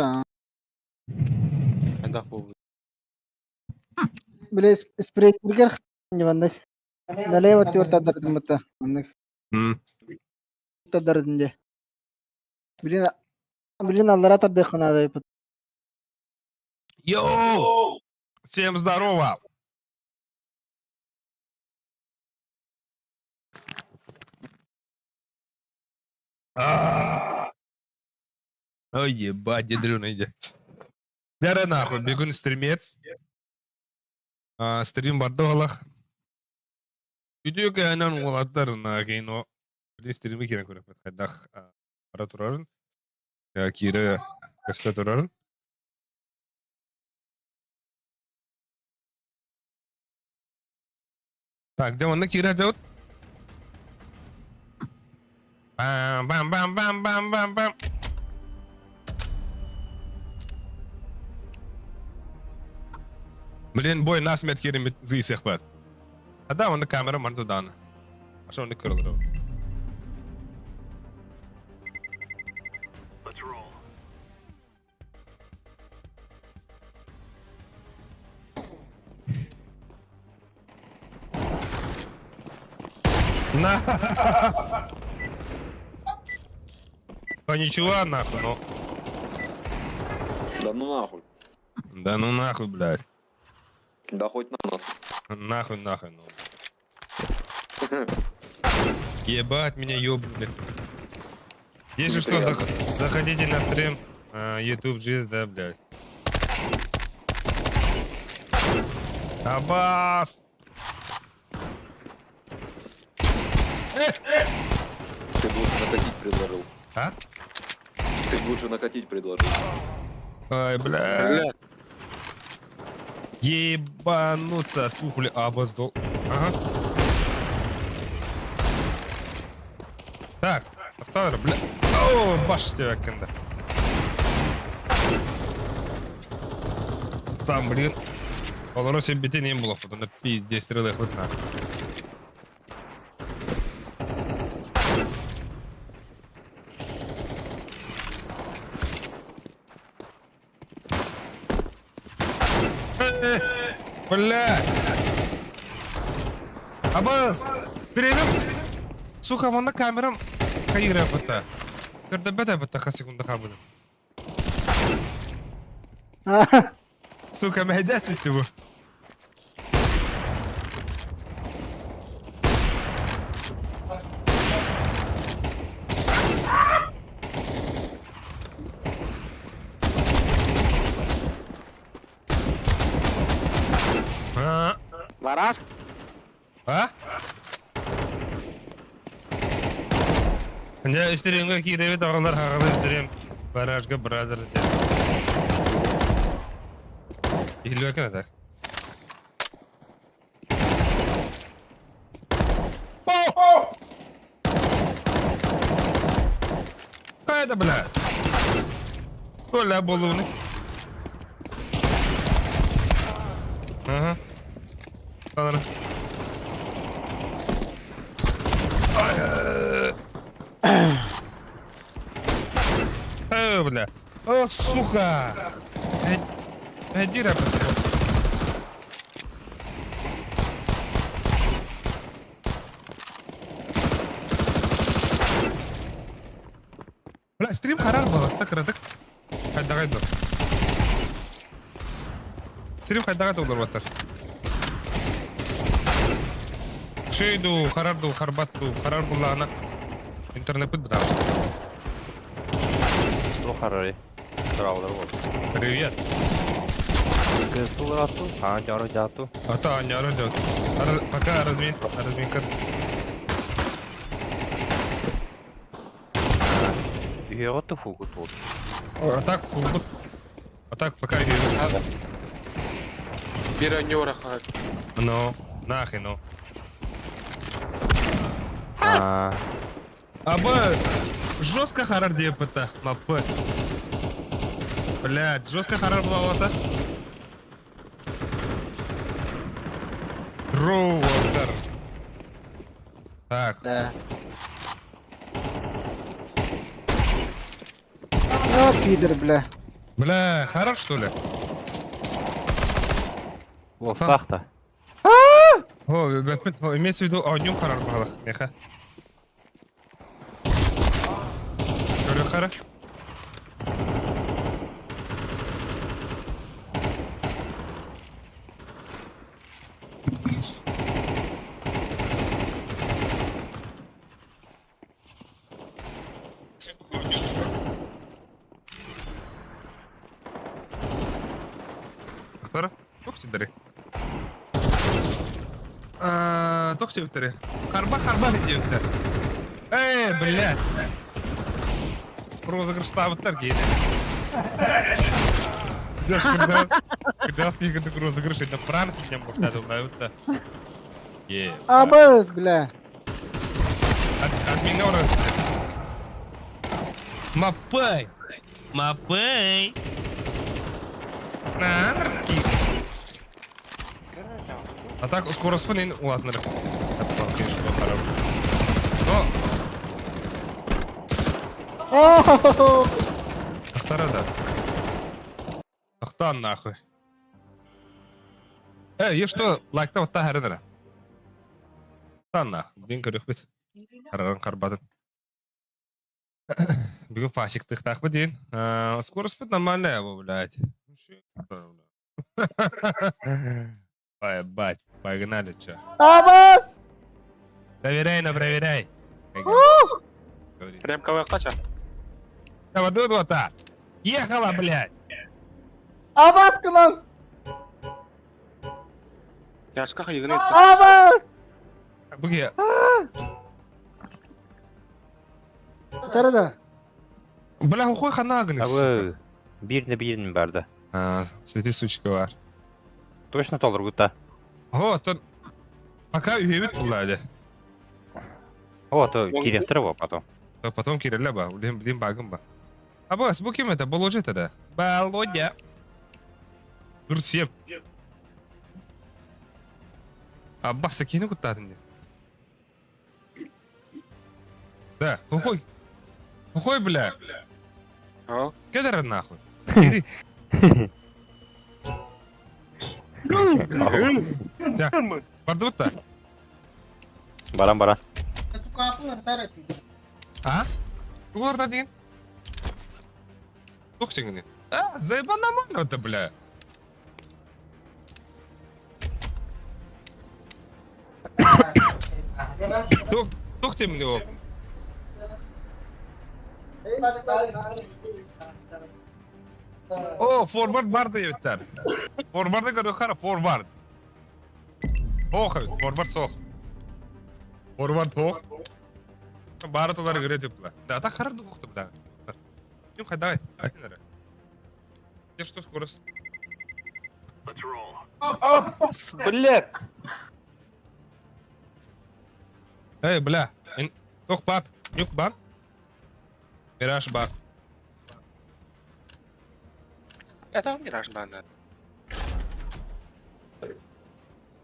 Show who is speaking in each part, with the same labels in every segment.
Speaker 1: А,
Speaker 2: Когда хуй.
Speaker 1: Бля, спрейтбургер не ванных. Налево тёрта дардымыта. Ванных дардынде. Блин, аллара тардыхана да yapıt.
Speaker 3: Йоу! Всем здорово! Ой, ебать, ядрёный иди. Бәрі нахуй, бегун стримец. Стрим барды олақ. Үйдегі әнен олаттарына кейін о. Бірден стримі керен көріп. Қайдақ бара тұрарын. Кері көрсе тұрарын. Так, де оны кері әдеуіт? Бам-бам-бам-бам-бам-бам-бам. Блин, бой насмет керемет зыйсық бәд. Ада оны камера манту даны. Аша оны көрілір. На! Ничего, нахуй, ну.
Speaker 4: Да ну нахуй.
Speaker 3: Да ну нахуй, блядь.
Speaker 4: Да хоть на нас.
Speaker 3: Нахуй, ну. Ебать меня ёбнули. Если что, заходите на стрим YouTube жизнь, да, блядь. Абас!
Speaker 4: Ты бы лучше накатить предложил.
Speaker 3: А?
Speaker 4: Ты бы лучше накатить предложил.
Speaker 3: Ай, блядь.
Speaker 2: Блядь.
Speaker 3: Ебануться, туфли обоздол. Ага. Так, второй, бля. О, баш тебя кенда. Там, блин. Полоросе бите не было, потом на пизде стрелы хоть на. Бля! Абас! Перевез! Сука, вон на камерам кайра бата. Когда бата ха секунда хабыды. Сука, мәйдәс үтті bu.
Speaker 2: Барак?
Speaker 3: А? Я истеримге киребе тағылар хағылы истерим. Барашка бразер де. Илу әкін атақ. Қайда, бля? Көля болуыны. Ага. Sanırım. Бля. О, сука! Иди, рэп. Бля, стрим харар было. Так, роток. Хайда. Стрим хайда толдыр батар. Шейду, харарду, харбатту, харар буллағына интернет бұд бұтамыз.
Speaker 2: Ну, харары. Сұрауылар болды.
Speaker 3: Привет.
Speaker 2: Кыстулар атту, анчары жатту.
Speaker 3: Ата, аняры жат. Пока разминка.
Speaker 2: Үйе ғотты фулгут болды.
Speaker 3: Атак фулбут. Атак пока гейбі.
Speaker 2: Бір анёра хат.
Speaker 3: Ну, нахи, ну. Аба, жестко харар депата, мапы. Блядь, жестко харар была ота. Роуотер. Так.
Speaker 1: Да. О, пидор, бля.
Speaker 3: Бля, хорош, что ли?
Speaker 2: Ол сақта.
Speaker 3: О, Бэтмен, имеется в виду, огнем харар бағалық, меха. Көрі қара? Ақтары? Тоқчы дәрі. Тоқчы өттірі. Қарба дейді өттір. Блядь. Розыгрыш табыттар кейді. Красный игры розыгрыш, это пранк нем повтадил, да, вот.
Speaker 1: Абас, бля.
Speaker 3: От меня ураз. Мапай. На, нарки. А так, скоро спанин, ладно, нарки. Это, конечно, хорошо.
Speaker 1: О,
Speaker 3: Ақтарада. Ақтан нахуй. Е что, лайкта вот та хәрінірі. Ақтан нахуй. Бен көрік бет. Қараран қарбадын. Бүгін фасиктық тақпы дейін. Скорость бет нормальная его, блядь. Ебать, погнали, чё.
Speaker 1: Абас!
Speaker 3: Проверяй.
Speaker 2: Прям кого қача?
Speaker 3: Давай, вот так. Ехала, блядь.
Speaker 1: Абас кынан!
Speaker 2: Яшқа егін етті.
Speaker 1: Абас!
Speaker 3: Бұге.
Speaker 1: Тарада.
Speaker 3: Бля, ұқой қана ағыныз.
Speaker 2: Абы, бірні барды.
Speaker 3: Сәте сучка бар.
Speaker 2: Точно толыр күтті.
Speaker 3: О, тон... Пока үйебет бұлады.
Speaker 2: О, то керектірі ба потом.
Speaker 3: Потом Кирилля ба, блин, багом ба. А бас, bu kim это? Володя тогда? Володя. Дурсеп. Аббас, сакину кутатын. Да, хухой. Хухой, бля.
Speaker 2: О.
Speaker 3: Кедара нахуй. Иди. Да. Пардута.
Speaker 2: Баран.
Speaker 3: А? Гордо один. Тухчингни. Заебан нормально это, бля. Тух ты мне его. О, форвард барды еттер. Форварды көрі қара, форвард. Форвард соқ. Форвард тоқ. Бары толары көрі депла. Да, та қарарды қоқты, бля. Нем қайдай, айтын әрі. Где что скорость?
Speaker 2: Блядь!
Speaker 3: Эй, бля. Тоқ бат. Нюк бат. Мираж бат.
Speaker 2: Это мираж банда.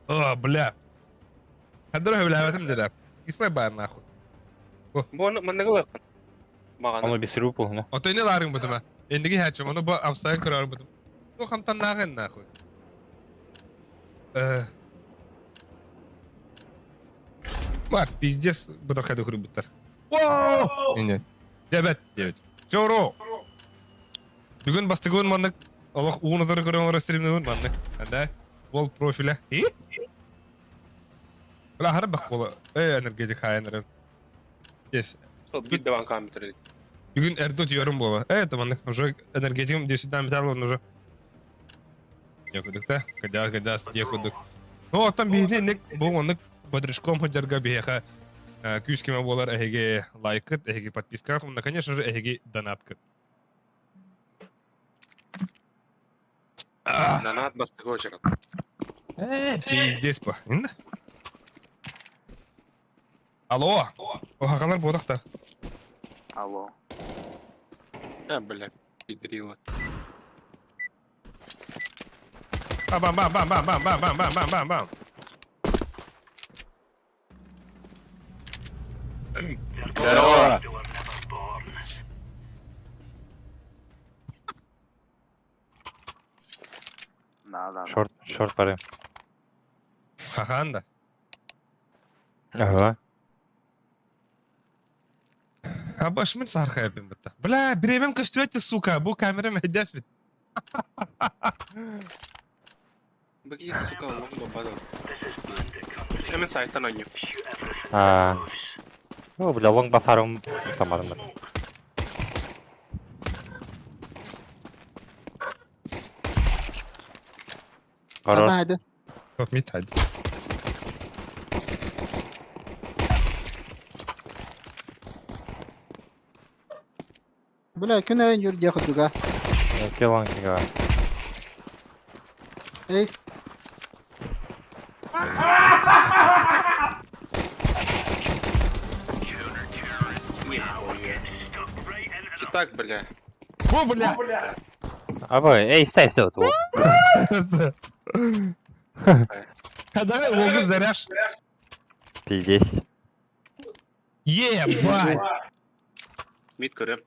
Speaker 3: О, бля. Хадыры бля, өтім деді. Кислай бар нахуй.
Speaker 2: Бұны мұнығы лықпын. Оны бесіру бұл, не?
Speaker 3: Отойны ларың бұдыма. Ендігі хәтшім, оны бұл амсайын көрар бұдым. Бұл қамтан нағын нахуй. Бak, пиздец, бұдар қайды көрі бұттар. Не. Дебет. Жоро. Бүгін бастығын мандық. Олық уынадары көрі оңыр стримді өң мандық. Анда, ол профиля. Бұла хары бақ қолы. Энергетик хайынырын. Yes.
Speaker 2: Бит деван компьютер.
Speaker 3: Бүгін әрді өтіерім болы. Это мандық. Уже энергетикім 10-дан бітал он уже. Некудық та. Кадас, некудық. Ну, оттан бейіне нек бұл мандық. Бодрышком ходжарга бейха. Күскеме болар әйге лайкыт, әйге подписка. Онда, конечно же, әйге донаткыт.
Speaker 2: Донат бастығы очерат.
Speaker 3: Пиздец па. Инда? Алло. Охағанар бодақта.
Speaker 2: Алло. Блядь, пидрила.
Speaker 3: Бам-бам-бам-бам-бам-бам-бам-бам-бам-бам.
Speaker 2: Здорово.
Speaker 5: Шорт пари.
Speaker 3: Хахан да.
Speaker 5: Ага.
Speaker 3: А баш мен сарха yapayım bitti. Бля, беремем көстөтті, сука. Бұл камерам әдес бит.
Speaker 2: Баки, сука, лоң бабадан. Hemen site'tan oynuyor.
Speaker 5: Бля, лонг басарым ұстамадым ben.
Speaker 1: Hadi
Speaker 5: Хорош.
Speaker 1: hadi.
Speaker 3: Yok mit hadi.
Speaker 1: Bля, كنا يجور ياخد دقة.
Speaker 5: Окей, лонг кига.
Speaker 1: Эйс.
Speaker 2: Чи так, бля.
Speaker 3: О, бля.
Speaker 5: Эй, стай все тут.
Speaker 3: Давай логу заряж.
Speaker 5: Пиздец.
Speaker 3: Ебать.
Speaker 2: Mid görüyorum.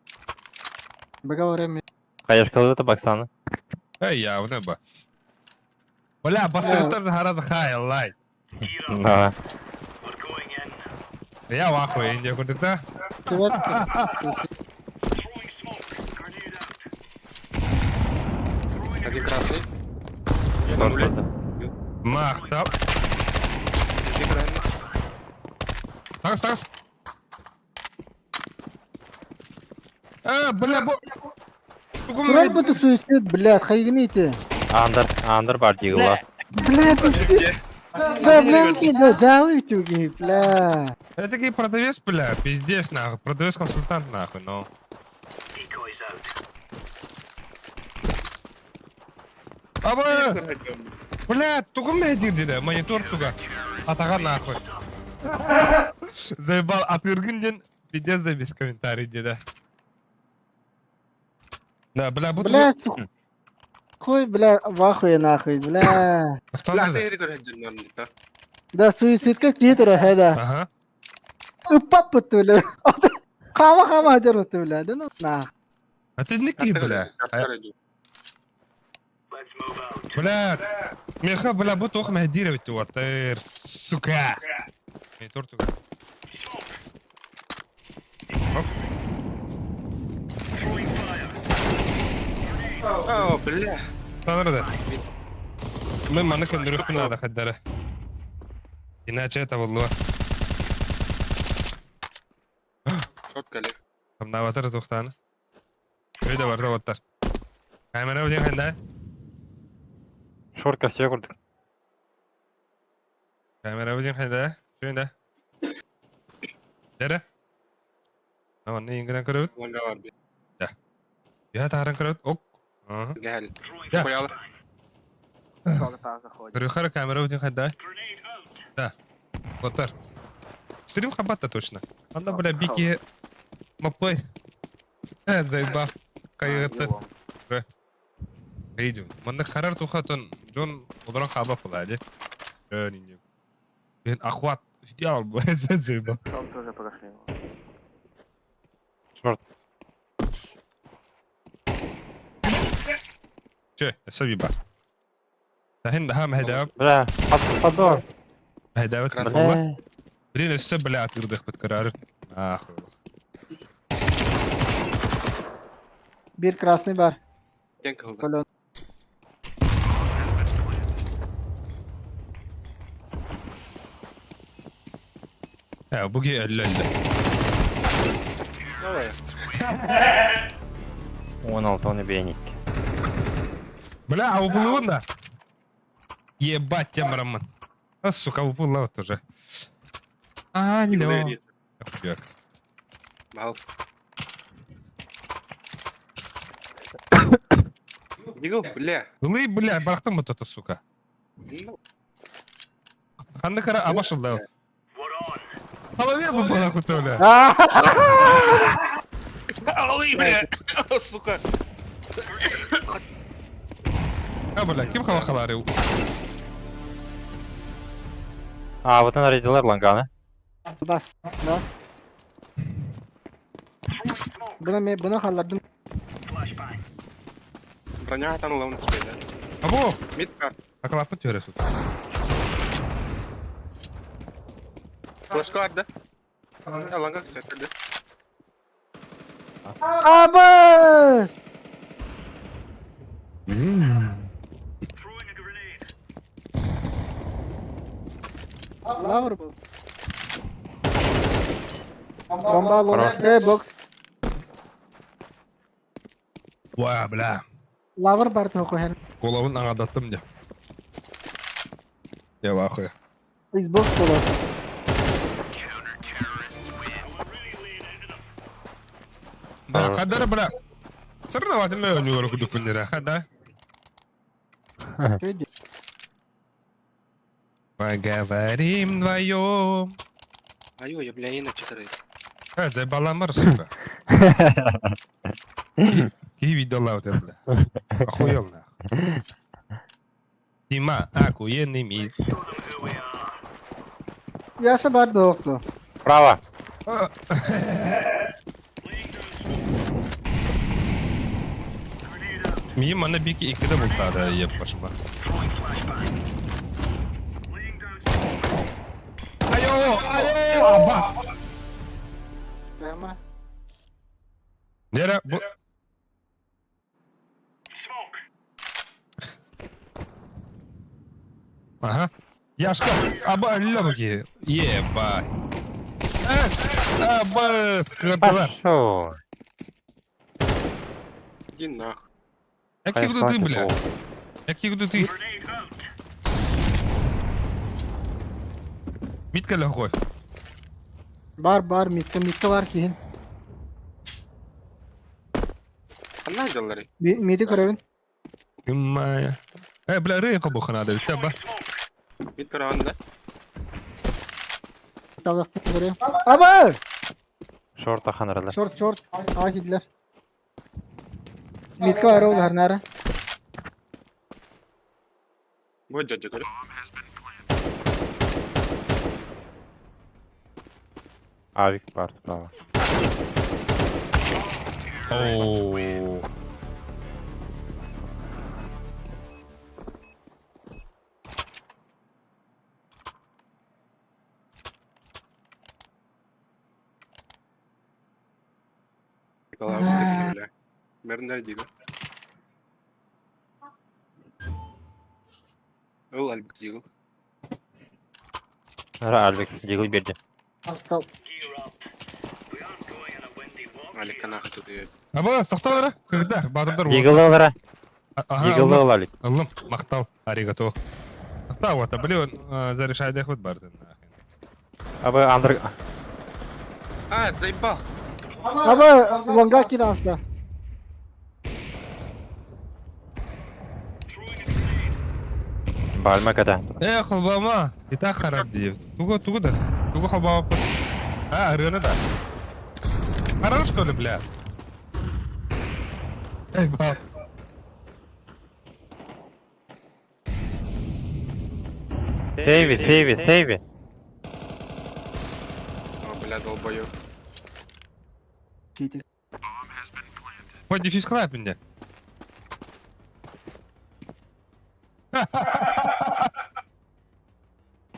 Speaker 1: Бага время.
Speaker 5: Қайаш қалды баксаны.
Speaker 3: Эй, я в небо. Бля, бастырыттар харазы хайлай.
Speaker 5: Да.
Speaker 3: Я в ахуе, Индия көрдік та?
Speaker 1: Привет.
Speaker 2: Один красный.
Speaker 5: Шорт
Speaker 2: блядь.
Speaker 5: қалды.
Speaker 3: Мақтап.
Speaker 2: Один красный.
Speaker 3: Тағыз. Бля, бұл...
Speaker 1: Туран буду суицид, блядь, хайгните.
Speaker 5: Андер бар дейгі бар.
Speaker 1: Бля, пиздец. Бля, бля, джауи чуги, бля.
Speaker 3: Это такой продавец, бля, пиздец, нахуй. Продавец-консультант, нахуй, но... Абас! Бля, тугу мәдір деді, монитор туга. Атаға нахуй. Заебал, отвергінден пиздец за без комментарий деді. Да, бля, бұл
Speaker 1: Бля, хуй, бля, в ахуе нахуй, бля.
Speaker 3: Кто
Speaker 2: لا
Speaker 3: надо?
Speaker 2: تهري görüyorum canım da.
Speaker 1: Да, суицид как титра, хеда.
Speaker 3: Ага.
Speaker 1: Упап бутуля. Хама хажар бутуля, да ну нах.
Speaker 3: А ты не ки, бля. Бля, меха, бля, бұл тоқ мәдір бітті, ватыр, сука. Монитор туга. Оп.
Speaker 2: О, бля.
Speaker 3: Tanrı da. Ben bana köndürüp buna da kaddara. İnaçe tavallu.
Speaker 2: Çok kalek.
Speaker 3: Tam da vatar toxtanı. Öyle de var da vatar. Kamera ödeyim hende.
Speaker 5: Шорт кастия көрдік.
Speaker 3: Kamera ödeyim hende. Şöyle. Dere. Ama ne ingren körüt?
Speaker 2: Langa var bir.
Speaker 3: Ya taran körüt. Ok. Aha.
Speaker 2: Gel.
Speaker 3: Ya.
Speaker 2: Koyalım.
Speaker 3: Yukarı kamera ödeyim hende. Да. Vatar. Стрим хабата точно. Анда, бля, бики мапой. Заебал. Кайгыттыр. Кайдым. Мында харар тухатын жон одорон хаба пулады. Жон. Ben ахват сделал, заебал.
Speaker 5: Шорт.
Speaker 3: Че, сабиба. Тахин هم هداوب
Speaker 5: Бля, подор.
Speaker 3: هداوت والله.
Speaker 5: Бля.
Speaker 3: برين السب لا تقدر بتكرر. اخو.
Speaker 1: Bir krasny bar.
Speaker 2: Gel kaldı.
Speaker 1: Kolon.
Speaker 3: Ya bu ki 50
Speaker 2: Давай.
Speaker 5: 16 оны бейник.
Speaker 3: Бля, а уплыл да? Ебать тебя, Роман. А, сука, уплыл вот уже. Алло. Охуяк.
Speaker 2: Бал. Дигл, бля.
Speaker 3: Лы, бля, барахтым вот это, сука. Ханды кара абашыл да. Голове бы была кутоля.
Speaker 2: Алый, бля. Сука.
Speaker 3: А, бля, ким хава халарил?
Speaker 5: Вот она редилер ланганы.
Speaker 1: Bas. No. Buna hallardım.
Speaker 2: Броня там ловно тебе, да?
Speaker 3: Або!
Speaker 2: Мид кар.
Speaker 3: Акалапын төрес тут.
Speaker 2: Флешка арда. Ланга ксерді.
Speaker 1: Абас! Лавр был. Бомба был.
Speaker 5: Хорош.
Speaker 1: Бокс.
Speaker 3: Ва, бля.
Speaker 1: Лавр бар тоқы.
Speaker 3: Қолауын аңадаттым де. Я вахуя.
Speaker 1: Из бокс было.
Speaker 3: Да, хадара, бля. Сырноватым я у него руку дупынера, хада. Поговорим вдвоем.
Speaker 2: Аю, я, бля, на 4.
Speaker 3: Заебаламар, сука. Какие видела вот это, бля. Охуел, нахуй. Дима, охуенный мид.
Speaker 1: Яша бар доқты.
Speaker 5: Право.
Speaker 3: Миім ана беки екіде бұлтады, еп башыма. Айо, Аббас!
Speaker 1: Прямо.
Speaker 3: Нера, bu... Ага. Яшка, аба, лёбки. Ебать. Аббас, карталар.
Speaker 5: Пошел.
Speaker 2: Иди нахуй.
Speaker 3: Який буду ти, бля? Який буду ти? Митка легкой.
Speaker 1: Бар, митка бар кейін.
Speaker 2: Анна жаллары.
Speaker 1: Миді көревін.
Speaker 3: Гиммая. Бля, рейнқа бұқынады, бітті, ба.
Speaker 2: Мид кар анда.
Speaker 1: Тавдақты көревін. Аба!
Speaker 5: Шорта ханырылы.
Speaker 1: Шорт. Аға кеділер. Митка бар олар нәрі.
Speaker 2: Бой джаджа көр.
Speaker 5: Авик бар право.
Speaker 3: Ооо.
Speaker 2: Бля. Мернер дига. Ол альбик дигл.
Speaker 5: Альбек, дигл берді.
Speaker 1: Астал.
Speaker 2: Алик канаха тут и...
Speaker 3: Аба, сақталары? Когда? Батырдар
Speaker 5: Дигл олара.
Speaker 3: Ага,
Speaker 5: Дигл ол алик.
Speaker 3: Аллым, мақтал, аригато. Мақтал, вата, блин, зарешайды хоть бардың.
Speaker 5: Абы андыр...
Speaker 2: А, заебал.
Speaker 1: Аба, лонга киді аста.
Speaker 5: Бальма када.
Speaker 3: Халбама, и так харап дейіп. Тугу да. Тугу халбама пыт. Арыны да. Харап, что ли, бля? Бал.
Speaker 5: Сейви.
Speaker 2: О, бля, долбою.
Speaker 1: Киді.
Speaker 3: Хоть дефис клайп мне.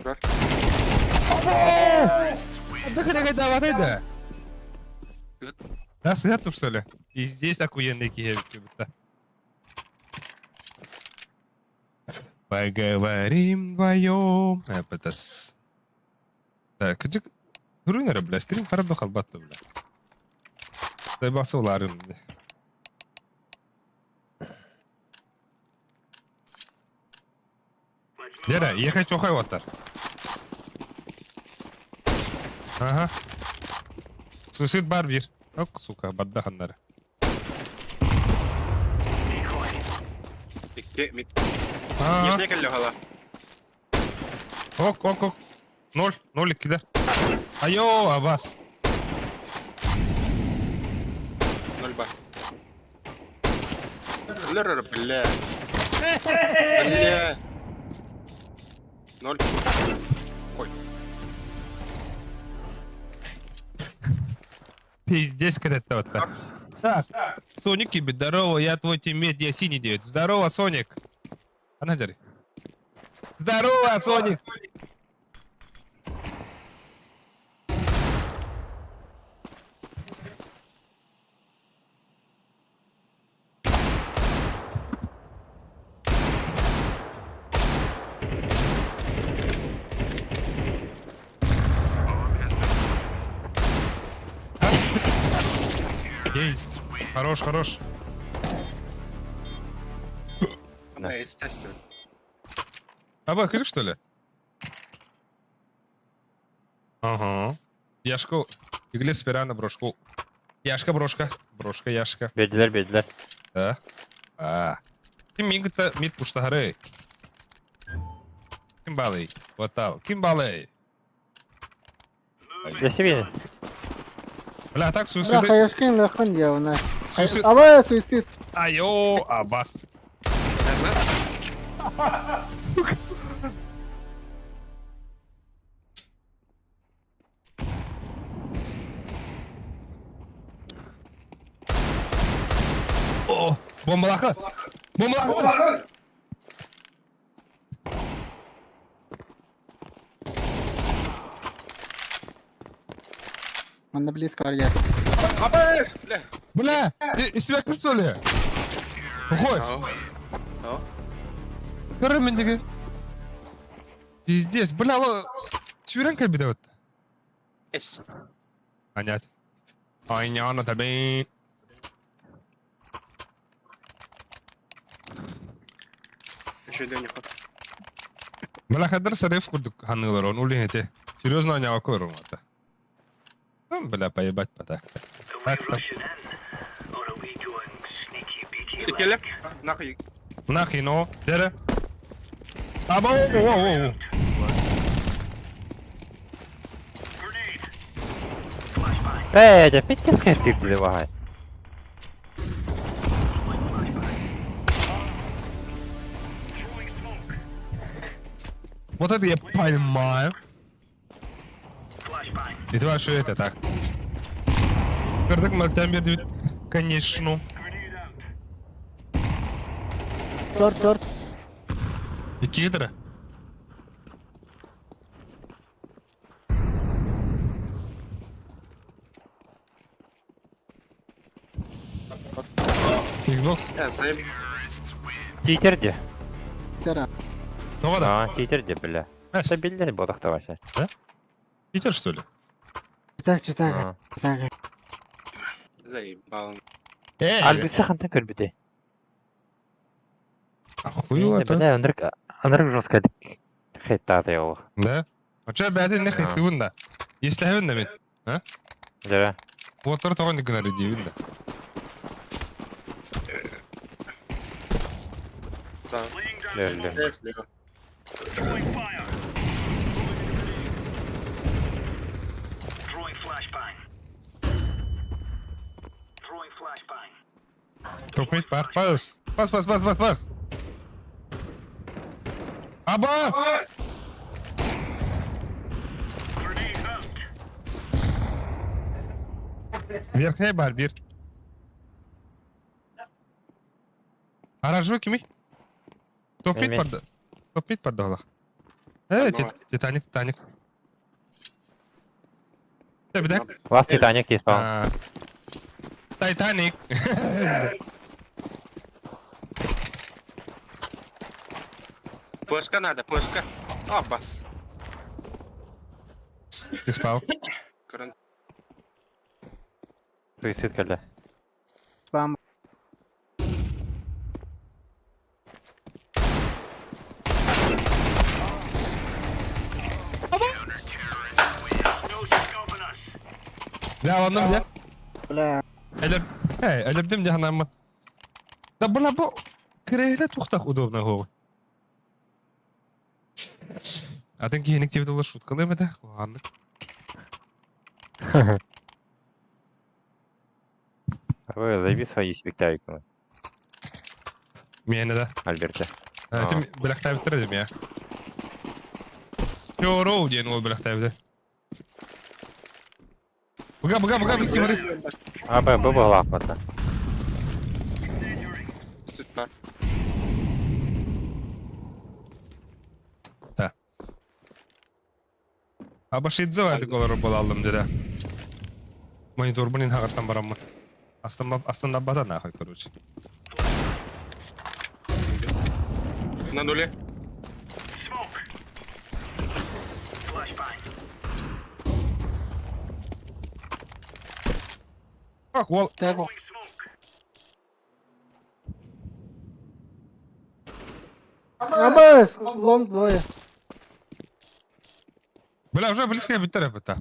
Speaker 2: Бар.
Speaker 3: Давай, да. Да, свету, что ли? И здесь охуенные киевки будто. Поговорим вдвоем. Это с... Так, где... Руинера, бля, стрим харадно халбатта, бля. Заебался уларым, бля. Дера, ехай чохай ватар. Ага. Суицид бар бир. Ок, сука, бадда ханнары.
Speaker 2: Икке, мид.
Speaker 3: Ага.
Speaker 2: Ефне кәлі қала.
Speaker 3: Ок. 0 кидар. Айо, Аббас.
Speaker 2: 0 бар. Лерер, бля. Бля. 0. Ой.
Speaker 3: Пиздец, когда-то вот так. Так, Соник, тебе здорово, я твой тиммейт, я синий девять. Здорово, Соник. Ана жари. Здорово, Соник! Есть. Хорош, хорош.
Speaker 2: Да, естественно.
Speaker 3: Абакыр, что ли? Ага. Яшку. Игли спира на брошку. Яшка, брошка. Брошка, яшка.
Speaker 5: Бердилер.
Speaker 3: Да. Ким мигта мид пуштагары. Ким балый. Ватал. Ким балый.
Speaker 5: Я себе.
Speaker 3: Бля, так
Speaker 1: Бля,
Speaker 3: суициды.
Speaker 1: хаяшкин лахан явна.
Speaker 3: Суицид.
Speaker 1: Абай суицид.
Speaker 3: Айо, абас. Сука. О, бомбалаха. Бомбалаха.
Speaker 1: Манда близко арья.
Speaker 2: Абай! Бля.
Speaker 3: Бля, из себя что ли? Уходь.
Speaker 2: Ау.
Speaker 3: Көріміндегі. Пиздец. Бля, сүйрен кәлбеді вот.
Speaker 2: Эс.
Speaker 3: Понять. Айняна табин.
Speaker 2: Еще для них.
Speaker 3: Бля, қадар сарайф күрдік ханылар, он улин ете. Серьезно анява көрім ата. Бля, поебать потак-то.
Speaker 2: Ты келеп? Нахуй.
Speaker 3: Нахуй, ну, дері. Аба, оу.
Speaker 5: Опять кескер ты вагай.
Speaker 3: Вот это я понимаю. И твоя что это так? Кардак Мартамир, конечно.
Speaker 1: Торт.
Speaker 3: И кидра. Xbox.
Speaker 2: Заеб.
Speaker 5: Титерде.
Speaker 1: Сера.
Speaker 3: Ну вода.
Speaker 5: Титерде, бля. Это билдер ботакта вообще.
Speaker 3: Питер, что ли?
Speaker 1: Читак.
Speaker 2: Заебал.
Speaker 5: Альбисы ханта көрбүдө.
Speaker 3: Охуела это.
Speaker 5: Бля, андрек жестко хейтата его.
Speaker 3: Да? А что بعدين نخلي تقولنا يستهبلنا من ها؟
Speaker 5: Да.
Speaker 3: Вот то он не говорит дивно.
Speaker 2: Да.
Speaker 5: Бля.
Speaker 2: Если.
Speaker 3: Тупить пас. Пас. Абас! Верхняя барбир. Аражу кими? Топит под доллар. Титаник. Тебе
Speaker 5: Вас Титаник есть, по-моему.
Speaker 3: Титаник.
Speaker 2: Плашка надо, плашка. О, бас.
Speaker 3: Ты спал?
Speaker 2: Каран.
Speaker 5: Суицид, бля.
Speaker 1: Бам.
Speaker 3: Да, ладно, где?
Speaker 1: Бля.
Speaker 3: Элебдим жаханамын. Да бля, бу крейле тухтах удобно го. Атен кейинек тебе дала шуткалай ма да? Ладно.
Speaker 5: Вы заеби свои спектакли,
Speaker 3: Мені да.
Speaker 5: Альберте.
Speaker 3: Тим білахтай бітірдім я. Йоу, ден ол білахтай бітір. Буга, бікті бариш.
Speaker 5: А, был лапата.
Speaker 3: Абашидзе вайдык олар болалым деде. Монитор bunun hakikaten baramı. Aslında bata nahıy короче.
Speaker 2: На нуле.
Speaker 3: Bak wall.
Speaker 1: Tego. Абас! Лонг двое.
Speaker 3: Бля, вже близько бітер это.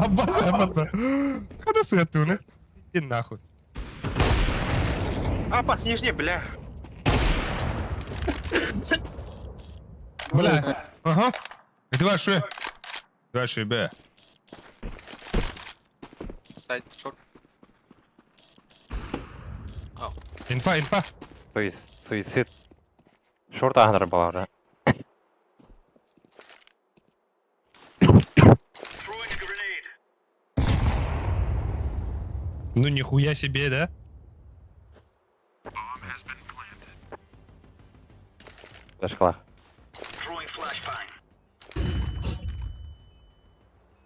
Speaker 3: Аббас абата. Когда свету, не? Иди нахуй.
Speaker 2: А, пас, нижний, бля.
Speaker 3: Бля. Ага. Давай шо? Давай шо, бе.
Speaker 2: Сайт, шорт.
Speaker 3: Инфа.
Speaker 5: Суицид. Шорт ағыныр бола уже.
Speaker 3: Ну нихуя себе, да?
Speaker 5: Дашкала.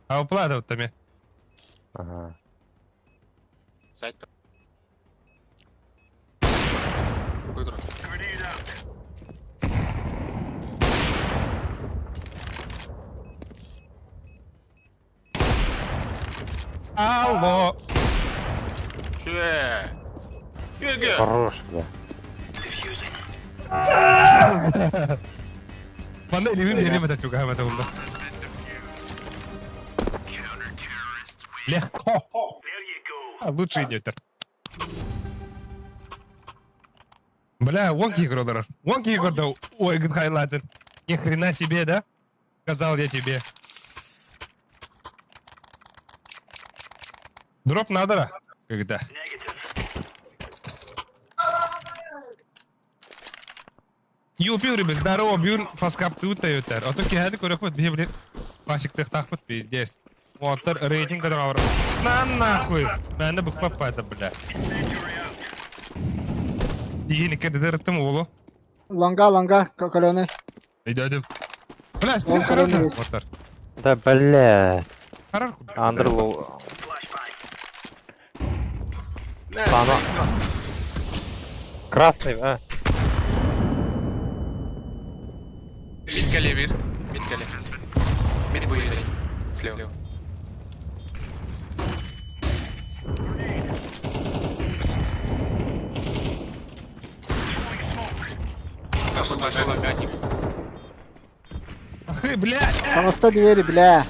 Speaker 3: А уплата вот там.
Speaker 5: Ага.
Speaker 2: Сайт. Выдра.
Speaker 3: Алло.
Speaker 2: Че? Че?
Speaker 5: Хорош, бля.
Speaker 3: Bana elimin denemeden çok ahmet oldu. Легко. Лучше идет. Бля, вонки играл, вонки играл, ой, гайладен. Ни хрена себе, да? Сказал я тебе. Дроп надо, да? Когда? Юпил, ребят, здорово, бьюн, паскап тут таютар. А то кихады корохот, бьебли, пасиктых тахпот, пиздец. Монтер рейтинг когда авр. На нахуй. Бende bu papaydı bile. Yeni kedi derttim oğlu.
Speaker 1: Лонга, колёный.
Speaker 3: Hadi. Bля,
Speaker 1: Он
Speaker 3: stil karar
Speaker 1: коленный
Speaker 3: da.
Speaker 1: есть.
Speaker 3: Monter.
Speaker 5: Да, бля.
Speaker 3: Karar kur.
Speaker 5: Андерлоу.
Speaker 2: Не,
Speaker 5: Ладно.
Speaker 2: сайт.
Speaker 5: Красный, а?
Speaker 2: Мидкале bir. Мидкале. Мид будет. Слева. Пошел опять.
Speaker 3: Ах, блядь.
Speaker 1: Помоста двери, бля.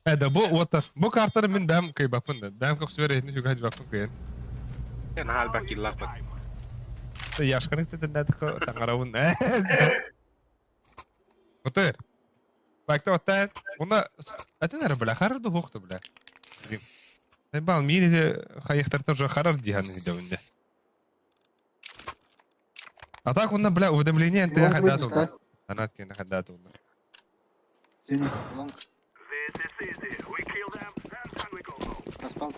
Speaker 3: Hadi bu otur. Bu kartları ben benim kaybapın da. Benim kok süre etini hügah cevapın kıyın.
Speaker 2: Я на альбак киллах бak.
Speaker 3: Yaşkan istedin nedik o tangaravun. Otur. Bakta otur. Bunda adı nere bile? Karar da hoktu bile. Ben bal miydi de hayıktartan şu karar dihanın videounda. Atak ondan bile уведомление انت
Speaker 1: Лонг
Speaker 3: حدات
Speaker 1: выйдешь,
Speaker 3: والله.
Speaker 1: да?
Speaker 3: انا كنا حدات والله.
Speaker 1: Извини, лонг. Проспал.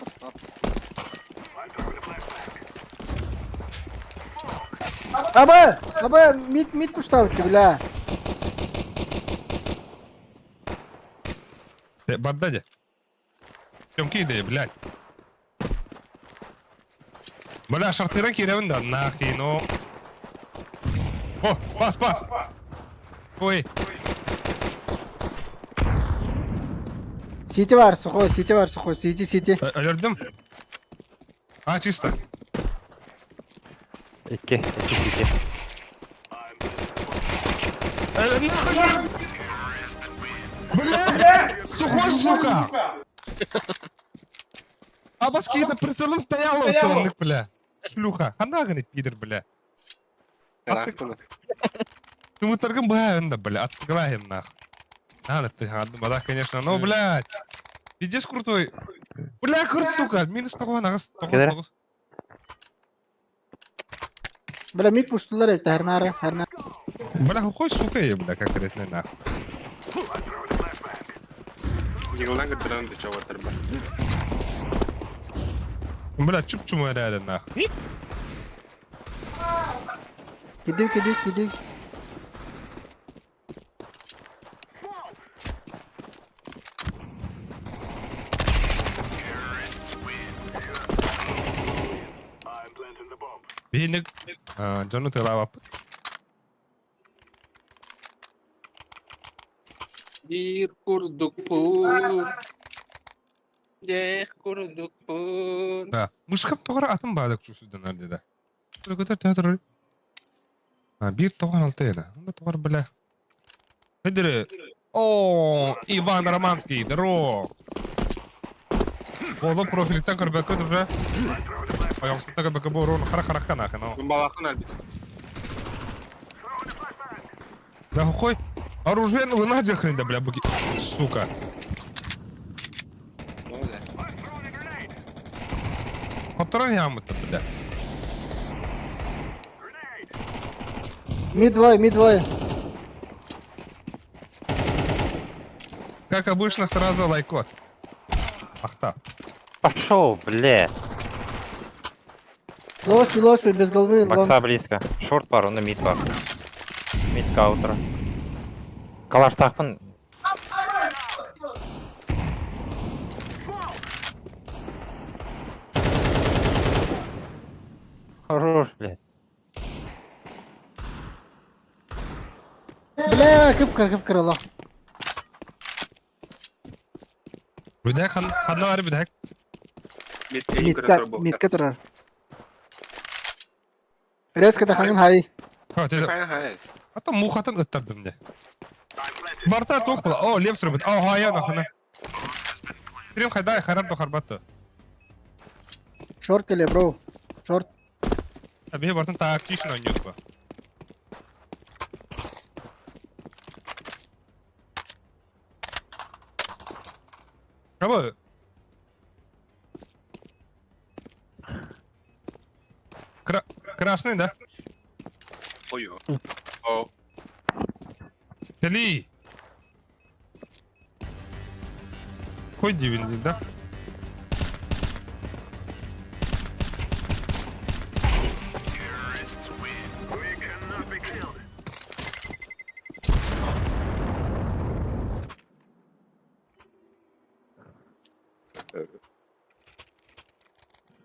Speaker 1: Аба, мид пуштавки, бля.
Speaker 3: Бабдаде. Чем кидай, блядь. Бля, шартиран киревин да нахуй, ну. О, пас. Ой.
Speaker 1: Сити var, сухой, сити.
Speaker 3: Öldürdüm. Ha, чисто.
Speaker 5: İki.
Speaker 3: Бля! Сухой, сука! А баски-то прицелом стояла, тонных, бля. Шлюха. Она гонит, пидор, бля. А ты... Ты мы торгам бля, бля, отграем, нахуй. Надо ты, вода, конечно, но, блядь. Пиздец крутой. Бля, круто, сука. Минус того, нагас.
Speaker 1: Бля, мид пуштулар это, hernar.
Speaker 3: Бля, какой сука я, бля, конкретно, нахуй.
Speaker 2: Yılan gıdıran da çavatır bak.
Speaker 3: Бля, чуп-чуму реально, нахуй.
Speaker 1: Gidiyor.
Speaker 3: Bihinik. Canı tırava.
Speaker 2: Bir kurduk pur. Kurduk pur.
Speaker 3: Ha, muşkap toğra atın bağdak çusudan nerede de. Böyle kadar teatro. Ha, bir toğra altı yedi. Onda toğra bile. Nedir? Oo, Ivan Romanski, daro. Oğlum profilitten kırbakı durra. Ayağımızda kırbakı bu oranı kara kanakın o.
Speaker 2: Ben balakın elbise.
Speaker 3: Да хуй, оружие на джахрин, да, бля, буки, сука.
Speaker 2: Ne oldu?
Speaker 3: Hatırlan ya mı bля.
Speaker 1: Мид двое.
Speaker 3: Как обычно, сразу лайкос. Ах так.
Speaker 5: Пошел, бля.
Speaker 1: Лошпи, без головы.
Speaker 5: Бокса близко. Шорт пару, на мид бар. Мид каутер. Калаш тақпын. Хорош, блядь.
Speaker 1: Бля, кыпкыр Allah.
Speaker 3: بداية خلنا غير بداية.
Speaker 1: Мидка тұрар. Резко таханган хай.
Speaker 3: Ha, teyze.
Speaker 2: Kayın hayır.
Speaker 3: Hatta muhatın ıttırdım ne. Barta toq bula. Oh, lep sürübüt. Oh, hayır nakına. Birim hayday hayran da harbattı.
Speaker 1: Шорт келе, bro. Шорт.
Speaker 3: Tabii bartın tactician oynuyor bu. Ama Красный, да?
Speaker 2: Ой. О.
Speaker 3: Кали. Хоть дивинди, да?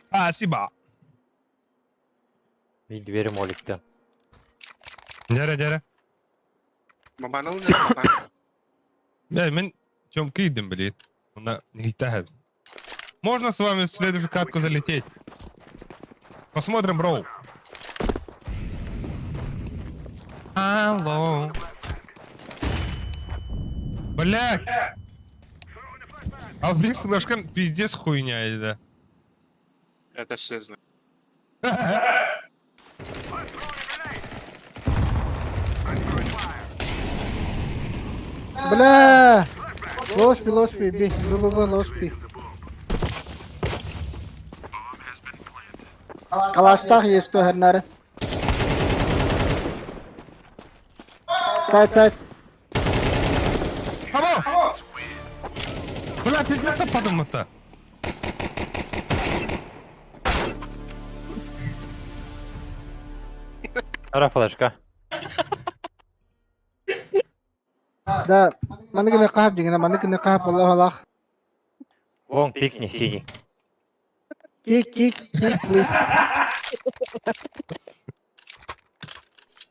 Speaker 3: Спасибо.
Speaker 5: Bir двери моликten.
Speaker 3: Дяра.
Speaker 2: Babanın ne baban?
Speaker 3: Да, мен чёмки идем, блин. Она не тягает. Можно с вами в следующую катку залететь? Посмотрим, бро. Алло. Блядь. Албик Слэшкан пиздец хуйня, да.
Speaker 2: Это все знаю.
Speaker 1: Бля! Лошпи, би. Лошпи. Калаштах есть что, Хернаре. Сайт.
Speaker 3: Алло! Бля, пиздец нападом-то.
Speaker 5: Ара флешка.
Speaker 1: Да, мандык не кахап дигене, мандык не кахап, Аллах.
Speaker 5: Вон, пикни, синий.
Speaker 1: Кик, please.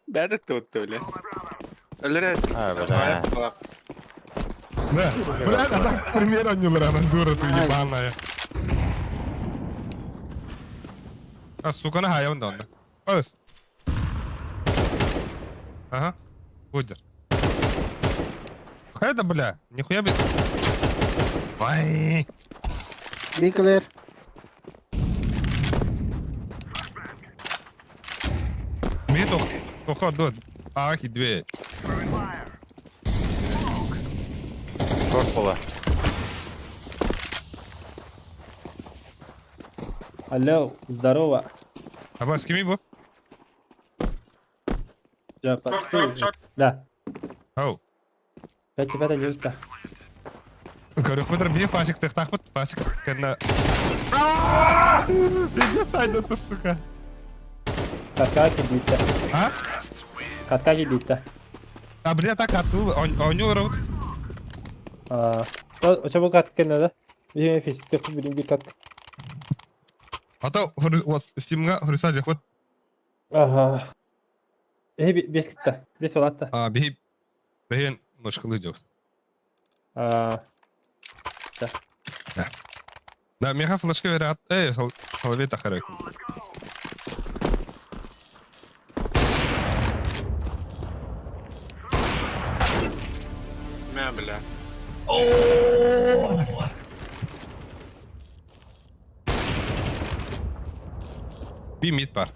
Speaker 2: Ben de tuttu öyle. Öyle
Speaker 5: А, бля.
Speaker 3: Да. Бля, это так пример не дура ты ебаная. А, сука, на хая он донна. Пос. Ага. Будер. Это, бля, нихуя без... Ай.
Speaker 1: Be clear.
Speaker 3: Миту. Ухо, дот. Ахи, две.
Speaker 5: Шорт пола.
Speaker 6: Алло, здорово.
Speaker 3: А вас с кем был?
Speaker 6: Да,
Speaker 3: Ау.
Speaker 6: я тебя дождался.
Speaker 3: Говорю, выдр бей фасик, ты так вот фасик, когда... Иди сайда ты, сука.
Speaker 6: Katka gitti.
Speaker 3: Ha?
Speaker 6: Katka gitti.
Speaker 3: Ha bir tak attı. Oynuyor.
Speaker 6: O çabuk katka kendine. Bir fist yapıp bir katka.
Speaker 3: Hatta Steam'ga hırsa cekot.
Speaker 6: Aha. Bes gitti. Bes olan hatta.
Speaker 3: Bir beyin muşkulu diyor. Da meha flashka ver at. Salve takarek.
Speaker 2: ما بلا
Speaker 3: Bir mid var.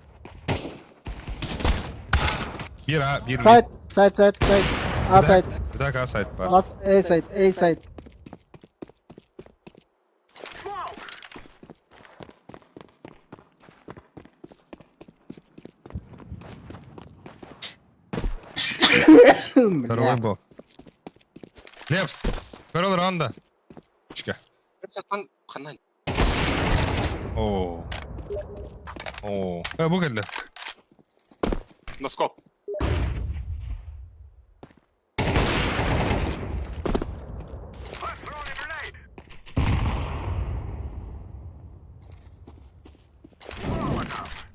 Speaker 3: Bir mid.
Speaker 1: Side. A side.
Speaker 3: Bir dakika side var.
Speaker 1: A side.
Speaker 3: Второй был. Лепс. Второй раунда. Чика.
Speaker 2: сатан қанай
Speaker 3: О. Bu geldi.
Speaker 2: носкоп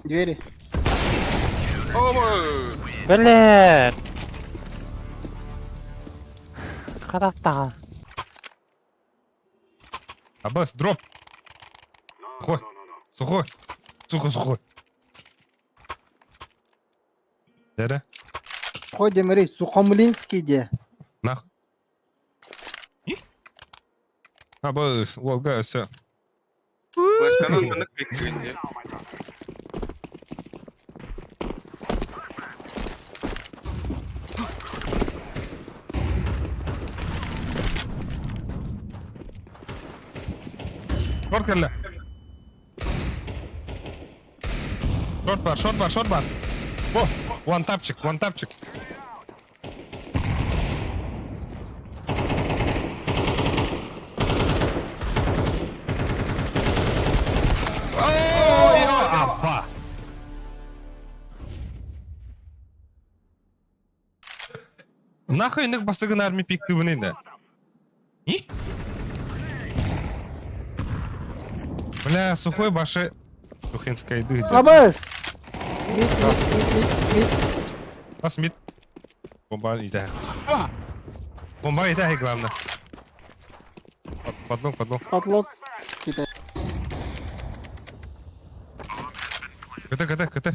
Speaker 1: Двери.
Speaker 5: Блин! Kadafta.
Speaker 3: Аббас, дроп. Сухой. Сухой. Дере?
Speaker 1: Ходим, Рей, Сухомлинский где?
Speaker 3: Нах. Аббас, Волга, все.
Speaker 2: Başkanın mınık bekliyor.
Speaker 3: Short kelle. Short bar. Oh, one tapчик. Апа. Нахуй иных бастыгын армия пикты вынында. И? Бля, сухой башы. Сухинская иду.
Speaker 1: Абас! Мид.
Speaker 3: Бас мид. Бомба иде. Бомба иде, главное. Подлог.
Speaker 1: Подлог.
Speaker 3: Кыты.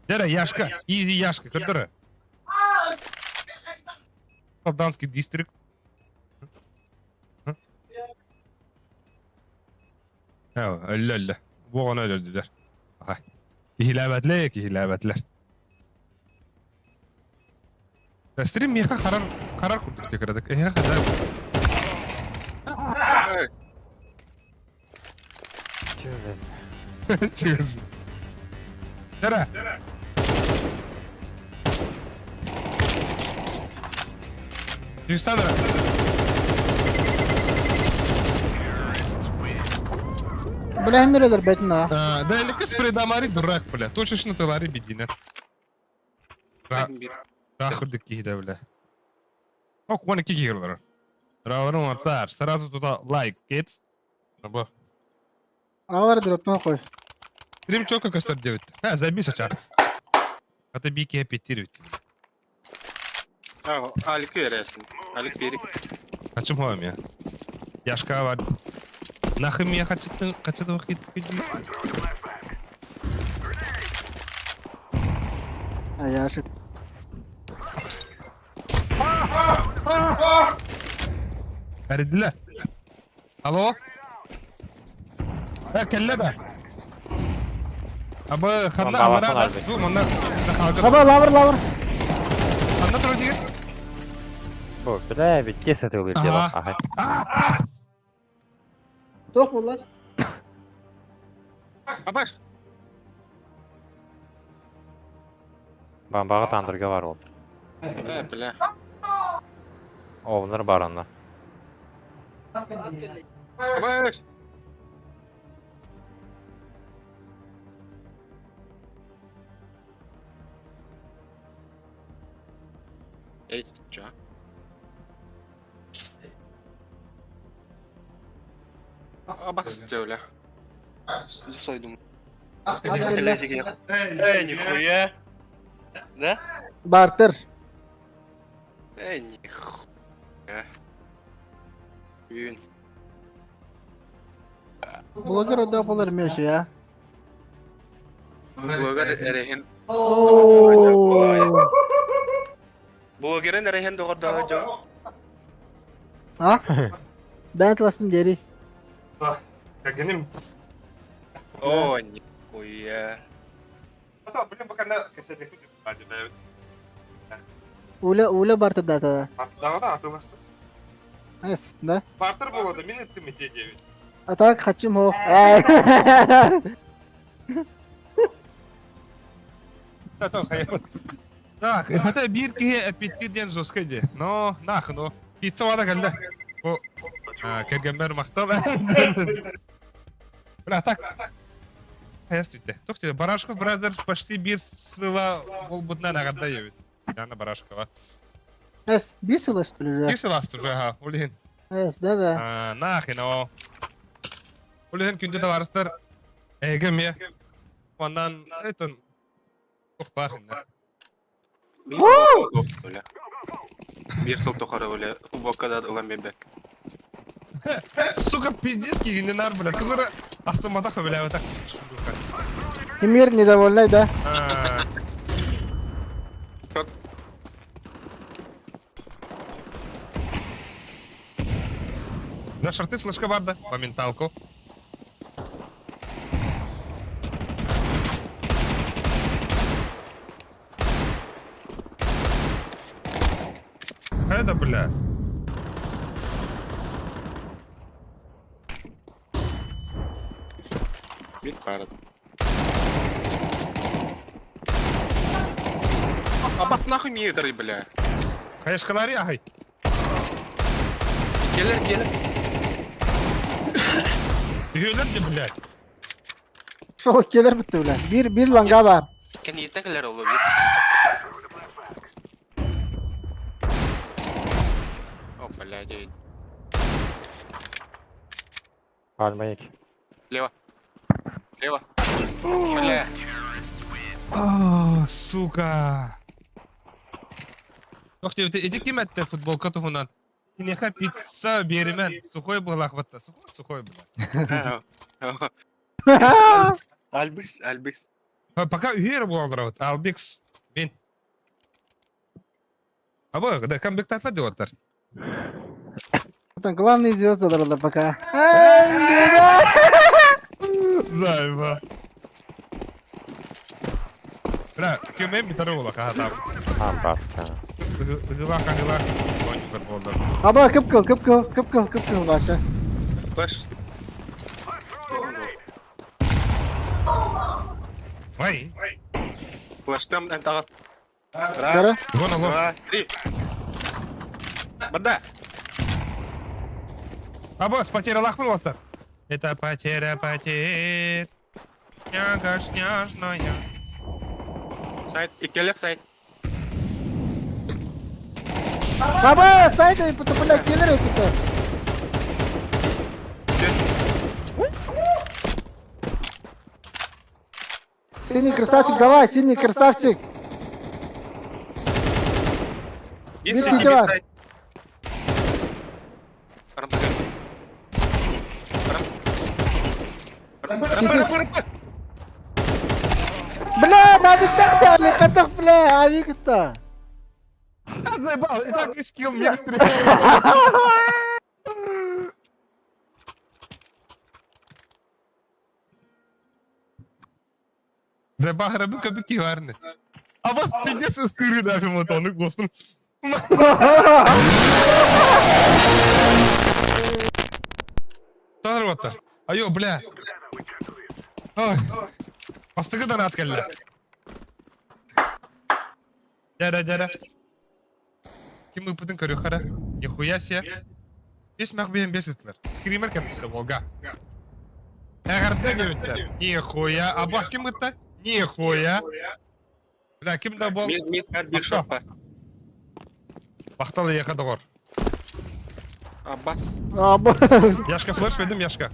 Speaker 3: Дера, яшка. Изи яшка, кыдыры. Солданский дистрикт. Öyle. Bu ona öldüler. Aha. İhilabetler. Stream meha karar kurduk tekrardık. Kadar. Cheers. Dera. Yüzden lira.
Speaker 1: Бля, миралар бетна.
Speaker 3: Да, или каспри дамари дурак, бля. Точечно товари бедина. Рахурдик кихида, бля. О, куаны кихирлар. Раварым артар. Сразу туда лайк, kids. Бо.
Speaker 1: Алар дропна кой.
Speaker 3: Стрим чё как остар делать? Забей сачар. А ты бики аппетирует.
Speaker 2: Alik veresin. Alik beri.
Speaker 3: Kaçım hoğum ya. Yaşka var. Nahım ya kaçıdı vakit.
Speaker 1: Аяшик.
Speaker 3: Verdiler. Alo? Kelle de. Abi
Speaker 5: Ondan
Speaker 3: xanna
Speaker 5: baksana
Speaker 3: amara
Speaker 5: abi.
Speaker 3: dur onlar da xalqı.
Speaker 1: Аба, лавр.
Speaker 3: Xanna dur diye.
Speaker 5: Bu bile bitti satılır diye bak. Aha.
Speaker 1: Тох булар.
Speaker 2: Abaş.
Speaker 5: Bambağı tandırga var oldu.
Speaker 2: Bile.
Speaker 5: Oğulları baranda.
Speaker 2: Abaş. Эй, чё? Абас тёля. Лисой думаю. Эй, нихуя. Да?
Speaker 1: Бартер.
Speaker 2: Эй, нихуя. Gün.
Speaker 1: Blogger o da yapılır mı şey ya?
Speaker 2: Blogger erehin.
Speaker 1: Oo.
Speaker 2: Blogger'in erehin doğru daha jauh.
Speaker 1: Ha? Ben atlasım geri.
Speaker 3: Кагеним.
Speaker 2: Oh, nihуя.
Speaker 3: Ата, блин, пока на качать не хватит,
Speaker 1: Ule Barter da.
Speaker 3: да, атыласты.
Speaker 1: Yes, da.
Speaker 3: Бартер болады, мен еттім ете 9.
Speaker 1: Atak kaçım ho.
Speaker 3: Tamam, hayır. Так, это бирки аппетитден жосткайди. Но, нахну. Пицца вада келді. О, кергенбер мақтал. Бля, так. Қаяс өйтті. Тоқты, Барашков бразер почти bir сыла ол бұдынан ағадда ебет. Яна Барашкова.
Speaker 1: Yes, bir sıla что ли
Speaker 3: Bir
Speaker 1: же?
Speaker 3: sıla astır ha, олеген.
Speaker 1: Yes, da.
Speaker 3: Нахино. Олеген күнді таларыстар. Әгім я. Ondan, этон. Çok bakın.
Speaker 2: Bir сыл тохары öyle. Bu kadar ulan bebek.
Speaker 3: Сука, пиздец, не нар, бля. Тугара астамата, бля, вот так.
Speaker 1: Мир недовольный, да?
Speaker 3: На шорты флешка барда. Моменталку. Это, бля.
Speaker 2: Bir para. Абас нахуй мидеры, бля.
Speaker 3: Конечно, лари, агай.
Speaker 2: Келер.
Speaker 3: Yüzlerce, блядь.
Speaker 1: Şu gelir bitti bile. Bir langa var.
Speaker 2: Kendiyetten keler olur. Oh, бля, девять.
Speaker 5: Альма iki.
Speaker 2: Лево. Бля.
Speaker 3: О, сука. Ох, ты иди кемәтте футболка туһунан. Кинеха пицца беремен. Сухой булак ватта. Сухой була.
Speaker 2: Альбекс.
Speaker 3: Пока үйер буландыра вот. Албекс мен. Аба, да камбек атла диоттар.
Speaker 1: Zaten главные звезды orada пока.
Speaker 3: Зайва. Бля, кемен битары була кахата.
Speaker 5: Tamam bak.
Speaker 3: Гыла. Конь футболдар.
Speaker 1: Aba kıpkıl başı.
Speaker 2: Баш.
Speaker 3: Вай.
Speaker 2: Флештем энтагат.
Speaker 1: Кара.
Speaker 3: Вон алло.
Speaker 2: 3. Бада.
Speaker 3: Аба, потеря лахмын оттар. Это потеря. Няшная.
Speaker 2: Сайт. Икелер сайт.
Speaker 1: Aba saydı bile gelir ötütü. Синий красавчик, давай, синий красавчик.
Speaker 2: Bir
Speaker 1: Bir
Speaker 2: city,
Speaker 1: city
Speaker 2: bir
Speaker 1: var.
Speaker 2: site. Рам.
Speaker 1: Бля, надо так делать, хотах, бля, авик-то.
Speaker 3: Заебал, и так и скилл мне Заебал, грабы копейки варны. А вас пиздец ускорю даже мотоны, господи. Танроттар. Айо, бля. Ой. Астыгыдан аткелле. Дяда. Ким мы путин көрі қара? Нихуя себе. Бес мәқбейін бесістілер. Скример кем түсі волга. Әғарда кеметтер. Нихуя. Абас кем ғытта? Нихуя. Бля, кем да бол?
Speaker 2: Мид, bir shot var.
Speaker 3: Бақталы яқа доғыр.
Speaker 2: Аббас.
Speaker 1: Абы.
Speaker 3: Яшка флеш бердім, яшка.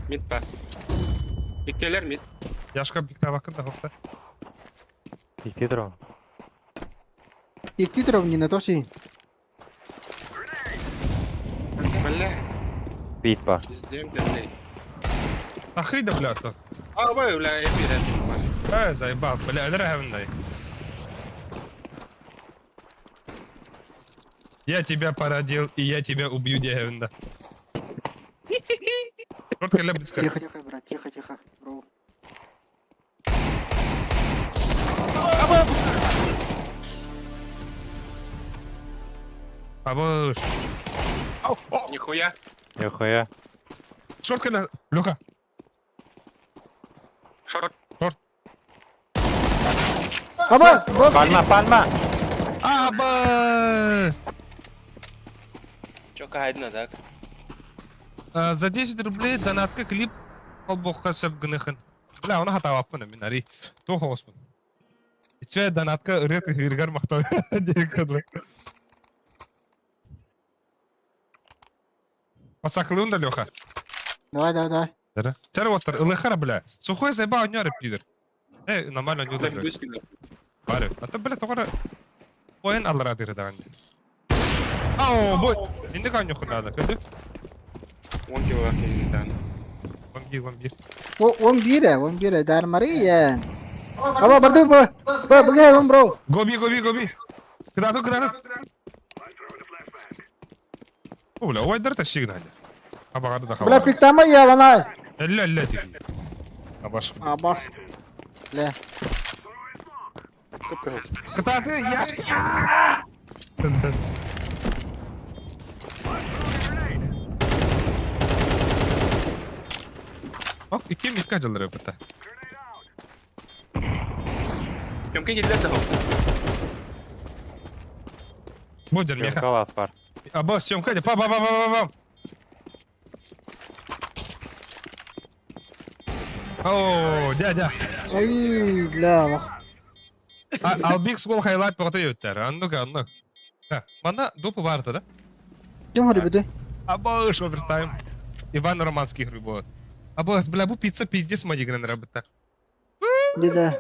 Speaker 2: Мид бар. Иккелер мид.
Speaker 3: Яшка бікта бақында хоқта.
Speaker 5: Икте тұр.
Speaker 1: Икти тұрау не тоси.
Speaker 2: Бля.
Speaker 5: Мид бар.
Speaker 2: Пиздем, блядь.
Speaker 3: Ахи да, бля, то.
Speaker 2: Ой, бля, я пират.
Speaker 3: Заебал, бля, әлі рәвіндай. Я тебя породил, и я тебя убью, деревня. Шортка ля близко.
Speaker 1: Тихо, тихо, брат, тихо, тихо. Бро.
Speaker 3: Абош.
Speaker 2: Нихуя.
Speaker 5: Нихуя.
Speaker 3: Шортка ля... Лёха.
Speaker 2: Шорот.
Speaker 1: Абы!
Speaker 5: Пальма, пальма!
Speaker 3: Абас!
Speaker 2: Чё кайдна, так?
Speaker 3: За 10 рублей донатка клип албоққа сөп гынықын. Бля, оны хата ваппын, мен ари. Тоғы оспын. Иче донатка үрет үйіргар мақтау. Декадлы. Посаклы да, Лёха?
Speaker 1: Давай, давай, давай.
Speaker 3: Да. Чары оттар, ылыхара, бля. Сухой заеба онёры, пидор. Нормально не
Speaker 2: Так,
Speaker 3: удары.
Speaker 2: близко.
Speaker 3: Барю. А то, бля, тоғара... Ойын алыра дыры дағанды. Ау, бой! Енді қан yoxun надо, көді?
Speaker 2: 10 кило кейден.
Speaker 3: 11.
Speaker 1: 11 dar Marian. Абы, барды, бұге, бро.
Speaker 3: Гоби. Кыдату. О, бля, ойдар тащиг надо. Абағады да
Speaker 1: Бля,
Speaker 3: қабар.
Speaker 1: пиктама я, ванай.
Speaker 3: Әлі тегі. Абаш.
Speaker 1: Абаш. Бля.
Speaker 3: Кытаты, яшки! Ок, ике митка жылдыры бұта.
Speaker 2: Кемке келдер да.
Speaker 3: Боджер меха.
Speaker 5: Калас бар.
Speaker 3: Абас, чем каде? Па. О, дядя.
Speaker 1: Ай, бля.
Speaker 3: Албик скол хайлайт боғыта өттер. Аннук. Мана допы барды, да?
Speaker 1: Кем хори биді?
Speaker 3: Абаш, овертайм. Иван Романский игры будет. Абас, бля, бу пицца пиздец мадигрен работа.
Speaker 1: Деді.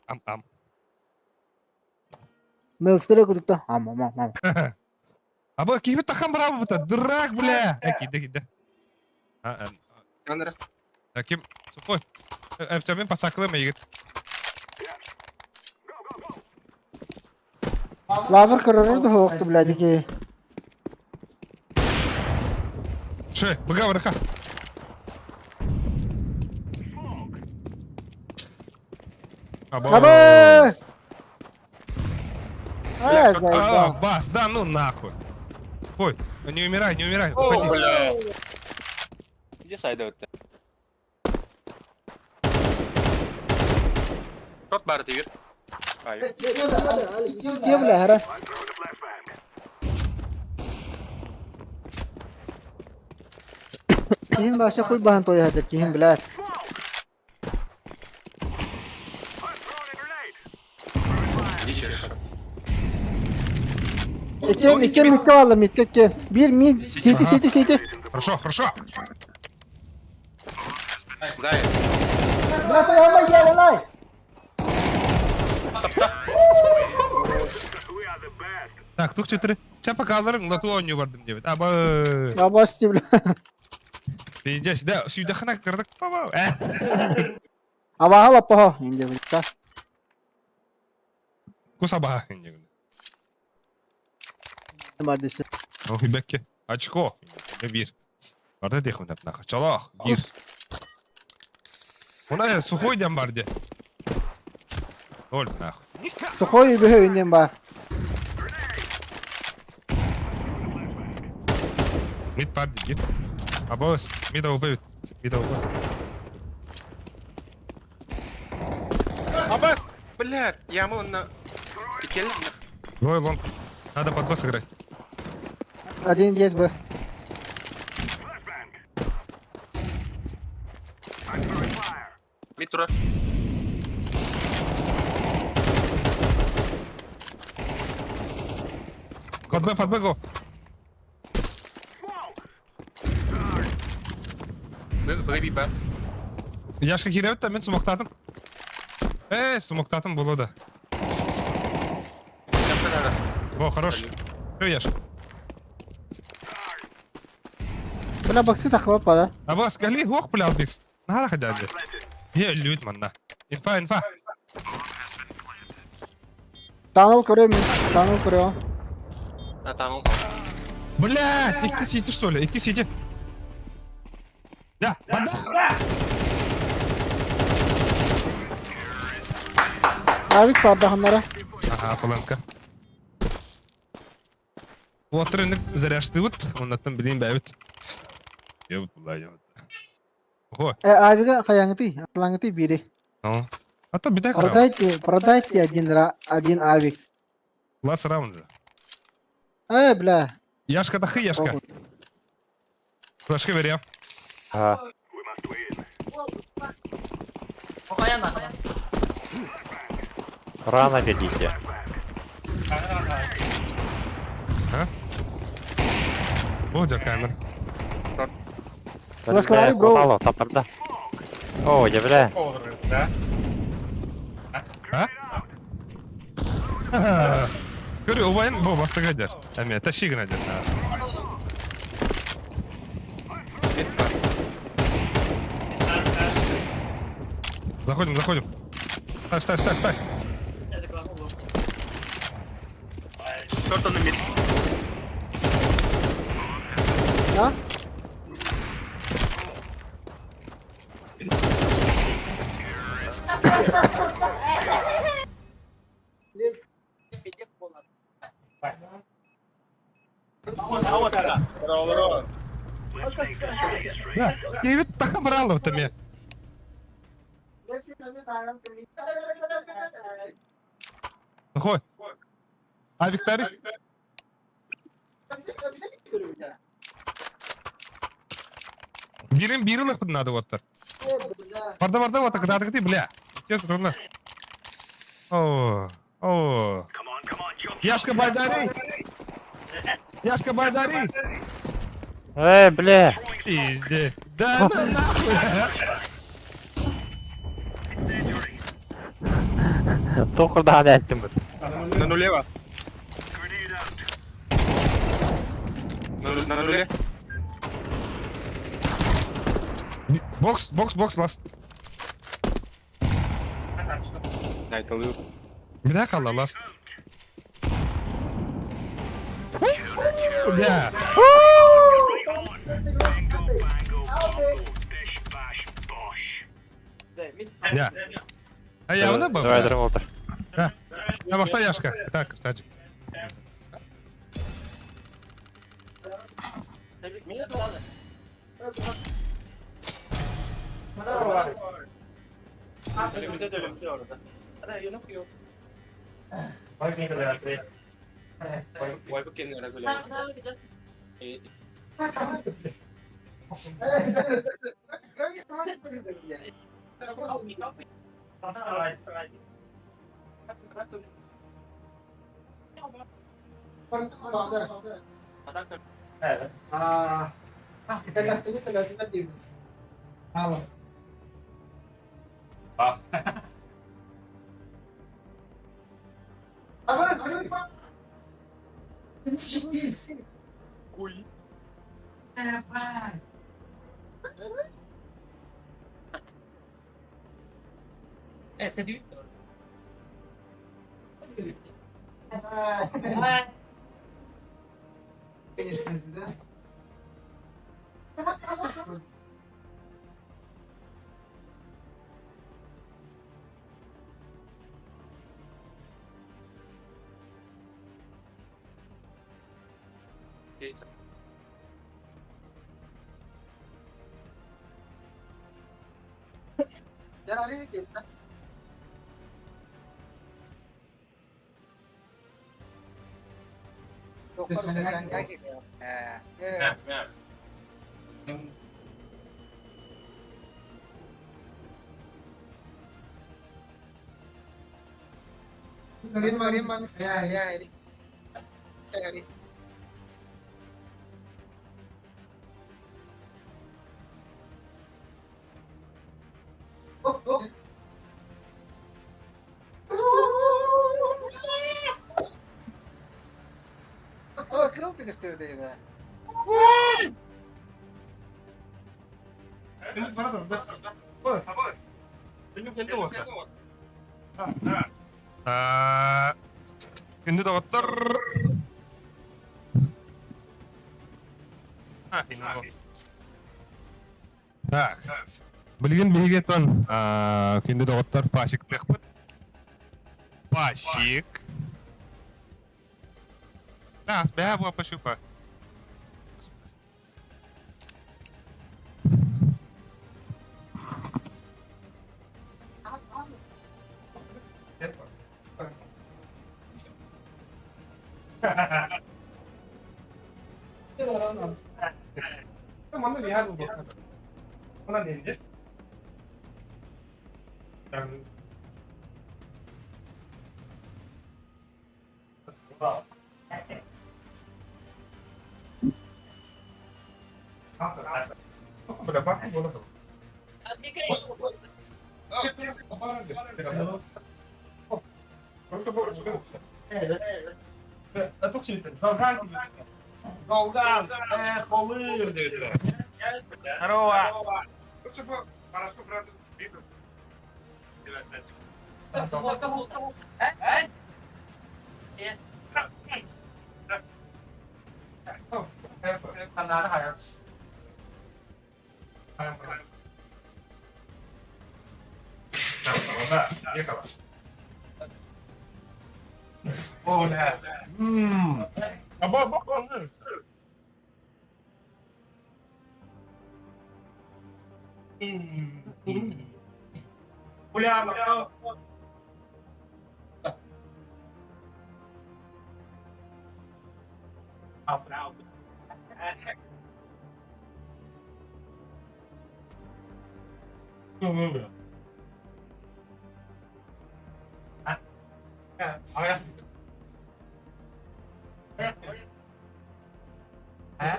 Speaker 3: Ам.
Speaker 1: Мелстері күдікті. Ам.
Speaker 3: Аба, кейбі тақам браво бұта. Дурак, бля. Киді.
Speaker 2: Канера.
Speaker 3: Кем, сухой. Әптәмен пасақылы ма егет.
Speaker 1: Лавр кырырды хоқты, бля, деке.
Speaker 3: Шей, бұға вырықа.
Speaker 1: Абы! Заебал.
Speaker 3: Бас, да ну нахуй. Ой, не умирай.
Speaker 2: О,
Speaker 3: Уходи.
Speaker 2: бля. Где сайда вот? Шорт бар тегер. Ай.
Speaker 1: Ке, бля, хара. Кейін баша қой бағын той хадыр, кейін, блядь.
Speaker 2: Ищешь.
Speaker 1: Иккен митке алды, митке кен. Bir mid, сети.
Speaker 3: Хорошо.
Speaker 2: Заяц.
Speaker 1: Брат, ayağıma gel lan.
Speaker 3: Так, тух четыре. Сейчас показываем, на ту он не вардым девять. Аба.
Speaker 1: Абаш, бля.
Speaker 3: Пиздец, да, сюда хана кардак.
Speaker 1: Абаға лаппа хо. Енді, бля.
Speaker 3: Кусаба.
Speaker 1: Бар десе.
Speaker 3: Ох, бекке. Очко. Bir. Orada dehun atnaka. Çalaq. Gir. Ona сухой дям барде. Ol nахуй.
Speaker 1: Сухой bir höyünden бар.
Speaker 3: Mid barde git. Абас, mid убит.
Speaker 2: Аббас! Блядь, яму на... Икелер.
Speaker 3: Ой, лонг. Надо под бас играть.
Speaker 1: Один есть бы.
Speaker 2: Митура.
Speaker 3: Под Б, го.
Speaker 2: Б.
Speaker 3: Яшка киребит та мен смоктадым. Смоктадым болода. О, хорош. Всё, Яшка.
Speaker 1: Бля, боксы тахва пада.
Speaker 3: Аба, скали, ох, бля, бикс. Нахара ходяди. Е, лют, манна. Инфа.
Speaker 1: Танул көрем мен. Танул көрем.
Speaker 2: Танул.
Speaker 3: Бля, iki сити, что ли? Iki сити. Да, банда.
Speaker 1: Авик парда ханнара.
Speaker 3: Ага, паланка. Water инек заряжты вот, он аттан билейн бәбит. Ебут, бұлай, Ого,
Speaker 1: Авига хаянгти, атлангти бири.
Speaker 3: ну. А то битай крау.
Speaker 1: Продайте один авик.
Speaker 3: Лас раунд же.
Speaker 1: Бля.
Speaker 3: Яшка тахы, Яшка. Флешка веря.
Speaker 5: Ага. Рано видите.
Speaker 3: О, камер.
Speaker 1: Раскрывай, бро.
Speaker 5: Хватало, тапарда. О, явля.
Speaker 3: Көрі, ұбайын, бұл бастыға дер. Әме, тәші гына дер. Заходим. Ставь.
Speaker 2: Short on the mid.
Speaker 1: А?
Speaker 3: Кевит тақа бралов тәме. Заходь. А, Викторий? Бирилых надо вот так. Парда, вот так, когда ты, бля. Честно, трудно. О. Яшка Байдари!
Speaker 5: Бля.
Speaker 3: Иди. Да ну нахуй.
Speaker 5: Тоқырда әдәттім бұд.
Speaker 2: На нуле вас. На нуле.
Speaker 3: Бокс, ласт.
Speaker 2: Айтылы.
Speaker 3: Бля, калла, ласт. Бля. Бля. А я вона был?
Speaker 5: Давай, дроволтер.
Speaker 3: Да. Я махта Яшка. Так, красавчик.
Speaker 1: О, крыл ты гостевый, да?
Speaker 3: Şimdi doktor. Так. Білген бейгетон. Şimdi doktor пасик текпіт. Пасик. Нас, бәе бұға пашука. Mana lihat dulu. Mana ninja? Dan berapa? Boleh tuh. Тут сидит. Долган, холыр, дивіться. Здорово. Тут ще було порошку брати біту. Оля. Або. Уляна.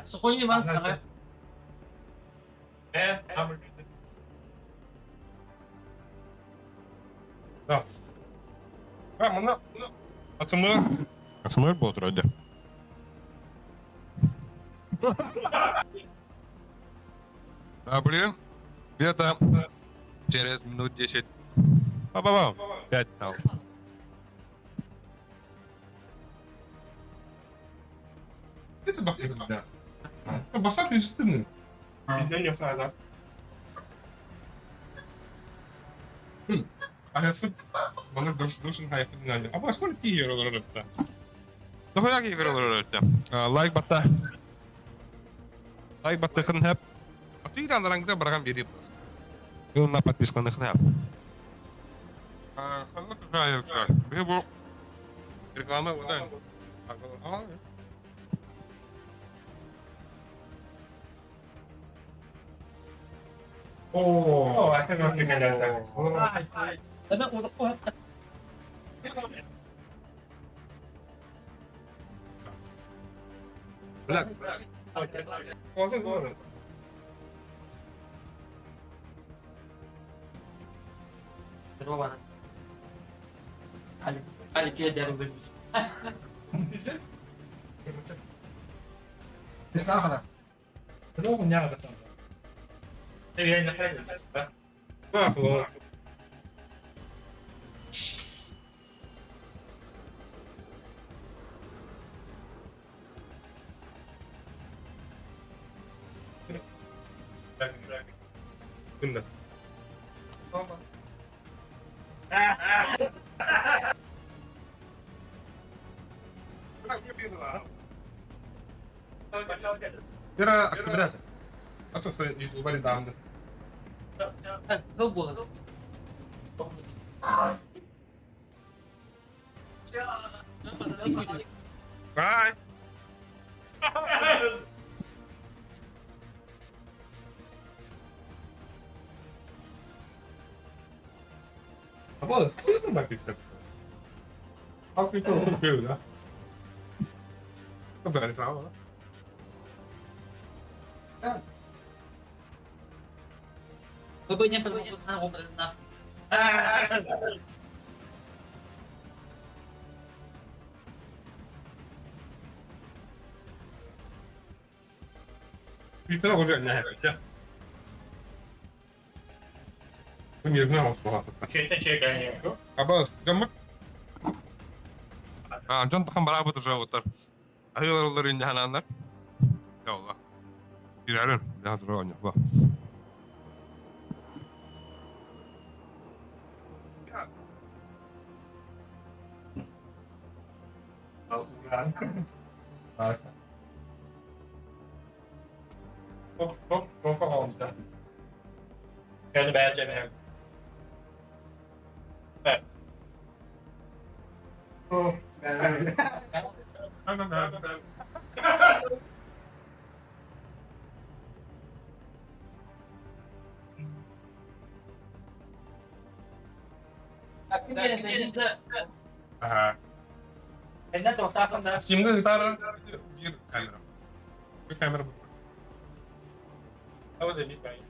Speaker 7: Сухой Иван, давай.
Speaker 3: Мына Атымыр болтыр өйді. Блин, где-то через минут 10. Ба-ба-ба, 5 ал. Это бахнет, да. Басак не стыдно. Я не знаю, Hayatı bana duruşun hayatı dinlendi. Ama сколько игр öğretti? Daha игр öğretti. Like batta. Like batta kan hep. Atı ilanlardan da bırakan biri. Yoluna подписканных hep. Kanka güzel yoksa. Bir bu reklama var. Oo, aslında çok güzel.
Speaker 7: Это вот.
Speaker 3: Bırak. Oldu.
Speaker 7: Рована. Али кеде рубин.
Speaker 1: Ты сахара?
Speaker 3: Ну, у меня это. Я не знаю. Да, вот. Bunda. Era akkurat. Atau saya di luar di dalam.
Speaker 7: Гол было.
Speaker 3: Bye. Apa? Itu bakisnya. Aku itu kecil ya. Keberanian sama.
Speaker 7: Вы бы не на образ нас.
Speaker 3: Bir tane olacak ne herhalde. Bu yerine olsun bu hafta. Apa, gamak. Contoh kan berapa tuh router? Ayo rollerin jahanamlar. Ya Allah. Girelim. Ya dronya bak. Çok oldu.
Speaker 8: Kendi beğeneceğim. Evet. Eline toksakın da.
Speaker 3: Şimdi gitar bir kamera. Bir kamera bu.
Speaker 8: Hava da bir bayım.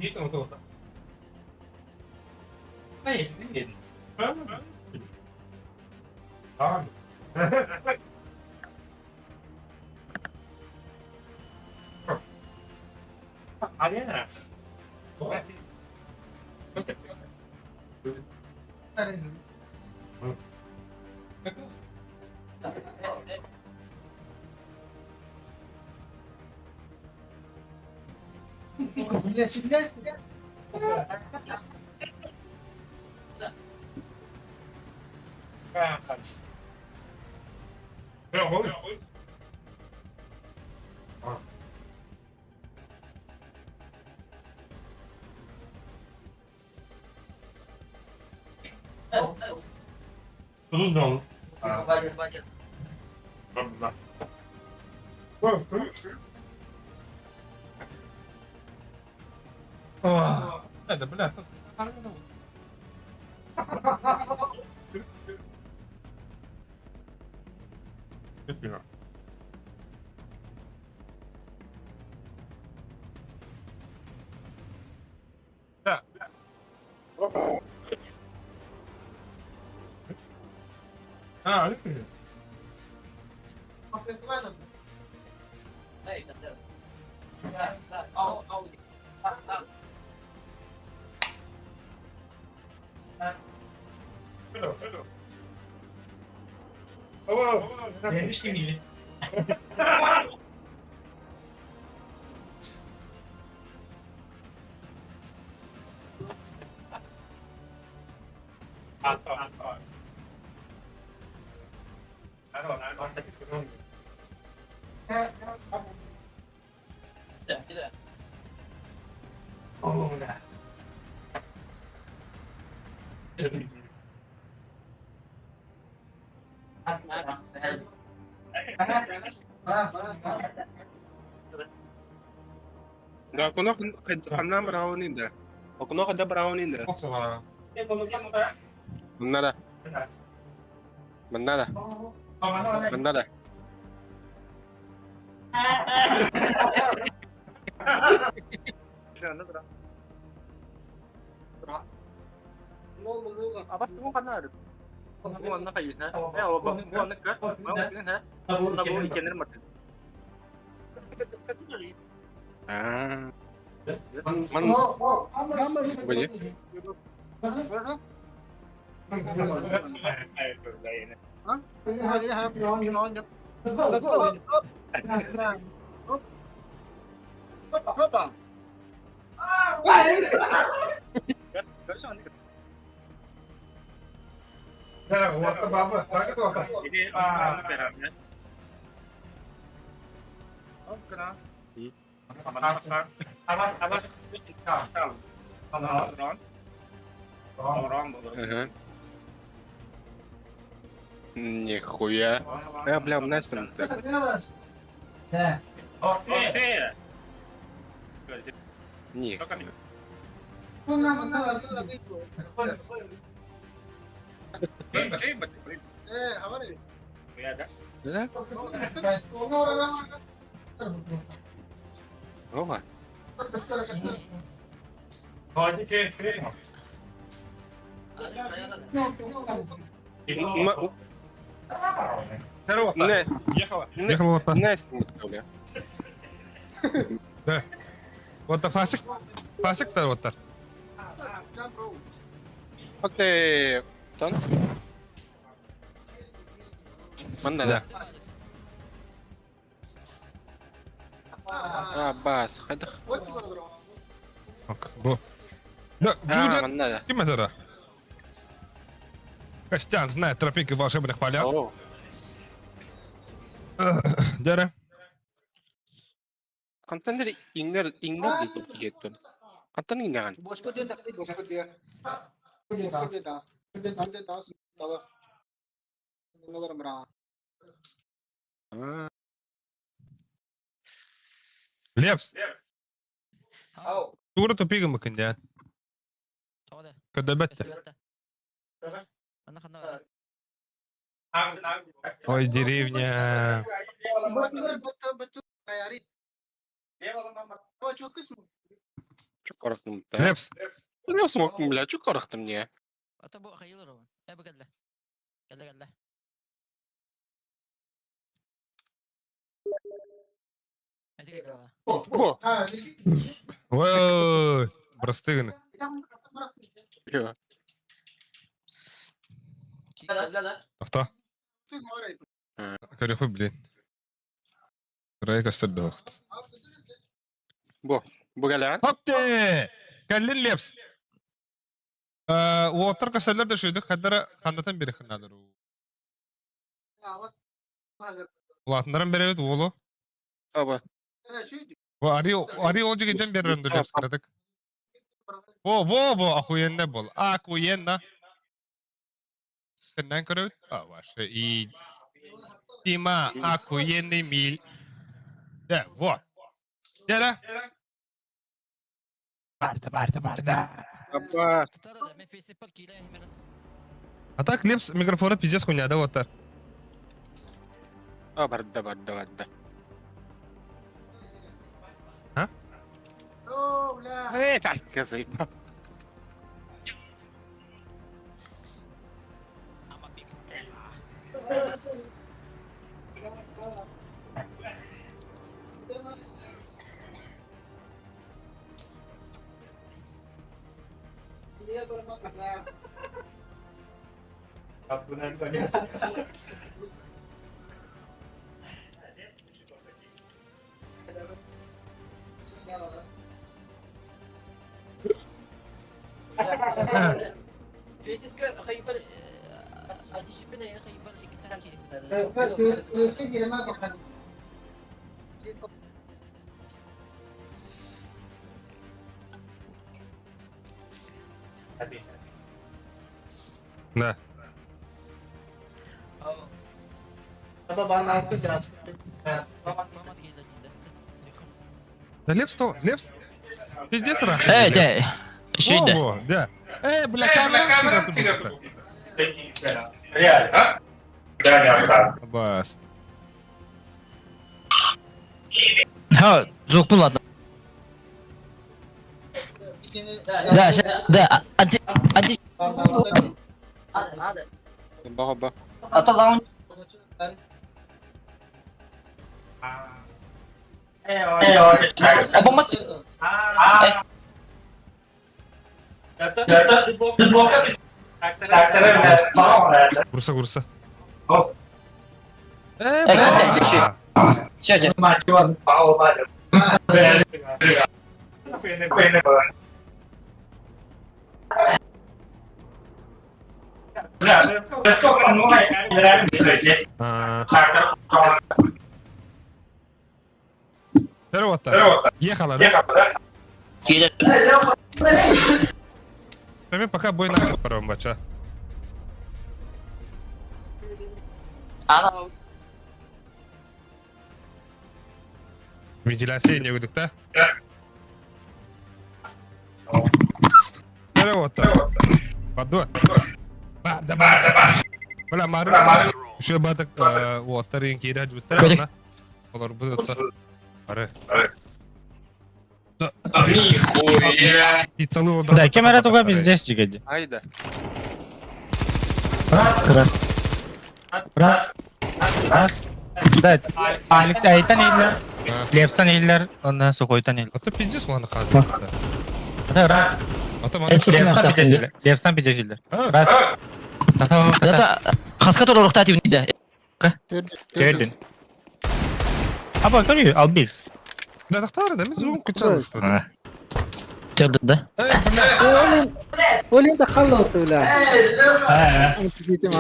Speaker 3: Bisa untuk apa?
Speaker 8: ไม่เห็น
Speaker 3: Ah.
Speaker 8: Ariana.
Speaker 3: Terus dong.
Speaker 7: Budget.
Speaker 3: Wah, ada benar. Gitu. Ya. Ah, ini. Hello.
Speaker 8: Neymiş ki iyi. Atau.
Speaker 7: Tidak.
Speaker 8: Oh, enggak.
Speaker 2: Nggak kuno kana brownie da. O kuno kada brownie da.
Speaker 3: Oh, salah.
Speaker 2: Benar dah. Benar dah. Benar dah.
Speaker 7: Apa semua kan ada? Semua nak kayu na. Semua nak kat. Mau ikan ha. Nak bawa ikan ni mati.
Speaker 2: Ah. Man. Boleh.
Speaker 3: Ya, waktu baba, tak itu apa?
Speaker 8: Ini peraknya.
Speaker 7: Oh, kenapa?
Speaker 8: Apa?
Speaker 2: Ага. Нихуя. Бля, Настя. Нихуя. Да? Опа. Не,
Speaker 3: Ехала. Ехала вот так.
Speaker 2: Настя, бля.
Speaker 3: Да. Вот так фасик. Фасик-то вот так.
Speaker 2: Окей. Тон. Mana
Speaker 3: Да.
Speaker 2: Bas, hadi.
Speaker 3: Bak bu. Да, Джулиан.
Speaker 2: Mana
Speaker 3: Кем это? Костян знает тропинки волшебных полях.
Speaker 2: О,
Speaker 3: Дера.
Speaker 2: Kantan dari ingler gitu gitu. Kantan ingan.
Speaker 1: Bosku dia tak bosku dia. Dia das. Dia das. Tahu. Nggak berapa.
Speaker 3: Лепс. Тура тупига макандя. Когда бетте. Ой, деревня.
Speaker 2: Çok korktum.
Speaker 3: Лепс.
Speaker 2: Ne smokum bile çok korktum ya. О,
Speaker 3: Ой, простыганы.
Speaker 2: yo.
Speaker 3: Кто? Корюху, блин. Райка садохт.
Speaker 2: Bu gelen.
Speaker 3: Хопте! Каллин лепс. Уоттар касалар да шуйдык хаддара хандатан бери хынадыр. Улатындаран беребет уолу.
Speaker 2: Aba.
Speaker 3: Ари олжи геден береренду лепс кыратык. Во, охуенно бол. Охуенно. Кындан көрөбүт? Ваша и Дима, охуенный миль. Да, вот. Дера. Барда.
Speaker 2: Aba.
Speaker 3: А так лепс микрофона пиздец хуйня, да, вот так.
Speaker 2: Barda.
Speaker 1: Oh, bla.
Speaker 2: Tak kızım.
Speaker 3: Да. Да лепс то, лепс. Пиздец рах.
Speaker 9: Да. Что это?
Speaker 3: Во, да. Бля, камера быстро.
Speaker 8: Реально, а?
Speaker 3: Бас.
Speaker 9: Звук, ну ладно. Да, да, анти...
Speaker 2: Baba.
Speaker 9: Аталан. Помочь?
Speaker 3: Курса.
Speaker 9: Все,
Speaker 3: Здорово-то. Ехала, да? Тами пока бой на паром бача.
Speaker 9: Ана.
Speaker 3: Вентиляция не выдух, да? Тара вот так. Паду. Ба. Бля, мару. Şu batık water yang kira juta
Speaker 9: Kode.
Speaker 3: na. Olur bu da. Are.
Speaker 8: Нихуя.
Speaker 3: Bir çalı oldu.
Speaker 5: Да, камера только пиздец чикади.
Speaker 2: Haydi.
Speaker 5: Раз. Да, айтан эйлер. Лепстан эйлер, онна сухойтан эйлер.
Speaker 3: Ata pizdes onu kaldı.
Speaker 5: Ата раз.
Speaker 3: Ata bana
Speaker 5: Лепстан пидесилер. Раз. Тата.
Speaker 9: Зата хаска толы рухтати унида.
Speaker 5: Төрдүн. Або көрү, албикс.
Speaker 3: da taktar da biz zoom kıçalım işte.
Speaker 9: Тердин, да?
Speaker 6: Олин да халло тула. Анти гитим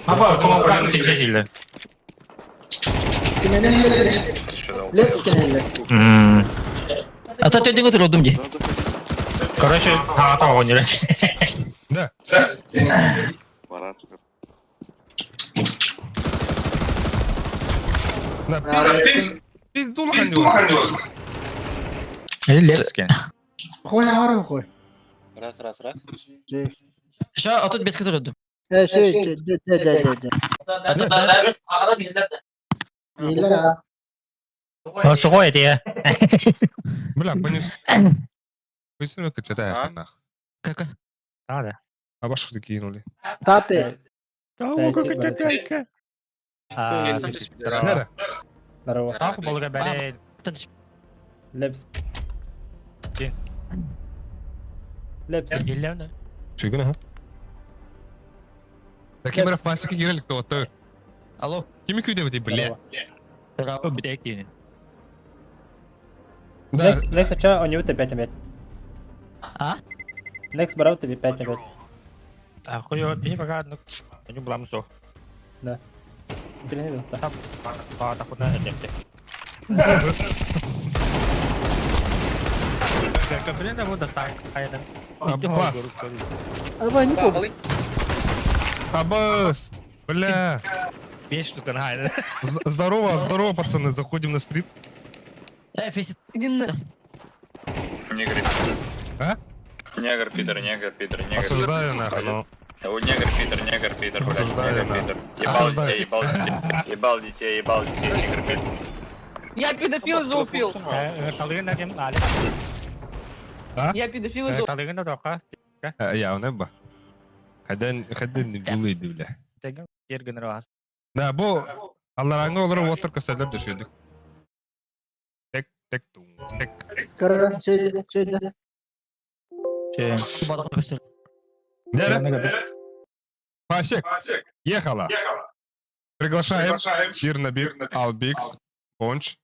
Speaker 5: Або команд пидесилер.
Speaker 6: Лепс кенеле.
Speaker 9: Ата төдүнгө турдум же.
Speaker 5: Короче, таңата ойнер.
Speaker 3: Da. Da biz dolu hangi var?
Speaker 5: Лепс кен.
Speaker 6: Хой харам хой.
Speaker 2: Раз.
Speaker 9: Ша отут беске турдум.
Speaker 6: Şey, de. İyiler.
Speaker 5: Сухой эти.
Speaker 3: Bля, понес. Пусть не кычата ya nах.
Speaker 9: Кака?
Speaker 5: Да.
Speaker 3: А başka da кинули.
Speaker 6: Тапе.
Speaker 3: Nere?
Speaker 6: Здорово.
Speaker 5: Ах, болга бере.
Speaker 6: Лепс.
Speaker 5: Чин.
Speaker 6: Лепс.
Speaker 5: Иллене.
Speaker 3: Çögün ha. Таким раз пасеки гирелик то отыр.
Speaker 9: Алло.
Speaker 3: Kimi köyde bu bля?
Speaker 5: О, битек тини.
Speaker 3: Да.
Speaker 6: Лекс, ача, у него 5 на 5.
Speaker 9: А?
Speaker 6: Лекс брал тебе 5 на 5.
Speaker 5: Ахуй, пи пока, ну, не было мусо.
Speaker 6: Блин, да.
Speaker 5: Так вот на это. Как блин, вот достань. Хайден.
Speaker 3: Аббас.
Speaker 6: Давай, не помню.
Speaker 3: Аббас. Бля.
Speaker 5: 5 штук на хайден.
Speaker 3: Здорово, пацаны, заходим на стрип.
Speaker 9: Фесит.
Speaker 8: Негр.
Speaker 3: А?
Speaker 8: Негр, Питер.
Speaker 3: Осуждаю нахуй, ну.
Speaker 8: Негр, Питер, блядь,
Speaker 3: Осуждаю,
Speaker 8: негр,
Speaker 3: да.
Speaker 8: Питер.
Speaker 3: Осуждаю.
Speaker 8: Ебал детей, негр, Питер.
Speaker 10: Я педофил заупил.
Speaker 5: Талыгын кем али.
Speaker 10: Я педофил заупил.
Speaker 5: Талыгын да тока.
Speaker 3: Ya o ne bu? Kadın buluydu bile.
Speaker 5: Tegen yergen ras.
Speaker 3: Da bu Allah'ın olur water kasalar düşürdük. Tek tum. Tek.
Speaker 6: Кара, şey de.
Speaker 9: Бадак көстөр.
Speaker 3: Нere? Пасек. Ехала. Приглашаем. Бир на бир. Албикс. Понч.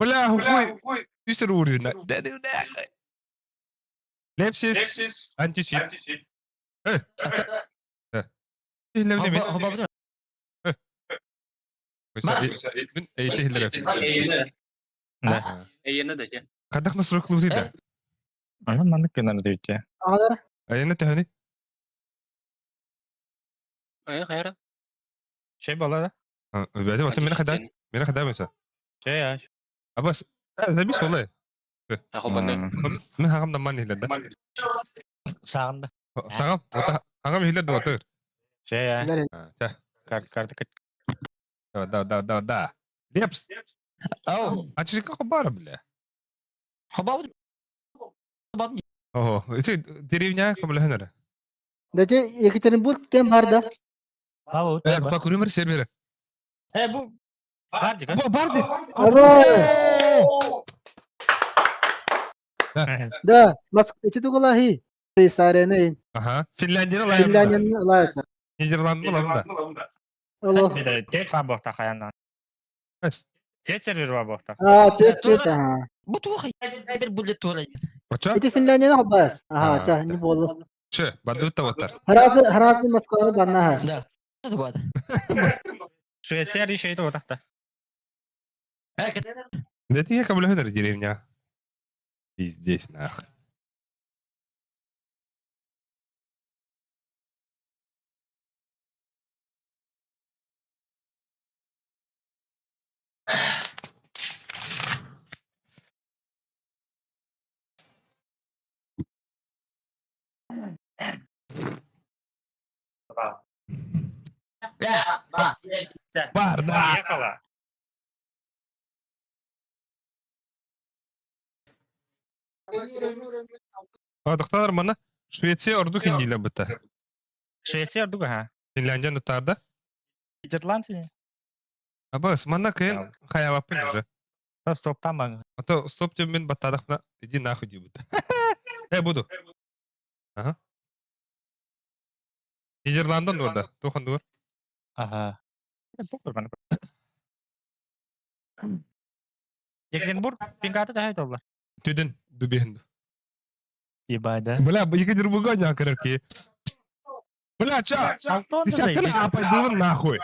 Speaker 3: Бля, хуй. Üstür uğruna. Lepsiz. Anti-cheat. Hillevne mi?
Speaker 9: Хоба.
Speaker 3: Min eğiti hillere.
Speaker 2: Eğene de ki.
Speaker 3: Kadak nasıl röklü değil.
Speaker 5: Ana manık kenar deyte.
Speaker 6: Ağlar.
Speaker 3: Ayağına tehani.
Speaker 2: Hayır.
Speaker 5: Şey bala.
Speaker 3: Bedim atın beni kadar. Beni kadar mesela.
Speaker 5: Şey ya.
Speaker 3: Abbas. Sen bir sola.
Speaker 2: Ako ba na?
Speaker 3: Min hangam da man hillerde.
Speaker 5: Sağında.
Speaker 3: Sağam. Hangam hillerde otur.
Speaker 5: Şey ya. Kart.
Speaker 3: Da. Leps.
Speaker 9: Ау.
Speaker 3: Açık kabara bile.
Speaker 9: Хоба.
Speaker 3: Oho. Itu derinya kamu lahir.
Speaker 6: Dece Yekaterinburg tem vardı.
Speaker 5: Ау.
Speaker 3: Bak kuruyor serveri.
Speaker 5: Bu. Vardı kan.
Speaker 3: Bardi.
Speaker 6: Da, mas içi tukulahi. Sarene.
Speaker 3: Aha. Finlandiya'da lahir.
Speaker 6: Finlandiya'nın laysa.
Speaker 3: Niderlanda'da lahir.
Speaker 6: Allah.
Speaker 5: Bir de tek var bohta kayandan.
Speaker 3: Yes.
Speaker 5: Tek server var bohta.
Speaker 6: Aa, tet ha.
Speaker 9: Bu tuh bir bullet tuğla.
Speaker 3: Kaça?
Speaker 6: İti Finlandiya'nın habas. Aha,
Speaker 3: Ha,
Speaker 6: ta, ne bolu.
Speaker 3: Şey, badutta vatar.
Speaker 6: Harası Moskova'da bana ha.
Speaker 9: Да. Это бада.
Speaker 5: Şveysariya şeyde o tahta.
Speaker 3: Да ты я каблюнер деревня. И здесь нахуй. Барда!
Speaker 5: Поехала.
Speaker 3: Адыктар мана Швеция орду хиндиле быта.
Speaker 5: Швеция ордуга, ха?
Speaker 3: Финляндия нутарда.
Speaker 5: Нидерландия?
Speaker 3: Абас, мана кайын хаяваппын уже.
Speaker 5: Стоптан баңы.
Speaker 3: А то стоп тем мен баттадықна. Иди нахуй ди быта. Буду. Ага. Нидерланддан орда. Тохан дур.
Speaker 5: Ага. Похуй бана. Екатеринбург, пингата тахай толла.
Speaker 3: Тюден дубехинду.
Speaker 5: Ебада.
Speaker 3: Бля, Екатеринбурга не акарки. Бля, ча! Десятка апайдывын нахуй.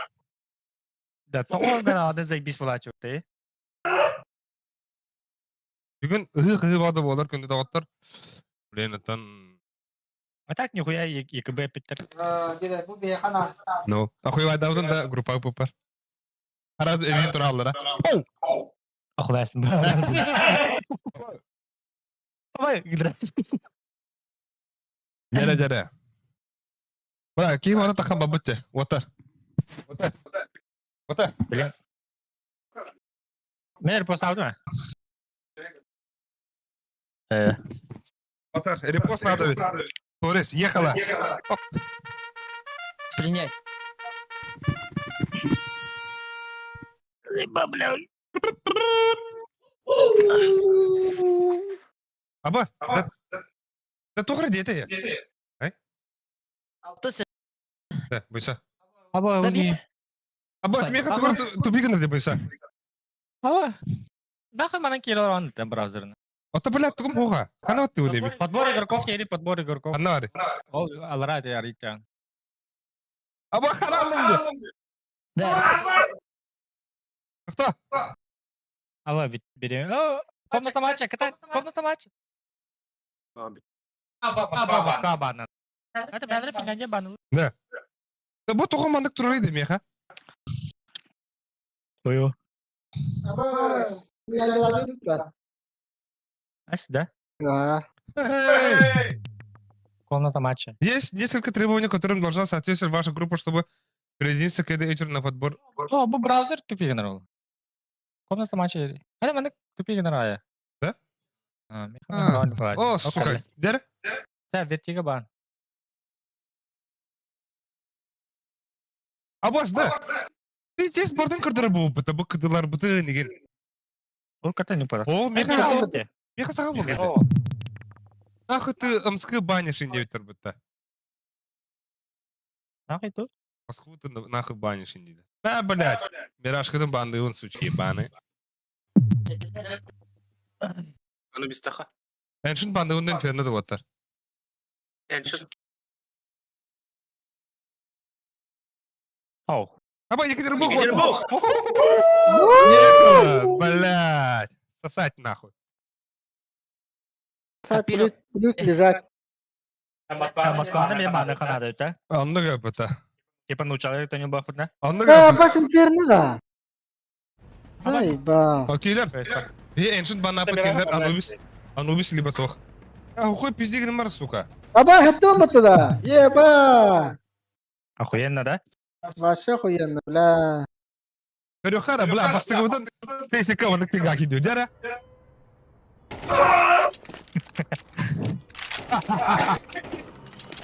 Speaker 5: Да, тоғыз бен ады заебись бола чөкті.
Speaker 3: Бүгін ығы бады болар күнді дағыттар. Блин, аттан...
Speaker 5: А так нихуя екі б біттір.
Speaker 1: Деде, бұл бе хана.
Speaker 3: Ну, ахуй вайдаудан да группа пупар. Араз evin тұра алыра.
Speaker 5: Ақылайсың ба? Ой, гидрас.
Speaker 3: Жаре. Бля, кейін оны таққан бабытте. Отар.
Speaker 5: Блин. Мен репост алды ма?
Speaker 3: Отар, репост надо ведь. Торис, ехала.
Speaker 9: Принять.
Speaker 3: Аббас, да тоғыр деті я.
Speaker 9: Алтысы.
Speaker 3: Да, бұйса.
Speaker 5: Аба,
Speaker 9: Таби.
Speaker 3: Аббас, меха тоғыр тупигін де бұйса.
Speaker 5: Аба. Нахуй манан кирилар он там браузерны.
Speaker 3: Ота, блядь, тұғым хоға. Қана отты өлейбі.
Speaker 5: Подбор игроков тери, подбор игроков.
Speaker 3: Анна ари.
Speaker 5: Ол алара де аритян.
Speaker 3: Аба, қана алынды.
Speaker 9: Да.
Speaker 3: Кто?
Speaker 5: Ала берем. Комната матча, комната матча. Москва банна. Это бәдір Финляндия банны.
Speaker 3: Да. Да бұл тұғым мандық тұрырайды меха.
Speaker 5: Ой-ой.
Speaker 1: Я не ладно.
Speaker 5: Ась, да?
Speaker 1: Да.
Speaker 5: Комната матча.
Speaker 3: Есть несколько требований, которым должна соответствовать ваша группа, чтобы присоединиться к этой на подбор.
Speaker 5: О, бұл браузер тупи генерал. Комната матча. Это мене тупи генерал.
Speaker 3: Да?
Speaker 5: О,
Speaker 3: сука. Дәрі?
Speaker 5: Да, вертига бан.
Speaker 3: Аббас, да. Ты здесь бардың кірдірі бұл бұты, бұл кіділар бұты неген.
Speaker 5: Ол ката не пора.
Speaker 3: О, меха саған бұл. Нахуй ты ымскы банишь индейтер бұты.
Speaker 5: Нахуй тут?
Speaker 3: Москву ты нахуй банишь индейді. Да, блядь. Мирашкадан банды он сучки баны.
Speaker 2: Аны бистаха.
Speaker 3: Әншін банды он инферноды оттар.
Speaker 2: Эншин.
Speaker 5: Ау.
Speaker 3: Аба, Екатеринбург.
Speaker 2: Екатеринбург.
Speaker 3: Блядь. Сосать нахуй.
Speaker 1: Плюс лежать.
Speaker 5: Москваны мен баны қанады өті.
Speaker 3: Анны көпіті.
Speaker 5: Типа научалы это не бахут, да?
Speaker 3: Анны
Speaker 1: Да,
Speaker 3: көпіті.
Speaker 1: бас инферно да. Заеба.
Speaker 3: Окейлер. Әншін банна апыткендер Анубис либо тох. Хухой пиздегін бар, сука.
Speaker 1: Аба, готово туда. Еба.
Speaker 5: Охуенно, да?
Speaker 1: Вообще охуенно, бля.
Speaker 3: Көріқара, бля, бастығымдан тейсі каванық пинга кидеу, дәрі?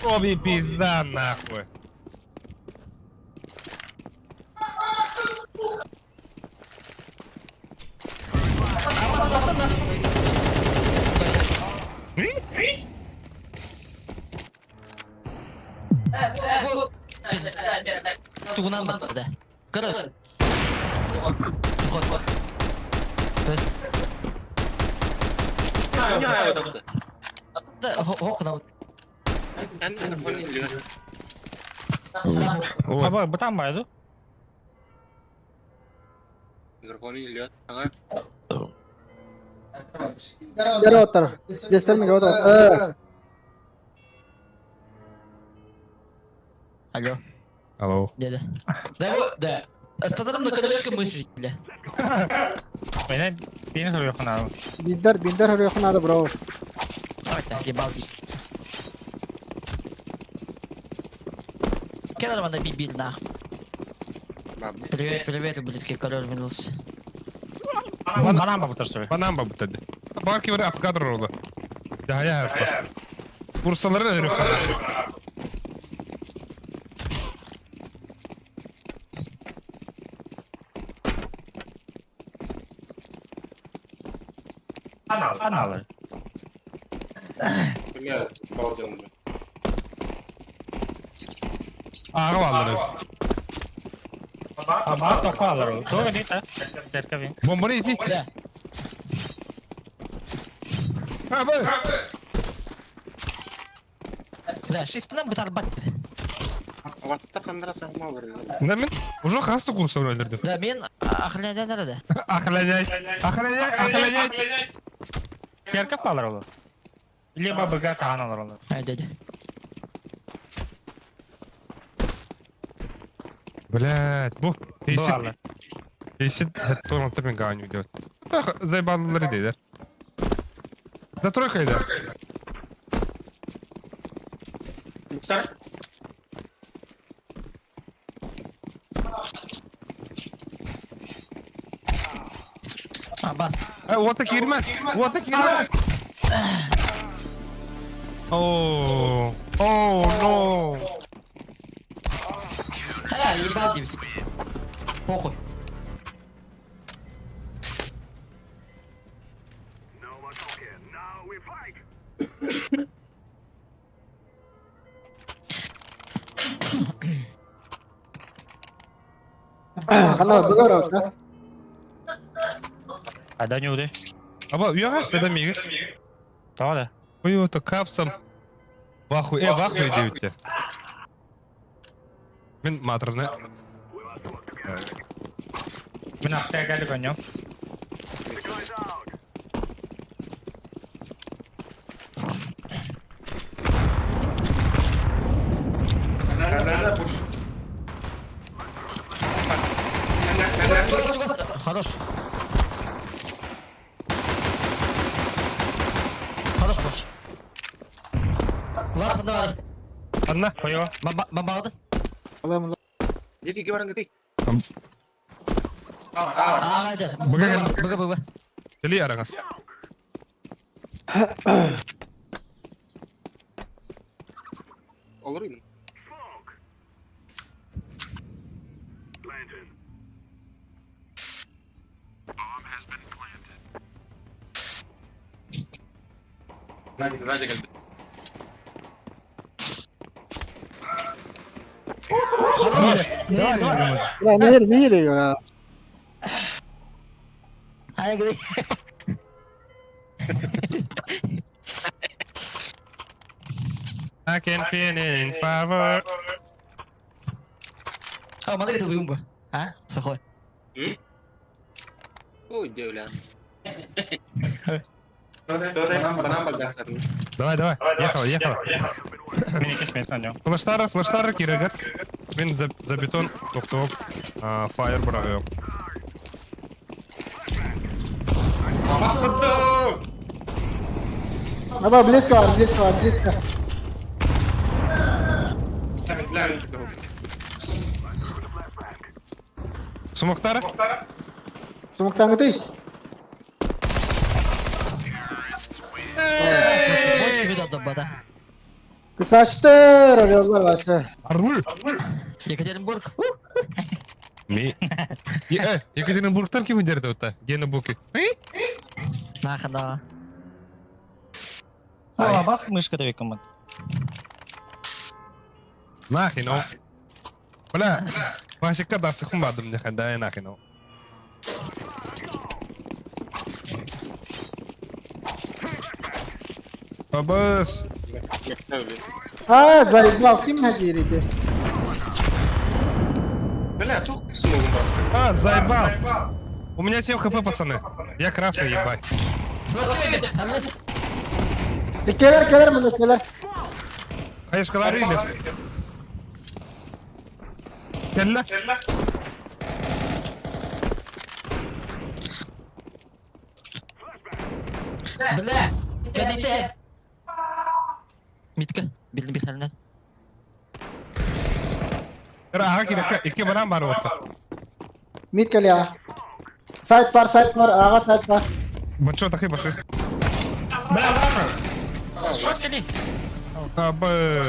Speaker 3: Оби пизда, нахуй.
Speaker 9: Тугунан баттады. Көрі. Оқыдан.
Speaker 5: Аба, бұтан байды?
Speaker 2: Микрофон Илья. Ага.
Speaker 6: Geri otur. Gösterme geri otur.
Speaker 9: Алло,
Speaker 3: Алло.
Speaker 9: дядя. Да. Остановим на колечко мыслителя.
Speaker 6: Binder hırıyor kınadı bro.
Speaker 9: Давайте, ебал. Кедр на бибиль, нахуй.
Speaker 2: Бабу.
Speaker 9: Привет, ублюдки, король вернулся.
Speaker 3: Banamba bu dedi. Belki bir afkadır oldu. Ya ya. Bursaları herif.
Speaker 2: Бля, балден.
Speaker 3: Ağı varları. Bomba ne izin?
Speaker 9: Да.
Speaker 3: Ha böyle.
Speaker 9: Да, шифтынан бит арбат бит.
Speaker 2: Ватста қандыра сағма бар.
Speaker 3: Ne min? Уже хасты курсор öldürdü.
Speaker 9: Да, мен охранядан nerede?
Speaker 3: Akılacak.
Speaker 5: Церковь қалар олар. Либо быга саған алар олар.
Speaker 9: Ай, дядя.
Speaker 3: Блядь, bu.
Speaker 5: Бұларлар.
Speaker 3: Песит, это он там ганю идет. Заебалları değil. За тройка идет.
Speaker 2: Мұхтар?
Speaker 9: Аббас.
Speaker 3: Вот так girmez. Вот так girmez. Oh. Oh no.
Speaker 9: Ебал 9. Похуй.
Speaker 6: Kınadı bro.
Speaker 5: Ада не уды.
Speaker 3: Ama uyuyoruz da ben iyi.
Speaker 5: Тава да.
Speaker 3: Uyuyor da kapsam. Вахуй, вахуй diyor. Ben matrını.
Speaker 5: Мен аптека кәді көңем.
Speaker 9: Хорош. Хорош boş. Last давай.
Speaker 3: Anla.
Speaker 5: Қойо.
Speaker 9: Бомба aldın.
Speaker 6: Alayım lan.
Speaker 2: Жетеге бараң кетейік.
Speaker 9: Haydi. Bıga.
Speaker 3: Deli arаңыз.
Speaker 2: Olur muyum? Hadi gel.
Speaker 6: Ya ne yürüyor ya?
Speaker 9: Hadi gidelim.
Speaker 3: I can feel it in power.
Speaker 9: Mana kita zumba? Ha? Сахой.
Speaker 2: Ой, девля. Банан багасар.
Speaker 3: Давай. Ехала.
Speaker 5: Мен екі смет көңем.
Speaker 3: Флаштары кирегер. Мен за бетон тоқтоп. Файр бұрағым.
Speaker 6: Ama близко.
Speaker 3: Smoktары?
Speaker 6: Sumuktan gidiyor.
Speaker 9: Boş gibi de bada.
Speaker 6: Kısaçtır arıyorlar başta.
Speaker 3: Arlı.
Speaker 9: Екатеринбург.
Speaker 3: Екатеринбургтар kim derdi otta? Gene boku.
Speaker 9: Нахуй да.
Speaker 5: О, бас мышка да викам.
Speaker 3: Nahin o. Bala. Başka da sıkmadım ne kadar nahin o. Babas.
Speaker 6: Ha zaybal kim haciriydi?
Speaker 2: Бля, тут смогу.
Speaker 3: Zaybal. У меня 7 хп, пацаны. Я красный, ебать.
Speaker 6: Keler bunu keler.
Speaker 3: Ayışkalar iyidir. Kelle.
Speaker 9: Бля, кәдите. Митка, bildim bir tane.
Speaker 3: Ağa kiraka 2 baran var orta.
Speaker 6: Mid gel ya. Side var. Ağa side var.
Speaker 3: Бачо такой басы.
Speaker 5: Шот кели.
Speaker 3: Абы.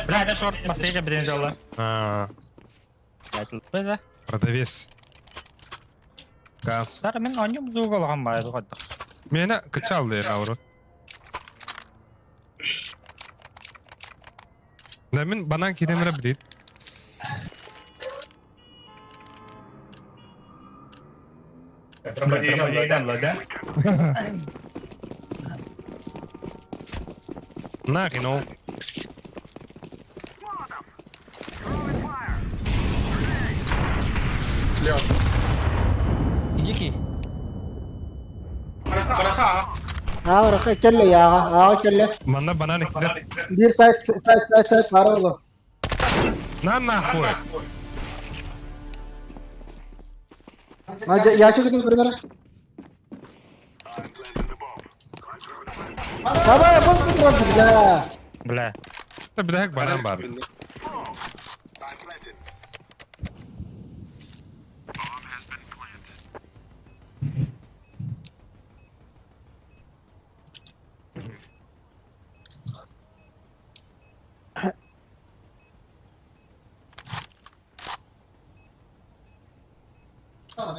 Speaker 5: Бля, это шорт последний бренжала. Айтылып да.
Speaker 3: Продавец. Газ.
Speaker 5: Сар мен ойнап зуг алган бай коддук.
Speaker 3: Мені кычалды аврот. Да мен банан киремере билет. Нахрен ол.
Speaker 9: Дикий.
Speaker 6: Ağa rakı kelle ya. Ağa kelle.
Speaker 3: Bana banan ekler.
Speaker 6: Bir side var oğlum.
Speaker 3: На нахуй.
Speaker 6: Yaşı gidin fırınlara. Baba yapalım mı ya?
Speaker 5: Бля.
Speaker 3: Bir daha banan var.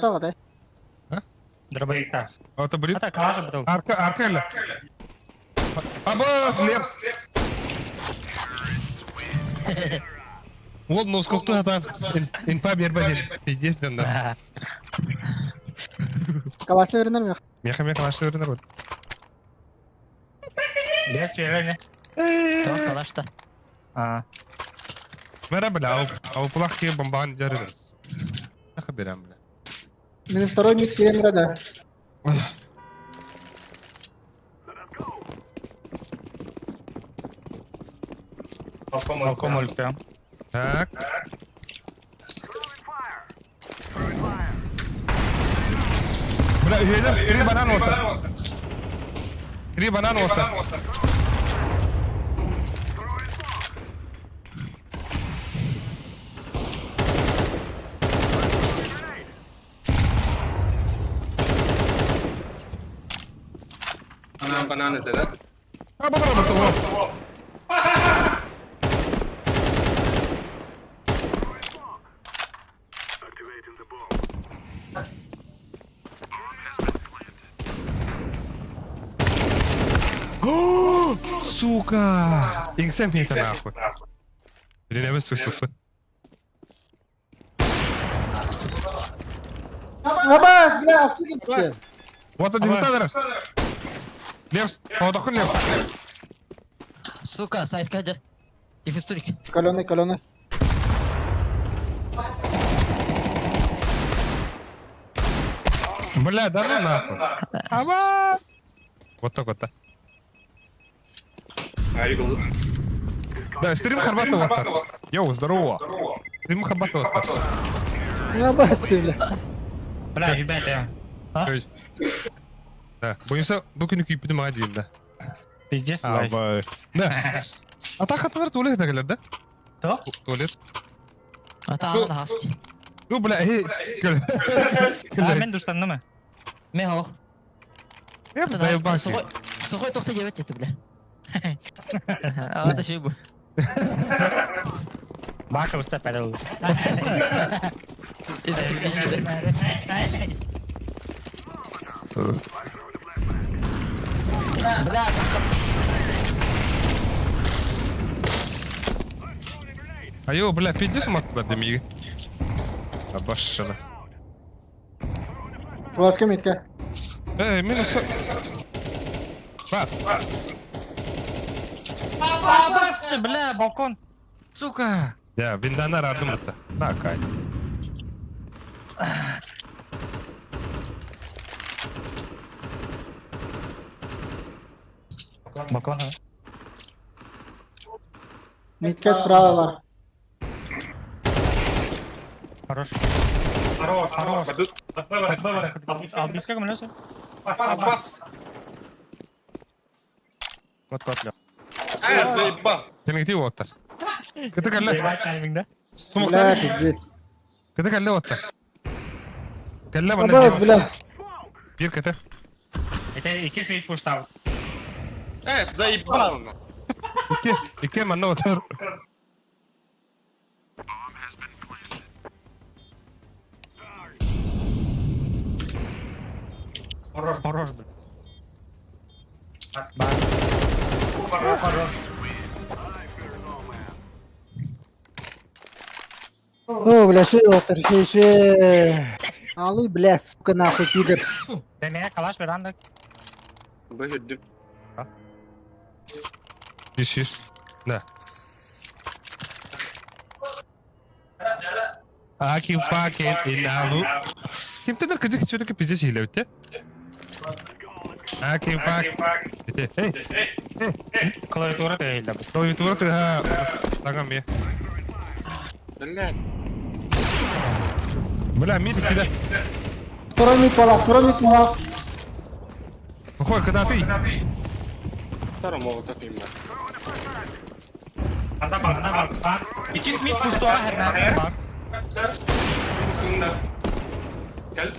Speaker 6: Tamam da.
Speaker 5: Дробовика.
Speaker 3: Это будет.
Speaker 5: А так, лажа бутыл.
Speaker 3: Arka elle. Aba слеп. Вот, ну сколько там инфа бербедin. Пиздец дönler.
Speaker 6: Kalaşla verenler mi yok?
Speaker 3: Меха калашты öğrenir bu.
Speaker 5: Лес верели.
Speaker 9: Tamam kalaşta.
Speaker 5: А.
Speaker 3: Merhaba la. Av kulak ki bombanı jarırız. Ne haberim bile.
Speaker 6: Benim второй mid kilemire de.
Speaker 5: Алкомолька.
Speaker 3: Так. Bля, üyeler 3 banan orta. 3 banan orta.
Speaker 2: Banana dedi.
Speaker 3: Ha bu kadar bakalım. Сука! Инсен мне это нахуй. Или не высушил.
Speaker 6: Baba ya aksi gitti.
Speaker 3: Вот один стадер. Левс. Вот охуй левс.
Speaker 9: Сука, сайт кадр. Дефистурик.
Speaker 6: Kolonu.
Speaker 3: Бля, да ну нахуй. Аба! Вот так вот. Да, стрим Харбатова. Йоу, здорово. Стрим Харбатова.
Speaker 6: Ya bası bile.
Speaker 5: Бля, ребята.
Speaker 3: Да, боюся, bugünkü ipini bana diyeyim de.
Speaker 5: Пиздец, блядь.
Speaker 3: Aba. Ne? Atak atalar tuvalet edekiler de.
Speaker 5: Кто?
Speaker 3: Tuvalet.
Speaker 9: Ata ağına da hasti.
Speaker 3: Dur bля,
Speaker 5: А, мен душтанды mı?
Speaker 9: Мехо.
Speaker 3: Hep zayıfbaki.
Speaker 9: Сухой тоқта жебет еді, бля. Ата şey bu.
Speaker 5: Бака уста педал.
Speaker 9: Бля,
Speaker 3: Ayo bля, пиздец матла demir. Abashana.
Speaker 6: Başka mid gel.
Speaker 3: Minus. Bas.
Speaker 5: Басты, бля, балкон. Сука.
Speaker 3: Ya bindanlar aradım hatta. Bak kaydı.
Speaker 5: Балкон.
Speaker 6: Мидка справа var.
Speaker 5: Хорош.
Speaker 2: Хорош, хорош.
Speaker 5: А близко к млёсу?
Speaker 2: Пас.
Speaker 5: Кот, Лёх.
Speaker 2: Заебал.
Speaker 3: Senin gittiği otlar. Kıtı kelle.
Speaker 5: Таймингда.
Speaker 3: Sumuklar.
Speaker 6: Бля, пиздец.
Speaker 3: Kıtı kelle otlar. Kelle bana
Speaker 6: Абаз, бля.
Speaker 3: bir kıtı.
Speaker 5: Это и киш мид пуштав.
Speaker 2: Заебал.
Speaker 3: İki bana otur.
Speaker 5: Хорош, блядь.
Speaker 6: О, бля, ши отыр, ши. Алый, бля, сука, нахуй, пидор.
Speaker 5: Демeye калаш веранда.
Speaker 2: Выгодно.
Speaker 3: Dişi. Ne? Aki paket inavu. Kim tedar kıcık içiyorduk ki pizza şeyle bitti. Aki paket. Bitti. Hey.
Speaker 5: Клавиатура değil.
Speaker 3: Klaviatura kır ha. Tamam ya.
Speaker 2: Блядь.
Speaker 3: Бля, мид кида.
Speaker 6: Второй мид пала, второй мид пала.
Speaker 3: Охой, когда ты?
Speaker 2: Второй молот так именно.
Speaker 5: İki mid puştu her var.
Speaker 2: Üstünde. Gel.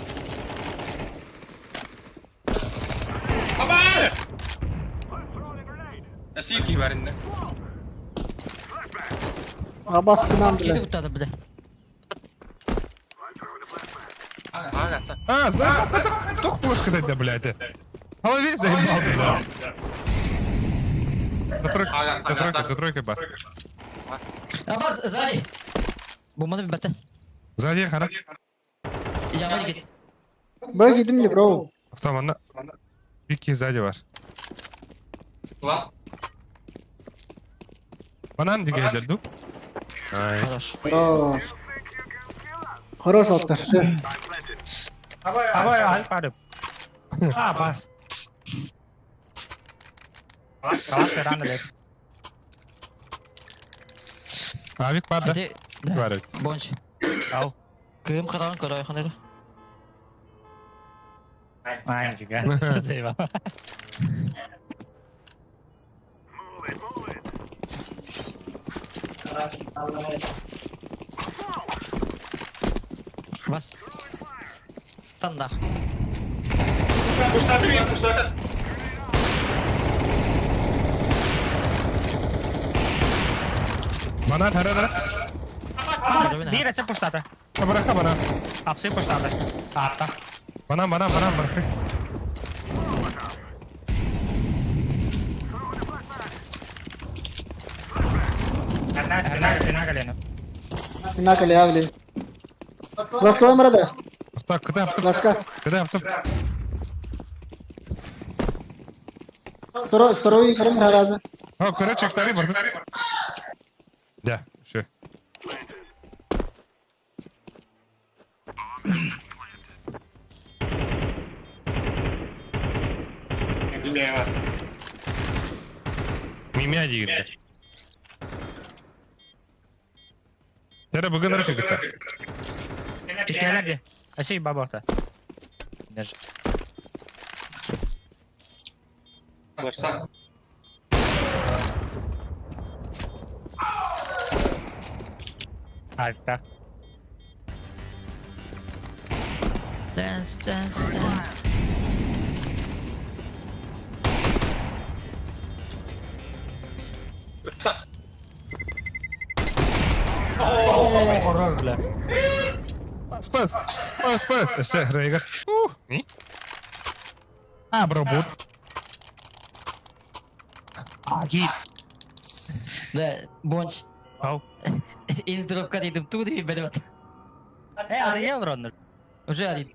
Speaker 2: Baba! Asiki var inde.
Speaker 6: Абаз сынам,
Speaker 9: Скиди
Speaker 6: бля.
Speaker 9: кутады, бля.
Speaker 2: Ага, sen.
Speaker 3: А, за... Только пушка дать, да, блядь. Голове заебал, бля. За тройкой, ба.
Speaker 9: Абаз, сзади. Bombanı bir bete.
Speaker 3: Сзади, хара.
Speaker 9: Yanına git.
Speaker 6: Бля, gidin de bro.
Speaker 3: Автоматно. Пики сзади var.
Speaker 2: Класс.
Speaker 3: Банан диге geldi. Nice.
Speaker 9: Хорош.
Speaker 6: Хорош. Хорош отыр, ши.
Speaker 5: Havaya halp arıp. Ha bas. Kalaş veranda be.
Speaker 3: Avik var da.
Speaker 9: Hadi.
Speaker 3: Var evet.
Speaker 9: Bonç.
Speaker 5: Al.
Speaker 9: Kıyım karanlık oraya kanka.
Speaker 5: Aynen juga. Eyvallah.
Speaker 9: Bas. Tanda.
Speaker 2: Пустоты, вид, пустота.
Speaker 3: Банан, hara.
Speaker 5: Bir ese puştadı.
Speaker 3: Bırak bana.
Speaker 5: Hapsi puştadı. Hatta.
Speaker 3: Banan bırak.
Speaker 5: Fena geliyor.
Speaker 6: Пинакали, авли. Ласковый мрада.
Speaker 3: Так, куда yaptım?
Speaker 6: Ласка.
Speaker 3: Kıda yaptım.
Speaker 6: Второй хрен раза.
Speaker 3: Ha, kıra çekleri var. Ya, şu.
Speaker 2: Лево.
Speaker 3: Mimya girdi. Tere bugün arka gitti.
Speaker 5: İşkelerdi. Aşağı baba orta. Enerji.
Speaker 2: Флэш.
Speaker 5: Harika.
Speaker 9: Dance.
Speaker 5: Horror bile.
Speaker 3: Spaz. Işte Reyga. Ne? Ha bro bot.
Speaker 5: Acil.
Speaker 9: Да, Bonç.
Speaker 5: Ау.
Speaker 9: Из дропка dedim. Туди bir beni at.
Speaker 5: Araya olur onlar.
Speaker 9: Уже арит.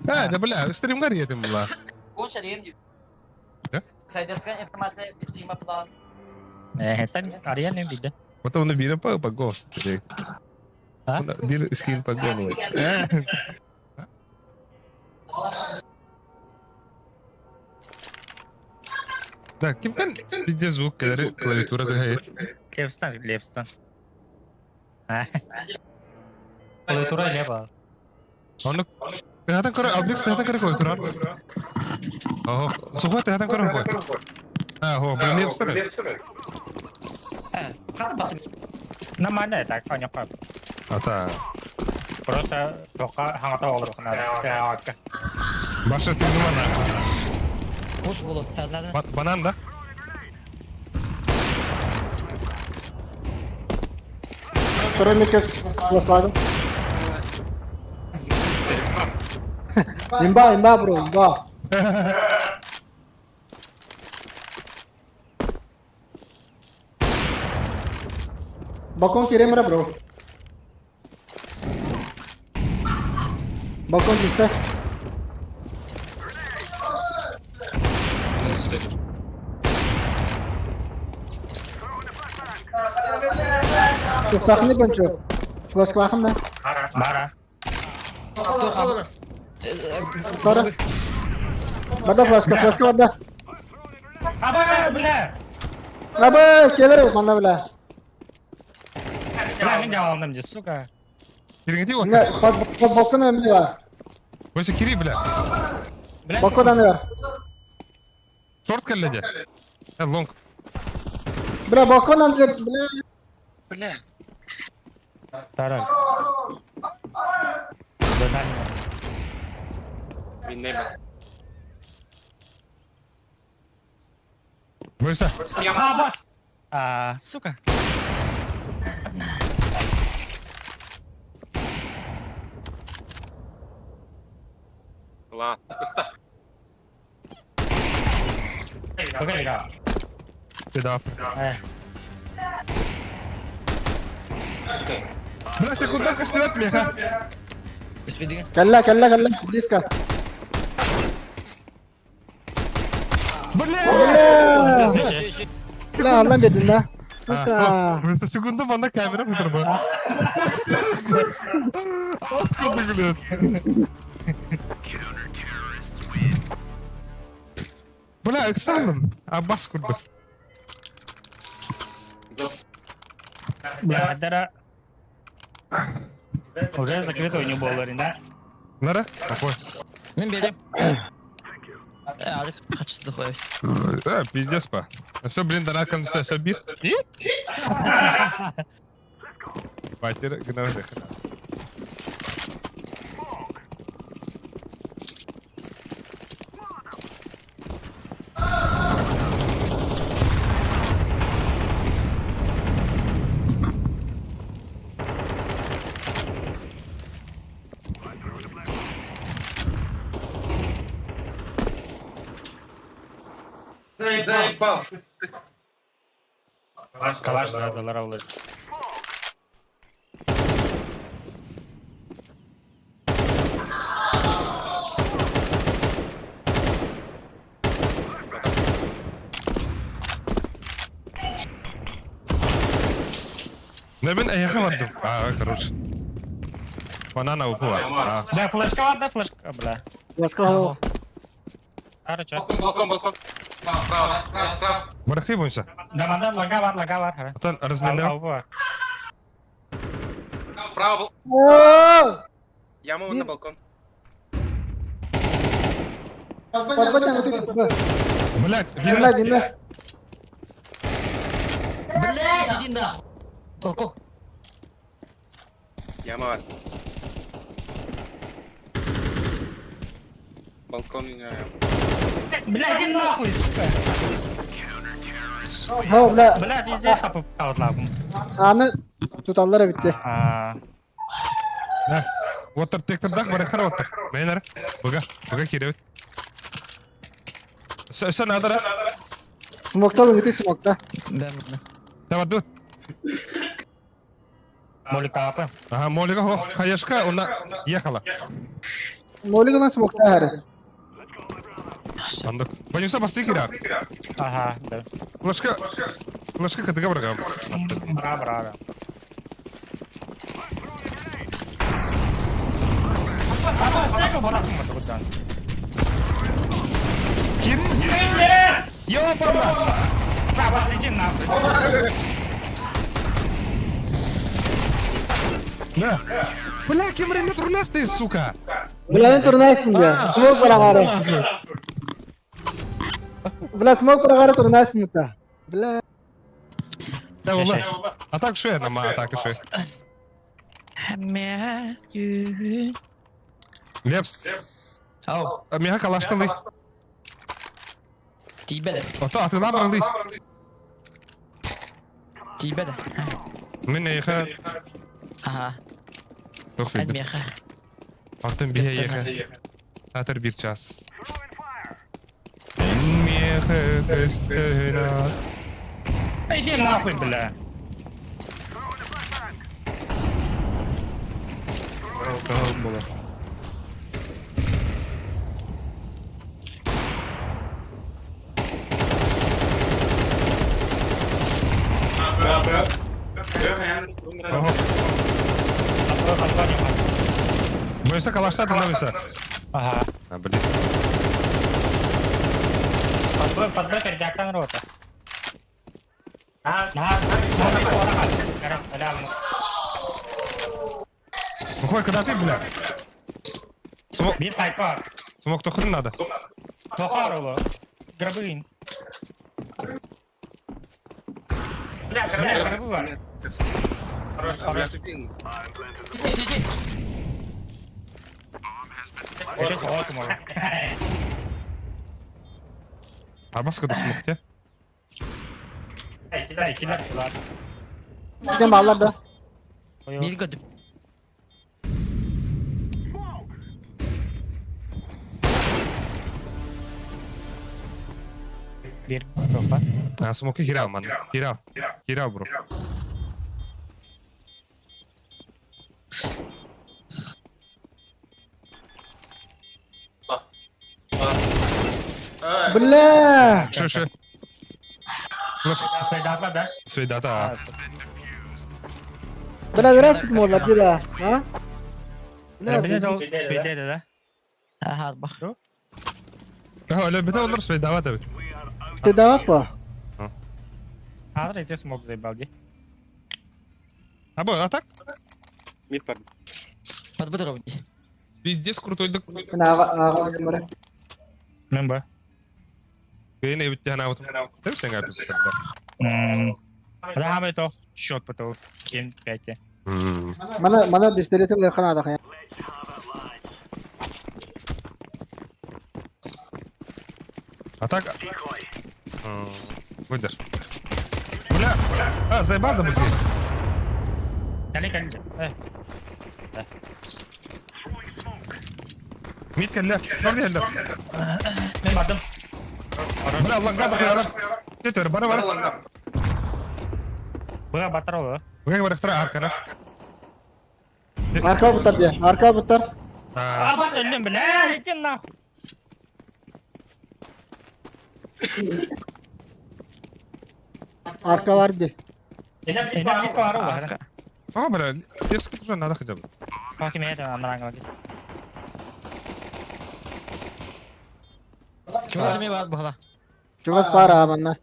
Speaker 3: Ha da bля, streamler yedim bula.
Speaker 9: Bonç arayayım diyor.
Speaker 3: Ne?
Speaker 9: Saydırsın informasiya, bizim plan.
Speaker 5: Tabii araya ne bildi.
Speaker 3: Вот он бир по го. Бир скин по го. Да, kimden bizde звук kadar klaviaturada hayır.
Speaker 5: Левстон, Левстон. Клавиатура лево.
Speaker 3: Onu tehatan kara Albix tehatan kara koy turan. Oh, sohbet tehatan kara koy. Ha, ho, böyle yapsana.
Speaker 9: Хата баты.
Speaker 5: Нормально, так, понятно.
Speaker 3: Ata.
Speaker 5: Просто только хангата olur.
Speaker 3: Başla tüm numara.
Speaker 9: Boş bulu. Nereden?
Speaker 3: Banan da.
Speaker 6: Коронник флаsladım. İmba bro, imba. Balkon kiremira bro. Balkon işte. Çok sakın konuşuyor. Flash klakın da.
Speaker 5: Бара.
Speaker 9: Dur kalır.
Speaker 6: Sonra. Bada flashka var da.
Speaker 5: Аба, бля!
Speaker 6: Abi gelir bana bile.
Speaker 5: Бля, мен жалындым же, сука.
Speaker 3: Kirin gidiyor.
Speaker 6: Ne? Balkon ömrü var.
Speaker 3: Böyle kiri bile.
Speaker 6: Balkondan ne var?
Speaker 3: Short kallece. Ha long.
Speaker 6: Bra balkondan direkt bile.
Speaker 9: Бля.
Speaker 5: Тарал. Донар.
Speaker 2: Bilmem ben.
Speaker 3: Böylese.
Speaker 5: Абас! Сука.
Speaker 2: Ладно, пусто.
Speaker 5: Погоди, да.
Speaker 3: Bir daha. Bırak sekundan kaçtı etmiyor ha.
Speaker 9: Испедига.
Speaker 6: Kalla. Близко. Bla. Bla Allah dedin la. Suka.
Speaker 3: Mesela sekunda bana kamera mı bu? Çok gülüyor. Bla eksalım. Abbas kurdu.
Speaker 5: Бля, дара. Уже закрыто у него боларында.
Speaker 3: Nere? Какой?
Speaker 9: Ben benim. Hadi kaçtı koy.
Speaker 3: Да, пиздец па. Все, блин, да раком все собит. Батер, гнали.
Speaker 2: Заебал.
Speaker 5: Калаш на доллар алır.
Speaker 3: Ne ben yakamadım. Aa, хорош. Banana upu var. Aa.
Speaker 5: Да, флешка var da флешка, бля.
Speaker 6: Başka
Speaker 5: Арача.
Speaker 2: Балкон. Справа.
Speaker 3: Bırakayım oyunsa.
Speaker 5: Дамада лага var.
Speaker 3: Atan разменял.
Speaker 5: Var.
Speaker 2: Справа был.
Speaker 6: Oo!
Speaker 2: Яма на балкон.
Speaker 6: Patlıcan.
Speaker 3: Блядь,
Speaker 6: Dinle.
Speaker 9: Бля, иди нахуй. Балкон.
Speaker 2: Яма var. Balkon iniyor.
Speaker 5: Бля, иди нахуй, сука.
Speaker 6: Ha bla.
Speaker 5: Бля, пиздец kapıp kaldım.
Speaker 6: Anı tutallara bitti.
Speaker 3: Ne? Water tekrar bırakır water. Beyler. Buga kirevit. Sen adara.
Speaker 6: Smokta olun gitti smokta.
Speaker 9: Ben burada.
Speaker 3: Tamam dur.
Speaker 5: Molika apa?
Speaker 3: Aha, Molika ho. Kayaşka ona yakala.
Speaker 6: Molly smokta her.
Speaker 3: Sandık. Понесу посты кира.
Speaker 5: Ага, да.
Speaker 3: Флешка. Flaşka katıga bırakam.
Speaker 5: Браво.
Speaker 3: Ёпарла! Да. Бля, кем время турнастый, сука!
Speaker 6: Bля, turnaysin ya. Smoke baragari. Bля, smoke baragari turnaysin ta. Bля.
Speaker 3: Да, wallah. Атак шея, нама атака шея. Лепс.
Speaker 9: Ау,
Speaker 3: Мега калашталы.
Speaker 9: тибеде.
Speaker 3: Ото атыла барылды.
Speaker 9: Тибеде.
Speaker 3: Мен яха.
Speaker 9: Ага,
Speaker 3: Тофиды.
Speaker 9: адмеха.
Speaker 3: Артын бие яха. Атыр bir час. Мега кыстына.
Speaker 5: Иди нахуй, бля.
Speaker 3: Бойся калаштады навыса.
Speaker 5: Ага.
Speaker 3: А, блин.
Speaker 5: Под Б передяктан рота.
Speaker 3: Уходи, когда ты, бля?
Speaker 5: Bir sayfa.
Speaker 3: Смог то хрен надо.
Speaker 5: Тохарова. Грабын. Бля, грабы var.
Speaker 2: Хорош.
Speaker 9: Сиди.
Speaker 5: Это салат мало.
Speaker 3: Арбас kadar смог те.
Speaker 5: İkiler sular.
Speaker 6: Gidem ağlar da.
Speaker 9: Bir gördüm.
Speaker 5: Bir kafa.
Speaker 3: А, смог и хирал, man. Хирал, bro.
Speaker 6: Bля.
Speaker 3: Ше.
Speaker 5: Saydatlar da.
Speaker 3: Свидата.
Speaker 6: Bля, biraz tutma la bir ha. Ha? Bля,
Speaker 5: Bir de o Swede de.
Speaker 9: Ага, бах.
Speaker 3: Ага, öyle bir de onlar свидават, evet.
Speaker 6: ты давай по.
Speaker 5: Адра эти смог заебал, где?
Speaker 3: А, бой, а так?
Speaker 2: Мид под.
Speaker 9: Подбудоровни.
Speaker 3: Пиздец крутой да.
Speaker 6: Bana ağa numara.
Speaker 5: Мемба.
Speaker 3: Гейне битти хана вот. Ты что ngapis тогда?
Speaker 5: Рахаме то счет потом. 7-5.
Speaker 6: Bana distilletin yakın adak ya.
Speaker 3: А так? Выдер. Бля. А, заебал да бути.
Speaker 5: Кали.
Speaker 3: Мид келле. Торди келле.
Speaker 5: Мен бардым.
Speaker 3: Бля, Аллахга бахыялар. Тетер, бара.
Speaker 5: Быга батыр ol.
Speaker 3: Бага барахтара аркана.
Speaker 6: Arka butar diye. Arka butar.
Speaker 5: Aba söyleyeyim bile. Gittin lan.
Speaker 6: Arka var diye.
Speaker 5: Enem disko var oğlum.
Speaker 3: Ага, бля, Лепский тоже надо хотя бы.
Speaker 5: Hakimiyet anlaran kaldı.
Speaker 9: Чего за меня бахла?
Speaker 6: Чувак пара бана.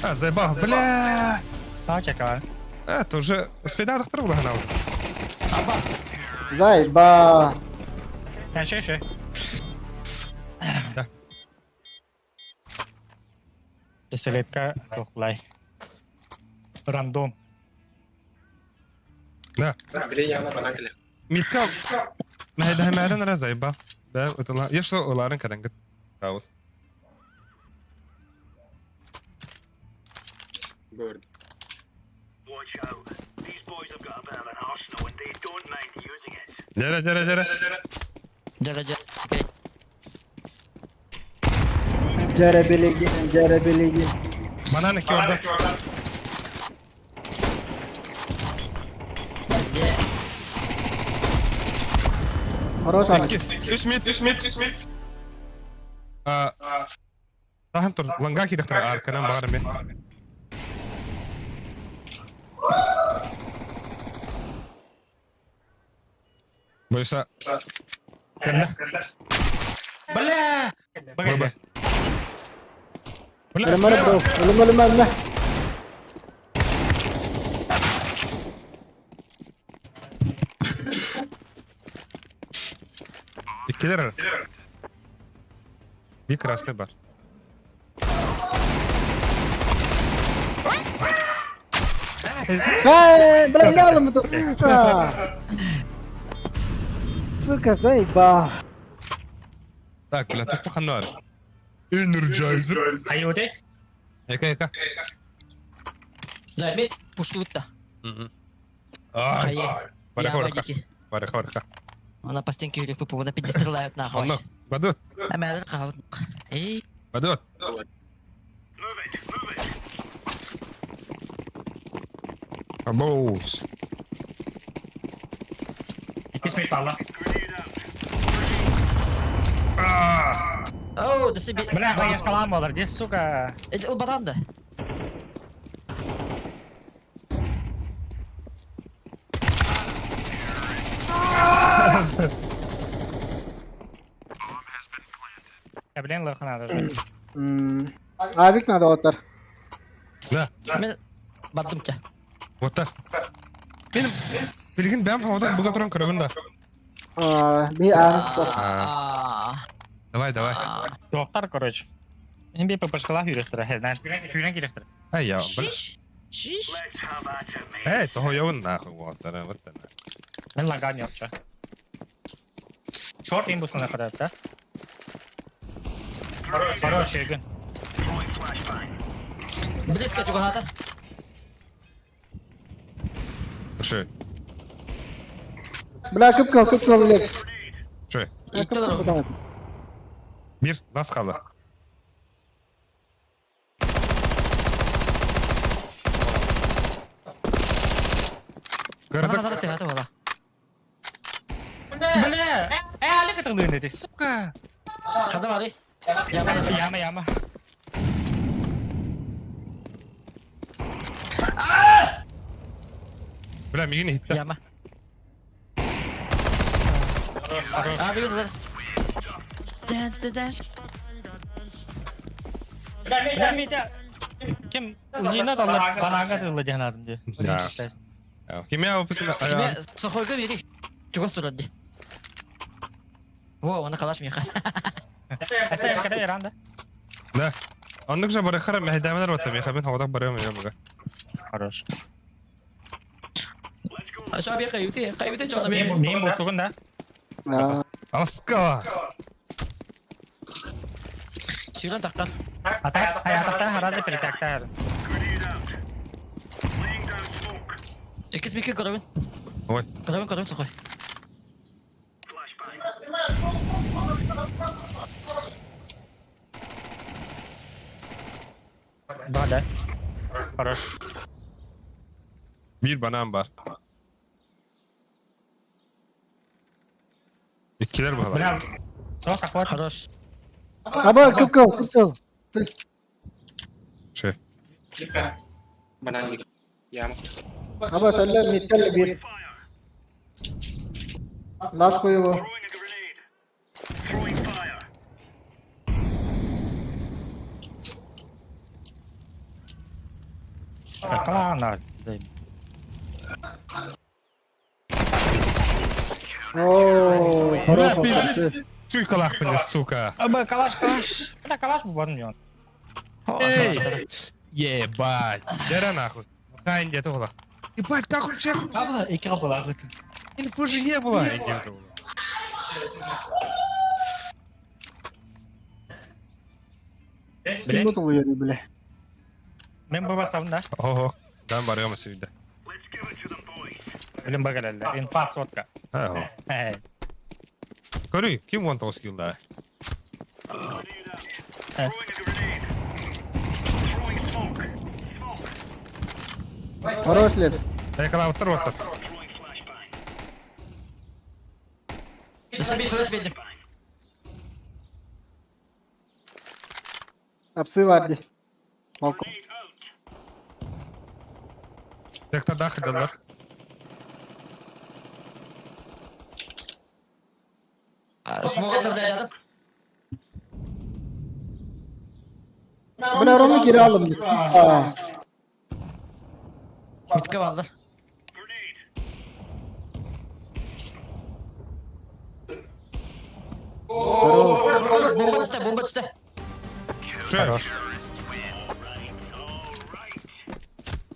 Speaker 3: А, заебал. Бля.
Speaker 5: Daha çek var.
Speaker 3: Это уже свидатах трубла гнал.
Speaker 9: Аббас.
Speaker 6: Zayba.
Speaker 5: Yani şey.
Speaker 3: Да.
Speaker 5: Пистолетка тоқлай. Рандом.
Speaker 3: Да.
Speaker 2: Блин, я на банан келе.
Speaker 3: Мидка. ما هي ده معلن راه زايبا. ده وطلع يشو اولارن كدن قد. Bravo.
Speaker 2: Bird.
Speaker 3: Jere.
Speaker 9: Jara. Okey.
Speaker 6: Cerebeligi.
Speaker 3: Bana ne ki orada?
Speaker 6: Хорош abi.
Speaker 3: Üç mid. Tahan tur, langaki daktara arkadan bağırım ben. Boysa. Geldi.
Speaker 5: Бля! Погоди.
Speaker 3: Bıla.
Speaker 6: Ölüm bro. Ölüm.
Speaker 3: İkiler. Bir krasный бар.
Speaker 6: Бля, ляла мы тут, сука. Сука, заебал.
Speaker 3: Так, бля, ты поханар. Energizer.
Speaker 5: Hayır
Speaker 3: Яка.
Speaker 9: Займи, пушту-то.
Speaker 3: Ай.
Speaker 9: Я
Speaker 3: Вареха.
Speaker 9: водики. Она по стенке или по на 50 стреляют нахуй.
Speaker 3: Оно. Баду.
Speaker 9: А меня это каут. Эй,
Speaker 3: Баду. Абоус.
Speaker 5: İkisi mid valla.
Speaker 9: оу, да себе.
Speaker 5: Бля, я скаламалар, здесь, сука.
Speaker 9: Это батанда.
Speaker 5: Я, блин, лох надо.
Speaker 6: Авик надо отар.
Speaker 3: Да.
Speaker 9: Мен баттым ке.
Speaker 3: Вот так. Benim bilgin ben havada bu kadar kırığında.
Speaker 6: Bir avik var.
Speaker 3: Давай.
Speaker 5: Доктор, короче. Мен бей по шкала хүйректірі, хүйрен керектірі.
Speaker 3: Ай я.
Speaker 9: Шиш.
Speaker 3: Эй, того явын нахуй вот так вот.
Speaker 5: Мен лаган yapça. Short imbusuna kadar da. Хороший егін.
Speaker 9: Близко чугата.
Speaker 3: Şey.
Speaker 6: Бля, кыпкал, блядь.
Speaker 3: Şey.
Speaker 9: İktidar.
Speaker 3: Bir nasıl kaldı?
Speaker 9: Bana
Speaker 3: Gördük.
Speaker 9: kadar teyatı valla.
Speaker 5: Бля! Али катылын эти, сука!
Speaker 9: Kadın var. Yaman.
Speaker 5: Яма.
Speaker 3: Bля, migini hitti.
Speaker 9: Yaman. Abi gidiyorlar. Dance.
Speaker 5: Бля, мида. Kim? Uzina da Allah bana katıldı cenazım diye.
Speaker 3: Ya. Kimya опытында.
Speaker 9: Тебе сухойга бери. Чего стурады? Во, она калаш меха.
Speaker 5: Ese kadar yaranda.
Speaker 3: Да. Оннук же барахара мехдамелер ватам я хабин havada барам ya buga.
Speaker 5: Хорош.
Speaker 9: Aşağı bir kayıtı canım benim.
Speaker 5: Neyin bokluğun da?
Speaker 3: Aska.
Speaker 9: Sivran taklar.
Speaker 5: Hayatta harazi pritakta.
Speaker 9: İkisi bir görevin.
Speaker 3: Ой.
Speaker 9: Görevin sukoy.
Speaker 5: Да. Хорош.
Speaker 3: Bir banan var. İkiler bu hala.
Speaker 5: Бля. Çok akvat.
Speaker 9: Хорош.
Speaker 6: Аба, кыпкал.
Speaker 3: Şey.
Speaker 2: Banan yam.
Speaker 6: Аба, салля, металл bir. Last koyu.
Speaker 5: Kalanlar.
Speaker 6: Ooo, хорош.
Speaker 3: Чуй калах блин, сука.
Speaker 5: Аба, калаш. Бля, калаш bu var mı?
Speaker 3: Эй. Ебать. Дера нахуй. Кайн где-то было. Ебать, как он чек?
Speaker 5: Абла, iki kapılar.
Speaker 3: Инфы же не было. Где-то было.
Speaker 6: Kim bu tolu yeri bile.
Speaker 5: Ben baba savunda.
Speaker 3: Ого. Ben varıyorum sevdi.
Speaker 5: Bilim bakalım. Infaz sotka.
Speaker 3: Ha o.
Speaker 5: Hey.
Speaker 3: Көрүй, kim вон того скилда?
Speaker 6: Хорош лет.
Speaker 3: Yakala otur.
Speaker 9: Nasıl bir kılıç benim.
Speaker 6: Apsı vardı. Balkon.
Speaker 3: Tekrar daha kıdırlar.
Speaker 9: Смогут давлять рядом.
Speaker 6: Bля, onu geri alın biz. Aa.
Speaker 9: Mitke vardı. Bomba üstte, bomba üstte.
Speaker 3: Шо?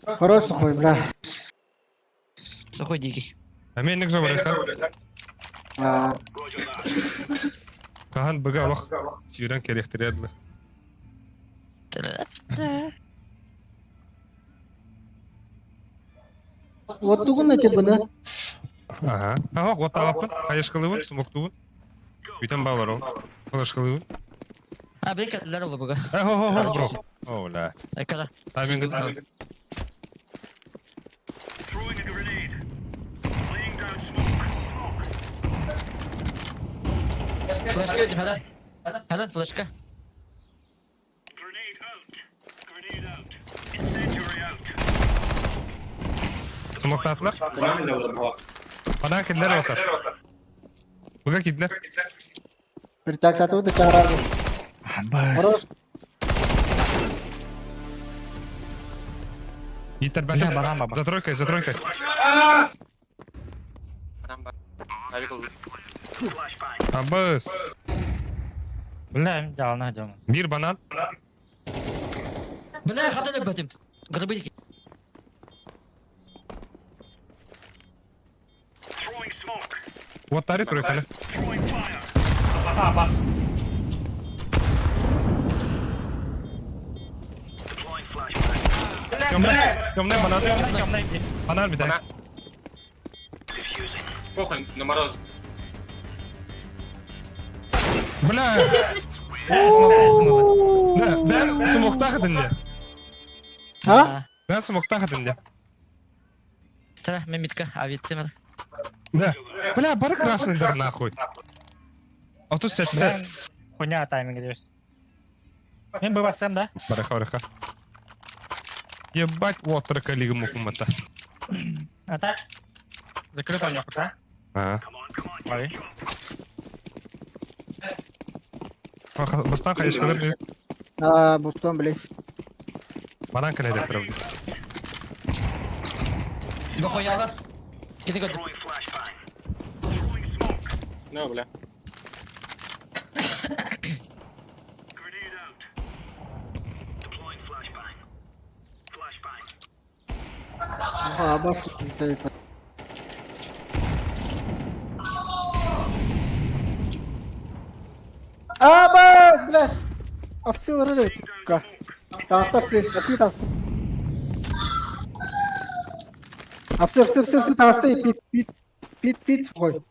Speaker 6: Хорош сухой, бля.
Speaker 9: Сухой дикий.
Speaker 3: А мен ник жабар эхан.
Speaker 6: Aa.
Speaker 3: Кахан бага алох. Сирен керехтередле.
Speaker 6: Вот тугун эти bunu.
Speaker 3: Ага. Ага, вот алапкан. Кайыш кылыбын, смоктубын. Үйтен балар ол. Кылыш кылыбын.
Speaker 9: А, bir kediler oldu bu.
Speaker 3: Ho, bro. Оля.
Speaker 9: Ekara.
Speaker 3: Тайминг гыт.
Speaker 9: Flashka ödüm hadi. Hadi flashka.
Speaker 3: Смоктатлар. Бана кидлер отар. Бага кидлер.
Speaker 6: Bir tak tatı da çağırdı. Хорош.
Speaker 3: Йитер бәтем. За тройкой. Абыс.
Speaker 5: Bilmem, canına canım.
Speaker 3: Bir банан.
Speaker 9: Bu ne hadi ne ödüm. Gıdı diki.
Speaker 3: Вот тари тройка. Темный банан. Банан bir daha.
Speaker 2: Похуй, на мороз.
Speaker 3: Бля. Ben smokta gidince.
Speaker 6: Ha?
Speaker 3: Ben smokta gidince.
Speaker 9: Tara ben mitka avittim hadi.
Speaker 3: Да. Бля, бары красный дар нахуй. А тут сеть.
Speaker 5: Хуйня тайминг идешь. Мен бы бассам, да?
Speaker 3: Бараха. Ебать, вот трекали мукумата.
Speaker 5: А так? Закрыт у него, да?
Speaker 3: Ага.
Speaker 5: Ой.
Speaker 3: Бастан кайыш кадыр.
Speaker 6: Aa, buston bile.
Speaker 3: Банан калайда тұрып.
Speaker 9: Дохуялар. Gidi götür.
Speaker 2: Ну, бля.
Speaker 6: Aa, bak. Aa, bak. Bля. А все рыры. Там оставь все. Какие там? А все, там оставь. Пит. Ой.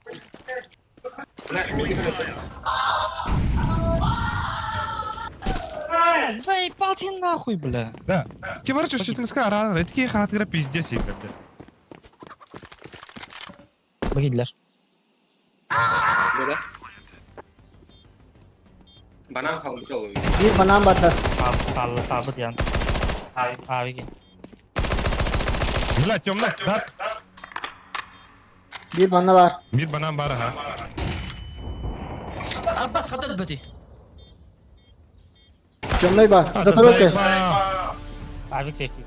Speaker 5: Заебал ты нахуй, бля.
Speaker 3: Да. Кибарчу sütünüzü arar. Etkiye hatıra pizdes yekler.
Speaker 5: Bagidler.
Speaker 2: Böyle. Bana kaldı.
Speaker 6: Bir banam batır.
Speaker 5: Sabit yan. Abi gel.
Speaker 3: Бля, темный. Да.
Speaker 6: Bir bana var.
Speaker 3: Bir банан бары ha.
Speaker 9: Abbas hadi ödüm.
Speaker 6: Темный бар.
Speaker 3: Hadi
Speaker 6: Затройка.
Speaker 3: zayıfa.
Speaker 5: Abi seçti.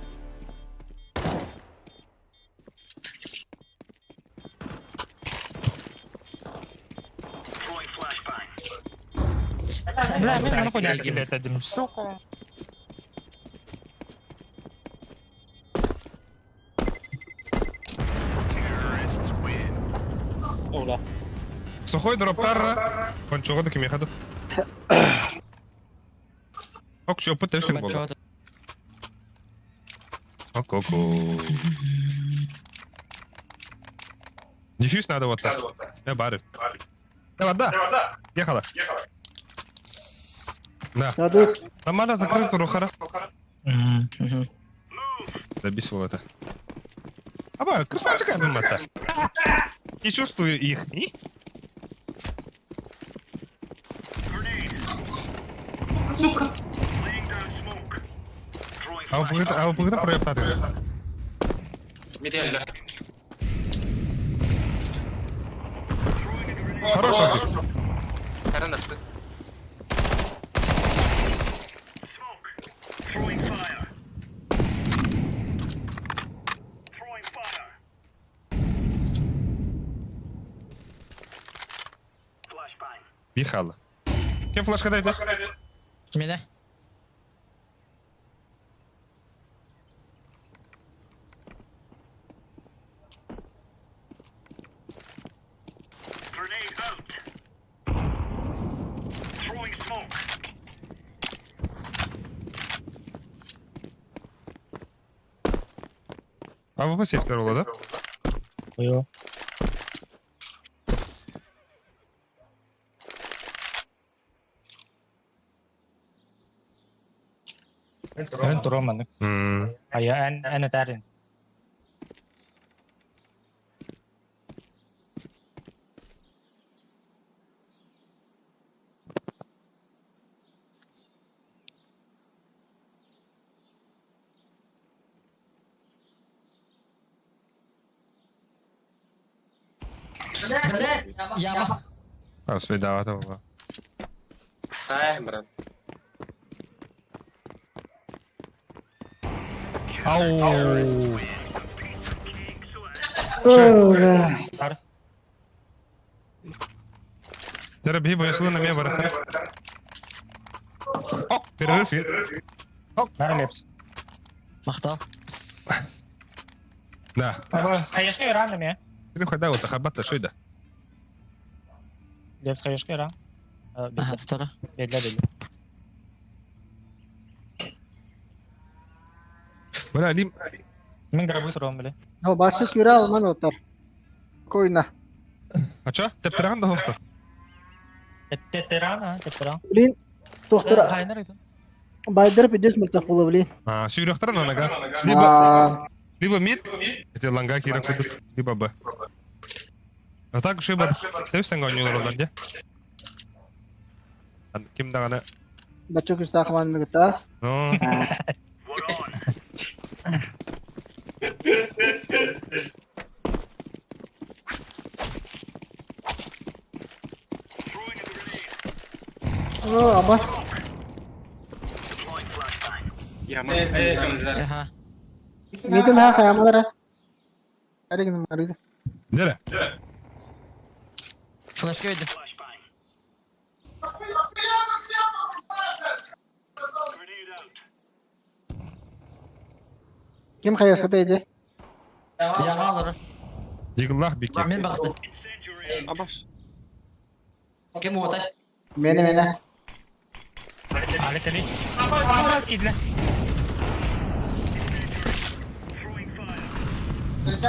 Speaker 5: Бля, ben bana koyacağım gibi ettim. Soka.
Speaker 2: Оля.
Speaker 3: Сухой дроптар. Кончого да кими хаду. Ок, что пытаешься было? Ок. Дефьюз надо вот так. Бары. Да. Ехала. Да.
Speaker 6: Дадут.
Speaker 3: Нормально закрыто, Рухара. Добисывал это. Аба, красавчик, я думаю, это. Не чувствую их. И? А вы когда проектаты?
Speaker 2: Медиально.
Speaker 3: Хороший.
Speaker 2: Her nefsi.
Speaker 3: Їхала. Ким флешка дайде?
Speaker 9: Мене.
Speaker 3: А ви посіть второго, да?
Speaker 5: Хуйово. Він туру мене. А я не терен.
Speaker 9: Яма.
Speaker 3: А, свідава того.
Speaker 2: Сай, брат.
Speaker 3: Ау!
Speaker 6: О, бля.
Speaker 3: Зараз бій, бо я сюди на м'я варахне. О, перерив він.
Speaker 5: Нар лепс.
Speaker 9: Махтал.
Speaker 3: Да.
Speaker 5: Хаешка рано мне.
Speaker 3: Ти не ходай, от хабата, що йде?
Speaker 5: Лепс хаешка рано.
Speaker 9: Ага, втора.
Speaker 5: Бедля.
Speaker 3: Бля, лім.
Speaker 5: Мен грабу туром бля.
Speaker 6: О, баши кюрал, man отар. Койна.
Speaker 3: А чо? Тептеран да гофта?
Speaker 5: Тетеран.
Speaker 6: Блин, доктор,
Speaker 5: Хайнер иду.
Speaker 6: байдер пидес мультахула, блин.
Speaker 3: А, сүйрехтер нага. Либо мид, эти ланга кира кудут, либо Б. А так шиба, ты все станга не уродал, где? Ким дагана?
Speaker 6: Бачок истахман мегта.
Speaker 3: Ну,
Speaker 6: О, амас.
Speaker 2: Яма.
Speaker 9: Ага.
Speaker 6: Миден ха хаямадара. Аригин марида.
Speaker 3: где?
Speaker 9: Флешка видно.
Speaker 6: Ким хаяшката иде?
Speaker 9: Яма алыр.
Speaker 3: Дигыллах бики.
Speaker 9: Мен бақты.
Speaker 2: Абаш.
Speaker 9: Кем отай?
Speaker 6: Мене.
Speaker 5: Алетели. Ама кидле.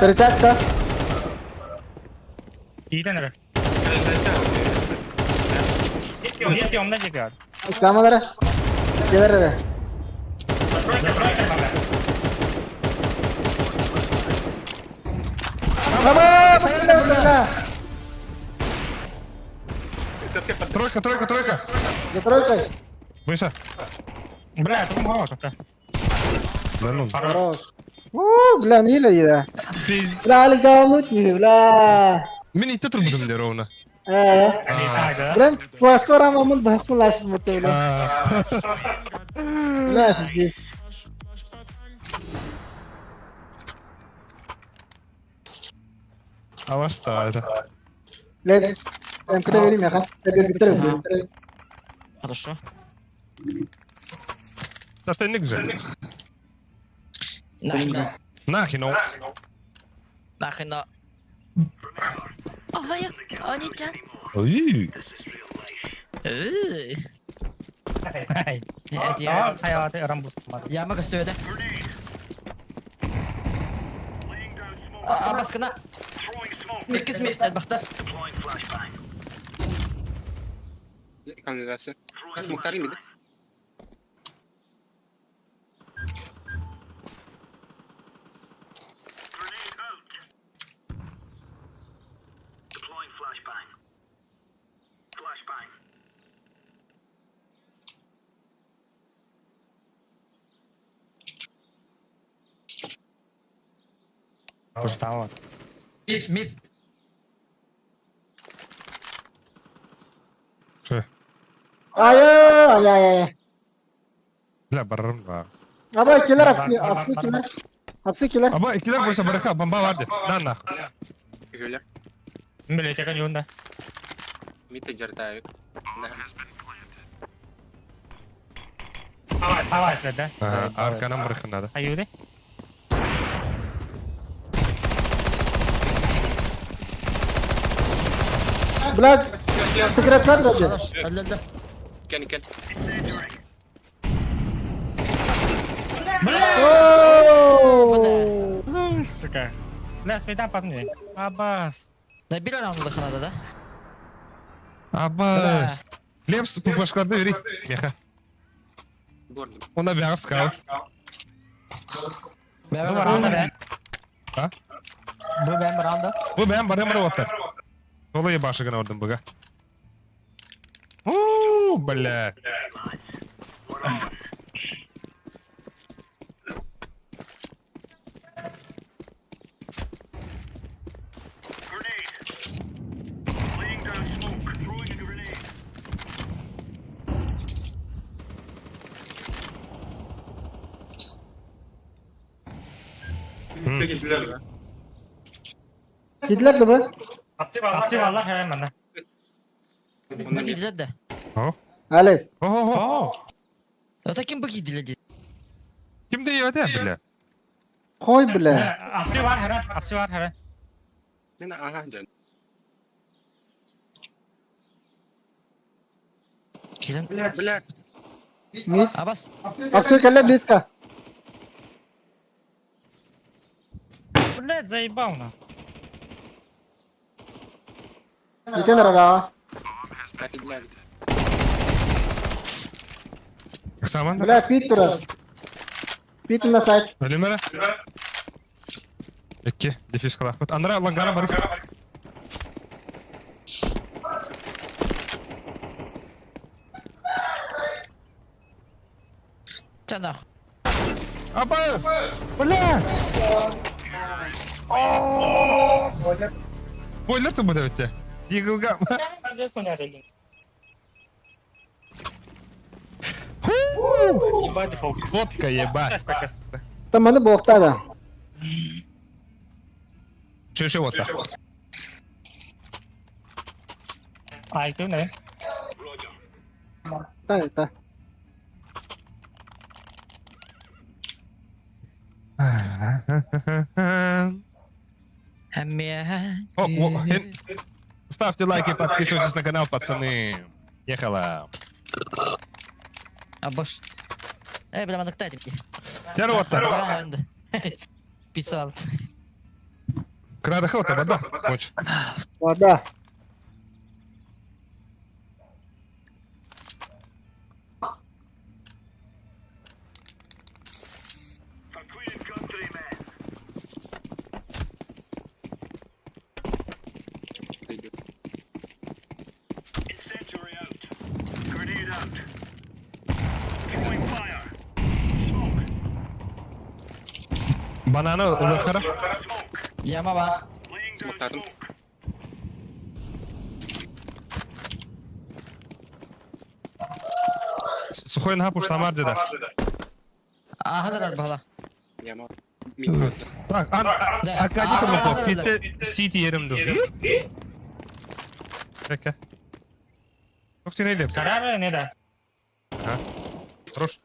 Speaker 6: Перчатка.
Speaker 5: Иденер. Нет, я умна дигар.
Speaker 6: Исламадара. Кедара. Баба, пошла.
Speaker 3: Тройка.
Speaker 6: За тройкой.
Speaker 3: Выше.
Speaker 5: Бля, это мало как-то.
Speaker 3: Да ну.
Speaker 6: Хорош. Бля, не еда.
Speaker 3: Пиз...
Speaker 6: Бля, алик даунут не, бля.
Speaker 3: Мен итте турбудум де ровно.
Speaker 6: Бля, скоро мамут бахну ласс смотрю, бля. Бля, здесь.
Speaker 3: А во что это?
Speaker 6: Бля, прям куда верим, я хочу.
Speaker 9: Хорошо.
Speaker 3: Да ты ник же.
Speaker 9: Нахина.
Speaker 3: Нахину.
Speaker 9: Нахина. Ой, Они-чан.
Speaker 3: Ой.
Speaker 9: Это я.
Speaker 5: Hayatı Rambus.
Speaker 9: Яма gösteriyor. Baskına. İkiz mi? Bakta.
Speaker 2: Kanalizasyon. Muhtarım bir de.
Speaker 5: Пустало.
Speaker 9: Mid.
Speaker 3: Что?
Speaker 6: Ай.
Speaker 3: Bля, bararım var.
Speaker 6: Aba ikiler hapsi ikiler. Hapsi ikiler.
Speaker 3: Ama ikiler boşa bırakın. Bomba vardı. Lan nah.
Speaker 2: Kyllä.
Speaker 5: Beli tekan yunda.
Speaker 2: Miten jartayo?
Speaker 5: Savaş dedi.
Speaker 3: Arkadan bırakın hadi.
Speaker 5: Ayude.
Speaker 6: Блядь, секрет кадр же.
Speaker 9: Хорош. Öldü.
Speaker 2: Ikan.
Speaker 5: Сука. Бля, спида падни. Абас.
Speaker 9: Da bir round'da kanada da.
Speaker 3: Abbas. Leps bu başlarda vereyim. Yaha.
Speaker 2: Gördüm.
Speaker 3: Ona bir ağız kal.
Speaker 5: Bu baranda be.
Speaker 3: Ha?
Speaker 5: Bu ben baranda.
Speaker 3: Bu ben barımır otur. Dolayı başıgına ordum buga. Ууу, бля.
Speaker 6: Gittiler de bu.
Speaker 5: Apsi vallah hemen bende.
Speaker 9: Bu gidildi de.
Speaker 3: Oh.
Speaker 6: Ali.
Speaker 3: Oh.
Speaker 9: Öteki bu gidildi.
Speaker 3: Kim diyor ya bля?
Speaker 6: Koy bile.
Speaker 5: Apsi var hemen. Apsi var hemen.
Speaker 2: Yan na aha dyan.
Speaker 9: Kilin.
Speaker 2: Wala.
Speaker 6: Mis.
Speaker 9: Abbas.
Speaker 6: Hapsi kelle близко.
Speaker 5: Блядь, заебал на.
Speaker 6: Иди на рога.
Speaker 2: Natiglag.
Speaker 3: Saman da.
Speaker 6: Бля, пит тура. Пит на сайт.
Speaker 3: Ölümere. İki. Difüz kala. Bak Andra langara barık.
Speaker 9: Canım.
Speaker 3: Abbas. Bля. Boiler tu bu da bitti. Yıkılgam.
Speaker 5: Здесь меня релин. Ебать дефолт.
Speaker 3: Водка ебать.
Speaker 5: Спекас.
Speaker 6: Там мене бокта да.
Speaker 3: Şu водка.
Speaker 5: Ай, ты не.
Speaker 6: Та.
Speaker 9: Hem ya.
Speaker 3: Ставьте лайки, подписывайтесь на канал, пацаны. Ехала.
Speaker 9: Abbas. Bile bana tıktaydım ki.
Speaker 3: Gel водка.
Speaker 9: Ben önde. Pizza aldı.
Speaker 3: Крадахал, это вода. Очень.
Speaker 6: Вода.
Speaker 3: Banana ılıkara.
Speaker 9: Yama bak.
Speaker 2: Sumataran.
Speaker 3: Сухой нахапуш самар dedi.
Speaker 9: Aha da hala.
Speaker 2: Yama. Mid.
Speaker 3: Так, Аркадий Камаков, пицца Сити yerim dur. Bekle. Çok sinirli hepsi.
Speaker 5: Карабе не да.
Speaker 3: Ha? Хорош.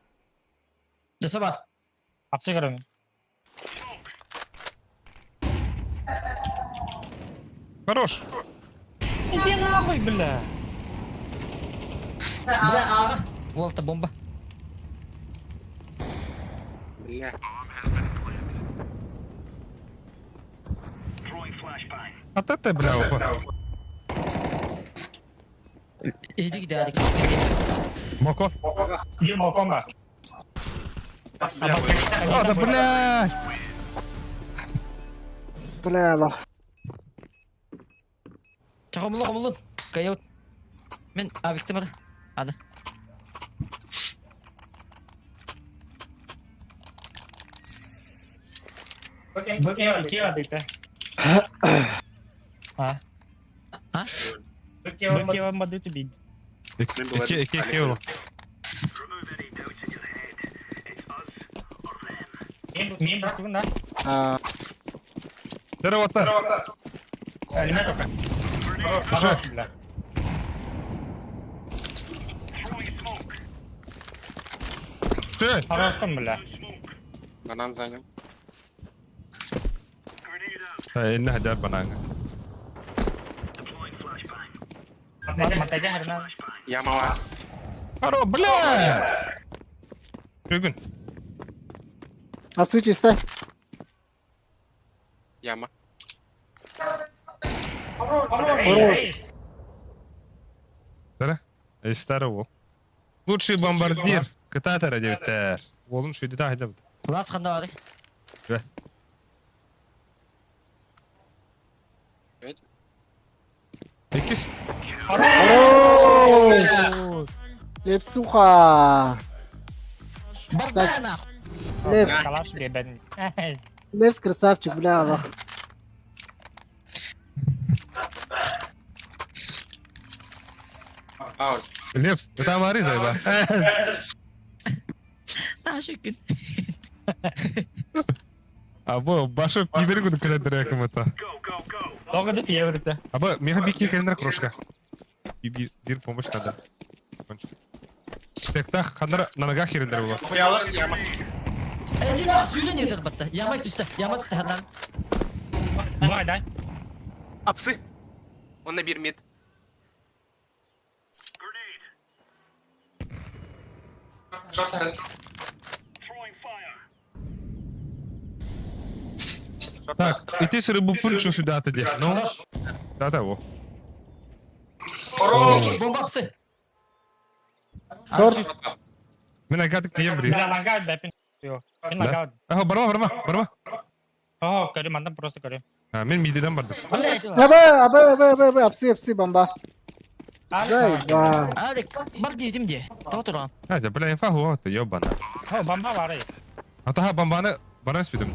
Speaker 9: Ne sabah?
Speaker 5: Апси карабе.
Speaker 3: Хорош.
Speaker 5: Иди нахуй, бля.
Speaker 9: Volta bomba.
Speaker 2: Bля.
Speaker 3: От это, бля, опа.
Speaker 9: İyi gidiyor hadi.
Speaker 3: Моко.
Speaker 5: Ему комба.
Speaker 3: А, да, бля.
Speaker 6: Бля, лох.
Speaker 9: Çakamlı. Kayıt. Ben aviktim hadi. Hadi.
Speaker 5: क्या देता है? हाँ
Speaker 9: हाँ?
Speaker 5: क्या मत देते भी
Speaker 3: İki oğlum.
Speaker 7: Мен бастығын да.
Speaker 3: Тераватар.
Speaker 7: Әлеме тоқа.
Speaker 3: Хорош,
Speaker 7: бля.
Speaker 3: Че?
Speaker 7: Хороштым, бля.
Speaker 2: Банан занял.
Speaker 3: Eline hacer bananga.
Speaker 7: Матайга харна.
Speaker 2: Яма var.
Speaker 3: Aro, бля! Gün.
Speaker 6: Отсуть iste.
Speaker 2: Яма.
Speaker 3: Tara. Estara o. Лучший бомбардир. Кытатара девиттер. Oğlum şu dedi hadi.
Speaker 9: Лас қанда бары.
Speaker 3: Evet. İkiz.
Speaker 6: Лепсуха.
Speaker 9: Барда нах.
Speaker 6: Леп.
Speaker 7: Калаш бебен.
Speaker 6: Лепс красавчик, бля, Аллах.
Speaker 2: Аут.
Speaker 3: Лепс. Это Мариза, да?
Speaker 9: Daha şükür.
Speaker 3: Або башы бибери гуду календер якымата.
Speaker 7: Тоғыды пие өрді.
Speaker 3: Або меха бики календер крошка. Bir помощь надо. Tekta kanlara nanaga kirender bu.
Speaker 2: Хуялар яма.
Speaker 9: Эти нах сүйlen етер батта. Ямай түсті. Ямай түсті хандан.
Speaker 7: Бұғай дай.
Speaker 2: Апсы. Он на bir mid.
Speaker 3: Так, и ты с рыбу пульчу сюда отойди. Ну, да, его.
Speaker 9: Bomba apsı.
Speaker 6: Short.
Speaker 3: Мен агадык не ебри.
Speaker 7: Бля, лангай бепин. Мен лангай.
Speaker 3: Ага, барма.
Speaker 7: О, көрем, андам просто көрем.
Speaker 3: Мен мидеден бардым.
Speaker 6: Абы, апсы, бомба. Зай, ба.
Speaker 9: Алик, бар дейдім де. Тау тұрған.
Speaker 3: Hadi, бля, инфа хуа, ты ёбана.
Speaker 7: О, бомба бар ей.
Speaker 3: Атаха бомбаны бара спидим.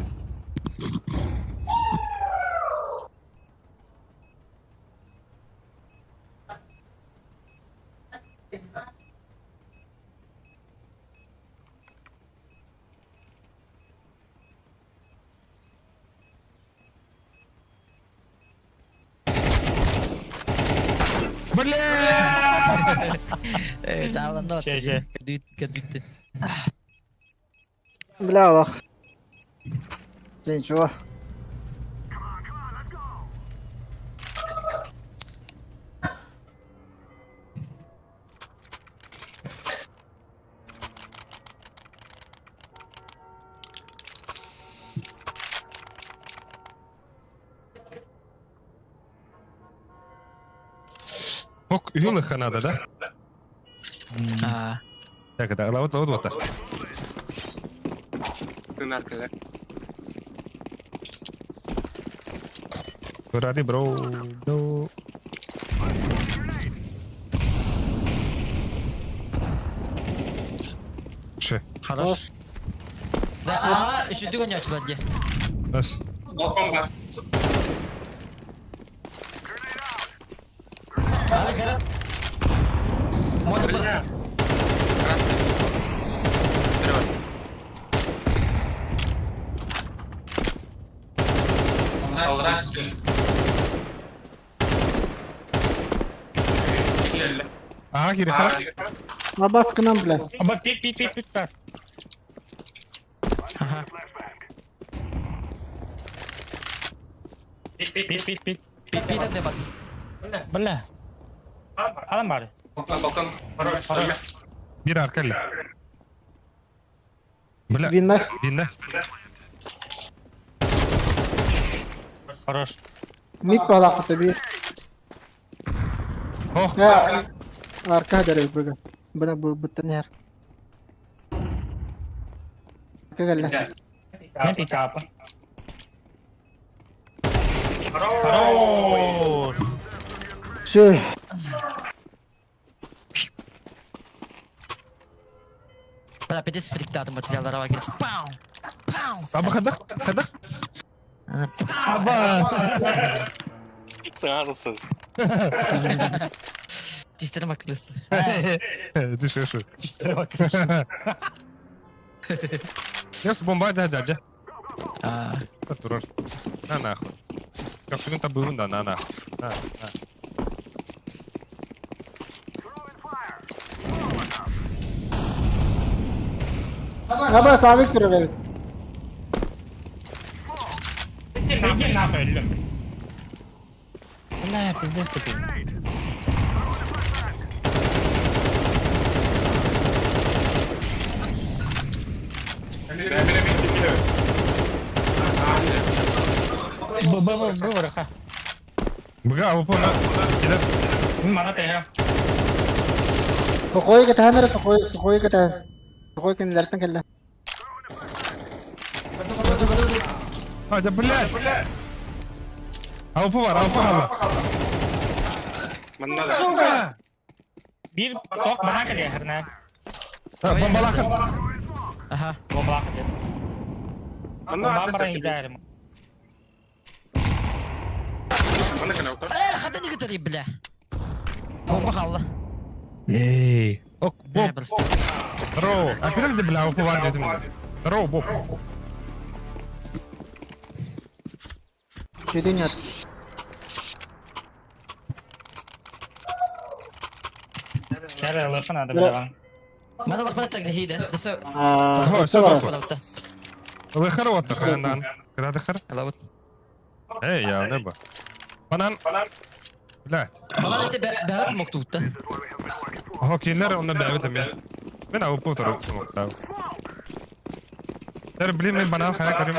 Speaker 9: Тағыланда баттı.
Speaker 7: Şey.
Speaker 9: Кәдүйтті.
Speaker 6: Бля, Аллах. Сен чего?
Speaker 3: Ок, юлыха надо, да? Так, да, вот.
Speaker 2: Ты нарколя.
Speaker 3: Ради, бро. Че?
Speaker 9: Хорош. Да, aa, üçüncü oyunu açıldı diye.
Speaker 3: Раз.
Speaker 2: Balkon var.
Speaker 9: Hadi gel. Monik bıraktı.
Speaker 3: Ага, гири, хорош.
Speaker 6: Абас к нам, бля.
Speaker 7: Ama pit ver.
Speaker 9: Aha.
Speaker 7: Pit.
Speaker 9: Bir de bak.
Speaker 7: Bля. Adam var.
Speaker 2: Balkon.
Speaker 3: Bir arkali. Бля,
Speaker 6: Винна.
Speaker 3: Винна.
Speaker 7: Хорош.
Speaker 6: Мид балақ tabii.
Speaker 3: Ох,
Speaker 6: Ya, arka dari bugün. Bu yer. Arka geldi.
Speaker 7: Мен пит капа. Хорош.
Speaker 6: Şey.
Speaker 9: Bana pedes frikti adım materyalara bak. Pow.
Speaker 3: Аба кадак.
Speaker 2: Сарсыз.
Speaker 9: Dişlerim akıllısı.
Speaker 3: Düşün şu.
Speaker 9: Dişlerim akıllısı.
Speaker 3: Nefs bomba da dede.
Speaker 9: Aa.
Speaker 3: Durur. Na nahуй. Kapsülün tabuğun da na. Na.
Speaker 6: Aba sabit duruyor evet.
Speaker 9: Бля, пиздец такой.
Speaker 3: Бга, упона.
Speaker 6: Tukoy katahan na rin, tukoy katahan. Tukoy kinilartan kala.
Speaker 3: Hadi блядь. Avfu var, avfu hala.
Speaker 2: Manna.
Speaker 7: Bir tok bana geliyor her ne.
Speaker 3: Bombalakın.
Speaker 9: Aha.
Speaker 7: Bomba
Speaker 2: Manna
Speaker 7: Bomba
Speaker 2: adda
Speaker 7: bana
Speaker 2: sakit.
Speaker 7: giderim.
Speaker 2: Manna kana utar.
Speaker 9: خدني قلت لي بالله. Bomba kaldı.
Speaker 3: Ey. Ok,
Speaker 9: Ne
Speaker 3: Bob.
Speaker 9: yapıyorsun?
Speaker 3: Ro. Apidem de bla avfu var dedim. Ro, Bob.
Speaker 6: Şey dünya.
Speaker 7: Nerede lafın adı bile lan.
Speaker 9: ما انا لخبطت الهيده بس
Speaker 3: هو
Speaker 6: Tamam.
Speaker 3: سبب. الله يخرب وطخ عندنا. كده تخر.
Speaker 9: لو
Speaker 3: Ey ya ne bu? Banan. Blat.
Speaker 9: والله انت بهات مقطوطه
Speaker 3: Aha kinler onu davetim ya. Ben avfu potarım smoke'ta. Der bilim mi banan kaya karim.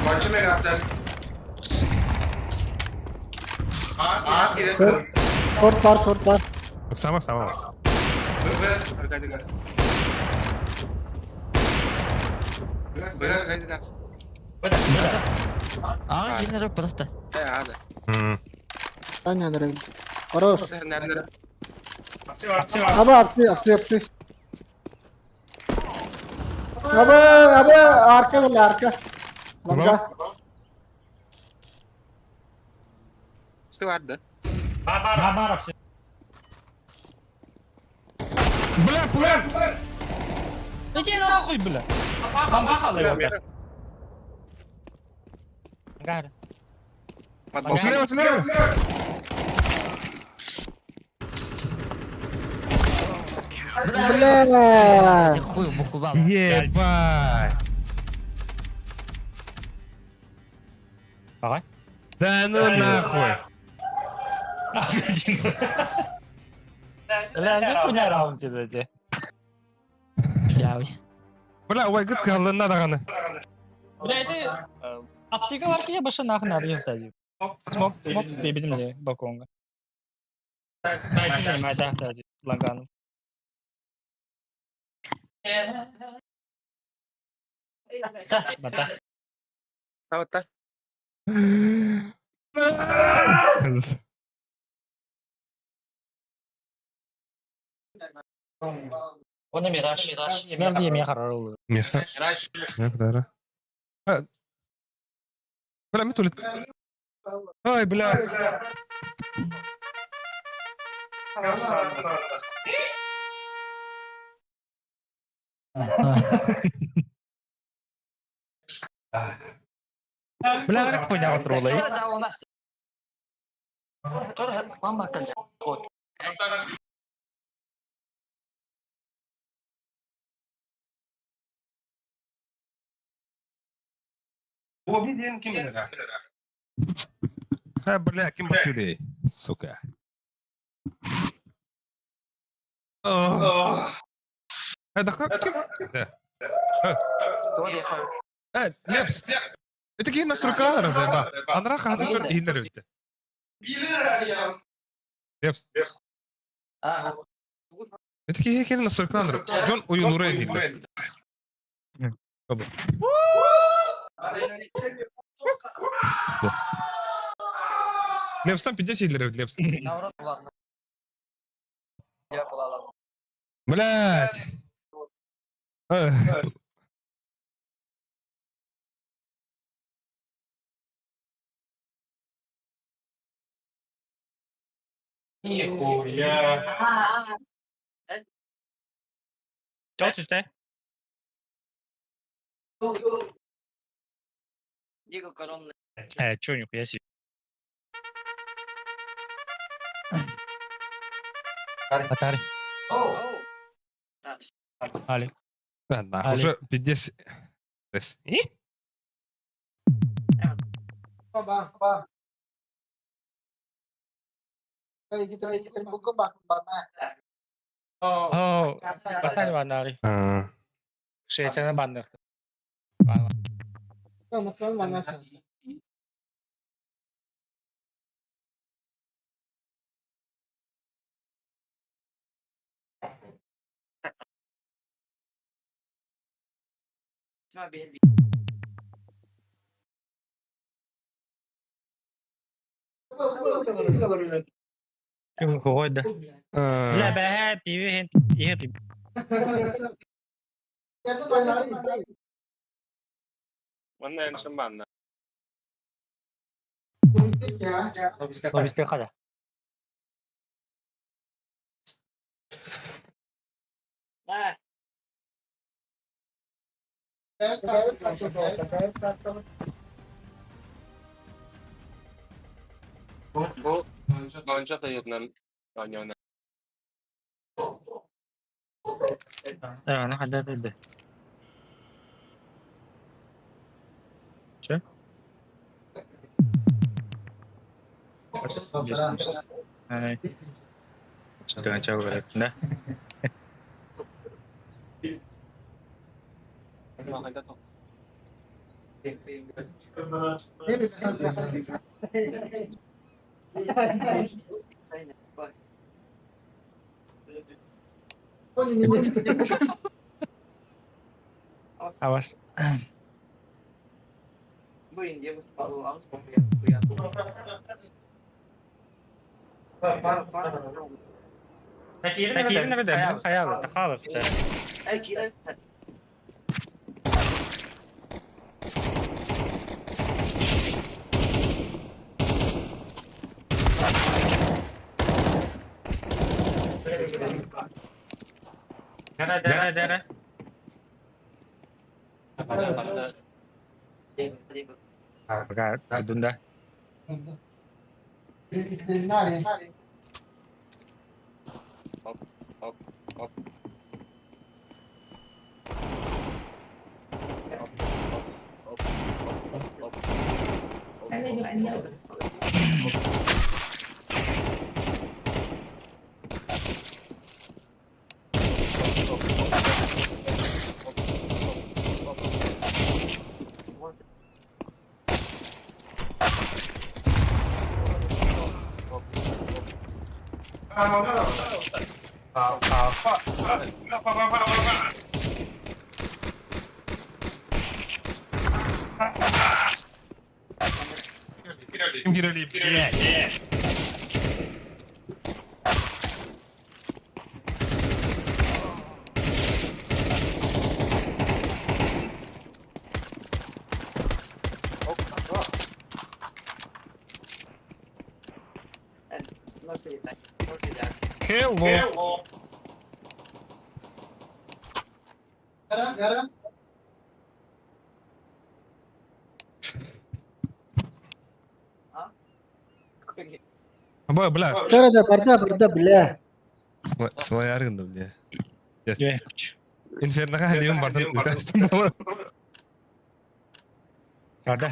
Speaker 2: Maçı mega servis.
Speaker 6: Short var.
Speaker 3: Sama.
Speaker 2: Arkadaşlar. Biraz.
Speaker 9: اه جينا روك بلطه
Speaker 2: هذا.
Speaker 6: Tanya nere? Oros.
Speaker 2: Nerede?
Speaker 6: Aba aksi. Aba arka gel arka. Banga.
Speaker 2: Su vardı.
Speaker 7: Barbar hapsi.
Speaker 3: Blat.
Speaker 7: İki nahуй bile. Bomba kalıyor. Gari.
Speaker 3: Слева.
Speaker 6: Bля.
Speaker 9: ты хуй буквал
Speaker 3: Ебать.
Speaker 7: Давай.
Speaker 3: Да ну нахуй.
Speaker 7: Lan siz kunya round dedi.
Speaker 9: يا وي
Speaker 3: Bla vay git kallığına da kanı.
Speaker 7: Блядь, аптека var ki ya başı nahın arıyor dedi. Smoke bebedim de balkonga. Belki de mayda dedi. Langanım. Bata.
Speaker 2: Tamam.
Speaker 9: وانا ميراج
Speaker 7: Yemeğe bir yemeğe karar olur.
Speaker 3: Меха. Ne kadar? Ha. Bla mi tulit. Ay bla.
Speaker 7: Bırak kunya oturulay.
Speaker 9: ماما كان
Speaker 3: هو مين كم ها بلا كم بكري سوكا هذا كم لبس انت كي الناس تركها زي ما انا راح هذا تقول هنا انت لبس انت كي هيك الناس تركها جون وينورين هنا طب Лепстан 50 лет, Лепс.
Speaker 9: Наоборот, ладно. Я полала.
Speaker 3: Блядь. Эх.
Speaker 7: Chốt chứ thế.
Speaker 9: Диего Коронный.
Speaker 7: Чё, нихуя себе. Атари. Али.
Speaker 3: Да, нахуй, уже 50. Раз. И?
Speaker 6: Ba. Đây cái bố có bạn này.
Speaker 7: Pasal mana Али?
Speaker 3: А,
Speaker 7: Şey sana bandı.
Speaker 6: Không, một con bạn này.
Speaker 9: Cuma bir
Speaker 7: Yung hukod.
Speaker 3: а,
Speaker 7: Wala ba happy? Happy.
Speaker 6: Cái bạn nói
Speaker 2: Вона інша манна.
Speaker 7: Obiste ka da.
Speaker 2: Bu önce sayıdın oynuyor.
Speaker 7: Nakada rin. Siya? Ay. Jangan jauh berat. Nah.
Speaker 2: Makita to.
Speaker 7: Awas.
Speaker 9: Блин, я выступал, а он вспомнил.
Speaker 7: Nakikita na ba din? Kaya nakawag.
Speaker 9: Ay, kira.
Speaker 7: Dara. Pagka doon da.
Speaker 3: Kim gireli? Hello. Абай, бля.
Speaker 6: Что это, порта, бля.
Speaker 3: Слоярында, бля.
Speaker 7: Yok kuch.
Speaker 3: Инферноға дейін бардым. Үтәстім бала.
Speaker 7: Ada.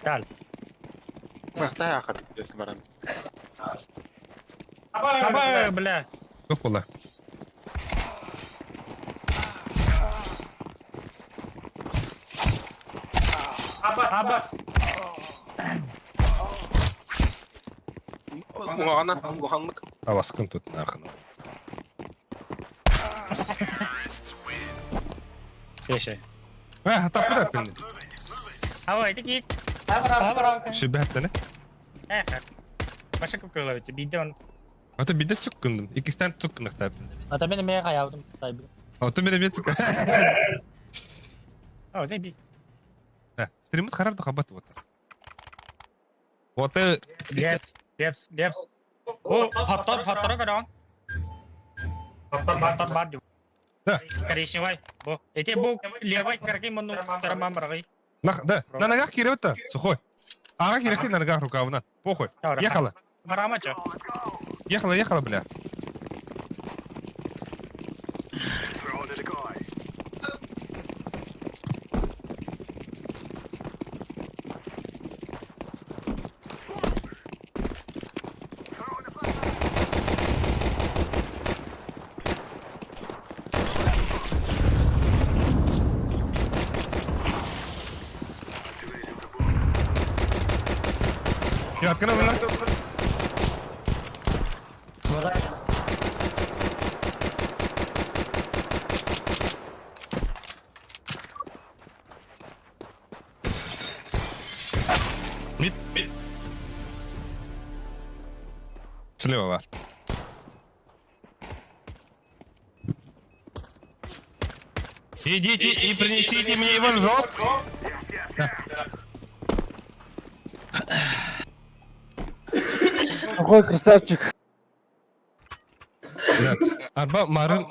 Speaker 7: Gel.
Speaker 2: Махтай ақыт десі баран.
Speaker 7: Абай, бля.
Speaker 3: Көп бола.
Speaker 7: Абас.
Speaker 2: Оңағана бұғанлық.
Speaker 3: Аваскын тут нахуй.
Speaker 7: Şey.
Speaker 3: Тапты да пенде.
Speaker 7: Давай, иди.
Speaker 3: Шүбәттәне.
Speaker 7: Başka kokuyorlar öte. Bir de onu.
Speaker 3: Ата бидә чуккындым. Икистән чуккындык тап.
Speaker 7: Ata benim meye kayavdım. Tabii.
Speaker 3: Ата менә бит чук.
Speaker 7: Aa, sen bir.
Speaker 3: Стримит харап да хабат вот. Вот
Speaker 7: Leps. O hattar kadar. Hattar var diyor.
Speaker 3: Да.
Speaker 7: Kardeşim vay. Bu. Ete bu levay karaki monu taramam bırakayım.
Speaker 3: Да, на ногах киревта, сухой. Ага, кирехи на ногах рукавна. Похуй. Ехала.
Speaker 7: Марамача.
Speaker 3: Ехала, бля. Я открыл на. Мид. Слева var. Идите и принесите мне его в жоп.
Speaker 6: Какой красавчик.
Speaker 3: Арба марын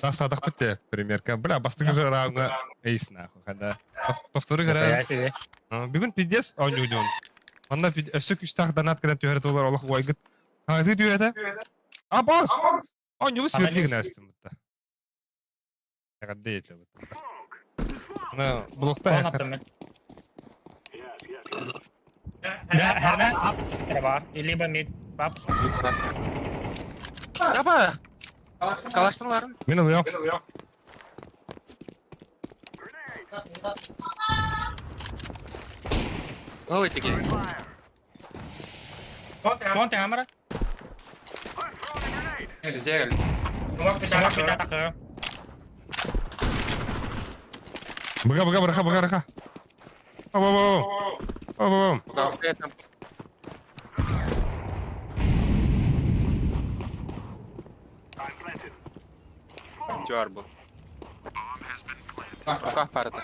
Speaker 3: растадық бітті примерка. Бля, бастығы же рауңа эйс нахуй. Когда повторы gara. Бүгін пиздец ойнудun. Onda ösük üstah danat kadar tüyret olur Allah koygut. Hadi tüyete. Abas. Oynuyor sürdüğün astim burada. Ne kadar değil burada. Ana blokta hacker.
Speaker 7: Hemen up. Var. 50 mid. Bap.
Speaker 2: Yapma. Kalaştırlarım.
Speaker 3: Ben alıyorum.
Speaker 2: Ой, такие.
Speaker 7: Monte hamara.
Speaker 2: Сделали.
Speaker 7: Sama bir takı.
Speaker 3: Бага. Бам.
Speaker 2: Тюар был. Руках пара-то.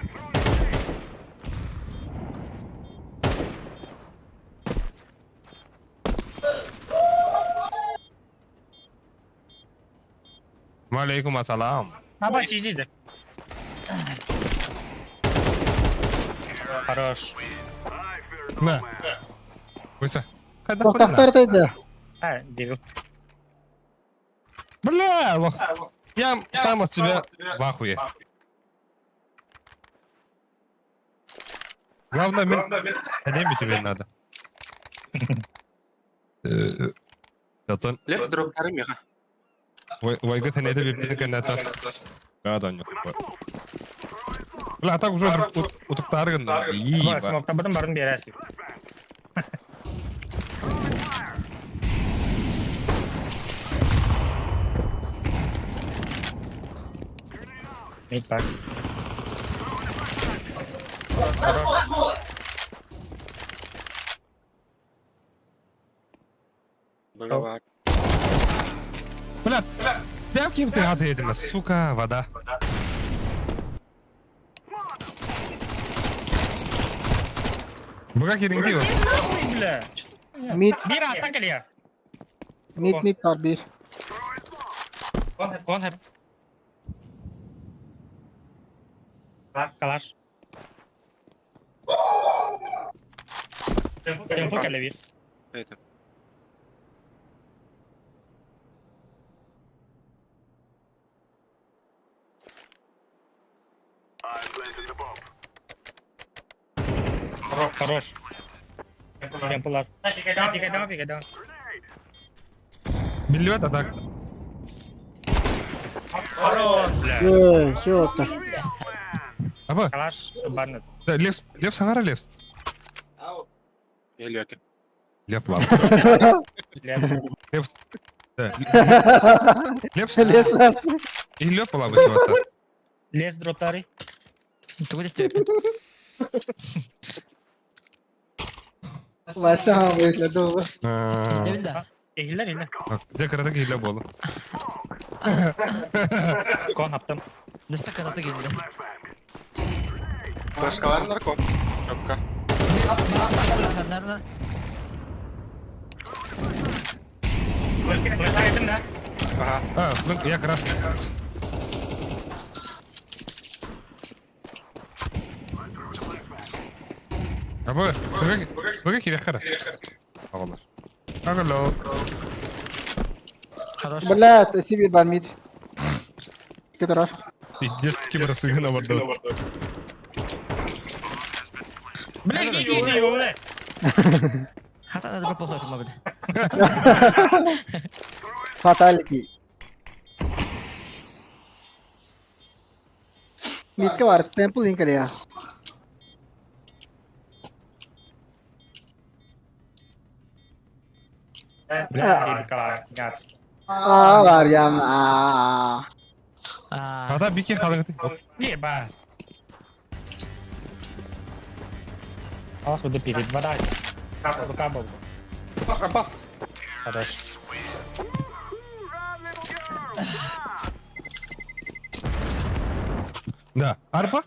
Speaker 3: Алейкум ассалам.
Speaker 7: Ama CG'di. Хорош.
Speaker 3: На. Выйся. Когда
Speaker 6: Тоқтақтардайды.
Speaker 7: Ha, değil.
Speaker 3: Бля, лох. Я сам от себя в ахуе. Главное, мне тебе надо. Затон.
Speaker 2: Лепс друг армиха.
Speaker 3: Вайгат не это библи каната. Гадан yok. Бля, так уже утуктарган.
Speaker 7: Bak, smoke'ta butun barın bir yeresi. Mid back.
Speaker 2: Бывает.
Speaker 3: Бля, прям кем ты отъедем, сука, вода. Бага келin diyor.
Speaker 7: Bile.
Speaker 6: Mid
Speaker 7: Bir attan geliyor.
Speaker 6: mid var bir.
Speaker 7: One hep. Kalaş. Tempo geldi bir.
Speaker 2: Это.
Speaker 7: Хорош. Tempo last. Фига down.
Speaker 3: Миллион атак.
Speaker 7: Хорош, бля.
Speaker 6: Şey oldu.
Speaker 3: Аба,
Speaker 7: Калаш, баннет.
Speaker 3: Лев сагара лев.
Speaker 2: Я лёки.
Speaker 3: Лев лав. Лев. Лев.
Speaker 6: Лес.
Speaker 3: И лев лав это.
Speaker 7: Лес дроптари.
Speaker 9: Тугу десте.
Speaker 6: Başa havayla dolu.
Speaker 9: Evinde.
Speaker 7: Ehiller yine.
Speaker 3: Bak bir de karadak hile bolu.
Speaker 7: Kon yaptım.
Speaker 9: Ne sakaratı geldi.
Speaker 2: Başkalarına kom. Çokka.
Speaker 9: Sen nereden?
Speaker 7: Flash yedim de.
Speaker 2: Ага.
Speaker 3: А, ну якраз. Або, бага кире хара. Аллар. Алло.
Speaker 9: Хорош.
Speaker 6: Блядь, себе бомбит. Который.
Speaker 3: Пиздец, с кем рассыграно вода.
Speaker 7: Bile gidiyor öyle.
Speaker 9: Hatta da bir pokot mu bir.
Speaker 6: Fatality. Mid का वार temple link करेगा
Speaker 7: Bile karar. Gat.
Speaker 6: वार याम
Speaker 3: Ада бики халыгы.
Speaker 7: Niye ba? Az burada pirit var da. Kapı kapı.
Speaker 2: Бас.
Speaker 7: Arkadaş.
Speaker 3: Да. Арба?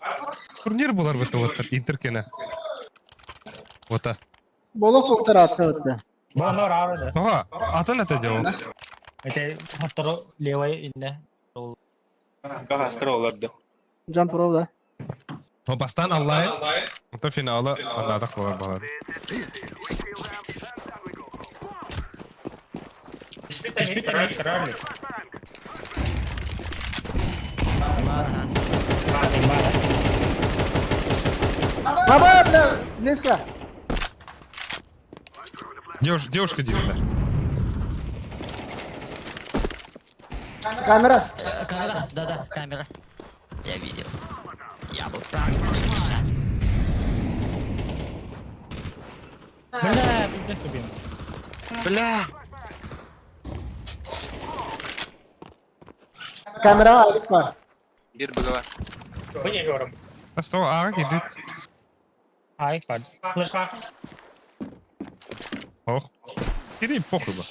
Speaker 3: Турнир булар вот вот интеркене. Вот а.
Speaker 6: बोलो फोकर आता होता
Speaker 7: Bu ne var?
Speaker 3: Ага, ата не те делал.
Speaker 7: Это hatırı levay inne.
Speaker 2: Ага, скроллерді.
Speaker 6: जंप रो да
Speaker 3: Но бастан Аллай. Это финала анда да кылар бар.
Speaker 7: Hiçbir karar yok.
Speaker 9: Var ha.
Speaker 6: बाबा बड़ा निस्का
Speaker 3: Девушка дивная.
Speaker 6: камера
Speaker 9: Камера, да, камера. Я видел. Я был прав. Решать.
Speaker 7: Bля, пиздец убил.
Speaker 2: Бля.
Speaker 6: камера आगे पर
Speaker 2: Bir bıgava.
Speaker 7: Выигрываем.
Speaker 3: А что, а идет?
Speaker 7: Ай, пад. Флешка.
Speaker 3: Ох. Иди похуй ба.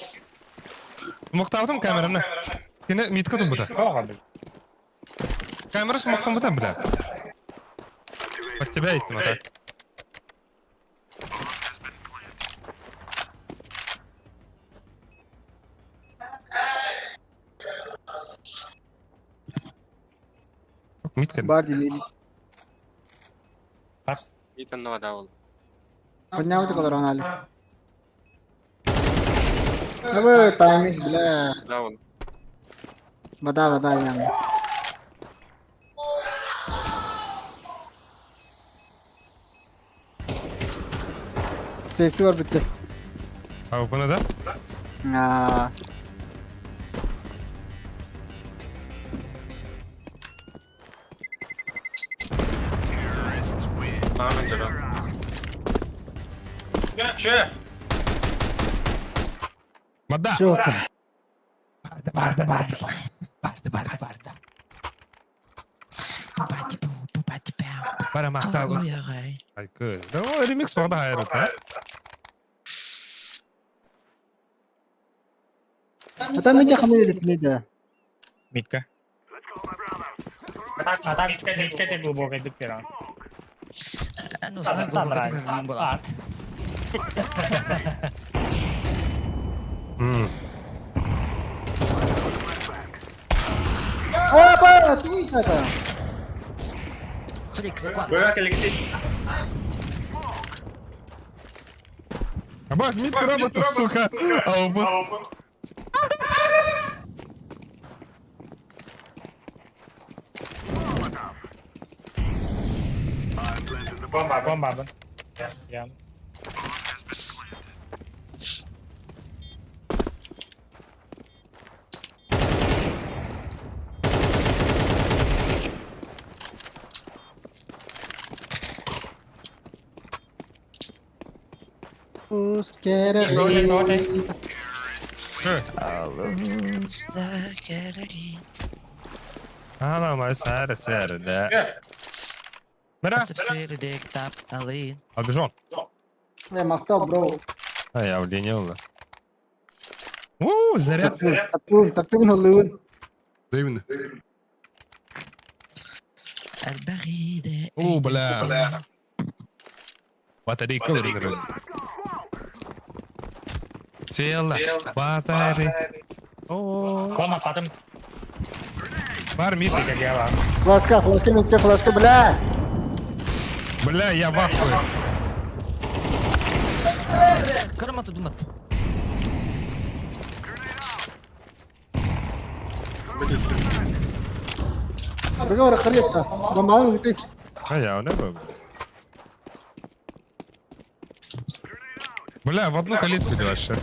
Speaker 3: Муктавдым камераны. Кене миткадым буда.
Speaker 7: Қалған.
Speaker 3: Камера смоктам буда буда. Под тебя иттим ата. Миткан.
Speaker 6: बाहर दिल्ली
Speaker 7: Пас.
Speaker 2: Итан вода ол.
Speaker 6: поднял ты колор анализ अब टाइमिंग बला
Speaker 2: Да ол.
Speaker 6: बता यार सेफ्टी और बिकते
Speaker 3: А bu ne da?
Speaker 2: Ahmet Ero. Че?
Speaker 3: Мада.
Speaker 6: Что
Speaker 9: Barda.
Speaker 3: Bara maqtavdim.
Speaker 9: Ой, ағай.
Speaker 3: Ay kız. Da o remix vardı hayırda.
Speaker 6: पता नहीं क्या खाने लिखने दा
Speaker 7: Митка. Атак кете глубокой дыктера.
Speaker 9: Ну, знаю, глубоко такой блин была.
Speaker 6: о ты это
Speaker 9: Флик, сквад.
Speaker 2: Bırak elektrik.
Speaker 3: Абак, митка работа, сука. А оба.
Speaker 7: Бомба. Я.
Speaker 6: उसके
Speaker 9: Alışta gereği.
Speaker 3: Ana sэр да. Мира.
Speaker 9: Сыпсыры дек тап алын.
Speaker 3: Обижон.
Speaker 6: Мактап, бро.
Speaker 3: А я влинял. Заряд.
Speaker 6: Тапун голливуд.
Speaker 3: Дивно.
Speaker 9: البريدة
Speaker 3: Бля. Батарейка кылырын. Села. Батарей. О.
Speaker 7: Кома, патым.
Speaker 3: Бар мид.
Speaker 6: Фласка, микте, фласка, бля.
Speaker 3: Бля, я в ахуе.
Speaker 9: كرمت ودمت
Speaker 6: Договор خليتها. ضمعنا مكتي.
Speaker 3: А я не бив. Бля, в одну калітку йдеш ще.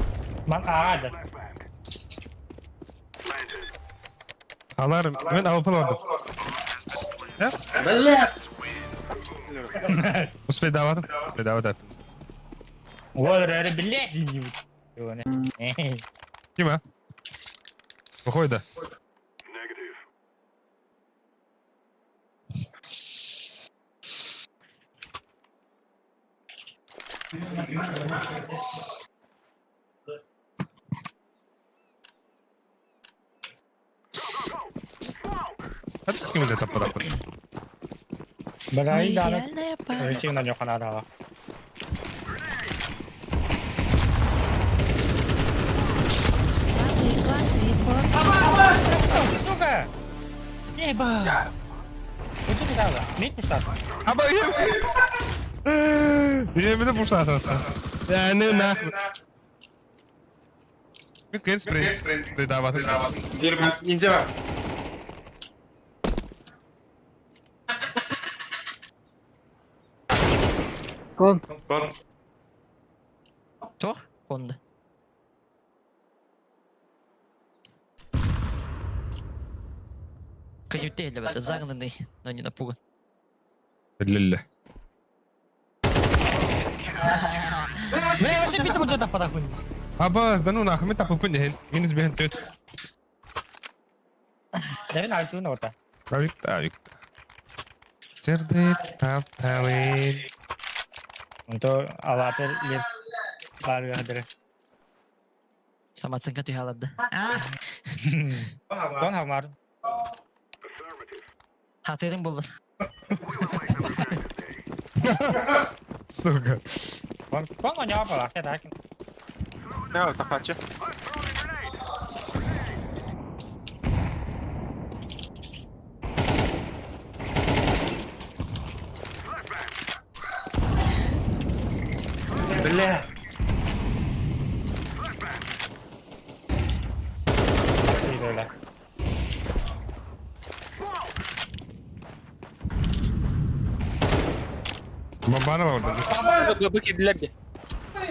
Speaker 7: Ага,
Speaker 3: Аларм, мен АВП лорду. Успей давати. Успей давати.
Speaker 7: Ой, блядь.
Speaker 3: Кіма? Виходь. А ти ким де там подапер?
Speaker 7: Bagay dapat.
Speaker 9: идеальная пара.
Speaker 7: Речив на нього надала.
Speaker 9: Самый классный порт.
Speaker 7: Сука!
Speaker 9: Небо.
Speaker 7: Куди ти дала? Міть пуштати.
Speaker 3: Аба я мене пушати. Я не нахуй. Він спринт давати.
Speaker 2: Ніндзя.
Speaker 6: Кон.
Speaker 9: Кто? Хонда. Конюктейлер, это загнанный, но не напуган.
Speaker 3: Ля-ля.
Speaker 7: Бля, вообще біту буде подахуй.
Speaker 3: Аба, здану нахуй, ми там попинні, він збігає тут.
Speaker 7: Де він альту нота?
Speaker 3: Правік. Сердець птали.
Speaker 7: То алапер ліпс. Барга гадре.
Speaker 9: Самооценка ты голода.
Speaker 7: Кон гавмар.
Speaker 9: Хатырым был.
Speaker 3: Сука.
Speaker 7: Кон у нього була, я так.
Speaker 2: Я та хаче. Бля.
Speaker 7: Böyle.
Speaker 3: Бомбана orada.
Speaker 2: Бики dillerdi.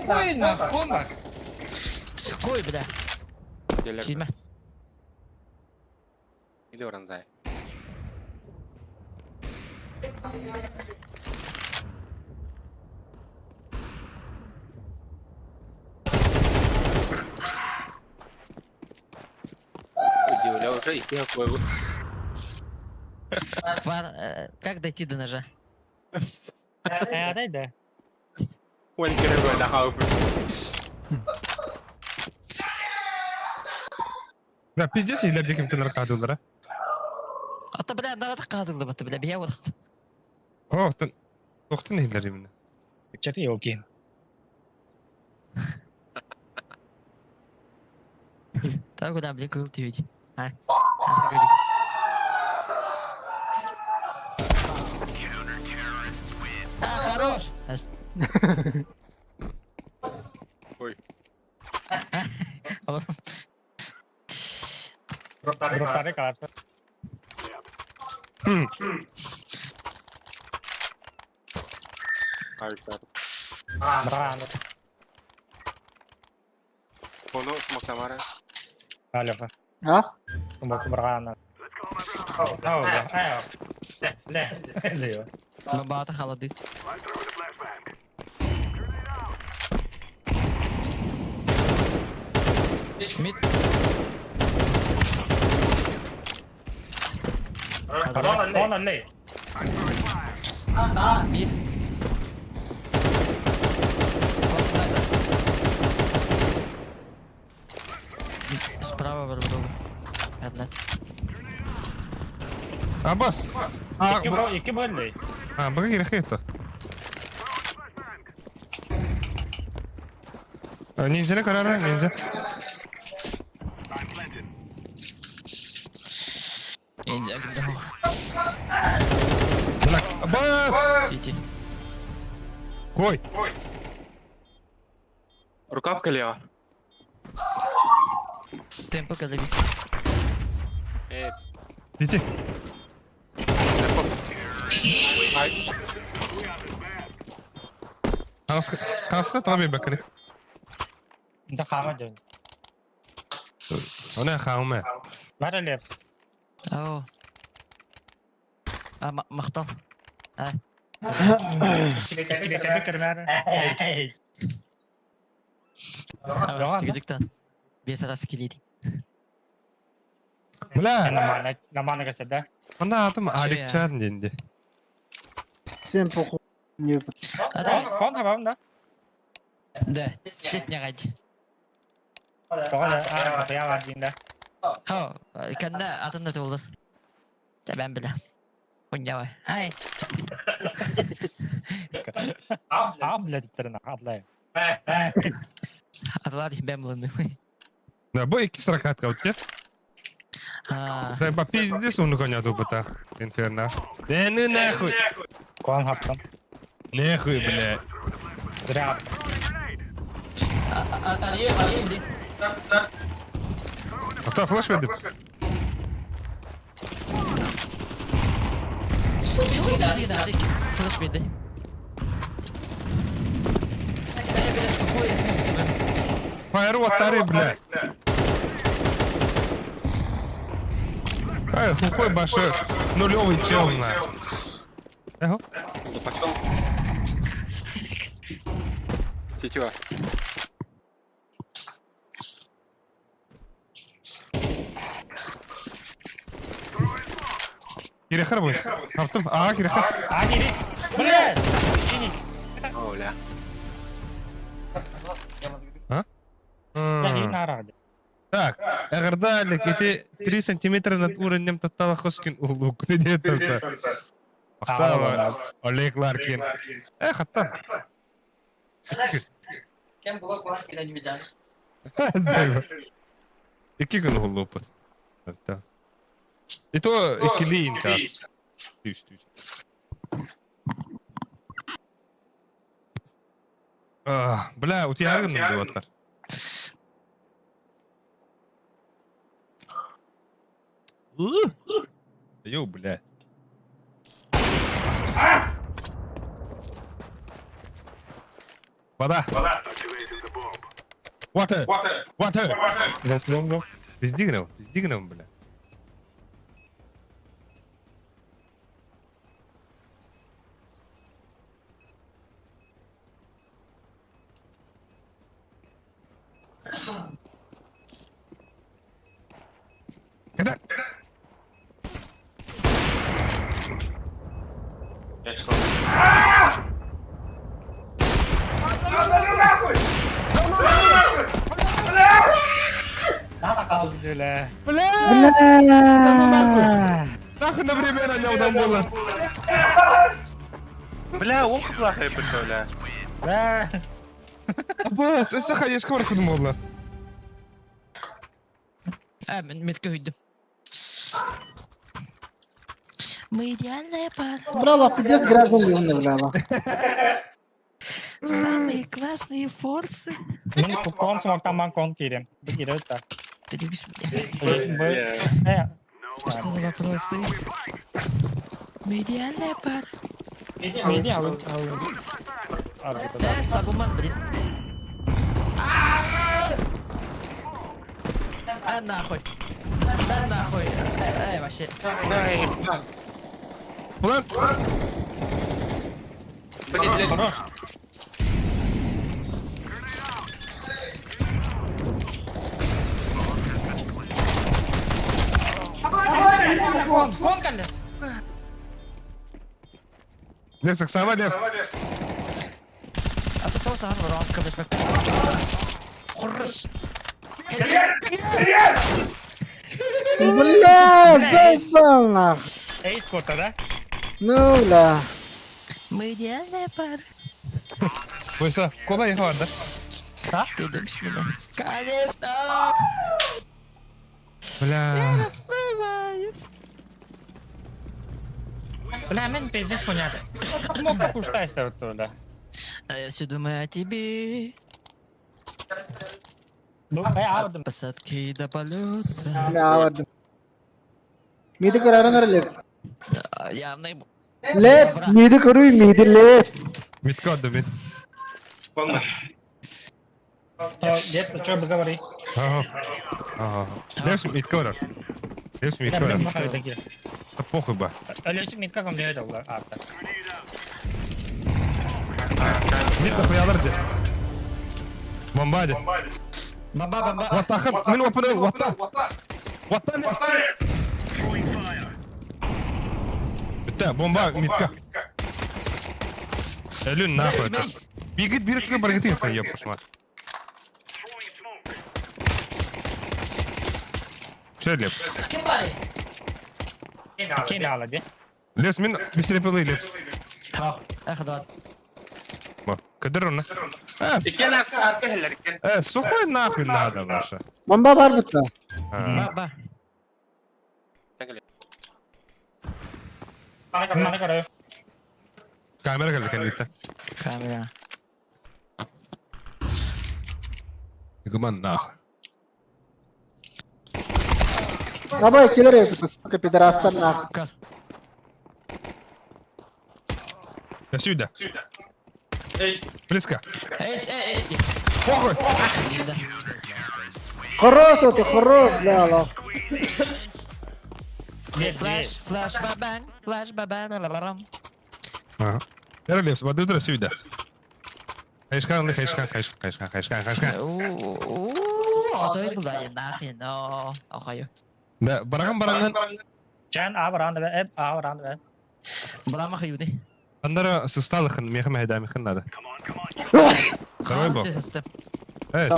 Speaker 7: Oyna, kon bak.
Speaker 9: Koy бля. Kilme.
Speaker 2: Geliyor Anzay. Удивлял уже и какой вы.
Speaker 9: Как дойти до ножа?
Speaker 7: Дай да.
Speaker 2: Ой, кирой на хауф.
Speaker 3: Да, пиздец, iyiler diye kimden arkadaşlar.
Speaker 9: Hatta bля, надо кадрлы бата, бля, бия вот.
Speaker 3: Oh, tohtun iyiler yeminle.
Speaker 7: Çatı yok ki.
Speaker 9: Так куда, бля, кыл ты ведь. А? Хорош!
Speaker 2: Ой.
Speaker 7: Grupları kalarsa.
Speaker 2: Harika.
Speaker 7: Bravo.
Speaker 2: Onu Maksamara.
Speaker 7: Alo.
Speaker 6: А?
Speaker 7: Kumbaku bravo. Oh, ayo. Ne? Ne diyor?
Speaker 9: Бабата холоды. Мид.
Speaker 7: Kona ne?
Speaker 9: Мид. Вот сюда, да. Справа вырвал. Одна.
Speaker 3: Abbas.
Speaker 7: İki böyle.
Speaker 3: Baka girek da. Ninja'na karar ver ninja.
Speaker 9: Ninja где?
Speaker 3: Bırak. Abbas.
Speaker 9: Сити.
Speaker 3: Koy.
Speaker 2: Рукавка лева.
Speaker 9: Темпо когда бить.
Speaker 3: Иди. Kalsın tabii bakın.
Speaker 7: İnta kama dön.
Speaker 3: Ona xawma.
Speaker 7: Var left.
Speaker 9: Ау. Махтал.
Speaker 7: İskilete kırmer.
Speaker 9: Стигдиктан. Без раз скелетик.
Speaker 3: Bula.
Speaker 7: Намана касада.
Speaker 3: Bana adım Alikçan dendi.
Speaker 6: Всем похуй. Не
Speaker 7: Кон tamam da.
Speaker 9: Да, здесь не ради.
Speaker 7: Doğru. Kapıya var dinde.
Speaker 9: Хо, канда атында болды. Табан біле. Хуйня. Ай.
Speaker 7: Абла диттерін адлай.
Speaker 9: Атлар ben bulundum.
Speaker 3: Да, bu iki sıra kat kaldı. Треба пиздец умного тупота. Инферно. Да ну нахуй.
Speaker 7: Кон hattım.
Speaker 3: Нахуй, блядь.
Speaker 7: Drap.
Speaker 9: Арье бли.
Speaker 3: Авто флеш verdim.
Speaker 9: Hadi. Flash verdi.
Speaker 3: Fire отари, блядь. Ай, хухой баши. Нулевый чел, нахуй. Эго?
Speaker 2: Да пошел. Сетева.
Speaker 3: Kirehar bu. Yaptım. Aa kirehar.
Speaker 7: Hadi. Buraya.
Speaker 2: Оля.
Speaker 7: Yani naradi.
Speaker 3: Так, эгерда лекети 3 сантиметра над уровнем Татала Хоскин улук. Ты где это? Ахтава. Олег Ларкин. Хаттан.
Speaker 10: Кем было класс, когда не видел?
Speaker 3: İki gün oldu bu. Hatta. İto ikili inkas. Üst. Бля, у тебя арган надо. Йоу, бля. Вода. Water. Бездигнул, бля. Когда?
Speaker 2: Я шел.
Speaker 7: Öyle.
Speaker 6: Бля!
Speaker 3: Нахуй на время нанял там было.
Speaker 2: Бля, око плохая представляю.
Speaker 3: Аббас, эсэ хаяш корку думала.
Speaker 9: Ben метка видим. Мы идеальная пара.
Speaker 6: Брала, пиздец, грязный ливный, бляла.
Speaker 9: Самые классные форсы.
Speaker 7: Min på kon som åkte man kon till dem. Det gick ut där.
Speaker 9: Ты любишь меня?
Speaker 7: Polisen började.
Speaker 9: Что за вопросы? Мы идеальная пара.
Speaker 7: Media har
Speaker 9: Сабуман, блин. Нахуй. Нахуй. Вообще.
Speaker 3: Ulan.
Speaker 7: Хорош. Кон кандес.
Speaker 3: Лев, так сама, Лев.
Speaker 9: А ты тоже? Sağır var alt kardeş bak. Kurruş.
Speaker 6: Бля, заебал нахуй.
Speaker 7: Ace ortada.
Speaker 6: Ну, бля.
Speaker 9: Мы идеальная пара.
Speaker 3: Oysa kolay vardı.
Speaker 9: Ты любишь меня? Конечно.
Speaker 3: Bля.
Speaker 9: Срываюсь.
Speaker 7: Бля, мен пиздец хуйня. Смог пуштайся вот туда.
Speaker 9: А я все думаю о тебе.
Speaker 7: Ну, aldım.
Speaker 9: Посадки до полета.
Speaker 6: Бля, вот. Миди карарангар лепс.
Speaker 9: Явно ему.
Speaker 6: Лепс, миди каруй, миди лепс.
Speaker 3: Мітка до мід.
Speaker 7: Детство, что бы говори?
Speaker 3: Ага. Лепс мітка var. Лепс мітка
Speaker 7: Я
Speaker 3: var.
Speaker 7: махаю такие.
Speaker 3: Та похуй ба.
Speaker 7: Ölüsü mi kakam diye oldu artık.
Speaker 3: Мітка хуялар де. Bomba hadi.
Speaker 9: Бомба.
Speaker 3: Вата хам. Мен опадан вата. Вата лепс. Bitti bomba мітка. Ölün nahуй это. Бегит бирка баргати это ёб мать. Что лепс?
Speaker 7: Kim aldı?
Speaker 3: Лепс мен бисрепелый лепс.
Speaker 9: Эх, да.
Speaker 3: Kadir onu.
Speaker 2: Diken arka heller.
Speaker 3: Сухой нахуй надо ваша.
Speaker 6: Бомба бар бутта.
Speaker 9: Бомба.
Speaker 7: Bana göre.
Speaker 3: Kamera geldi kendisi.
Speaker 9: Камера.
Speaker 3: Гуман нахуй.
Speaker 6: Давай, киллеры, сука, пидорастар нахуй.
Speaker 3: Да сюда. Близко.
Speaker 9: Эй.
Speaker 3: Похуй.
Speaker 6: Хорош, ты хорош, бля, лох.
Speaker 9: Флэш, бабан, лаларам.
Speaker 3: Ага. Yara Lefs, bak dur suyda. Kayışkan.
Speaker 9: Aday bulayı nahil, no. Okey.
Speaker 3: Da barangan.
Speaker 7: Can ağırandı ve hep ağırandı ve.
Speaker 9: Bulama khayudi.
Speaker 3: Andara sıstalıkın, meyhem hedamikın nada. Давай бо. Evet.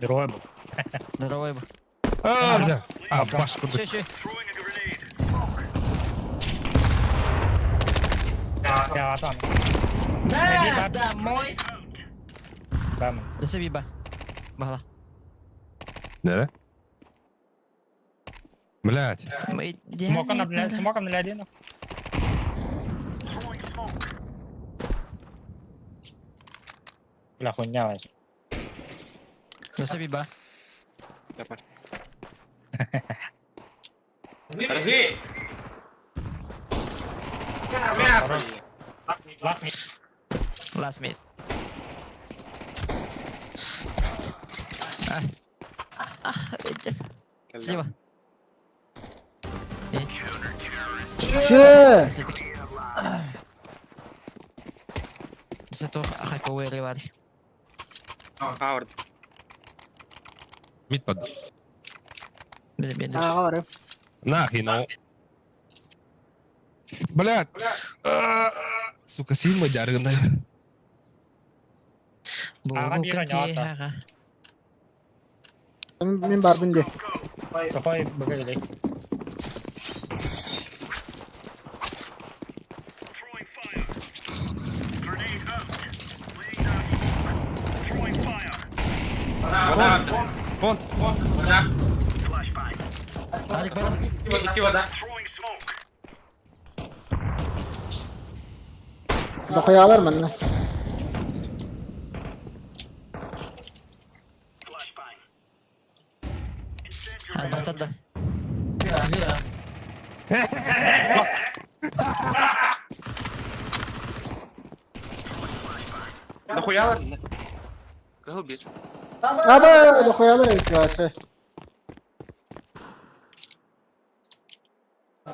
Speaker 7: Дорогой был.
Speaker 9: Здоровый был.
Speaker 3: Бля. Баш курдuk.
Speaker 9: Şey.
Speaker 7: Ya atan.
Speaker 9: Домой.
Speaker 7: Ben.
Speaker 9: Да себе ба. Бахла.
Speaker 3: Nere? Блять.
Speaker 9: Мы
Speaker 7: Смоком на один. Бля, хуйня вообще.
Speaker 9: Да себе ба.
Speaker 2: Подожди.
Speaker 7: Last me.
Speaker 9: Last mid. Слева.
Speaker 6: Че?
Speaker 9: Зато хайповые ревари.
Speaker 2: Howard.
Speaker 3: Mid под.
Speaker 9: Блин.
Speaker 6: Ага,
Speaker 3: Нахуй, ну. Блять. Сука, сильно дяргана.
Speaker 6: Min бар бинде.
Speaker 7: Сухой богатей.
Speaker 3: Вон.
Speaker 9: Алик бала.
Speaker 2: İki vada.
Speaker 6: Да хуялар мен.
Speaker 9: Батада.
Speaker 2: Нахуя ладно? Голубец.
Speaker 6: Аба, да хуялар эти.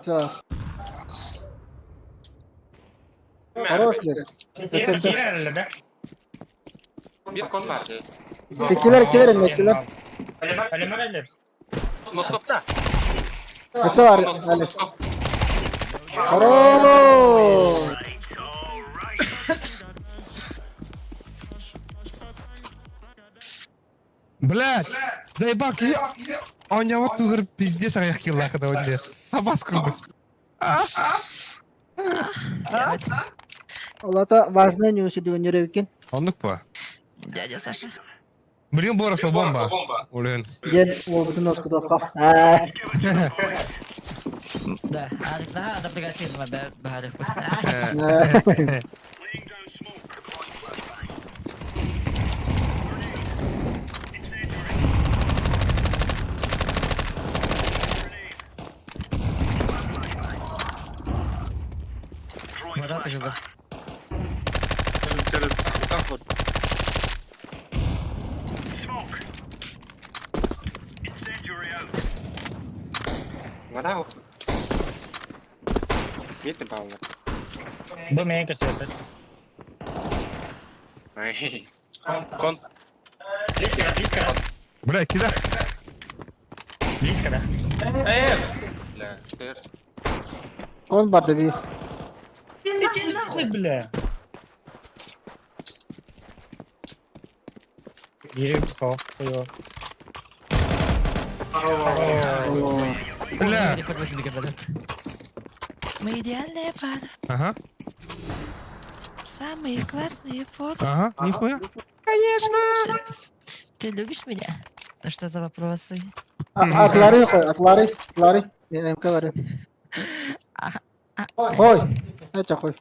Speaker 6: Все. Хорош лепс.
Speaker 7: Killer be.
Speaker 2: Bir kon vardı.
Speaker 6: Killer.
Speaker 7: Eleman elleriz.
Speaker 2: Moskop'ta.
Speaker 6: Kısa var.
Speaker 2: Moskop.
Speaker 6: Хорош.
Speaker 3: Дай бак, я... Он я вот тугр пиздец аяк килла когда он мне. Абас курду.
Speaker 6: Олата важная не усидел не ревкин.
Speaker 3: Он па.
Speaker 9: Дядя Саша.
Speaker 3: Блин, боросла бомба. Улен.
Speaker 6: Дед волбутын кудока.
Speaker 9: Да, надо прекратить бахадых. Вода ты любишь.
Speaker 2: Через заход. Вода. Есть ты пал?
Speaker 10: Бумейка светит.
Speaker 2: Ай. Кон.
Speaker 10: Близко.
Speaker 3: Бля, кида.
Speaker 10: Близко, да?
Speaker 2: Бля, терс.
Speaker 6: Он бардави.
Speaker 10: Иди нахуй, бля. Ебко, хуё.
Speaker 3: Бля.
Speaker 9: Мы идеальная пара.
Speaker 3: Ага,
Speaker 9: Самые классные фото.
Speaker 3: ага, нихуя.
Speaker 9: Ты любишь меня? Ну что за вопросы?
Speaker 6: Атлары. Не МК. Ой, это хуй.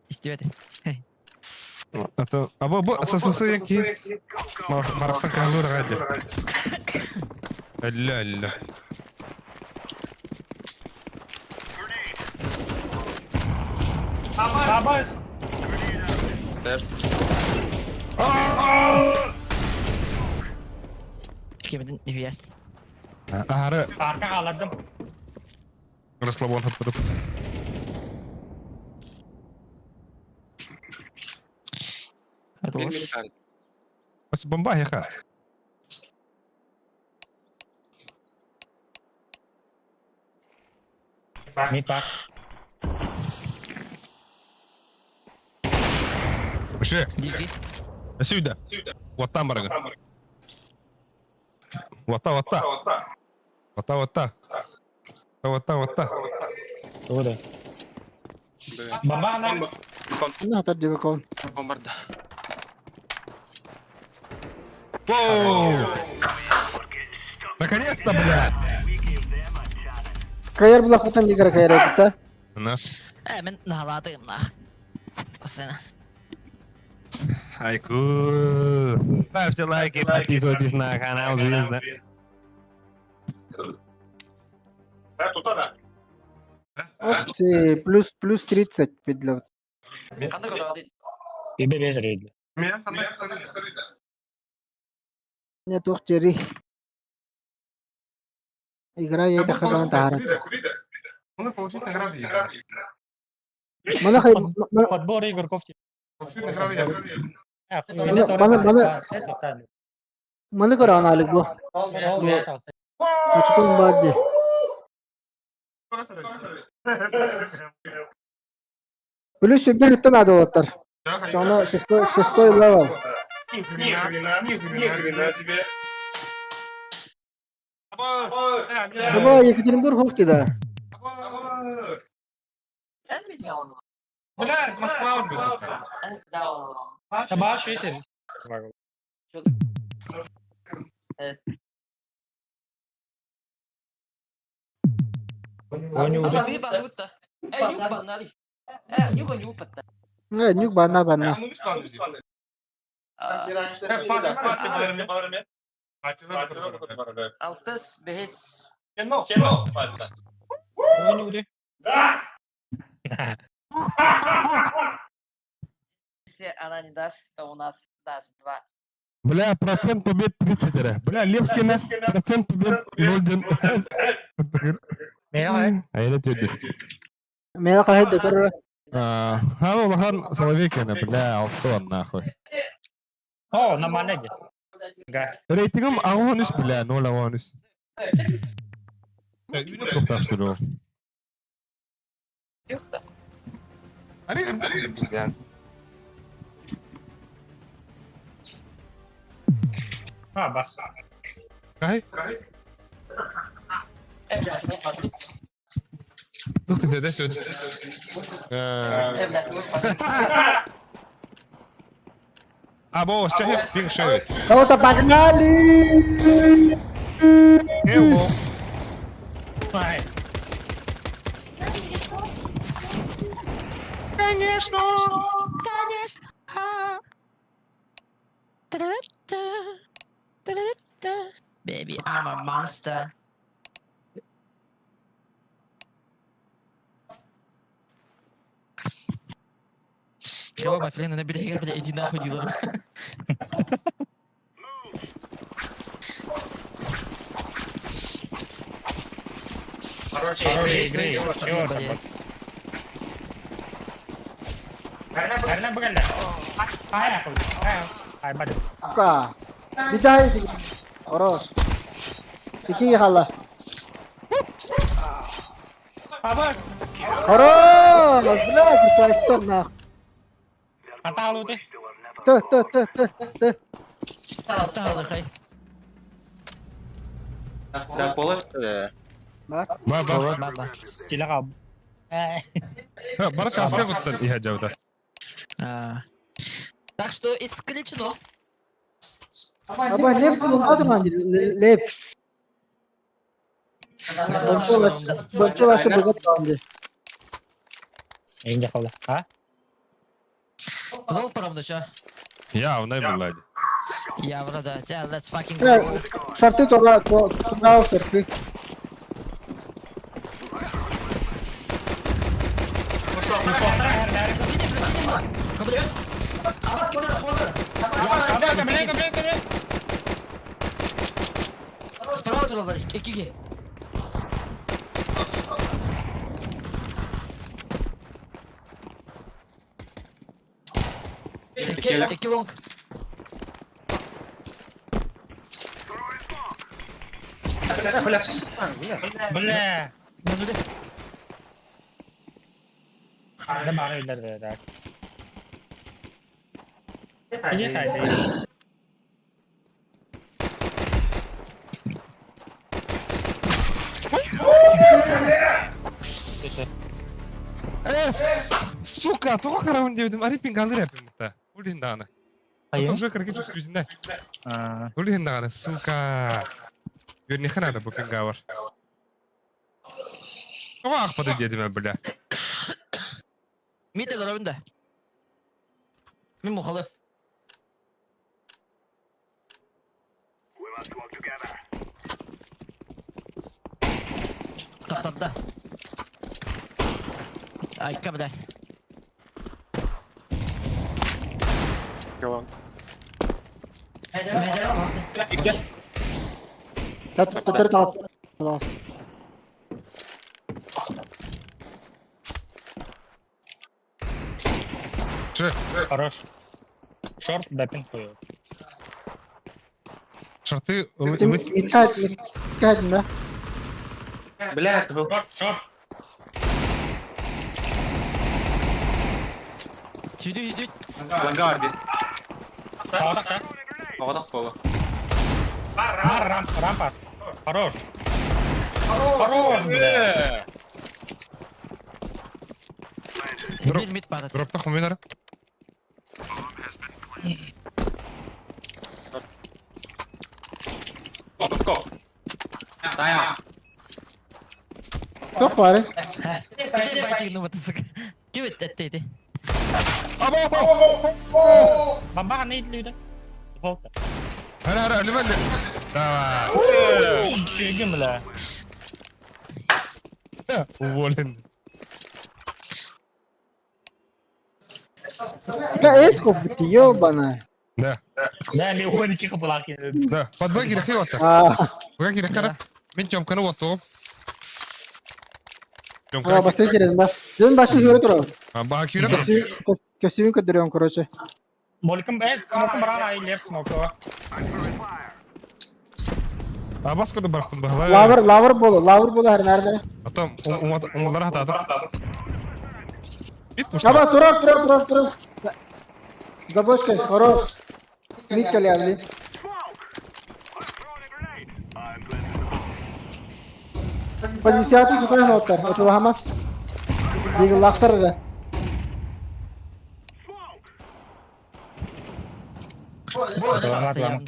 Speaker 9: Истеты.
Speaker 3: А то... А бо, сососы які. Марасан калур ради. Ля-ля.
Speaker 10: Абас!
Speaker 2: Терс.
Speaker 9: Kimin nüviyast?
Speaker 3: Ары
Speaker 10: Arka ağladım.
Speaker 3: расслабон отпадып.
Speaker 9: Хорош.
Speaker 3: Ось бомба яка.
Speaker 10: Mid bak.
Speaker 3: Вообще,
Speaker 9: Диги.
Speaker 3: сюда. Вот там, барага. Вот та.
Speaker 10: Tuh. Bamba anak.
Speaker 6: На тад дивакон.
Speaker 2: Бомбарда.
Speaker 3: Воу! Наконец-то, блядь!
Speaker 6: Кайер була хутан дигра кайер это.
Speaker 3: На.
Speaker 9: Men nahaladayım la. O sene.
Speaker 3: Айку. Ставьте лайки, подписывайтесь на канал Звезда.
Speaker 6: Плюс 30 пидла.
Speaker 9: Kanka kadar değil.
Speaker 10: Ibe bez reed.
Speaker 6: Не тухтери. Игра я это хаган тахара.
Speaker 3: Ну, получить награды.
Speaker 6: Mana kay
Speaker 10: Подбор игр кофти.
Speaker 6: mana kara analik bu. Açıkın baddi. Плюс себе это надо вот так. Чоно шестой левел.
Speaker 2: Нихрена себе.
Speaker 6: Давай Екатеринбург ховки да.
Speaker 2: Бля, Москва убила.
Speaker 10: Sabah şey senin. Oyunu
Speaker 9: Ama
Speaker 10: udah.
Speaker 9: bir balıkta. Yük banları. Yük patta.
Speaker 6: Нюк бана.
Speaker 2: Ну, бесплатно.
Speaker 9: Altıs, beş.
Speaker 10: Oyunu udah.
Speaker 9: Если она не даст, то у нас даст 2.
Speaker 3: Бля, процент побед 30. Бля, Левский наш процент побед 0.
Speaker 10: Merhaba.
Speaker 3: Айда тёдди.
Speaker 6: Мена кахет декор.
Speaker 3: Ну, лохан Соловейкина, бля, алсон нахуй.
Speaker 10: Oh, nama lagi. Enggak.
Speaker 3: Рейтингом Агонус, бля, 0 Агонус. Çok taştırıyor.
Speaker 9: Yok da.
Speaker 3: Yani.
Speaker 10: Ha bas.
Speaker 3: Кай? Ну ты да сюда. А бо, ще пішли.
Speaker 6: Кого-то погнали!
Speaker 3: Hello.
Speaker 10: Ай.
Speaker 9: Конечно. Baby, I'm a monster. Чего, Мафлина, на берега, бля, иди нахуй, дилер.
Speaker 10: Хорошие игры. Чего там? Karena bukan dah. Ay aku. Ay badu.
Speaker 6: Сука. Бидай. Орос. İki hala.
Speaker 10: Apa?
Speaker 6: Орос. Блядь, причастен нахуй.
Speaker 10: Kata lu tuh.
Speaker 6: Ты.
Speaker 9: Tahu lah, kai.
Speaker 2: Да, поле.
Speaker 6: Bak.
Speaker 3: Баба.
Speaker 9: Baba.
Speaker 10: Sila ka.
Speaker 3: Бара часка гутсан иха жавда.
Speaker 9: Так что исключено.
Speaker 6: Ama left bulmadım hani. Left. Больше ваши богатые.
Speaker 10: Enggak kau lah. Hah?
Speaker 9: Ролл поравно, что?
Speaker 3: Я, у найбуллади.
Speaker 9: Я вроде, yeah, let's fucking
Speaker 6: Evet,
Speaker 9: go.
Speaker 6: şartı tola sırfı.
Speaker 9: Справа троллер, iki. İki long.
Speaker 10: Bela.
Speaker 9: Nanti deh.
Speaker 10: Ada baru dah. Aja saya.
Speaker 3: Сука, только раунде dedim. Ari pingalır yapayım mutta. Ulihin dağını. Потом уже крики чувствительно. Ulihin dağını. Сука. Верни хана da bu pinga var. Ama akpadı dedim ben bля.
Speaker 9: Mite görevinde. Min muhalif. Kaptandı. Ay kabul.
Speaker 2: Чего?
Speaker 6: Tatır kalsın.
Speaker 3: Че?
Speaker 10: Хорош. Шорт бэпинг хуй.
Speaker 3: Шарты
Speaker 6: Dikkat edin de.
Speaker 2: Блядь, был.
Speaker 10: Шорт.
Speaker 9: Tüdü.
Speaker 2: Ланга один.
Speaker 10: Паудак, да?
Speaker 2: Поводок пола.
Speaker 10: Рампа. Хорош. Хорош, бля.
Speaker 9: Bir mid parat.
Speaker 3: Дропта хуминара.
Speaker 2: Скоп. Тайм.
Speaker 6: Çok var.
Speaker 9: Bir biting numara sık. Give it that dedi.
Speaker 10: Bamba ne idliydi? Volta.
Speaker 3: Hara ölümen de. Tamam.
Speaker 10: Bilgim bile.
Speaker 3: Уволен.
Speaker 6: Ya eskop bitti yobana.
Speaker 3: Да.
Speaker 10: Да, не уходи тихо плаки.
Speaker 3: Да. Под баги рахиота. Баги рахара. Мен чомканы оту.
Speaker 6: Aa basaya girelim bak. Dün başı göre dur.
Speaker 3: Бага кюре.
Speaker 6: Kösüğümü kötürüyorum kuroçu.
Speaker 10: Molkum be, smoke brana ay left smoke.
Speaker 3: Баско да барстын багла.
Speaker 6: Lavur bolu her nerede?
Speaker 3: Атам умалар хататып. Бит муш.
Speaker 6: Ama dur. Забочка, хорош. Миткали авли. Позициятı tutan otlar. Otur Hamas. Digi laktır.
Speaker 10: Selamat lang.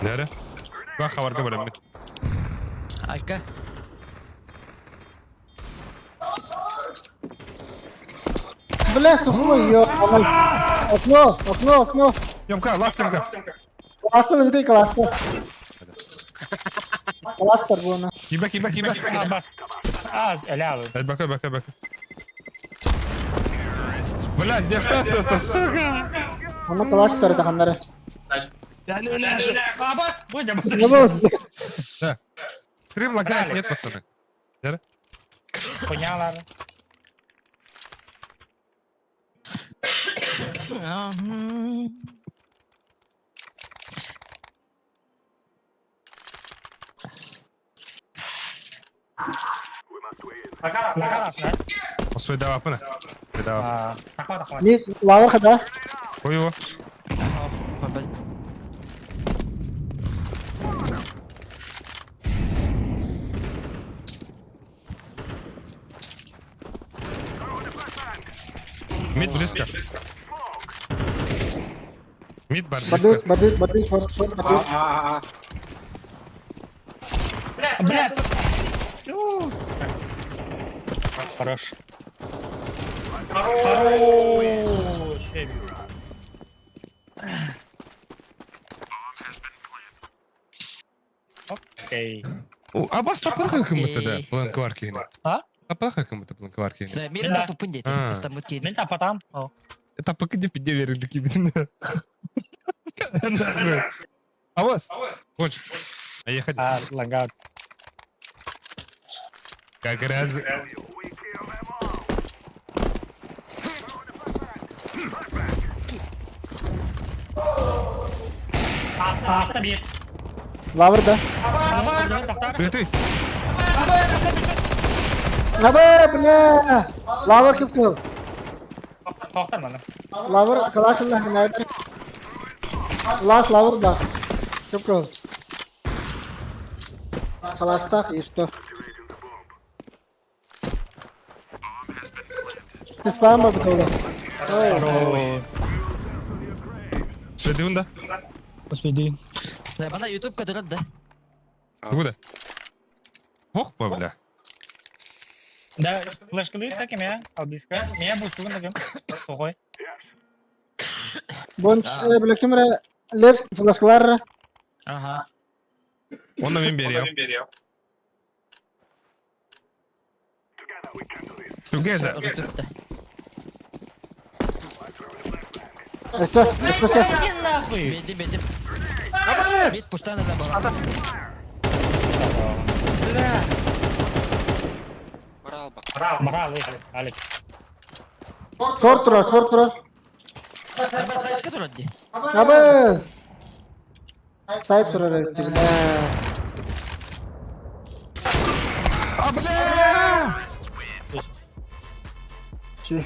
Speaker 3: Nere? Bak haber var mı?
Speaker 9: Arka.
Speaker 6: Bля, сухой, окно.
Speaker 3: Yamka, laf yamka.
Speaker 6: Классно, где классно. Классно, Тарбона.
Speaker 3: Kibak.
Speaker 10: Bas. Az, ele abi.
Speaker 3: Hadi bak. Блядь, здесь остался, сука!
Speaker 6: Она классно, Тархандар.
Speaker 10: Bas. Bu da
Speaker 6: Не было.
Speaker 3: Да. Стрим лагает, нет, пацаны.
Speaker 10: Punyalar. Lagar lan.
Speaker 3: Господи, давай, пана. Давай.
Speaker 10: Takma.
Speaker 6: Не, лавр хада.
Speaker 3: Ой его. Мид близко. Мид бар близко.
Speaker 6: Бадык.
Speaker 10: Блядь. Хорош. Окей.
Speaker 3: А бас тапаха кому-то, да, планкварки.
Speaker 10: А?
Speaker 3: Тапаха кому-то планкварки.
Speaker 9: Да, мира так попындет.
Speaker 3: А.
Speaker 9: Там кид.
Speaker 10: Minta apa tam? Oh.
Speaker 3: Это пока не пидевери такие, блин. А вас? Хочешь? А ехать?
Speaker 10: Ah, lagat.
Speaker 3: Как раз.
Speaker 10: Sabit.
Speaker 6: Лавр, да.
Speaker 10: Doktor.
Speaker 3: Ты.
Speaker 6: Бля. Лавр кипков.
Speaker 10: Doktor mana?
Speaker 6: Лавр, классно, нахер. Лавр, да. Кипков. Классно, и что? Ты спам бабутола.
Speaker 3: Следи унда.
Speaker 10: Господи.
Speaker 9: Да, бана YouTube кадр да.
Speaker 3: Куда? Ох, бля.
Speaker 10: Да, флешка лист так я, албиска. Меня бусту на гем. Сухой.
Speaker 6: Бонч, бля, кимра. Лев, фласклар.
Speaker 9: Ага.
Speaker 3: Он на вимбере. Together.
Speaker 9: YouTube-то.
Speaker 6: Что?
Speaker 10: Иди нахуй.
Speaker 9: Беди. Мид пушта надо было.
Speaker 10: Брал, выиграл. Алекс.
Speaker 6: Шорт про.
Speaker 9: Арба сайт который где?
Speaker 6: Абы. Сайт про, бля. Че?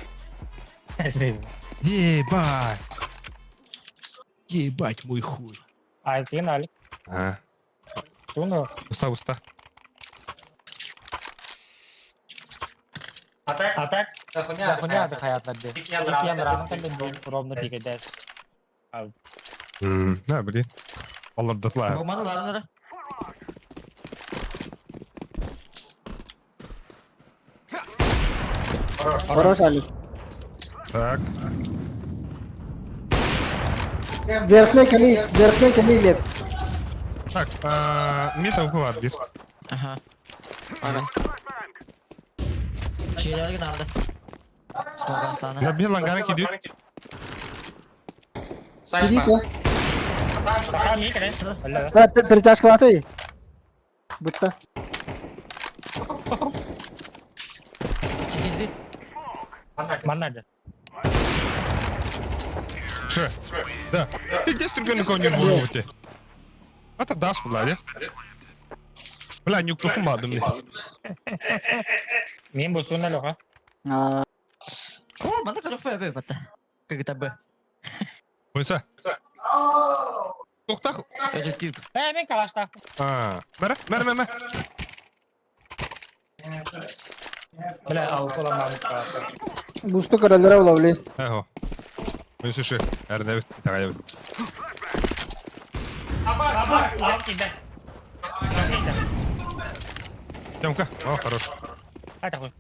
Speaker 3: Ебать мой хуй.
Speaker 10: А, ты Алекс.
Speaker 3: А,
Speaker 10: Тунго.
Speaker 3: уста.
Speaker 10: Атак. Хуйня это хаят надо. Кем рано kan ровно пикадес.
Speaker 3: Да, блин. Олар дотлаа.
Speaker 9: Роман ларнара.
Speaker 6: Хорош, Алекс.
Speaker 3: Так.
Speaker 6: Верхний кали, Лепс.
Speaker 3: Так, мид упывает, бис.
Speaker 9: Ага. Арас. Şeyler надо. Смога
Speaker 3: Да,
Speaker 9: стана.
Speaker 3: без лангана кидит.
Speaker 6: Сиди-ка.
Speaker 10: Пока ми кадес. Алло.
Speaker 6: Да, перетяжка латы. Будто.
Speaker 9: Çekildi.
Speaker 10: Mana aja.
Speaker 3: Че? Да. Иди с другой никого не будет. Это даст, бля. Бля, не укупумадым мне.
Speaker 10: Min busu na lo ka.
Speaker 6: А,
Speaker 9: О, mana kalau apa apa patah. Ke kita be.
Speaker 3: Oysa. Tokta.
Speaker 9: Это тип.
Speaker 10: Ben kalaşta.
Speaker 3: Ha. Mere.
Speaker 10: Bile avuk olan mamut kalaşta.
Speaker 6: Boost'u kırıldıra olabilir.
Speaker 3: Eho. Oysa şu. Erde bit. Tagaya bit.
Speaker 10: Baba, av gide.
Speaker 3: Тёмка. О, хорош.
Speaker 10: Hadi koy.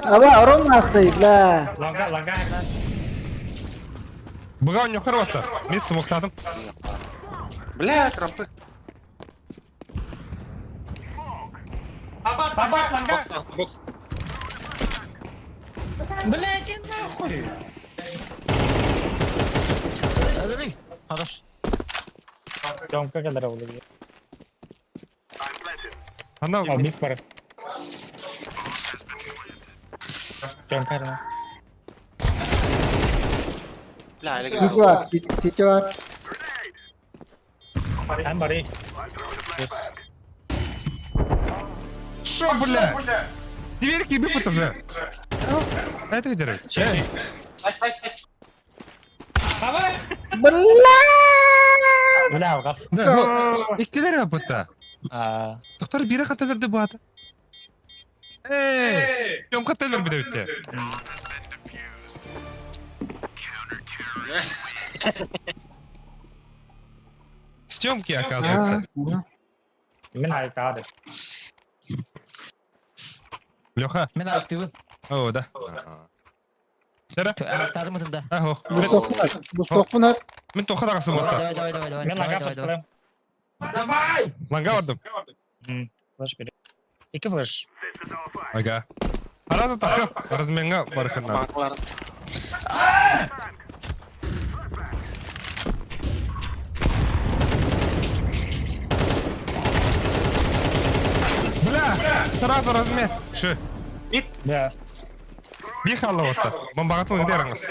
Speaker 6: Aba aron nasıl bla?
Speaker 10: Langa.
Speaker 3: Быга у него хорвата. Мид смоктадым.
Speaker 2: Бля, тропы.
Speaker 10: Baba, langa.
Speaker 2: Бокс.
Speaker 9: Блядь, иди нахуй. Отдали. Хорош.
Speaker 10: Jonka kadar oldu.
Speaker 3: Она...
Speaker 10: Al mix para. Jonka ne?
Speaker 2: Бля, или
Speaker 6: City var. City var.
Speaker 10: Hem bari.
Speaker 3: Шо, бля? Дверь ебы потуже. А это где?
Speaker 6: Bla!
Speaker 10: Bela avgas.
Speaker 3: Да, ikkilere yapıtta. Doktor biri katılırdı bu adı. Tём katılır bir de bitti. С Тёмки, оказывается.
Speaker 10: Min ayıkadı.
Speaker 3: Лёха.
Speaker 9: Мен активы.
Speaker 3: О, да. Тера.
Speaker 9: Тадым это да.
Speaker 3: Ахо.
Speaker 6: Boost'u bunlar.
Speaker 3: Мен тоқа дағасым отта.
Speaker 9: Давай.
Speaker 10: Min langa fırtılım.
Speaker 3: Ланга вардым.
Speaker 10: Flash biri. İki flash.
Speaker 3: Ага. Арада тақы. Разменға барықыннан.
Speaker 2: Баклар.
Speaker 3: Бля! Сразу размен. Шы.
Speaker 10: Ya.
Speaker 3: Bir қалды отта. Бомбағатыл где араңыз?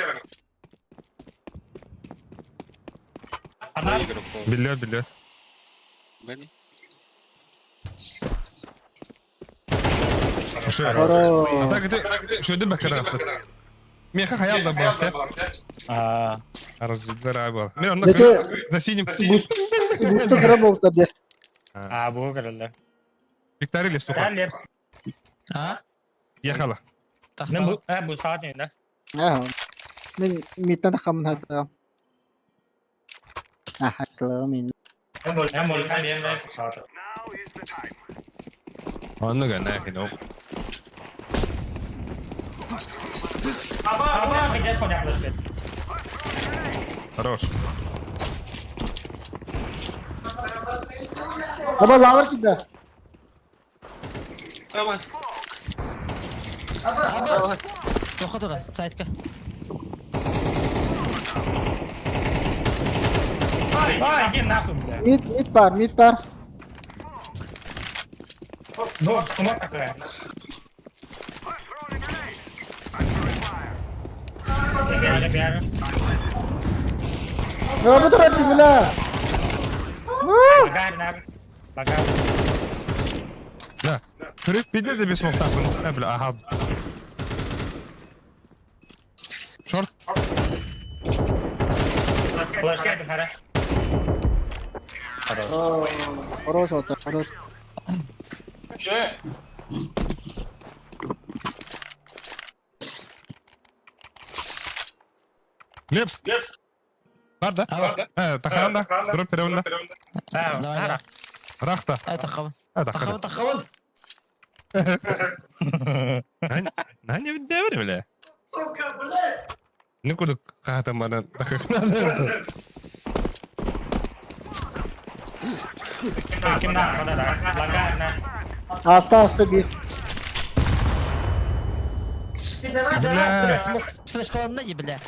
Speaker 10: Anar.
Speaker 3: Билет.
Speaker 2: Бэни.
Speaker 3: Шы.
Speaker 6: Хорош.
Speaker 3: Ата где? Шөйді бәкір астыр. Меха хаялда бар, те? Аржидер abi. Мен онда
Speaker 6: Peki-
Speaker 3: за синим.
Speaker 6: Boost'u kırıp ortadı.
Speaker 10: Bu kırıldı.
Speaker 3: Виктор или сука?
Speaker 10: Gel yap.
Speaker 9: А?
Speaker 3: Ехала.
Speaker 10: Ne bu saat neydi?
Speaker 6: Ha. Ben midden takamın hatta. Ha haklı min.
Speaker 10: Hem volkan yerine saat.
Speaker 3: Onu gönne hino.
Speaker 10: Ama bir de son yaklaştı.
Speaker 3: Хорош.
Speaker 6: Aba lavar gider.
Speaker 2: Давай.
Speaker 9: Тоха туда, сайтка.
Speaker 10: Vay gel ne yapayım ya?
Speaker 6: Mid var.
Speaker 10: No, kumar takıyor. Gel.
Speaker 6: Ya bu tarafı bla.
Speaker 10: Bagar.
Speaker 3: Да. Кырык биде за бес мохтан. Бля, ага. Шорт.
Speaker 10: Flash geldim hele.
Speaker 6: Хорош oldu. Хорош.
Speaker 3: Лепс. Бар да? Таханда. Дроп перевында.
Speaker 10: Давай.
Speaker 3: Рахта.
Speaker 9: Это хаван.
Speaker 3: Таханда.
Speaker 9: Тахаван.
Speaker 3: Нани видео, бля. Не куда ката мана так надо.
Speaker 10: Kim ne yapmadı da? Bagar ne?
Speaker 6: Hasta bir.
Speaker 3: Бля.
Speaker 9: Флешка он не, бля.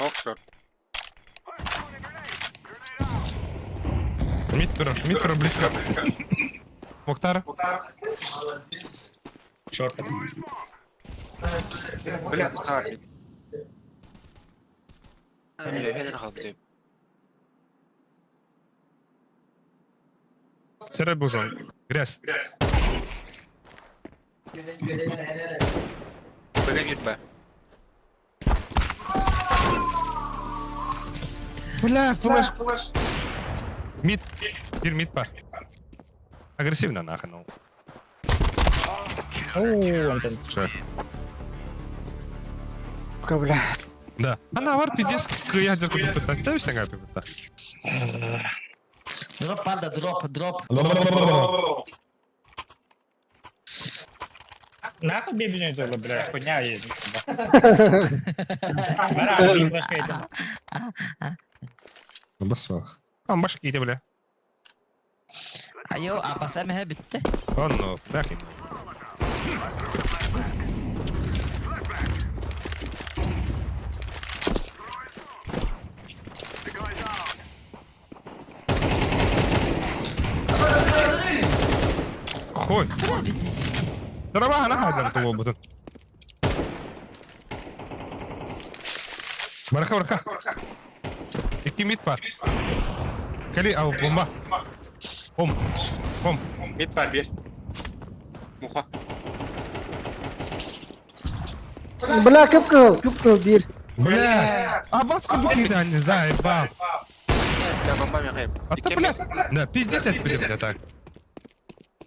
Speaker 2: Окшор.
Speaker 3: Митро близко. Мухтар.
Speaker 10: Short.
Speaker 2: Блядь, старый. Я қалды.
Speaker 3: Второй был зон. Грязь.
Speaker 2: Böyle gitme.
Speaker 3: Бля, флеш. Мид. Теперь мид пар. Агрессивно нахрен.
Speaker 10: Оу, Антон.
Speaker 3: Что?
Speaker 6: Сука, бля.
Speaker 3: Да. Она var pidis kıyacak kutu pıtta. Tabii işte galiba pıtta.
Speaker 9: Дроп, панда, дроп.
Speaker 10: Нахуй бебеню это, бля, хуйня есть. Бара, bir başka yedim.
Speaker 3: Basval. Ama başka iyiydi bile.
Speaker 9: Ayo, APSM bitti.
Speaker 3: Onu bırakın. Koy. Дрова она хадер тулу бутун. Барка. İki mid var. Kali av bomba. Bom.
Speaker 2: Mid var bir. Muha.
Speaker 6: Бля, кıpkıl bir.
Speaker 3: Бля. А баску букида не заебал.
Speaker 2: Я бомбами хайп.
Speaker 3: А ты, блядь. Да, пиздец это бля, так.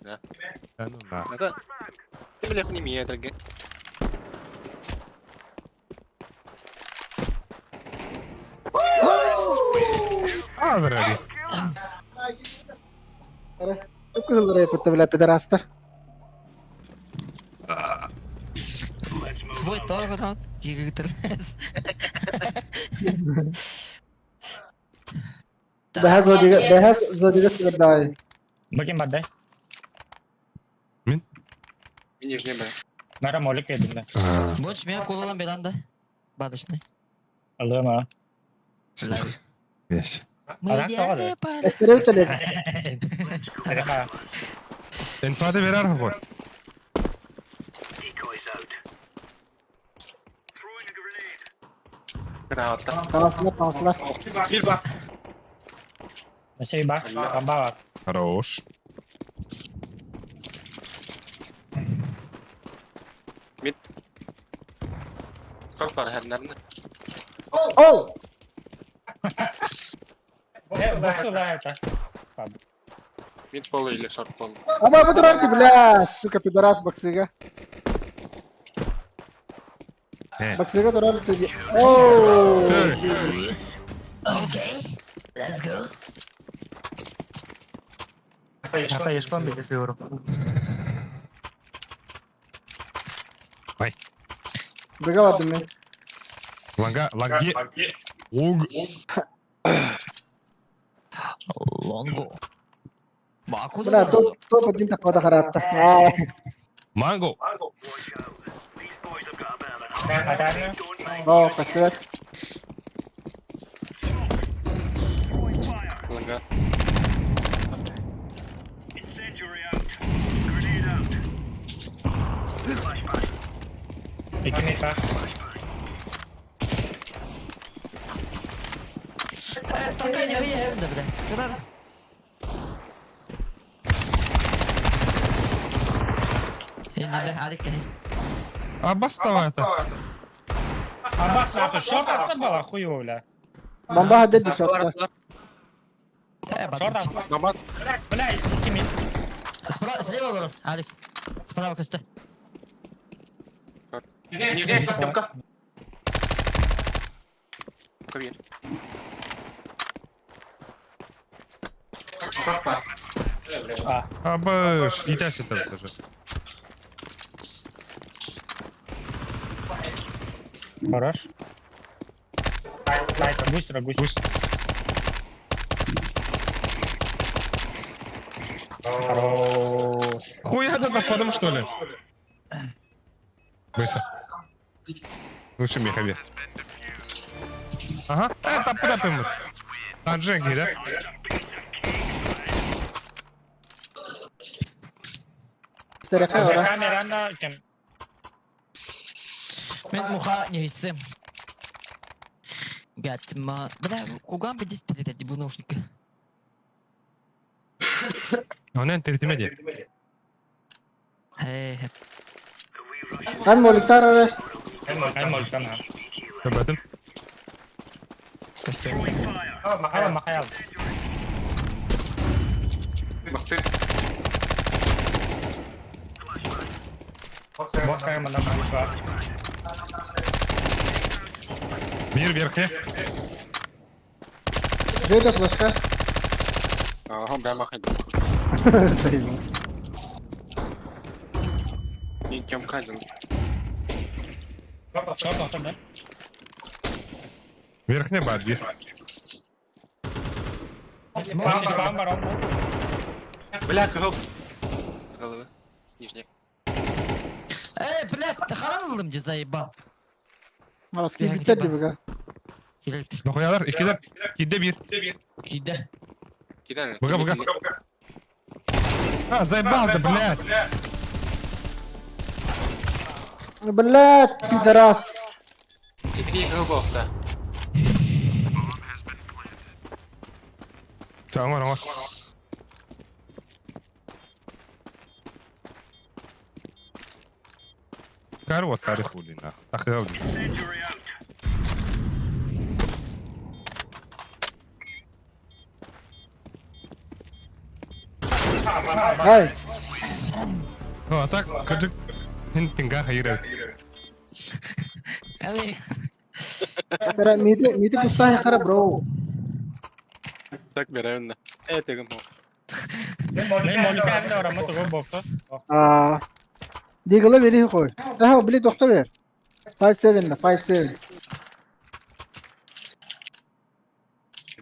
Speaker 2: Да.
Speaker 3: Да ну на.
Speaker 2: Надо. Ты, бля, не имеет, дорогие.
Speaker 3: А, дорогие.
Speaker 6: Kıpkıl buraya pıttı bля, pederastlar.
Speaker 9: Свой тоже, да? Гигатрес.
Speaker 6: Behaz zodiga sigir daha iyi.
Speaker 10: Bakayım hadi.
Speaker 2: Нижний, бля.
Speaker 10: Mera molik yedim ben.
Speaker 9: Больше меня kullanılan bir anda. Badışlı.
Speaker 10: Alıyorum ha.
Speaker 3: Весь.
Speaker 10: Adam kovalı.
Speaker 6: Estere bitelim.
Speaker 10: Hadi ha.
Speaker 3: Enfade verer mi bu?
Speaker 2: Granata.
Speaker 6: Panslar.
Speaker 2: Bir bak.
Speaker 10: Neyse bir bak. Bomba var.
Speaker 3: Хорош.
Speaker 2: Çok var her nerede?
Speaker 6: Oh!
Speaker 10: Boksu da это.
Speaker 2: Mid polu ile short polu.
Speaker 6: Ama bu durar ki bля, сука, пидорас боксига. Боксига durar ki. Oh!
Speaker 9: Let's go.
Speaker 10: Hatta yaşmam bilgisayarım.
Speaker 6: Бега vardı mı?
Speaker 3: Ланги.
Speaker 9: Longo. Маку
Speaker 6: Bля, топ один takvada karattı.
Speaker 3: Манго.
Speaker 10: Hadi.
Speaker 6: Oh, kaçtı.
Speaker 2: Langa.
Speaker 10: İki mit var.
Speaker 9: Только не выявим, да, бля. Куда? İnandı, hadi gidelim.
Speaker 3: Обостава это.
Speaker 10: Abbas nahtu. Short aslında bala хуёво, бля.
Speaker 6: Bomba haddi çokta.
Speaker 10: Short aslında. Bля, iki mit.
Speaker 9: Слева был, Алик. Справа косты.
Speaker 2: Нижняя стенка. Ковер.
Speaker 3: Абыш. Иди сюда тоже.
Speaker 10: Хорош. Сайка, быстро. Хорош.
Speaker 3: Хуя ты заходом, что ли? Быстро. Лучше Михави. Ага. Это куда ты? На Джеги, да?
Speaker 6: Sterefe var.
Speaker 10: Kameranda kim?
Speaker 9: Мен муха не висим. Гатма. Бля, кога бе дистрите ди наушника?
Speaker 3: Ona entertime diye.
Speaker 6: Han moltar öyle.
Speaker 10: Ay moltan ha.
Speaker 3: Kapattım.
Speaker 10: Makaya makaya.
Speaker 2: Bakti.
Speaker 10: Box kaya mana mid var.
Speaker 3: Bir верхне.
Speaker 6: Где-то флешка.
Speaker 2: Ага, ben bakayım. Kim kaydın?
Speaker 10: Short ortada.
Speaker 3: Верхне бат bir.
Speaker 10: Spam var orada.
Speaker 2: Бля, кого? С головы. Нижняя.
Speaker 9: Блядь, ты харанылдым де заеба.
Speaker 6: Maske biter gibi ga.
Speaker 9: Келелтир.
Speaker 3: Dokuyalar ikide. İkide bir.
Speaker 9: Киде.
Speaker 2: Gider.
Speaker 3: Бага. А, заебал ты, блядь.
Speaker 6: Блядь, пидорас.
Speaker 2: Какие кого-то?
Speaker 3: Tamam. Карва тарих улина. Тахавди.
Speaker 6: Ай,
Speaker 3: Ну, а так, каджик. Хин пинга хайра.
Speaker 9: Али.
Speaker 6: tera midi kusta hai khara bro.
Speaker 2: Так, берем на. Это кому?
Speaker 10: Men molika evde var ama tuğu box'u.
Speaker 6: Ah. Digala veri koy. Ha bili doktor ver. 5-7 da 5-7.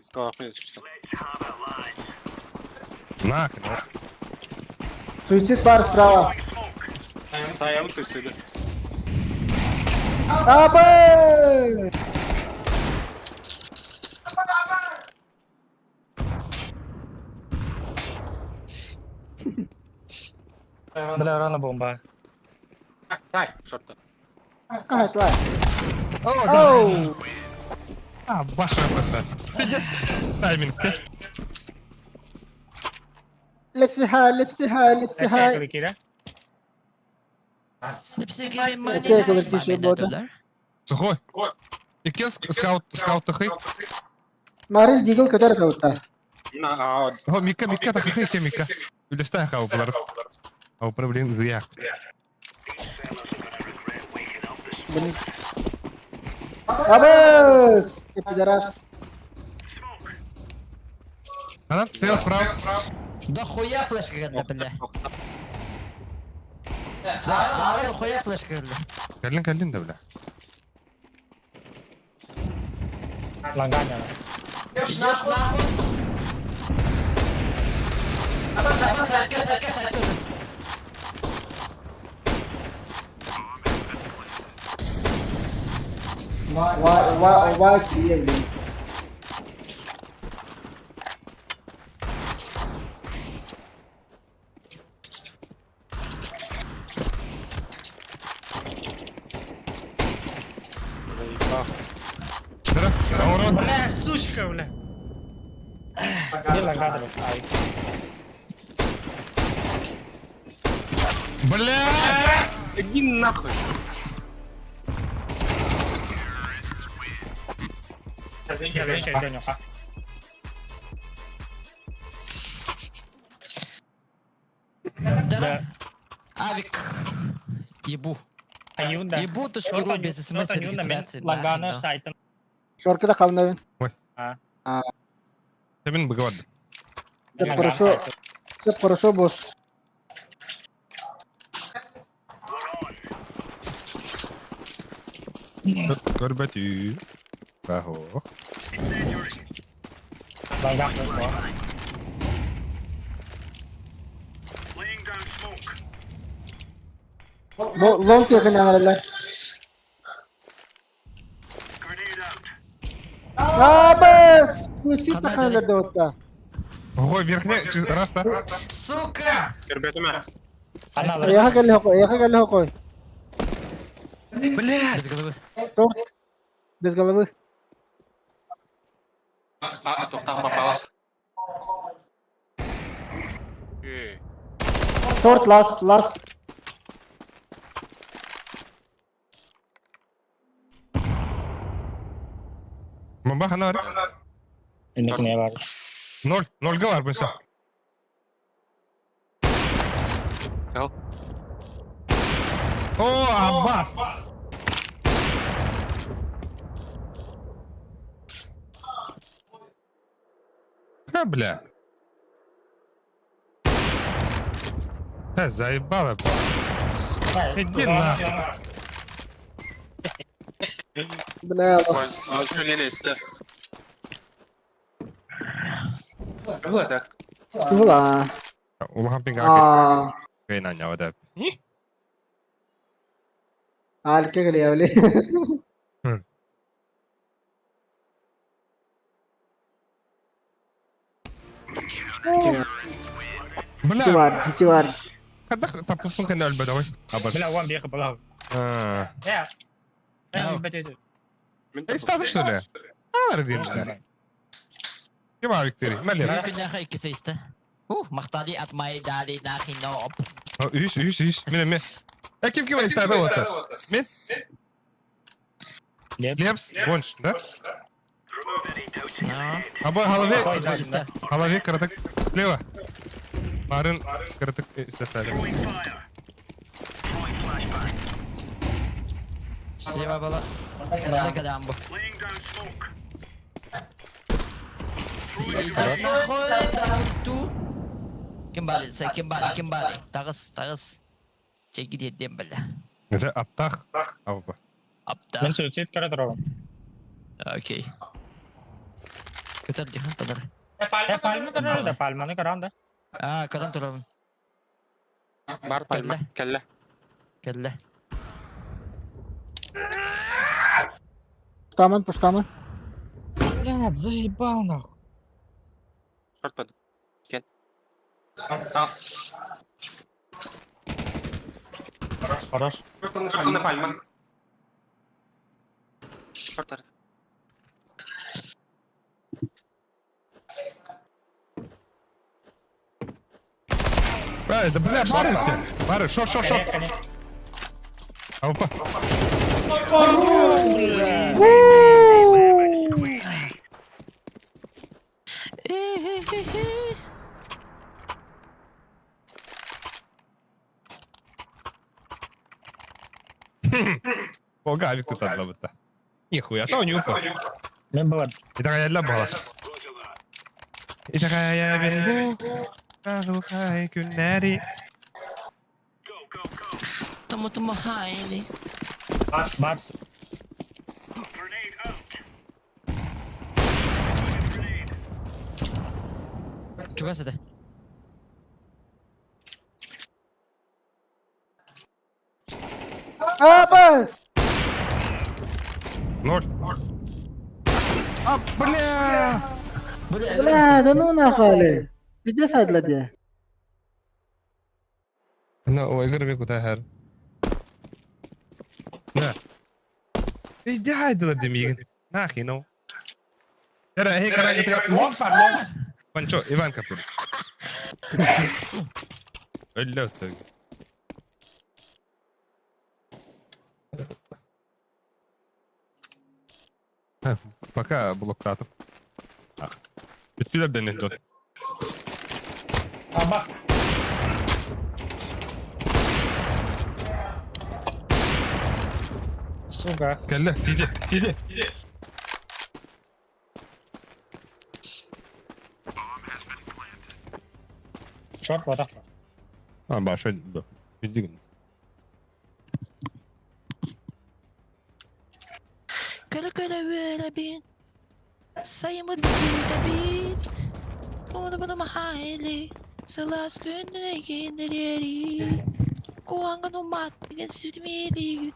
Speaker 2: Сказал, что.
Speaker 3: Нахрен.
Speaker 6: Suicide bar справа.
Speaker 2: Саям тут сюда.
Speaker 6: Абай!
Speaker 10: Bela rana bomba.
Speaker 2: Так, шорта.
Speaker 6: Кахай твай. Оу!
Speaker 3: А, ваша работа. Тайминг.
Speaker 6: Лепси хай.
Speaker 10: Ese kira.
Speaker 9: Hepsi gibi mani.
Speaker 6: Okey, kolektif şey bu arada.
Speaker 3: Сухой. İki скаут тахай.
Speaker 6: Марин дигл кадar da होता है.
Speaker 2: На,
Speaker 3: О, Мика тахай ke Мика. Үлестай хау булар. Ау проблем реак.
Speaker 6: Beni. Абас! Пидорас.
Speaker 3: Она стоял справа.
Speaker 9: Да хуя флешка гадда, бля. Да хуя флешка гадда.
Speaker 3: Калин да, бля.
Speaker 10: Langanya.
Speaker 9: Yosh nahun. Sarkas.
Speaker 6: Why clearly?
Speaker 3: Тра, урод.
Speaker 10: Bля, сучка, bля. Dia langada loh. Ai.
Speaker 3: Бля!
Speaker 2: иди нахуй.
Speaker 10: Indonesia dia nyokap.
Speaker 9: Да. Авик. Ебу.
Speaker 10: Ayunda.
Speaker 9: Ебу точку ру без смс регистрации.
Speaker 10: Langana site.
Speaker 6: Шорка хавна.
Speaker 3: Тебин богавад.
Speaker 6: Все хорошо, босс.
Speaker 3: Корбати. Кахо.
Speaker 10: Langana semua.
Speaker 6: Long yakın yanarlar. Абас! Suicide тахайлар да होता.
Speaker 3: Ого, верхне, раз, да?
Speaker 9: Сука!
Speaker 2: Ребята,
Speaker 10: Ana
Speaker 6: Яха галли хокой.
Speaker 9: Без головы.
Speaker 6: Без головы.
Speaker 2: Тоқтама балақ.
Speaker 6: Шорт, ласт.
Speaker 3: Bomba hana var.
Speaker 10: Elimdeki neye var?
Speaker 3: Nolga var mesela.
Speaker 2: Gel.
Speaker 3: Oo Abbas. Бля. Заебало. Иди на.
Speaker 6: Бля,
Speaker 2: Şöyle iste. Öyle de.
Speaker 6: ула.
Speaker 3: Улахан пинга. Кайна нява да.
Speaker 6: Альке галиявли.
Speaker 3: Бля.
Speaker 6: Чувар.
Speaker 3: Когда tapusun kan ölbede oy. Abar.
Speaker 10: Бля, вон беха была. Я. Я не бетеду.
Speaker 3: İstedin şöyle. Ağır diyeyim size. Kim abi Victory? Melih.
Speaker 9: Mä pindah ikisi istä. Mahtali at mai dali nakin noob.
Speaker 3: Üs. Mine. Kim var istedi o da? Min? Leps. Bonç. Da? Aba halavi kırdık. Leva. Marın kırdık istedi.
Speaker 9: Siapa bala? Mana ka dambo? Kembali. Takas. Cek dia diam bala.
Speaker 3: Nece aptak. Apa?
Speaker 9: Apta.
Speaker 10: Ben suicide kara tarafım.
Speaker 9: Okey. Kita jangan tadar.
Speaker 10: Palma tarafı da palmanı karan da.
Speaker 9: Karan tarafım.
Speaker 2: Бар palma. Kelle.
Speaker 9: Kelle.
Speaker 6: Пуштаман.
Speaker 10: Блядь, заебал нахуй.
Speaker 2: Short pad. Gel.
Speaker 10: Хорош.
Speaker 2: Palma palma. Short tarafı.
Speaker 3: Да бля, бары. Шорт. Опа. Полгавик тут отдал-то. Нихуя, то не упал.
Speaker 10: Ben baba.
Speaker 3: Итакая лабала. Итакая бенбу. Kahukay günleri.
Speaker 9: Tamo haini.
Speaker 10: Bars.
Speaker 9: Juga sudah.
Speaker 6: Абас!
Speaker 3: Ноль. Бля!
Speaker 6: Бля, да ну нахуй. Иди садлади.
Speaker 3: Ну, игр беку тахар. Да. Иди хайди лади мигин. Нахи, ну. Ера, хей, кара, это... Панчо, Иван Капур. Ölü öttü. Пока блокатор. Bittiler deniz dön.
Speaker 10: Bak. Сука.
Speaker 3: Gel CD.
Speaker 10: Short вода.
Speaker 3: Başa bildiğin.
Speaker 9: Kala wala bin. Saya mo bin. Kung ano mahali. Sa last gün na ikinariri. Kung ang ano matigan si Midi.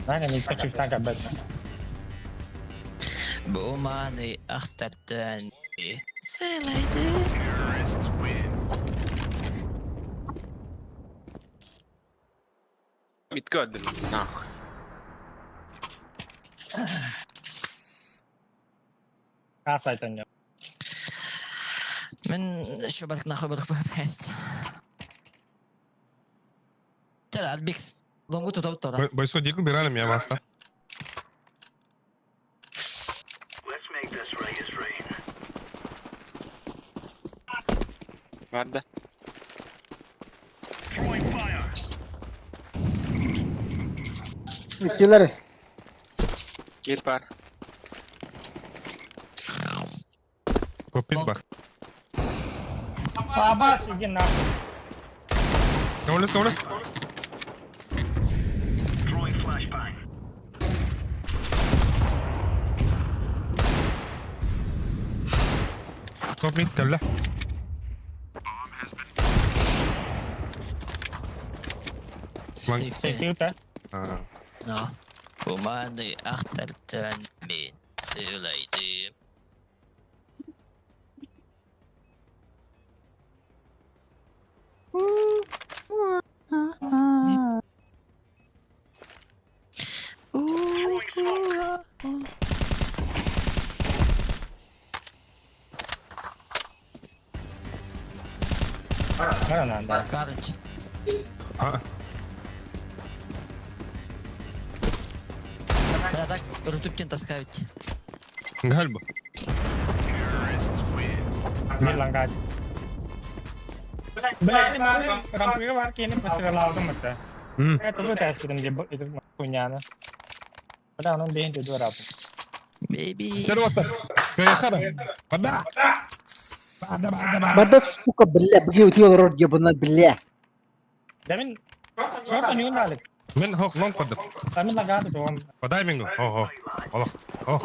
Speaker 10: Aynen ilk çift tank abi.
Speaker 9: Bu mani ahtardan saylaydı.
Speaker 2: Bitki öldürdüm. Nah.
Speaker 10: Kasa ya.
Speaker 9: من شو بدك ناخذ بدك بحث تلا البيكس ضمته توتر
Speaker 3: Бойсо диком бирали меня вас.
Speaker 2: Hadi.
Speaker 6: Bittiler.
Speaker 2: Gir par.
Speaker 3: Купить бак.
Speaker 10: Abbas, ikin na.
Speaker 3: Ковлес. Топ мид калла.
Speaker 10: Safety ut där.
Speaker 9: Ja. Bu mani ahtardan saylaydı.
Speaker 10: Meron na, andar.
Speaker 9: Karınç.
Speaker 3: А,
Speaker 9: Бля, так рутубкин таскают.
Speaker 3: гальба.
Speaker 10: Mid lang kahit. Balik ni Mario. Rampi ka Mark, ini pasti relaw ka mata. Ito ba test ko ito punya na. Pada nang din dito rapo.
Speaker 9: Baby.
Speaker 3: Червота. Каяхара. Вода.
Speaker 6: Бада, сука, бля, бги утил рот ебаный, бля.
Speaker 10: Damin short ni unalik.
Speaker 3: Мен хок лонг подав.
Speaker 10: Damin lagado to.
Speaker 3: По таймингу. Ого. Ох.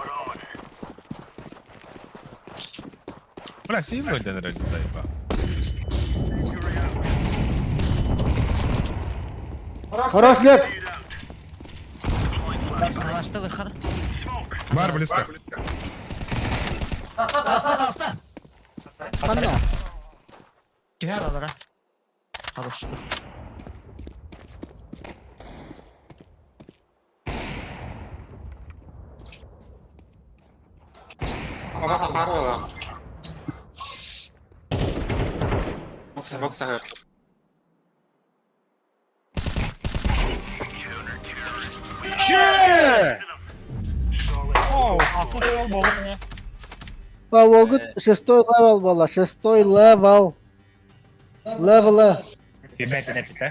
Speaker 3: Бля, сильно день рождения, ебать.
Speaker 6: Хорош, нет.
Speaker 9: Savaşta выход.
Speaker 3: Бар близко.
Speaker 9: Asla.
Speaker 6: Панна.
Speaker 9: Тюher alır ha. Хорош.
Speaker 2: Boksa.
Speaker 10: О, asıl yol bolu ne?
Speaker 6: Волгут, 6-й левел была, 6-й левел. Левела.
Speaker 10: Kibet ne pite.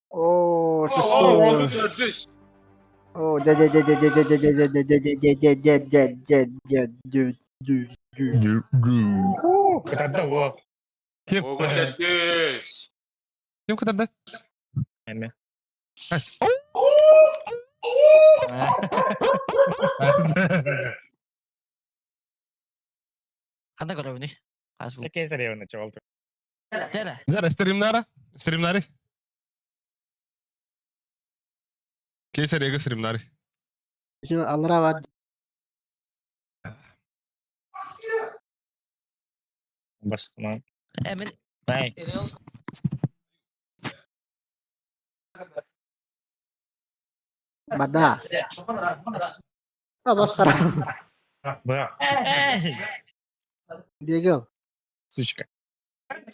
Speaker 6: О,
Speaker 2: Oo,
Speaker 6: 6-й.
Speaker 2: düz.
Speaker 6: О,
Speaker 10: Kita tahu.
Speaker 3: Кем?
Speaker 2: O kadar düz.
Speaker 3: Кем куда да?
Speaker 10: Emme.
Speaker 3: Ась.
Speaker 9: Kanda kadar bunu? Az bu.
Speaker 10: Oke serius na cowok.
Speaker 9: Tela.
Speaker 3: Зара, стримнари. Кейсер ега стримнари.
Speaker 6: Şimdi Alra var.
Speaker 10: Bas tamam.
Speaker 9: Emin.
Speaker 10: Baik.
Speaker 6: Bada. Apa sekarang?
Speaker 10: Bırak.
Speaker 6: Diego.
Speaker 10: Suçka.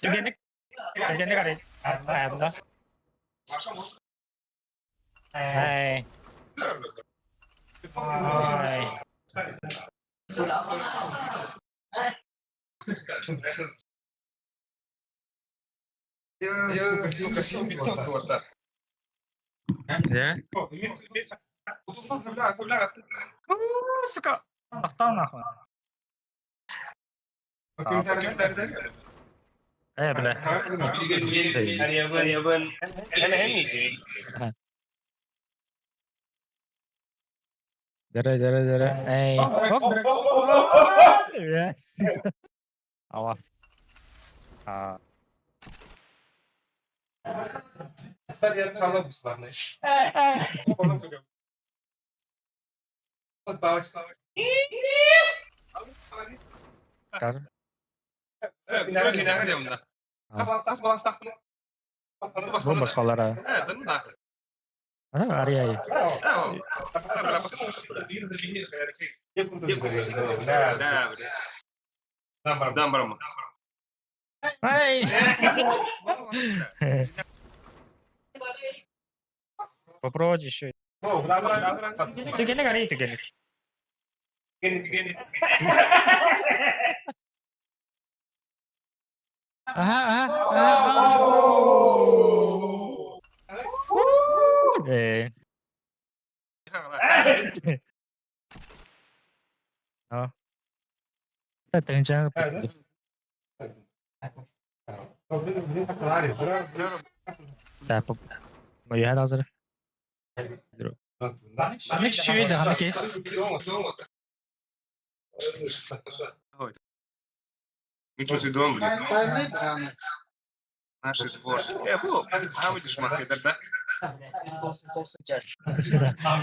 Speaker 10: Tegenik ada ayamda. Hai. Hai.
Speaker 3: Сука, симбитон.
Speaker 10: Ya. Suka. Tahu nak. Benar. Jara. Yes. Awas. Kar.
Speaker 3: Terus ini aja udah. Tas balas tak.
Speaker 10: Bu baskalara. Lari ya.
Speaker 3: Дамбаром.
Speaker 10: Hai. Попробуй еще. Ты гене гори, ты гене. Aha. Đó. Tên trang. Tá, mas já dá zero. Hani şey de hani kes.
Speaker 2: Ничего себе, дом, блин.
Speaker 1: Ben ne yani?
Speaker 2: Наши сборы. А выйдешь в Москве тогда?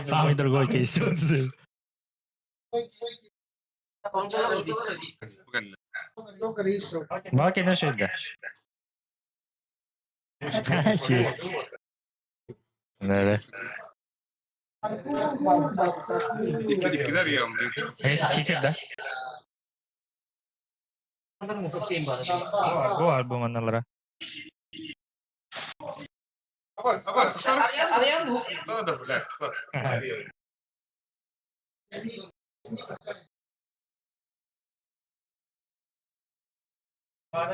Speaker 10: Самый другой кейс.
Speaker 1: Çok reis yok.
Speaker 10: Bak yine şeyde. Şey. Nerede?
Speaker 2: Кидай я, блин.
Speaker 10: Evet, şifrede. Bu albüm anılara.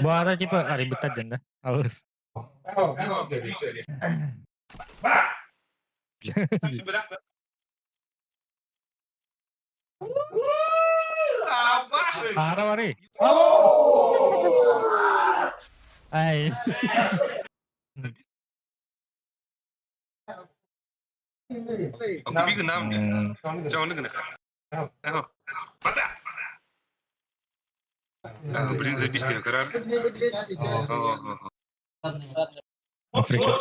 Speaker 10: Bu arada tipe ribet aja dah. Halus. Parah wari. Ay.
Speaker 2: Aku bikin nam dia. Jangan dengar. Aku. Mata. Блин, запишите на карар.
Speaker 10: Afrika.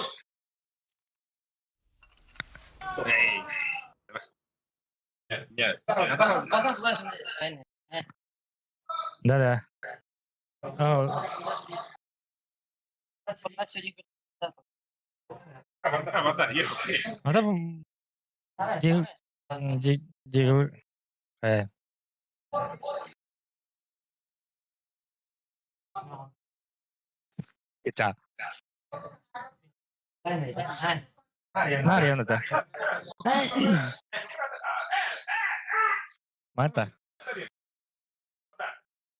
Speaker 2: Нет.
Speaker 10: Да. Oh. Ada dia Kita. Mari ano ta? Mata.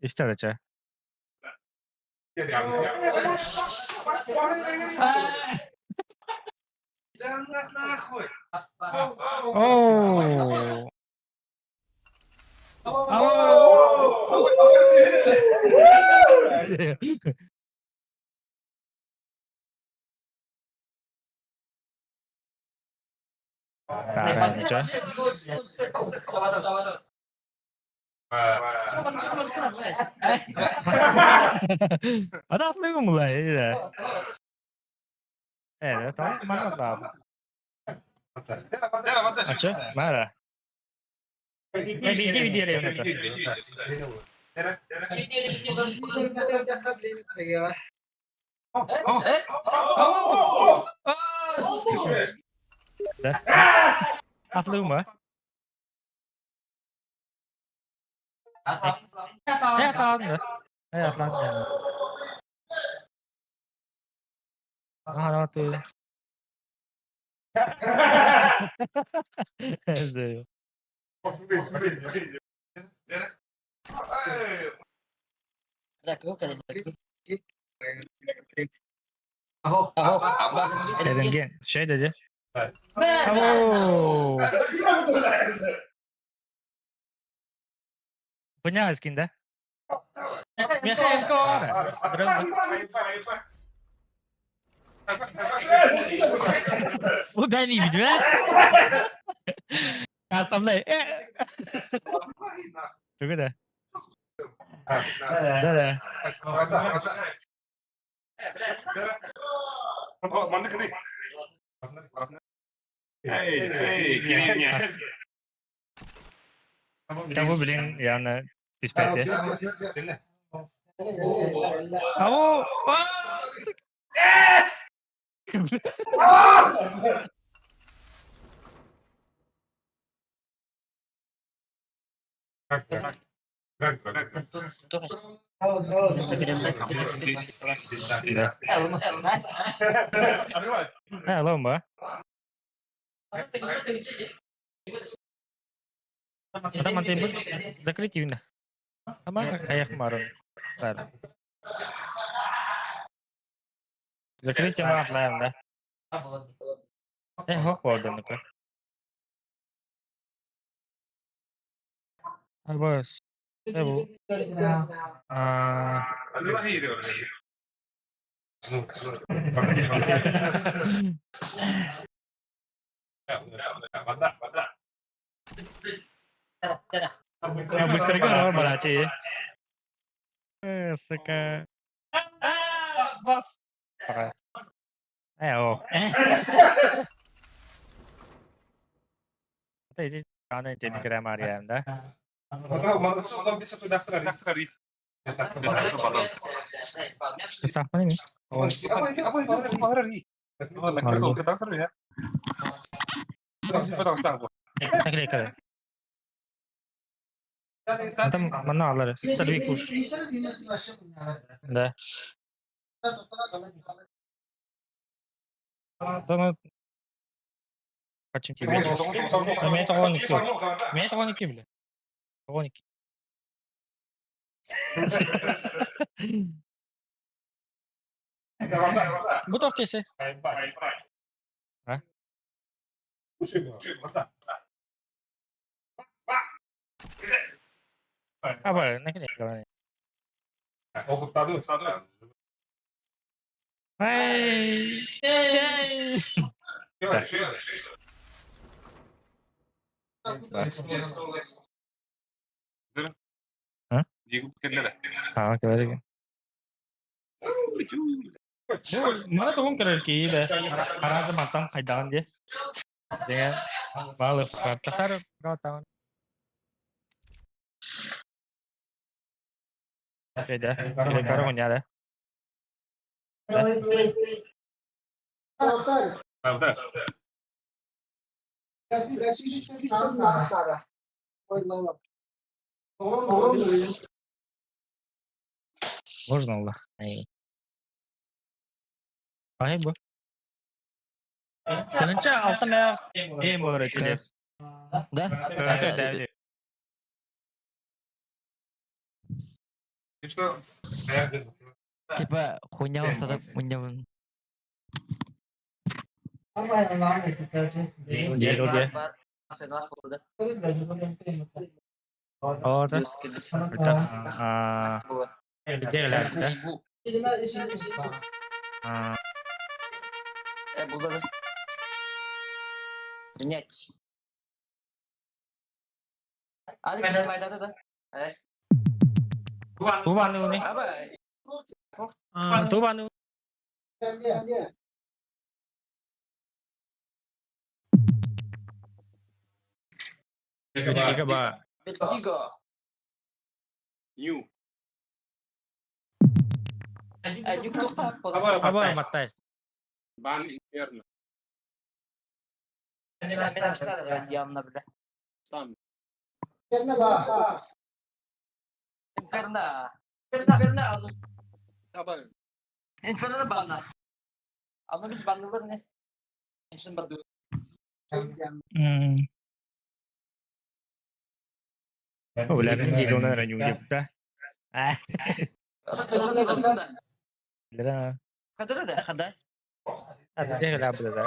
Speaker 10: İşte de çay. Oh. Parah çay. Ada atlıyor mu mulai ya? Tamam mana lah. Acha, mana? Video le una. Atlıyor mu? Atlandı. Atlandı. Aha, no tu. Evet. Rengen şey dedi. Oh. Punya skin dah. Miałem kora. Udah nih video. Custom lah. Tunggu dah. Dah.
Speaker 2: Oh, mana kini? Hey, kirinya.
Speaker 10: Tabu bilin yani dispeti. Abo. Halo mbak. Mata mati bu. Закрытие udah. Sama kayak kemarin. Bentar. Закрытие maaf lah udah. Hok oldu nih kok. Bos. Bu. Booster kan orang beraci ya. Suka. Bos. Oh. Itu karena jadi kira Mariam dah. Staff mana ni? Kira. Nanti mana alır? Servis kur. Dah. Tunggu. Kaçın ki? Mete tavan iki. Mete tavan iki bile. Tavan iki. Bu da okeyse. Ha? Apa? Ne kadar kalın? Hey. Hah? हाँ क्या करेगा? Mana tuh keren ki deh. Karena sematang kaitan dia. Dengan malu. Tertar kau tahu. Oke dah. Ini karo punya dah. Можно lah. Baik bu. Kenapa altam ya? Mau rekam. Dah. Ada. Типа хуйня устала хуйня. Oh, dah. Dia lah.
Speaker 9: Burada принять. Hadi gidelim Aydat'a da.
Speaker 10: Tuban nih.
Speaker 9: Apa?
Speaker 10: Tuban. Tiga ba.
Speaker 9: Tiga.
Speaker 2: New.
Speaker 9: Ajuk tuh apa?
Speaker 10: Apa matas?
Speaker 2: Ban Inferno.
Speaker 9: Ben açtılar da yanına bir de.
Speaker 2: Tamam.
Speaker 9: Inferno alın.
Speaker 2: Apa?
Speaker 9: Inferno bana. Almış bundle'ları ne? Ensin bundle.
Speaker 10: Oh, lah kan jika orang ranyu dia. Dah.
Speaker 9: Kadar da kadar.
Speaker 10: Ada dia lah berada.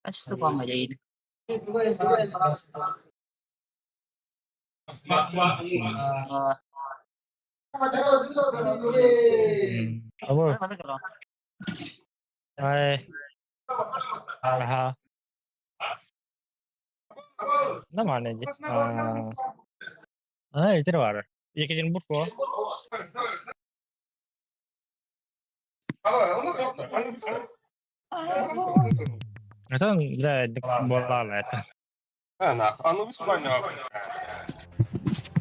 Speaker 9: Açtı bana yayını.
Speaker 10: Apa?
Speaker 9: Mana kalau?
Speaker 10: Hai. Aha. Nama mana je? Itu ada. Ia kerja bus ko. Это он, бля, бола, это.
Speaker 2: Анı biz banyak.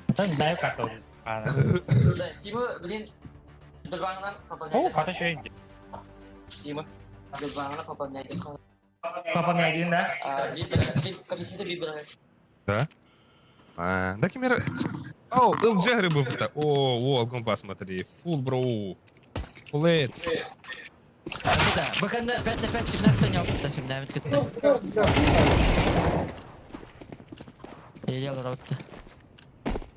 Speaker 10: Это дай карту.
Speaker 7: Стимы, блин, Сбербанк'tan
Speaker 10: О,
Speaker 7: пополняйте.
Speaker 10: хата şey.
Speaker 7: Стимы. Сбербанк'tan пополняйте.
Speaker 10: Kapanıyor değil de.
Speaker 7: Комиссия выбирает.
Speaker 3: Да? Да камера... О, ЛДЖ грибы это. О, волком посмотри. Фул, бро. Фулец.
Speaker 9: Да, выхода 5 на 5, 15 не опыта, чем давит кытта. Елел ротта.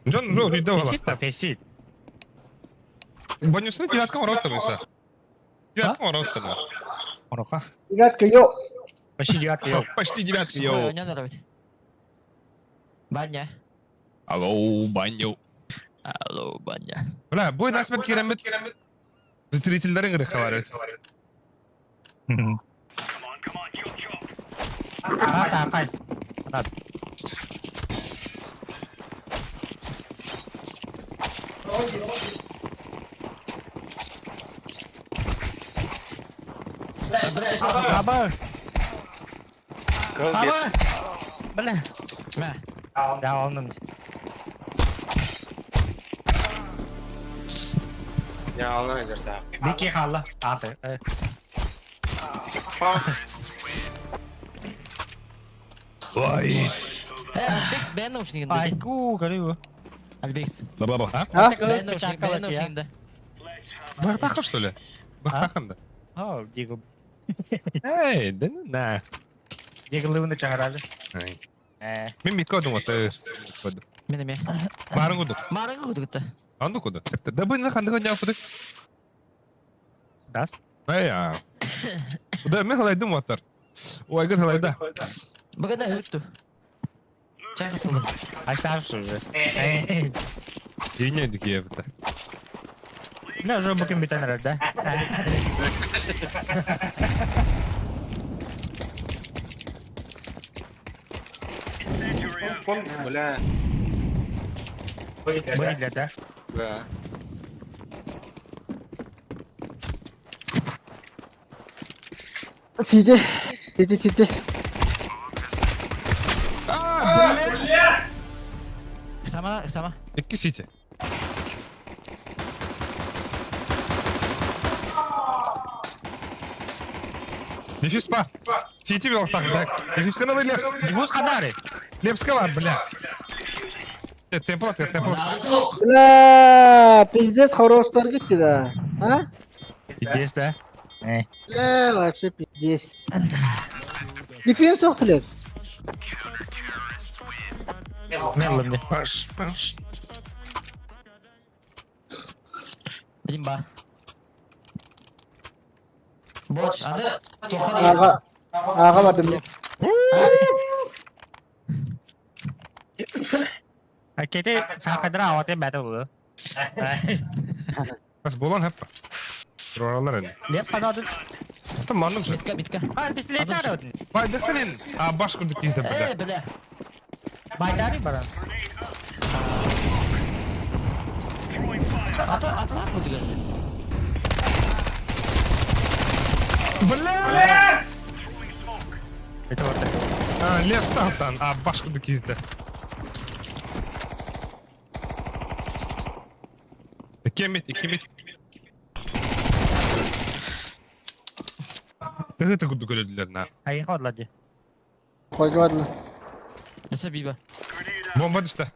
Speaker 3: Джон, ну, иди давай.
Speaker 10: Фесит, фесит.
Speaker 3: Банюсны девятка воротта мыса. Девятка воротта, да.
Speaker 10: Ороха.
Speaker 6: Девятка, йо.
Speaker 10: Почти девятка, йоу.
Speaker 3: Почти девятка,
Speaker 9: Ой,
Speaker 3: йоу.
Speaker 9: не нравит. Баня.
Speaker 3: Алло, баню.
Speaker 9: Алло, баня.
Speaker 3: Бля, бой нас met керемет. Зрительдерин гры хаварит.
Speaker 10: Аса, апай. Баба. Баба. Бля.
Speaker 9: Ма.
Speaker 10: Да, он.
Speaker 2: Ya Allah ederse.
Speaker 10: Bir kere kaldı. Altı.
Speaker 3: Vay.
Speaker 9: Альбекс, ben наушнигinde.
Speaker 10: Ay ku görüyor.
Speaker 9: Альбекс.
Speaker 3: Баба. А?
Speaker 10: Ha?
Speaker 9: Ben наушнигinde.
Speaker 3: Бахтаха, что ли? Бахтаханда.
Speaker 10: Ha, Diego.
Speaker 3: Эй, да ну на.
Speaker 10: Diego Lewin'de çağırdı.
Speaker 3: Мен микодум отыр.
Speaker 9: Менеме.
Speaker 3: Барын кудук.
Speaker 9: Марың кудукта.
Speaker 3: Анду куду. Да бы на ханды коня кудук.
Speaker 10: Das?
Speaker 3: Ая. Да мен халайдым отыр. Ой, гад халайда.
Speaker 9: Богада өттү. Чайкас болду.
Speaker 10: Aşağı sürüyor.
Speaker 3: Үйіне дик ебіті.
Speaker 10: Ne уже bugün bir tane herhalde.
Speaker 2: Bля.
Speaker 10: Bu ne de?
Speaker 2: Bля.
Speaker 6: Сиди. Сиди.
Speaker 9: Сама.
Speaker 3: İki siti. Дефис па. Сити вел так, так. Дефис каналы Лепс.
Speaker 10: Dibus kadar.
Speaker 3: Лепского, бля. Темпла.
Speaker 6: Бля, пиздец, хороший gitti da. Ha?
Speaker 10: Dibus da.
Speaker 6: Бля, вообще пиздец. Defense yok Leps.
Speaker 10: Ne oğlum ne?
Speaker 3: Паш.
Speaker 9: Bilin Boş, anda tokadı.
Speaker 6: Ağa vardım.
Speaker 10: Kete sağ kadar avate battle oldu.
Speaker 3: Бас болан hep. Buralar yani.
Speaker 10: Lep kadar.
Speaker 3: Tamam anladım.
Speaker 9: Bitka.
Speaker 10: Ha pistolet var.
Speaker 3: Vay definin. Aa baş kurduk işte burada.
Speaker 9: Bile.
Speaker 10: Baydari bana.
Speaker 9: Atla kurdu geldi.
Speaker 3: Бля!
Speaker 10: Это вот так.
Speaker 3: Лепс там. Aa baş kurduk işte. İki mit. Тыгы курдук өлөдүлөр на.
Speaker 10: Hayır hodladı.
Speaker 6: Koydu adını.
Speaker 9: Nasıl biba?
Speaker 3: Бомба düştü.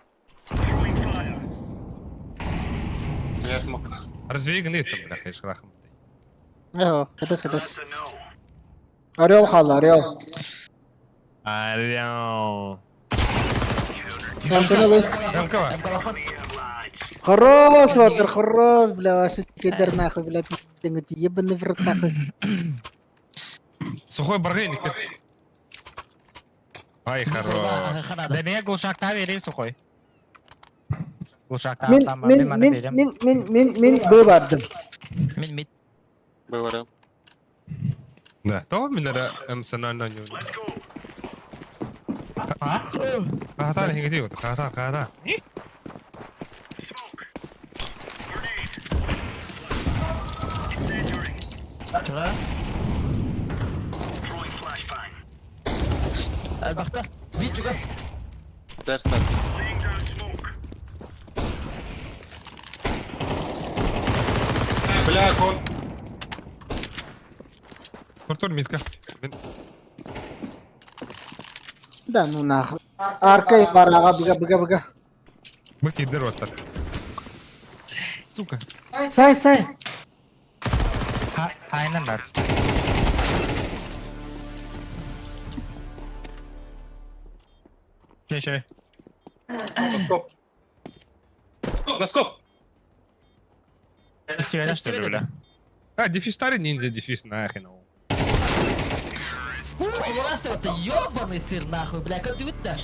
Speaker 2: Я смог.
Speaker 3: Развей гны там, бля, конечно, лахым.
Speaker 6: Eho, kıtas. Орел kaldı, Орел.
Speaker 3: Алло.
Speaker 6: Yampını bıç.
Speaker 3: МКВ.
Speaker 6: Хорош, Ватер, хорош, бля, ваши кедер нахуй, бля, пиздец, ебаный в рот нахуй.
Speaker 3: Сухой баргайник. Ай, хорош.
Speaker 10: Demeye Gulşak'ta vereyim Sukoy. Gulşak'ta
Speaker 6: Min,
Speaker 10: tamam
Speaker 6: min,
Speaker 10: ben bana
Speaker 6: min,
Speaker 10: vereyim.
Speaker 6: min, böyle vardım.
Speaker 9: Mid.
Speaker 2: Говорю.
Speaker 3: Да, то минера эмоционально не.
Speaker 10: Ha?
Speaker 3: Кахата не гидио, кахата.
Speaker 9: Тра. Бахта. Бит juga.
Speaker 2: Бля, кон.
Speaker 3: Тур митка.
Speaker 6: Да ну нахуй. Arkayım var aga bıga.
Speaker 3: Выкидер вот так.
Speaker 10: Сука.
Speaker 6: Say.
Speaker 10: Aynen var. Şey.
Speaker 2: Стоп. На скоп.
Speaker 10: İstiyorlar что ли, бля?
Speaker 3: А, дефис старый ниндзя, дефис нахрен.
Speaker 9: Ты ёбаный сыр нахуй, бля, как ты вот-то?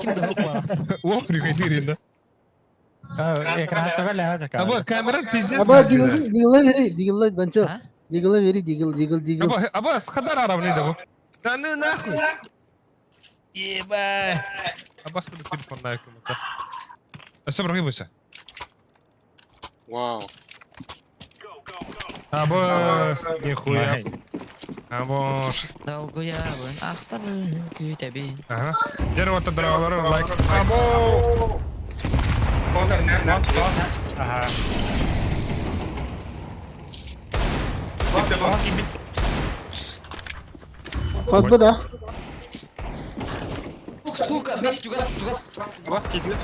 Speaker 9: Kim de hukma.
Speaker 3: Ох, прикольный, да?
Speaker 10: Ekran hatta böyle hadi
Speaker 3: А вот камера пиздец.
Speaker 6: Aba
Speaker 3: нахуй,
Speaker 6: diggle bancho.
Speaker 9: Ha?
Speaker 6: Diggle veri diggle.
Speaker 3: да. Аба, с хадар аравный да. Да ну нахуй. Ебать. Аба, смотри, телефон на кому-то. А все, прогибайся.
Speaker 2: Вау.
Speaker 3: Абас, нихуя. Абаш.
Speaker 9: Долгоявын, ақтабын, күтәбін.
Speaker 3: Ага. Дерево дыралары лайк. Або.
Speaker 2: Конор, не.
Speaker 10: Aha.
Speaker 6: Bak bu da.
Speaker 9: Сука, бит juga.
Speaker 2: Вас кидли.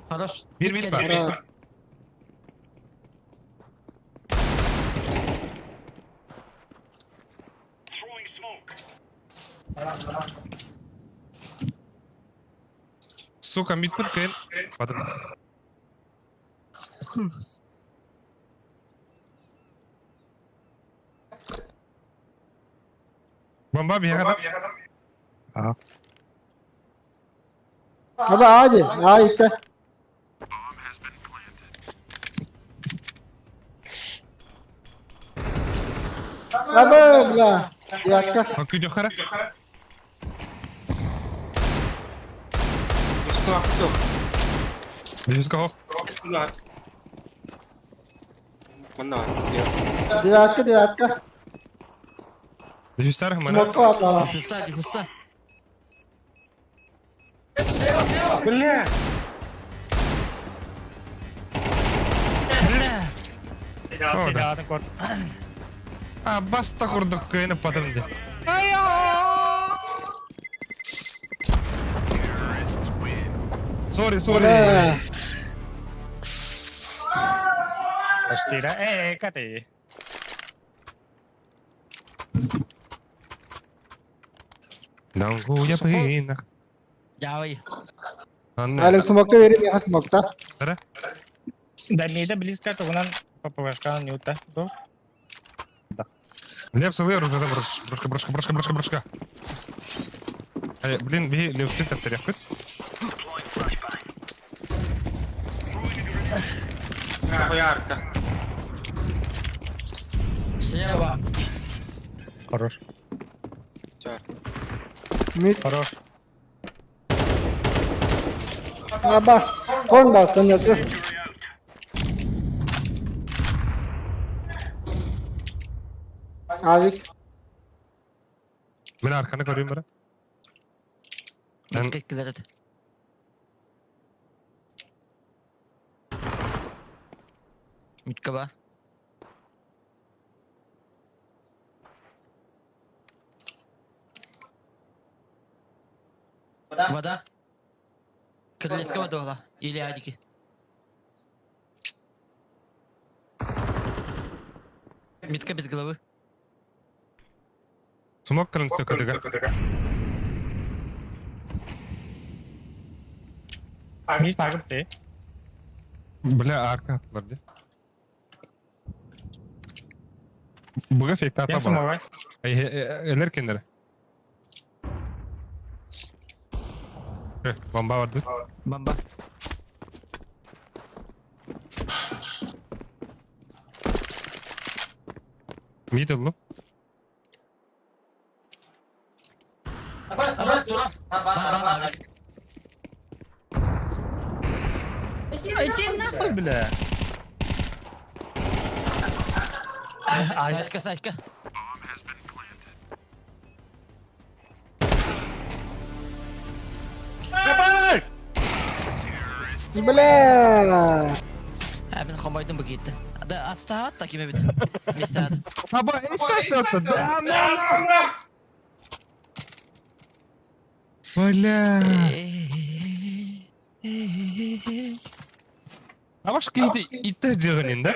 Speaker 9: Хорош.
Speaker 3: Bir mid var.
Speaker 6: Ara.
Speaker 3: Сука, мид кэн. Потом. Бомба бегает.
Speaker 6: Aba hadi. Ayıkta. Aba bla. Bir dakika.
Speaker 3: Как идет хара?
Speaker 2: Что?
Speaker 3: Без кого?
Speaker 2: Сюда. Мана, съел.
Speaker 6: Bir dakika.
Speaker 3: Без старых мана.
Speaker 6: Smoke atla.
Speaker 9: Дифуста.
Speaker 2: Бля.
Speaker 3: О, да.
Speaker 10: Silahını kort.
Speaker 3: А, баста курдук кайны потом де. Сори.
Speaker 6: Ora.
Speaker 10: Hostira. Kati.
Speaker 3: Дангу я пына.
Speaker 9: Jauh.
Speaker 6: Alex smoke'ta vereyim ya smoke'ta.
Speaker 3: Ара?
Speaker 10: Да мида близко, то он попавашка нюта.
Speaker 3: Лев целый оружие, да, брошка. Блин, беги, лев ты так тряхает.
Speaker 2: Ярко.
Speaker 9: Слева.
Speaker 10: Хорош.
Speaker 6: Mid.
Speaker 10: Хорош.
Speaker 6: Aba. Kon bak sen yapıyor. Abi.
Speaker 3: Ben arkana koruyorum bana. Ben
Speaker 9: Как кидает. Миткаба. Вода. Крылечка водола. Или адики. Митка без головы.
Speaker 3: смог крансту кадыга.
Speaker 10: Мид пагыпты.
Speaker 3: Бля, арка атыларды. Буга фейкта
Speaker 10: Сен
Speaker 3: ата бара.
Speaker 10: сумагай.
Speaker 3: Элер кендер. Бомба vardı.
Speaker 9: Бомба.
Speaker 3: Middle.
Speaker 10: Иди нахуй, бля.
Speaker 9: Сайдка.
Speaker 6: Бля!
Speaker 9: Ben komaydım bu gitti. Da atsta da kime bit. Mistad.
Speaker 3: Aba işte да. Бля. А ваш кейді итті жығынын да?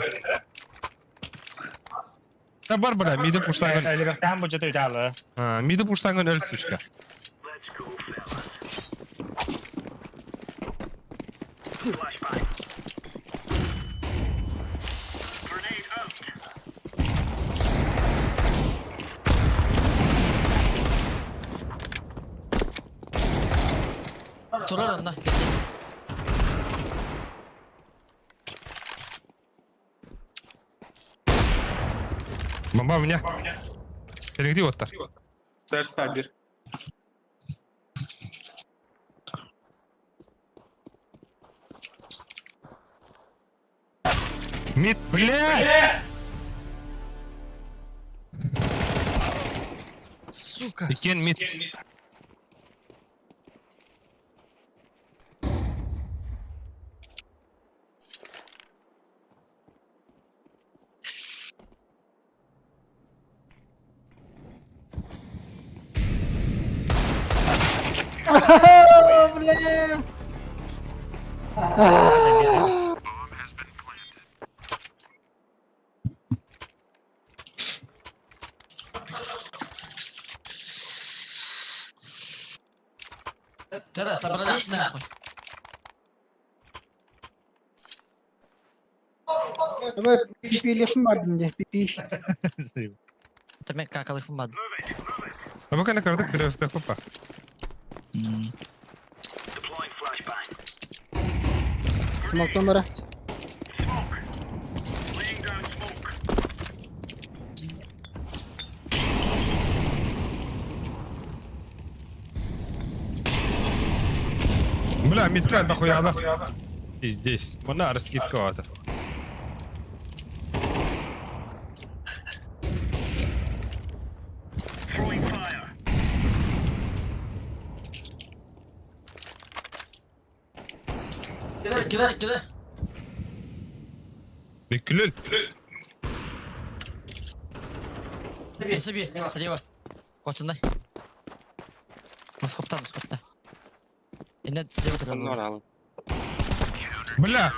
Speaker 3: Да бар бара, миді пұштаңын.
Speaker 10: Әлібектен бұл жеті үтәлі.
Speaker 3: Миді пұштаңын өлі сүшкі.
Speaker 9: Turar onunla.
Speaker 3: Бомба у меня. Перегди вот так.
Speaker 2: Стар bir.
Speaker 3: Мид, бля!
Speaker 9: Сука.
Speaker 3: Икен мид.
Speaker 6: Бля!
Speaker 9: Тогда собрались нахуй.
Speaker 6: Давай пипилихim var bende. Pipi.
Speaker 9: Demek kakalıyım var.
Speaker 3: А пока накардык берёшься, хопа.
Speaker 6: Smoke'tan bara.
Speaker 3: Бля, мидка нахуя она. И здесь. Вона раскидковата.
Speaker 9: Gider.
Speaker 3: Бекүлөл.
Speaker 9: Bir. Слева. Koçunday. Носкопта. Yine слева
Speaker 2: Onlar
Speaker 9: треба.
Speaker 2: alın.
Speaker 3: Бля!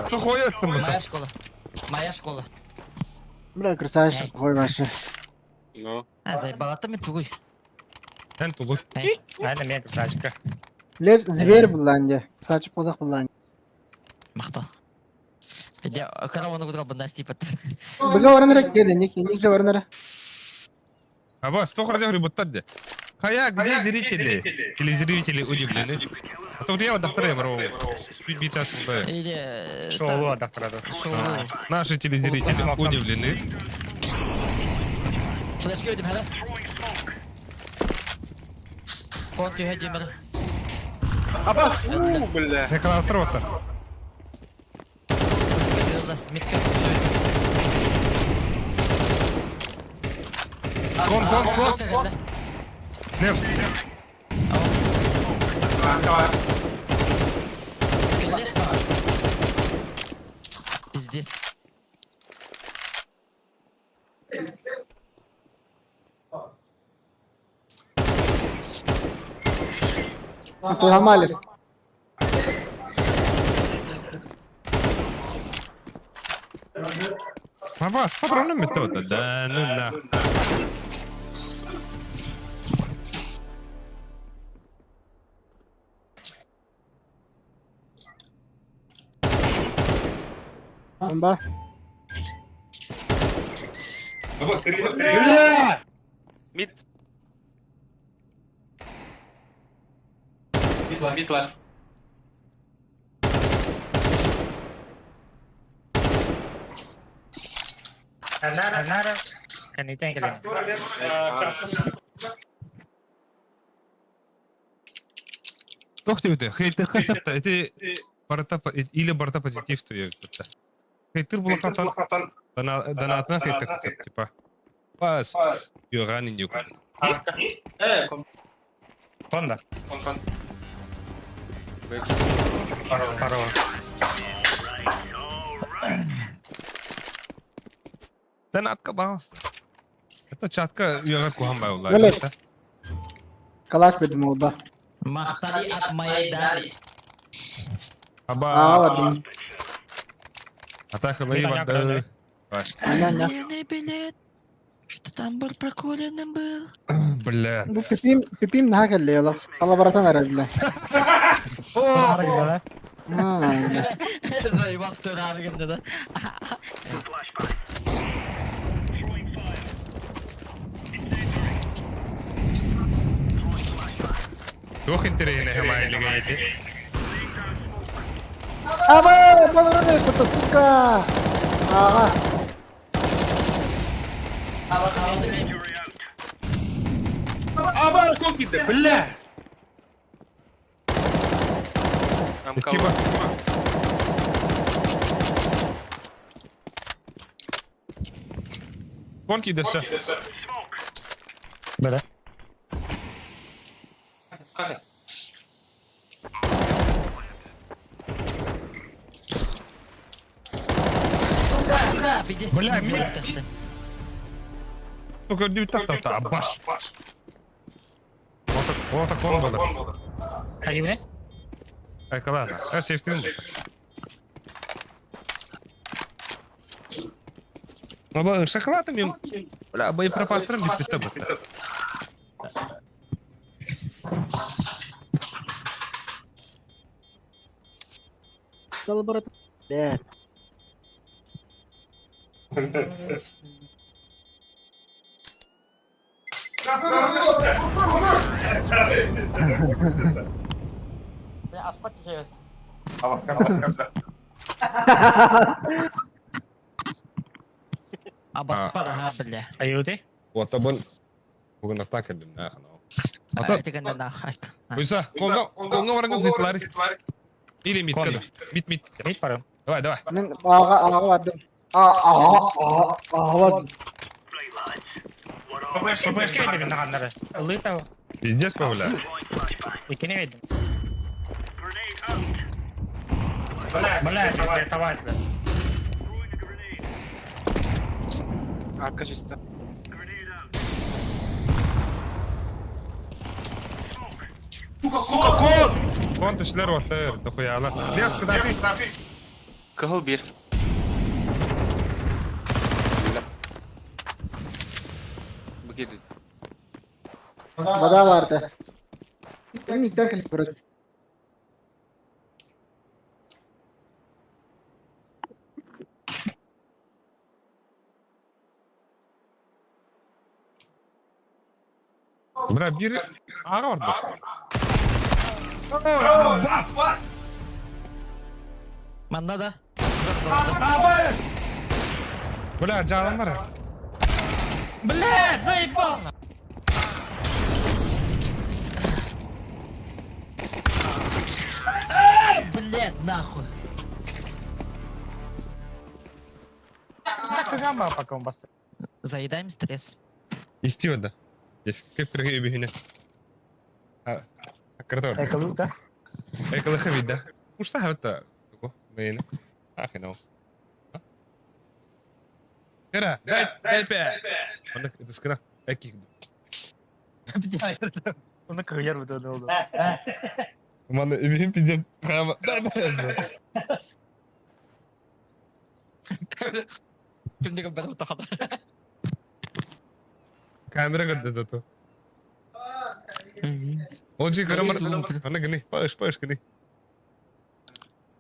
Speaker 3: Сухой это мы.
Speaker 9: Моя школа.
Speaker 6: Бля, красавчик, какой вообще.
Speaker 2: No.
Speaker 9: Заебал, а ты мне тугуй.
Speaker 3: Эн тулу.
Speaker 10: Aynen мен кысачка.
Speaker 6: Lev zver bullanca. Saçıp odak bullanca.
Speaker 9: Мақтал. Я корову нагудрал бы Насти под.
Speaker 6: Бля варнара кеде, ник же варнара.
Speaker 3: Аба, 100 ради говорю, будто Хая, где зрители? Телезрители удивлены. А то я вот доктора бро. Чуть час туда.
Speaker 9: Или...
Speaker 10: Шоулу адақтырады.
Speaker 9: Шоулу.
Speaker 3: Наши телезрители удивлены.
Speaker 9: Флешки ödüm hele. Kont diyor hadi bana.
Speaker 2: Aba! Bля.
Speaker 3: Я когда трота.
Speaker 9: Gidiyorlar. Mitka.
Speaker 3: Кон. Невс.
Speaker 9: Пиздец.
Speaker 6: Какой Хамалев.
Speaker 3: Аба, с патронами то-то. Да, ну на.
Speaker 6: Bomba.
Speaker 2: Mid. Mid var.
Speaker 10: Nara. Kan itu yang kalian.
Speaker 3: Тох тебе, хей, ты хасапта, это борта или борта позитив, то я как-то. Хейтер булакатан донатына хейтер кысат, типа. Пас. Йоган индюк.
Speaker 10: Сонда. Парова.
Speaker 3: Донатка баланс. Это чатка йога кухан бай улар.
Speaker 6: Alex. Kalaş bedim oldu.
Speaker 9: Mahtari atmaya dali.
Speaker 3: Аба.
Speaker 6: Ağladım.
Speaker 3: Атаха лови
Speaker 10: Коня,
Speaker 3: вода.
Speaker 10: коня.
Speaker 6: Aynen ya.
Speaker 9: Военный билет. Что там был прокуренным был.
Speaker 3: Бля.
Speaker 6: Bu pipim daha kelli yola. Salabaratan herhalde.
Speaker 10: Bunlar güzel ha.
Speaker 6: Ha, aynen.
Speaker 9: Заебал ты рарганда, да?
Speaker 3: Дух интересный, хэмай лигаете.
Speaker 6: Aba, bana ne kutu suka. Aha.
Speaker 2: Аба, конкиде, бля! Там
Speaker 3: Типа. Конки дesa.
Speaker 10: Böyle.
Speaker 3: Бля, Только не так, баш. Вот так он был.
Speaker 10: Hadi bu ne?
Speaker 3: Ай, ладно. Сейфтин был. Ama şokolatım benim. Bля, боеприпасlarım bitti tabi.
Speaker 6: Salabaratan. Evet.
Speaker 9: Я спать есть. Абаспар, ага, бля.
Speaker 10: Ayuti.
Speaker 3: Вот табын. Bugün atak edin ne kanal.
Speaker 9: Это когда нахак.
Speaker 3: Uysa, konga varangın zıtları. İli mit kadar. Mit.
Speaker 10: Hiç param.
Speaker 3: Давай.
Speaker 6: Ben ağa vardım. Ağa vardım.
Speaker 10: Попышка edin nakanları. Lita.
Speaker 3: Пиздец, бля.
Speaker 10: İkini edin. Бля, савайся.
Speaker 2: Arka çizdi.
Speaker 3: Кон түшлер отыр, дохуяла. Лес, куда ты?
Speaker 2: Kıhıl bir. Bu geliyor.
Speaker 6: Vada vardı. Ben ilk dakika bırak.
Speaker 3: Бля, бiri ağa var dostum.
Speaker 9: Manda da.
Speaker 3: Бля, canım var.
Speaker 9: Блядь, заебал! Блядь, нахуй.
Speaker 10: Так гamba пока он басты.
Speaker 9: Заедаем стресс.
Speaker 3: İhti o da. Yes, kıpkırı gibi hine. Ha, kırdı orada.
Speaker 10: Эколута.
Speaker 3: Ekala kavida. Musta hatta. Tuko, beyni. Akın o. Kira, gayet be. Anlık, ıskıra. Eki.
Speaker 10: Onu kıyar mı da ne oldu?
Speaker 3: Bana evim pidye. Kama.
Speaker 9: Şimdi kan baru tak apa.
Speaker 3: Kamera करते थे तो ओ जी करो मर मने गनी पाश गनी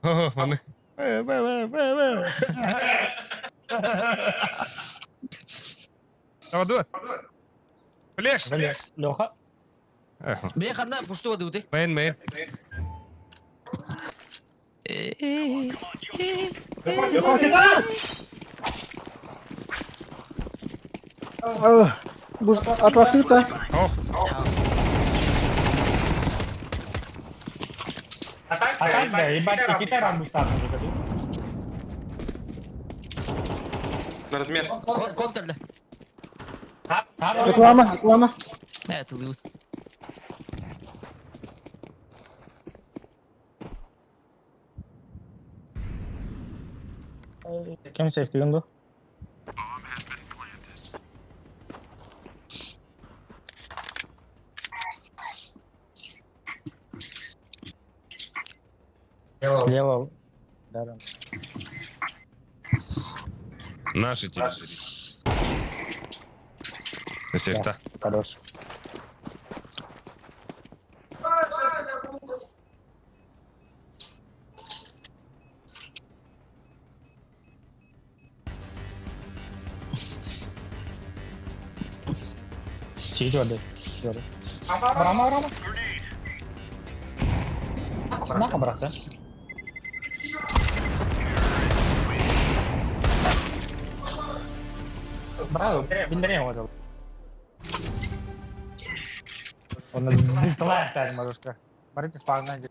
Speaker 3: हो मने बे अब दो Флеш
Speaker 10: Бля, Леха.
Speaker 9: Бля, хана, пусто воды ты.
Speaker 3: Мейн
Speaker 6: Bu Atlasita.
Speaker 3: Ох
Speaker 10: Атак, бля, ебать, и китай рамбу ставим.
Speaker 2: На размен.
Speaker 9: Контрлі.
Speaker 6: Реклама, реклама.
Speaker 9: Не, це лут.
Speaker 10: Kimse istiyordu. Слева. Да.
Speaker 3: Наши тебе. Сейфта.
Speaker 10: Хорош. Сидёт. Рама. Нахуй, брат, да? Браво, биндрение его зовут. Он сдыхает, так, малышка. Боритесь, погнали.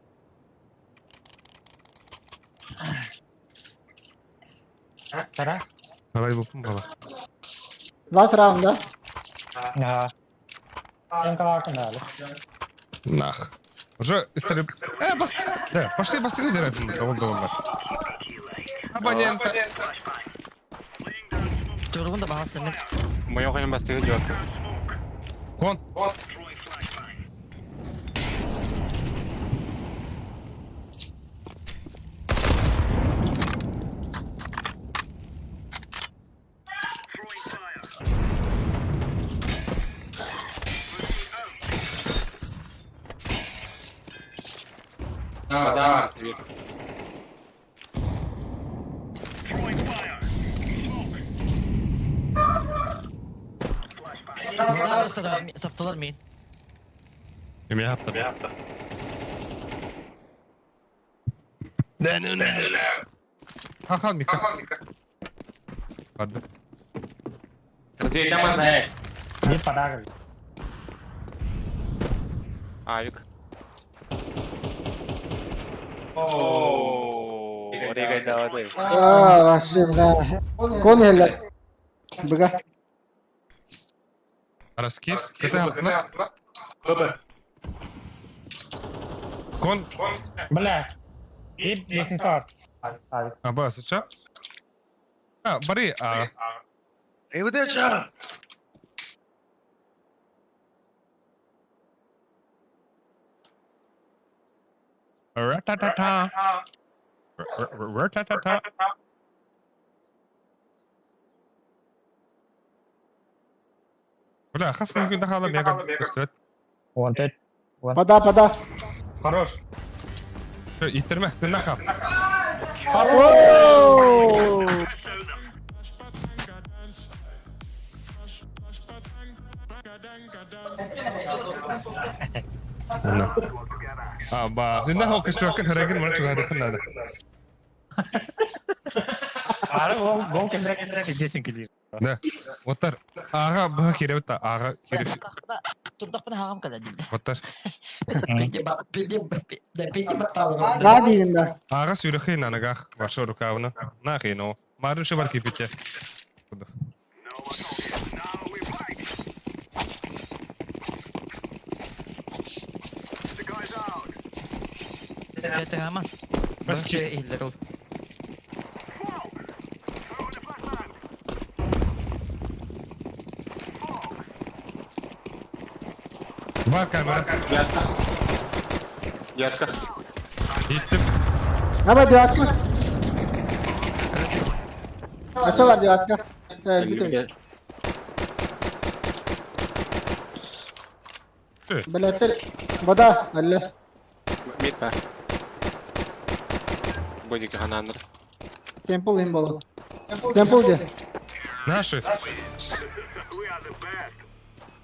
Speaker 10: Тара?
Speaker 3: Давай бупum bala.
Speaker 6: Last round, да?
Speaker 10: Ага. Yang kalah kenal.
Speaker 3: Нах. Уже стали... бас... Да, пошли бастыгы зарядим. Oldu. Абонента.
Speaker 9: Çorumun da bahasını mı?
Speaker 2: Моё хрен бастыгы идёт.
Speaker 3: Кон.
Speaker 2: Да.
Speaker 9: Burada saptalar mıyım?
Speaker 3: Kim yaptı? Ne. Kalk Mika. Hadi.
Speaker 2: Разей там заяц.
Speaker 10: Dia pada.
Speaker 2: Авик. Ооо. Орегай давай.
Speaker 6: Василий, да. Кон heller. Бага.
Speaker 3: Раскид. Это Кон.
Speaker 10: Бля. И лестница сор.
Speaker 3: Абас, что? Бори,
Speaker 2: Удача.
Speaker 3: Ра-та-та-та. Ра-та-та-та. Бля, хас мümkün daha mega göster.
Speaker 10: Wanted.
Speaker 6: Пода.
Speaker 10: Хорош.
Speaker 3: İttirme, dinle. Dinle o kışlarken herhangi bir çok hadi kınladı.
Speaker 10: Ara gol kendine gideceksin ki.
Speaker 3: Ne? Otar. Ağa bu kirevta. Ağa kirev.
Speaker 9: Tundak pa na hakam ka na din.
Speaker 3: Otar.
Speaker 9: Pwede ba tao?
Speaker 6: Daha değilim de.
Speaker 3: Ağa sürükhîn anaga. Başoru kavna. Nakhin o. Marun şu var ki bitti.
Speaker 9: Kaya man.
Speaker 3: Maski.
Speaker 9: Maski ilaro.
Speaker 3: Var kamera.
Speaker 2: Ятка.
Speaker 3: Gittim.
Speaker 6: Ama diyor mı? Nasıl var diyor atka? Evet, bütün. Belater. Boda. Allah.
Speaker 2: Мид па. Бодики ханандр.
Speaker 6: Temple imbolu. Temple diyor.
Speaker 3: Наши.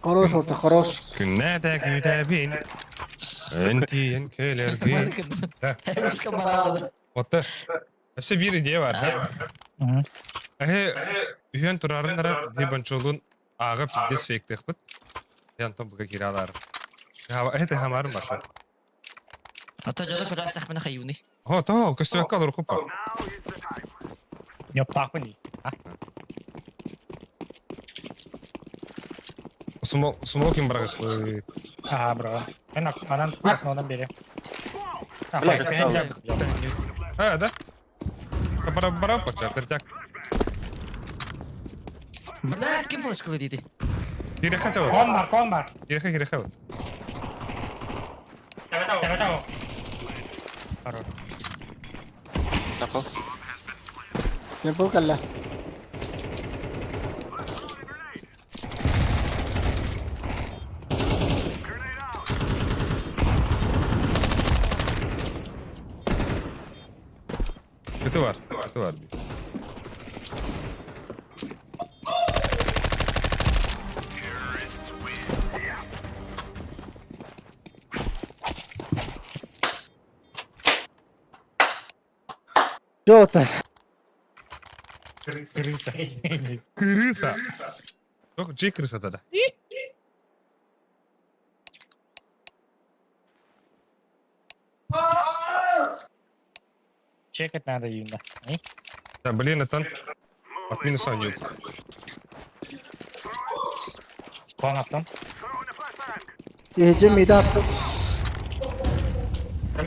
Speaker 6: Хорош oldu, хорош.
Speaker 3: Günede güdebin. Entiyen keler bin. Otta. Ese bir idea var. Üyen turarınlara bir bançolun ağa piddes fektek bit. Yantam buga kiralar. Ya ehte hamarım var.
Speaker 9: Ata jodoh ko ras na kayuni.
Speaker 3: Ha tamam, köstü kalır kupa.
Speaker 10: Yok tak mı?
Speaker 3: Смоким, брат. Ой.
Speaker 10: Ага, бро. Окнодан бери.
Speaker 3: Да? Барабара почти, пертяк.
Speaker 9: Блядь, кем флешка летит?
Speaker 3: Киреха цього.
Speaker 10: Конмар.
Speaker 3: Киреха.
Speaker 10: Тебе. Хорош.
Speaker 6: Simple कर ले
Speaker 3: Kötü var. Bir.
Speaker 6: जो होता है
Speaker 3: Крыса. Только чей крыса тогда?
Speaker 10: Чекать надо, Юна.
Speaker 3: Да, блин, это от минуса не.
Speaker 10: Кон attım.
Speaker 6: ये जो मेरा आपको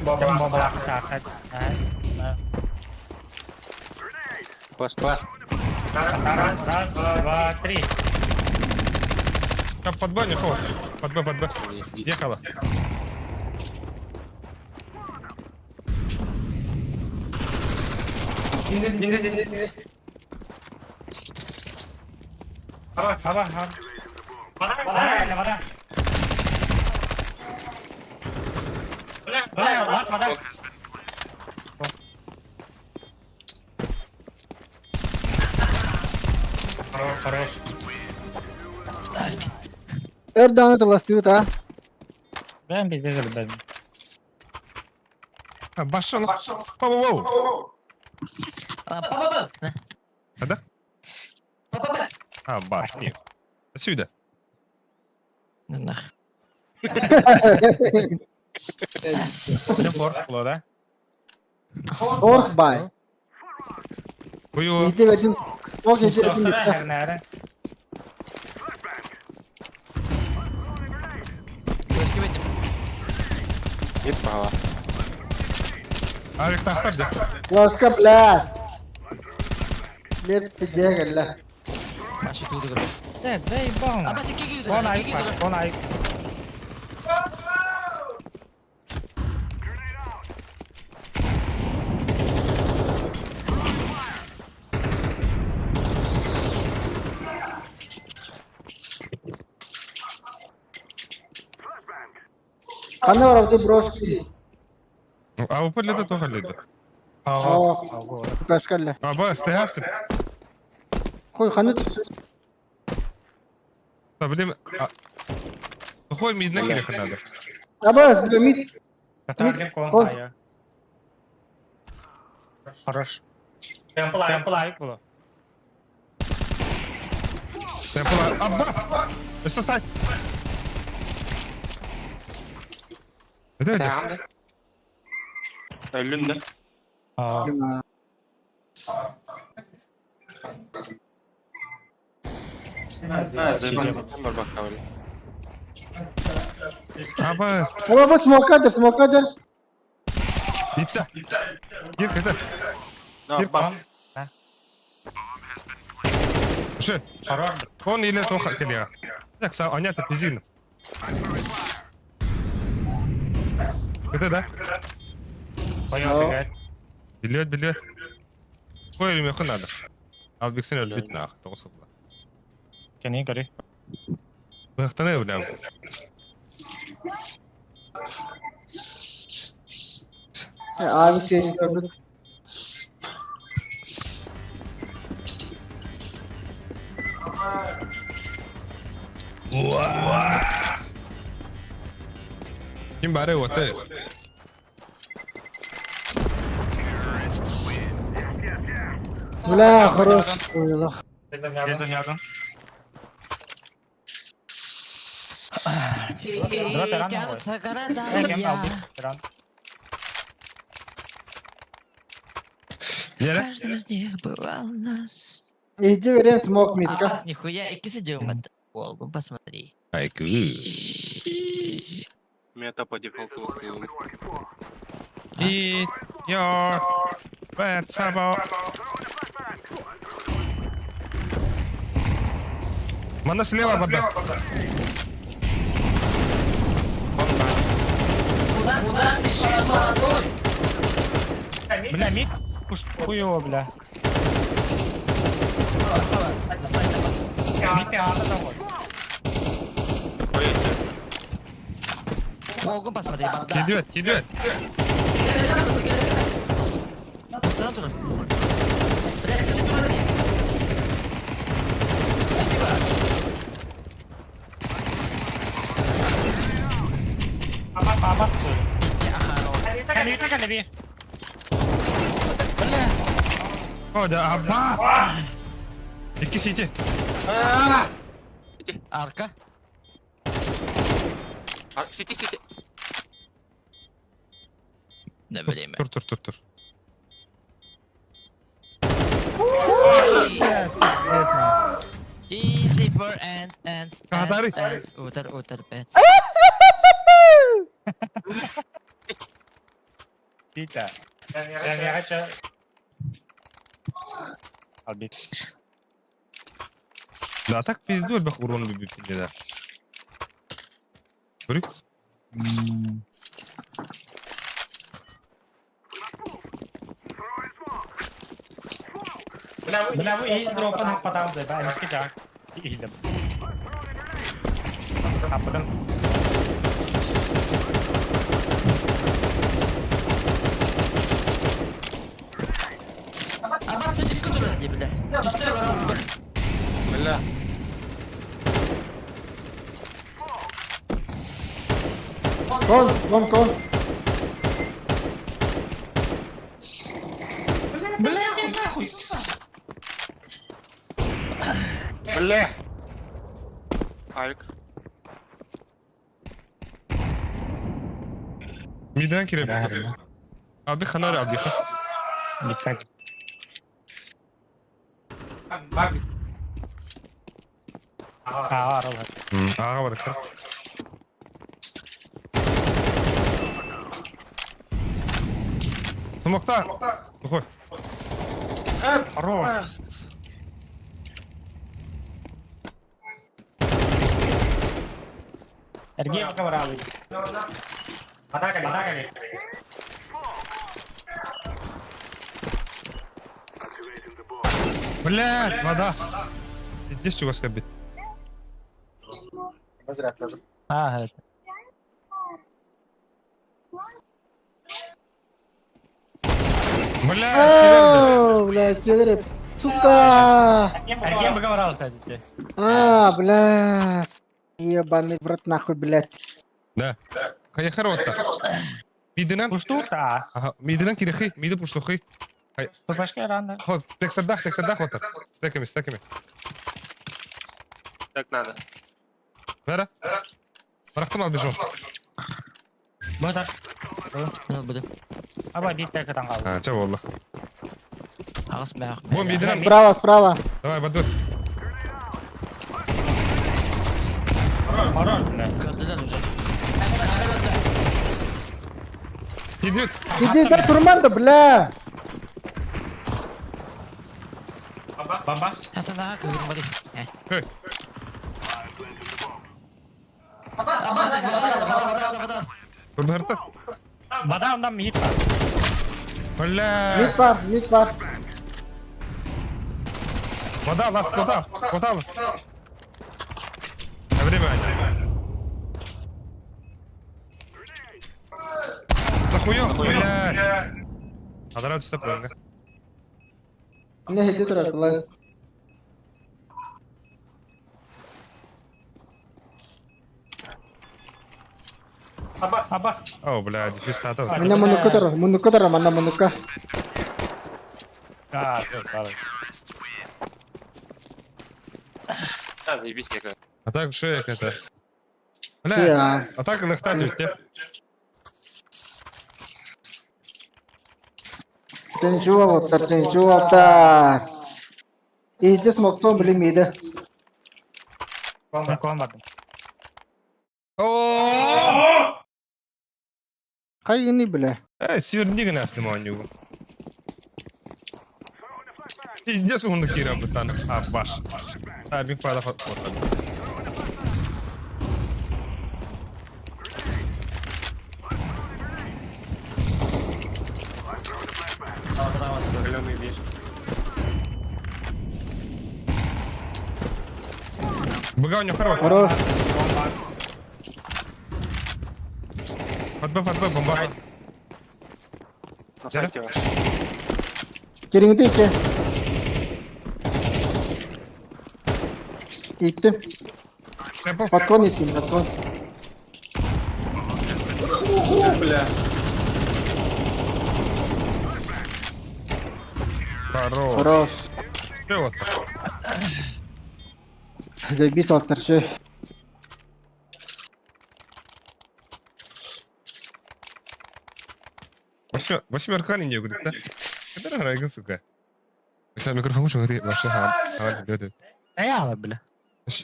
Speaker 10: Bomba bıraktı.
Speaker 5: Пас.
Speaker 10: Раз, два, три.
Speaker 3: Там под Б, не хо. Под Б. Ехала.
Speaker 10: Hava. Bana. Basmadan. Хорош.
Speaker 6: Erdoğan'ı da bastı ta
Speaker 10: Ben bir de ben.
Speaker 3: Башал. Воу.
Speaker 9: Папа!
Speaker 3: Да? Баш. Отсюда.
Speaker 9: Нах.
Speaker 10: Benim force flow'da.
Speaker 6: Ork bay
Speaker 3: Huyu.
Speaker 6: İyice verdim o gece verdim
Speaker 10: Mustafa her nere?
Speaker 9: Флешки в этим.
Speaker 3: Арик тахтар да.
Speaker 6: Ласка блядь Лер пидя कर ले
Speaker 9: Маши тут играет.
Speaker 10: Evet, заебал.
Speaker 9: А баси кики
Speaker 10: Кон
Speaker 9: туда,
Speaker 10: ayık
Speaker 9: кики
Speaker 10: var,
Speaker 9: туда.
Speaker 10: kon ayık.
Speaker 6: खाना और तो ब्रोस्की
Speaker 3: А упор леда тоже леда.
Speaker 6: о पैस कर ले
Speaker 3: Бас, ты астр.
Speaker 6: कोई खाना
Speaker 3: Да, блин. Хой мид на киреха надо.
Speaker 6: абас мид
Speaker 10: Katardım kon
Speaker 6: Kon.
Speaker 10: ayık. Хорош. Temple ayık bu.
Speaker 3: Темпла. Аббас! Сосай! Это?
Speaker 2: Önünde.
Speaker 10: Aa.
Speaker 3: Аббас!
Speaker 6: अब स्मोका दे
Speaker 3: Bitti. Gir Kadir. Gir. Что?
Speaker 10: Хорош.
Speaker 3: Он или Тоха Калия. Так, Аня-то пизина. Это да?
Speaker 10: Понял, играет.
Speaker 3: Билет. Ой, или мне надо. Албиксин ölbit нах, тоғысып.
Speaker 10: Кені görü.
Speaker 3: Бахтаны блям.
Speaker 6: abi seni gördüm
Speaker 3: Kim bari ote.
Speaker 6: бля хорош ой
Speaker 10: Gezdim yardım.
Speaker 9: Тянутся города,
Speaker 10: Egen
Speaker 9: я.
Speaker 10: aldık. Ran.
Speaker 9: В каждом из них бывал нас.
Speaker 6: iyice vereyim smoke mid'e
Speaker 9: Аббас, нихуя, и сидел под Волгу, посмотри.
Speaker 3: Айку.
Speaker 2: Мета по дефолту выставил.
Speaker 3: Eat your vegetable. Mana слева вода.
Speaker 10: Бля, мид хуёво, бля. Мид и ада того.
Speaker 9: Могу посмотреть, да.
Speaker 3: Идет.
Speaker 9: Сигарета, туда. Блядь, ты подожди.
Speaker 10: Абат. Kan lebih.
Speaker 3: Oh, da Abbas. İki CT.
Speaker 9: Арка.
Speaker 2: Сити.
Speaker 9: Не время.
Speaker 3: Тур.
Speaker 9: Easy for ants.
Speaker 3: Кадари.
Speaker 9: Утер, пец.
Speaker 10: Тита. Я хочу... Албит.
Speaker 3: Да, так пиздует бах урон бибит да. Смотри.
Speaker 10: Бля, вы из дропа нападал, да, не скидал. Иди. А потом...
Speaker 9: Аббас, ты куда иди, бля? Чистой ворот.
Speaker 2: Бля.
Speaker 6: Кон.
Speaker 10: Блядь, нахуй!
Speaker 2: Бля. Альк.
Speaker 3: Midden kirip. Abi xanar abi.
Speaker 10: Дикак. Ağır olur.
Speaker 3: Ağa var akşam. Смокта. Выходь.
Speaker 10: Хорош. Эргей пока брали. Атака.
Speaker 3: Блядь, вода. Здесь чего скобит?
Speaker 10: А, это.
Speaker 3: Блядь,
Speaker 6: О, блядь, кедреп. Сука!
Speaker 10: Эргей пока брал, кстати.
Speaker 6: Блядь. Ебаный в рот нахуй, блядь.
Speaker 3: да. Кая харота. Midden.
Speaker 10: Пуштута.
Speaker 3: Ага, midden кирихи, midden пуштухи.
Speaker 10: Пашка рано.
Speaker 3: Ход, тектардах отыр. Стеками.
Speaker 2: Так надо.
Speaker 3: Вера? Барахтамал бежу.
Speaker 10: Бодар.
Speaker 9: Minut буду.
Speaker 10: Аба битте катан калды.
Speaker 3: А, чего было?
Speaker 9: Ағыс бәқ.
Speaker 3: Вон, midden.
Speaker 6: Справа.
Speaker 3: Давай, бадур.
Speaker 10: Хорош, бля.
Speaker 9: Көрділер уже.
Speaker 3: Идет.
Speaker 6: Иди, да, турманда, бля.
Speaker 10: Бомба.
Speaker 9: Хатана көрдім бәді.
Speaker 3: Эй,
Speaker 9: Бада.
Speaker 3: курдарта.
Speaker 10: Бада ондан мид бар.
Speaker 3: Бля.
Speaker 6: Мид бар.
Speaker 3: Вода, лас, вода. Время. Нахуя? Бля. Адрат стопленга.
Speaker 6: Не, иди туда, блядь.
Speaker 10: Абас.
Speaker 3: О, бля, дефис статус.
Speaker 6: Mana menukar dah, mana menukar.
Speaker 10: А, все,
Speaker 2: Да, заебись какая.
Speaker 3: А так шея какая-то.
Speaker 6: Iya.
Speaker 3: Бля, а так лехтать ведь, не?
Speaker 6: Tenjual tar. Ini smoke tu beli mid.
Speaker 10: Комбат.
Speaker 6: Kaygını bile.
Speaker 3: Северный гына снимал него. Пиздец, он на Кира бутана. А, баш. А, биг пада фотон.
Speaker 2: Зеленый виж.
Speaker 3: Быга у него хорош.
Speaker 6: Хорош.
Speaker 3: Подбой, бомба.
Speaker 2: На сайте ваш.
Speaker 6: Keringde iki. İttim.
Speaker 3: Tempo.
Speaker 6: Patron ittim patron.
Speaker 3: Хорош.
Speaker 6: Хорош.
Speaker 3: Что вот?
Speaker 6: Zaybis altırşı.
Speaker 3: Восьмерка не говорит, да? Это райган, сука. Mesela mikrofonu çok hadi başla hal dedi.
Speaker 10: Ne ya bile?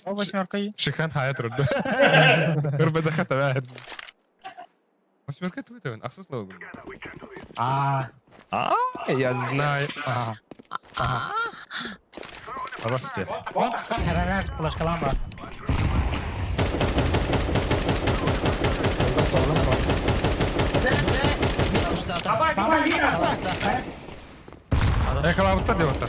Speaker 10: O başmarkayı.
Speaker 3: Şikan hayat rudda. Kırbe de hatta واحد. Восьмерка твой там, аксес логин. Я знаю. Прости.
Speaker 10: Bak herhalde flaşkalan var.
Speaker 3: Yakalamışlar diyor orta.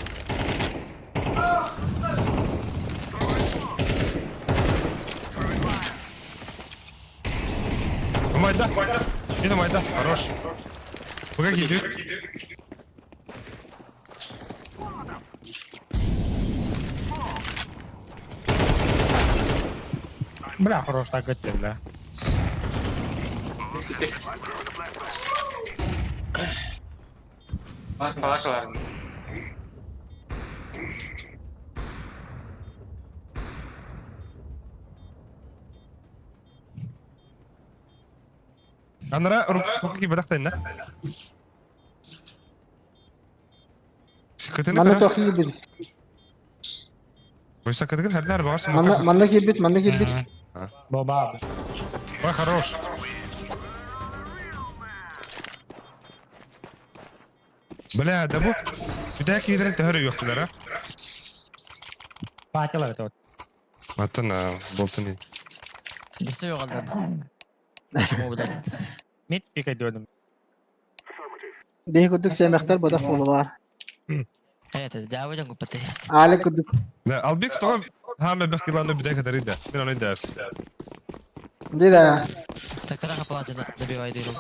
Speaker 3: Майда. Иди майда. Хорош. Погоди, идет.
Speaker 10: Бля, хорош так готов, бля.
Speaker 2: Палакалар.
Speaker 3: Анара руки бадахтайна. Sıkıntı
Speaker 6: Manna
Speaker 3: ne?
Speaker 6: çok iyi bir.
Speaker 3: Bu sıkıntı her nerede varsa
Speaker 6: Manna kibit, manna kibit.
Speaker 10: Baba abi.
Speaker 3: Vay хорош. Бля, да bu bir dahaki yerin tehri yoktular ha.
Speaker 10: Fatih'ler evet.
Speaker 3: Atana, boltani.
Speaker 9: Lise yok adam. Şunu bir dakika.
Speaker 10: Mid pick ediyordum.
Speaker 6: Bir kuduk semektar bada kolu var.
Speaker 9: Evet, cevabı can kupatı.
Speaker 6: Ali kuduk.
Speaker 3: La albik tamam. Ha me bak yılanı bir dakika deride. Ben onu der.
Speaker 6: Dida.
Speaker 9: Takara kapalacağına da bir vay değilim.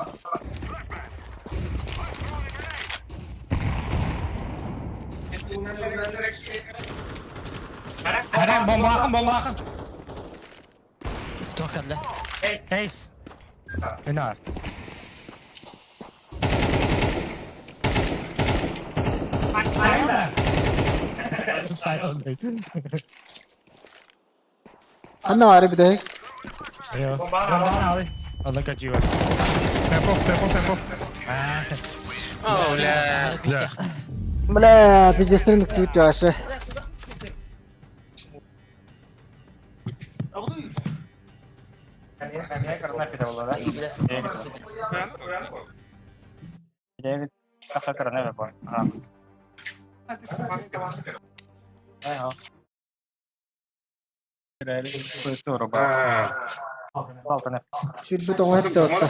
Speaker 10: Adam bomba akın.
Speaker 9: Torkanda.
Speaker 10: Seis. Fener.
Speaker 6: Anna var bir de.
Speaker 10: Bomba abi. Allah kaçıyor.
Speaker 3: Tempo.
Speaker 2: Oh, لا.
Speaker 3: Да.
Speaker 6: Bla, pidesinin kuyut yaşı.
Speaker 10: Ne karına fide olarak. David kakak karena apa? Ah. Ayo. Dari itu roba. Apa nih?
Speaker 6: Şürbet onu hep de otta.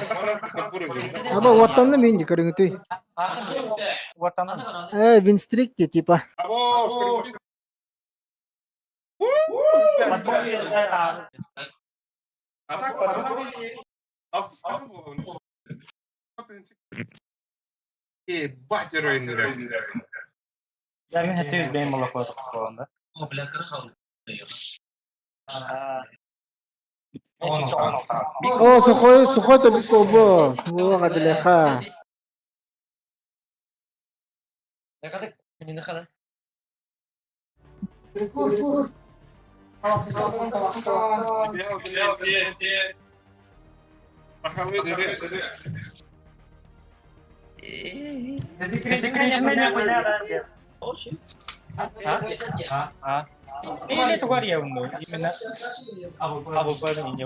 Speaker 6: Ama vatanlı mı indi kırıngıtı?
Speaker 10: Ватан.
Speaker 6: Win streak de tipa.
Speaker 3: Ебать, рейнер.
Speaker 10: Yani hepimiz benim mola koyduk bu anda.
Speaker 6: Oh, sukhoy to bir kobo. Bu kadar ha.
Speaker 9: Yakaladık. Beni ne kadar?
Speaker 10: Ini tuh ya uno. Gimana? Aku baru ini.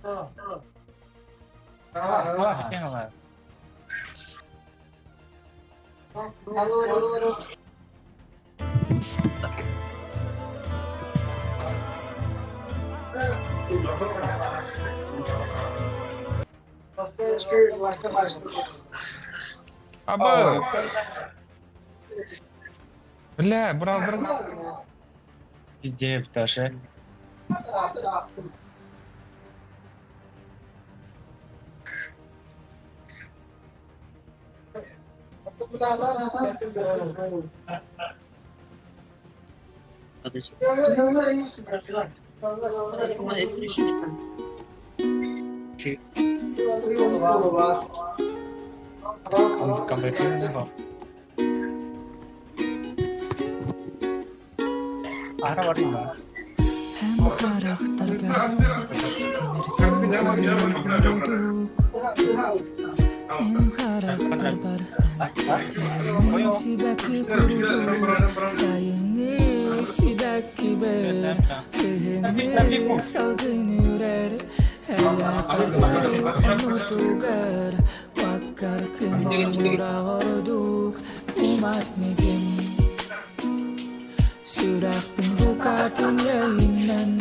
Speaker 10: Yang apa?
Speaker 3: Абы! Бля, браузер.
Speaker 10: Везде пташи. Компьютер apa? Ara var mı?
Speaker 9: Hem karakterga men karakter bar sibaki kurudu sayını sibaki ber kehini salgın ürer unutugar vakar kımamura orduk umat megin Sudah pembukaan yainan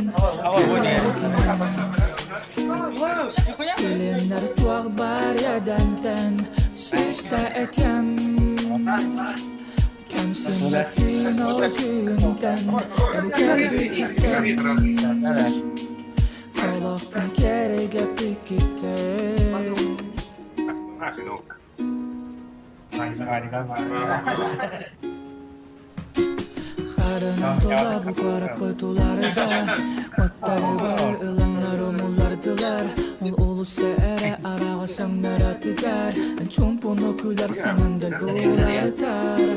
Speaker 9: Kalender tuak barya dantan Susta etyam Kan sinapin o küntan En kalbi ikan Allah pun kerega pikitan Karena dolar bu kara kutularda Vattari var ılanlar omullardılar Ol olursa ere arağa sanlar atıgar En çompunu küler sanında buğular tar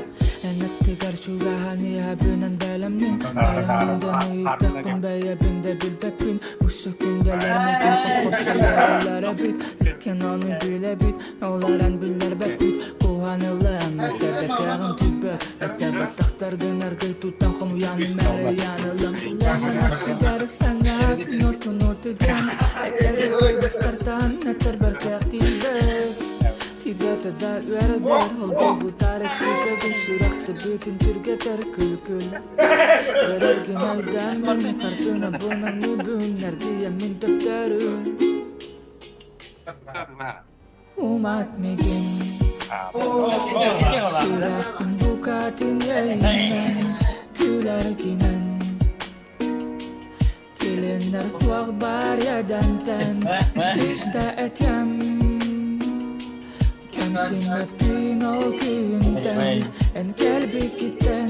Speaker 9: En attıgar çuga hani habünen belemnin Belemninden iyittakpın beyebinde bilbepin Bu sökündeler mekin kos yerlere bit Dikken onu bile bit Nolaran biller bepit Kuhanılı emmetlerde kağın tibet Ette battaktar gınar gıytutan Kamu yanı mere yanılım Kulağın attıgar sana Knotunu tıgan Eklerde kıystartan Netter berkak tibet Tibet'e da üerder Oldu bu tarih gül Süraktı bütün türgeter kül kül Verer güneyden bir kartına bunan nübün Nergiye min töpterü Umat megin Süraktın bukatin yayından Küler ginen Tilinler tuak bar yadantan Süsta etyam Sinapin o künten En kalbi kiten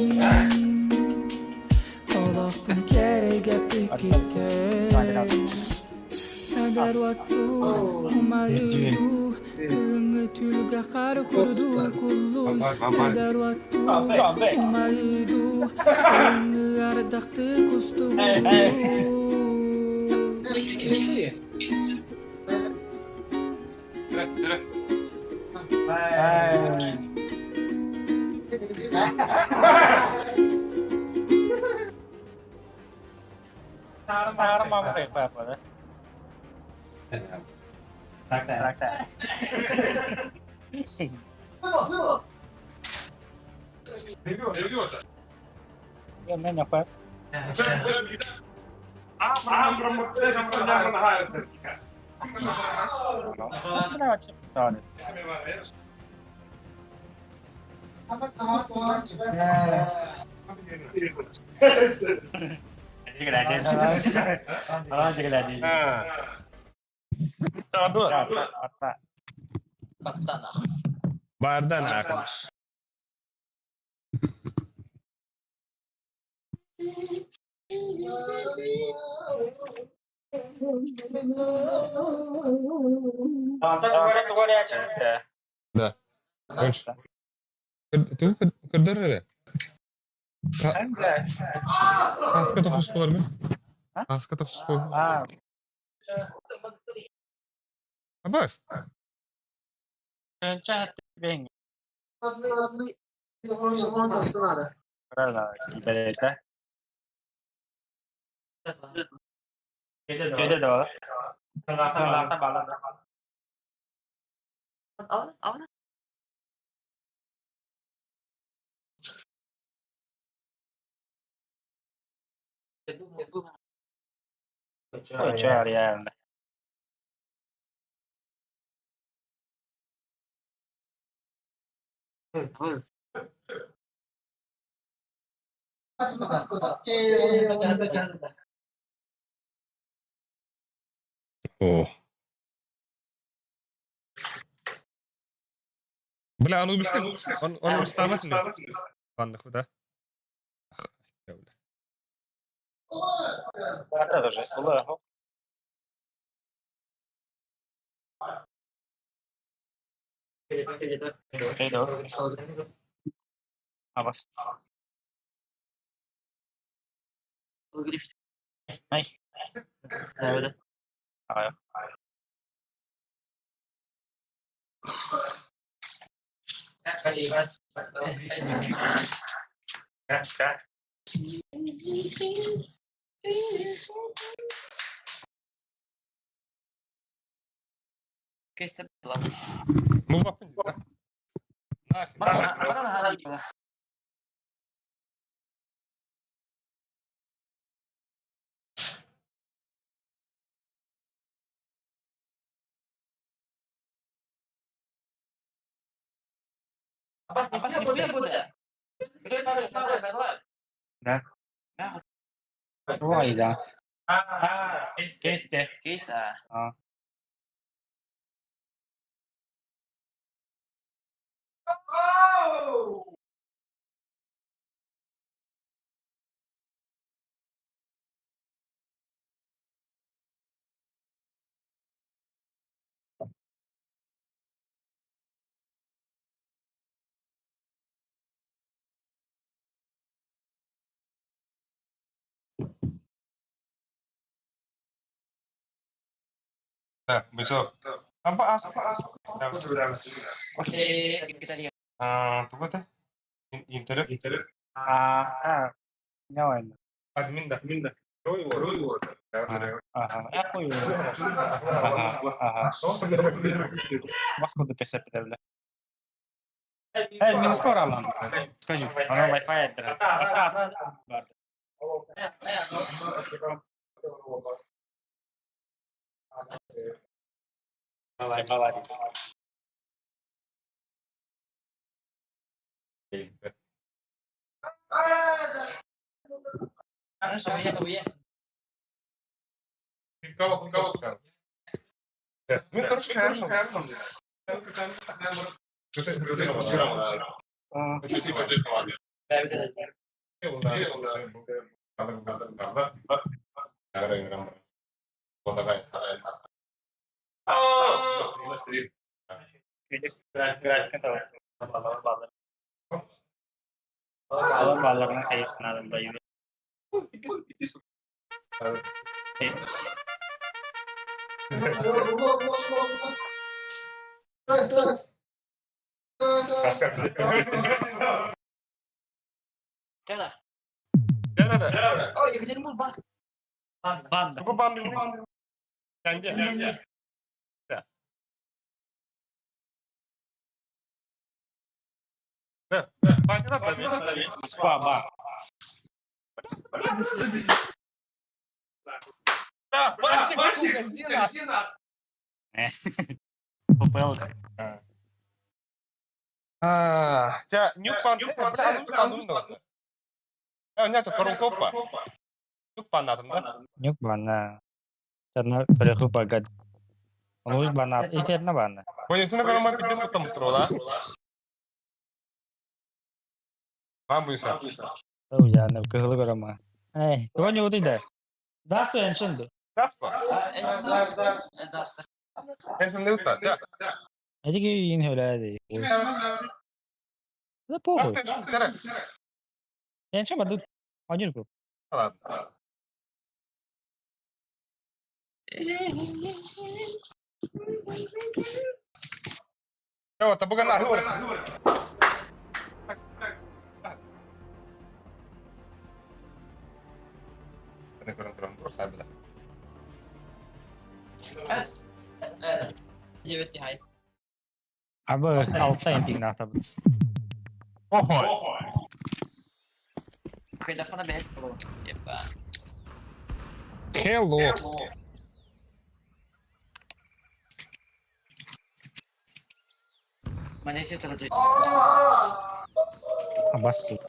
Speaker 9: Allah pun kerega pikiten Kadar waktu umayidu Ngetülga kar kurdu kullu Kadar waktu umayidu Seni ardaktı kustu
Speaker 10: Tangan mau kayak apa deh? Rakta. Ya men apa?
Speaker 3: Bardan akın. Да. Кончится. Ты кырдыры? Аска тофус болар бе? Аска тофус болар. Абас.
Speaker 10: Kencah beng. Rala, ibadah. Beda dong.
Speaker 7: Rata bala. Al.
Speaker 10: Cari ya.
Speaker 3: О. Бля, ну быстрее, он вставит ли? Ладно, куда? Ах, я, бля.
Speaker 10: Это же. Awas. Ay. Nerede? Hayır.
Speaker 9: Кэстэ.
Speaker 3: Ну, лапни, да?
Speaker 9: Mana hari pala. Apa sih punya Buddha? Itu harus tahu kan lah.
Speaker 10: Да. Ой, да. Кесте.
Speaker 9: Kisah.
Speaker 10: А.
Speaker 3: Да, бычок. Apa asap?
Speaker 9: Masih kita lihat.
Speaker 3: Tunggu teh. Интер.
Speaker 10: Нявай.
Speaker 3: Админ да.
Speaker 10: Ага. Я хуй. Ага. Маску до кесте петевле. Минус скоро lan. Скажи. Оно Wi-Fi это. Давай.
Speaker 9: Хорошо, я того есть.
Speaker 3: Кого сказал? Ну, хорошо.
Speaker 10: Ballarına kayıtlanalım dayı.
Speaker 9: Когда? О, Екатеринбург, ба.
Speaker 10: Banda.
Speaker 3: Bu bandı. Bence. Başla tabii.
Speaker 10: Москва, бар.
Speaker 3: Васик, иди нас.
Speaker 10: Попался.
Speaker 3: Тебя нюк пан. У меня тут коронкопа. Нюк пан да?
Speaker 10: Nhúc bana. Cho nó phải không phải gần. Nó uống bana. Ít hết nó bana.
Speaker 3: Понял, ты на коромах пиздец потом устроил, да? Мамбуйся.
Speaker 10: Đâu giờ nó cứ hứa rồi mà. Ê, có bao nhiêu tin đấy? Đã tuyển chân được.
Speaker 3: Даспа.
Speaker 9: Даст.
Speaker 3: Если не ута, да.
Speaker 10: А ты какие инхи вляди? Да похуй. Я ничего буду. Однюрку.
Speaker 3: Ладно. Yo, tampoco nada. Kurang-kurang berusaha bila.
Speaker 10: Abi altta indik na tabii.
Speaker 3: Ого!
Speaker 9: Телефона без про. Єба.
Speaker 3: Хелло!
Speaker 9: Мене сі тради.
Speaker 10: Абас тут.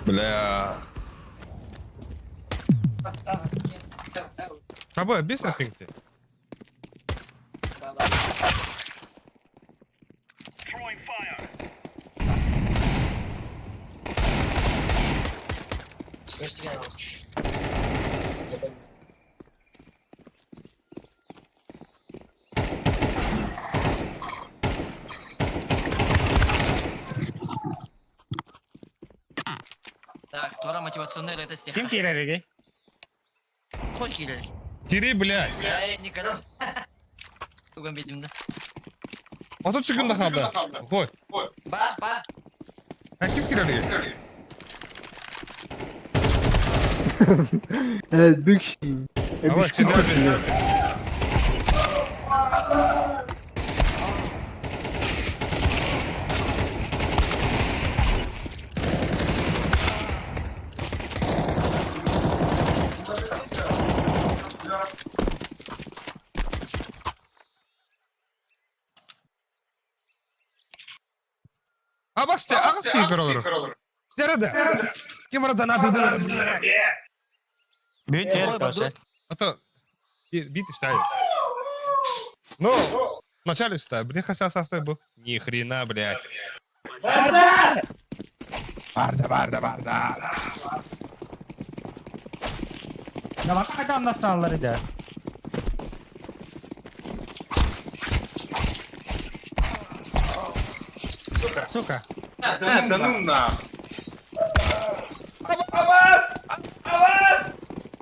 Speaker 3: Бля. Або объясни финты.
Speaker 9: Так, твора мотивационная это стих.
Speaker 10: Kim kireleri?
Speaker 9: Хоть киллер.
Speaker 3: Кири, блядь.
Speaker 9: Никогда. Угом видим, да?
Speaker 3: А тут секунда хабда. Хой.
Speaker 9: Ба.
Speaker 3: А ким кири?
Speaker 6: Evet büyük şey.
Speaker 3: Ama çizer. Абасте, абасте кырылыр. Жарады. Ким арада напыды?
Speaker 10: Büyük yer koşu.
Speaker 3: А то бит ставит. Ну, вначале ставь. Блин, хотел составить был. Ни хрена, блядь. Барда.
Speaker 10: Ya bak adam nasıl alları da. Сука.
Speaker 2: Да ну на.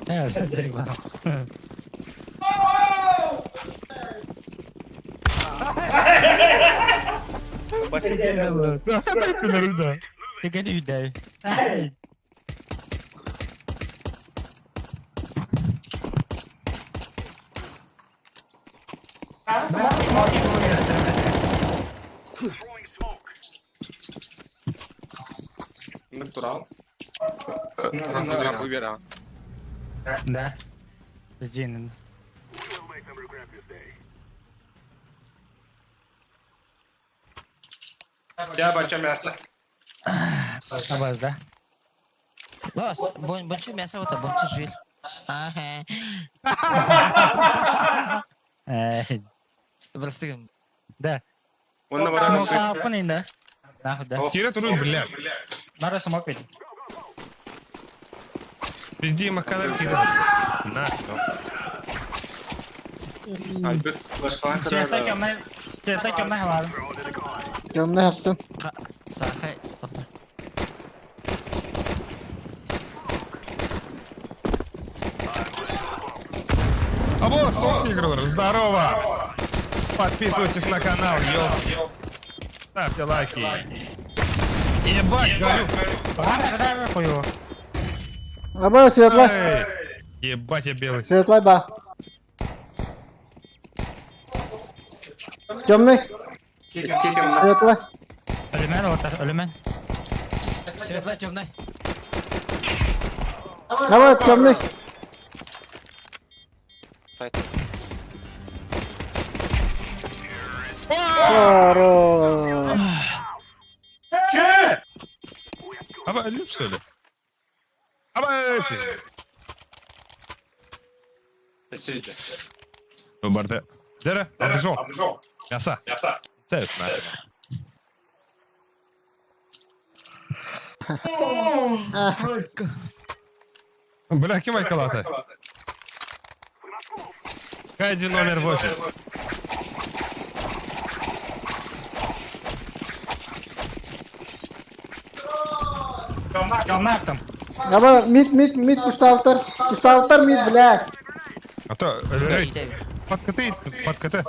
Speaker 10: Evet, direkt bak.
Speaker 3: Да.
Speaker 10: Тільки не віддай.
Speaker 2: Натурал. Я выбирал.
Speaker 10: Да. Здійнен.
Speaker 2: Я бачу мясо.
Speaker 10: Абас, да?
Speaker 9: Бос, бончу мясо вот, бончу жир. Ага. Просто
Speaker 10: Да.
Speaker 2: Он на
Speaker 10: Смок
Speaker 2: воротах.
Speaker 10: апын да? Нахуй, да.
Speaker 3: Кири туру, блядь.
Speaker 10: Надо смок ведь.
Speaker 3: Пизди Маканер кири. На, что?
Speaker 2: Альберт сплошла.
Speaker 10: Siyahta kömmek var.
Speaker 6: Camda yaptım.
Speaker 9: Сахай.
Speaker 3: А вот, стол играл. Здорово. Подписывайтесь на канал, ёлки. Ставьте лайки. Ебать, горю.
Speaker 10: Nerede koyuyor?
Speaker 6: Ama svetla.
Speaker 3: Эй, ебать, я белый.
Speaker 6: Svetla ba. Темный. Svetla.
Speaker 10: Ölümen orta, ölümen.
Speaker 9: Светло, темно.
Speaker 6: Давай темный. Хорош.
Speaker 3: А вы что ли? А вы Барде. Дере, обжал. Мясо. Цеюсь нахер. Бля, кивай калата. Кайди номер 8.
Speaker 10: Kömmek attım.
Speaker 6: Ama mid кусталтар mid блядь.
Speaker 3: А то, подкаты.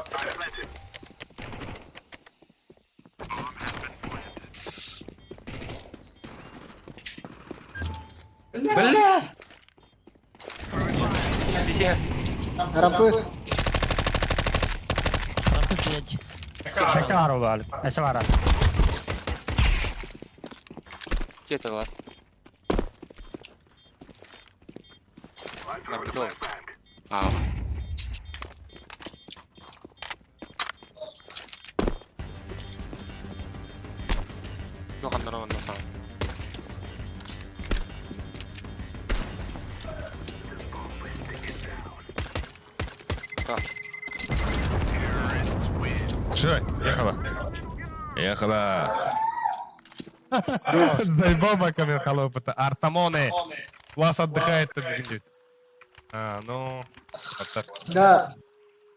Speaker 2: Бля!
Speaker 6: Рампы.
Speaker 9: Рампы 5.
Speaker 10: Ese var oldu Ali. Ese var.
Speaker 2: Где это вас? А. Yok anladım nasıl.
Speaker 3: Все, ехала. Ехала. Заебал баками холопа-то. Артамоне. Класс отдыхает. А, ну...
Speaker 6: Да.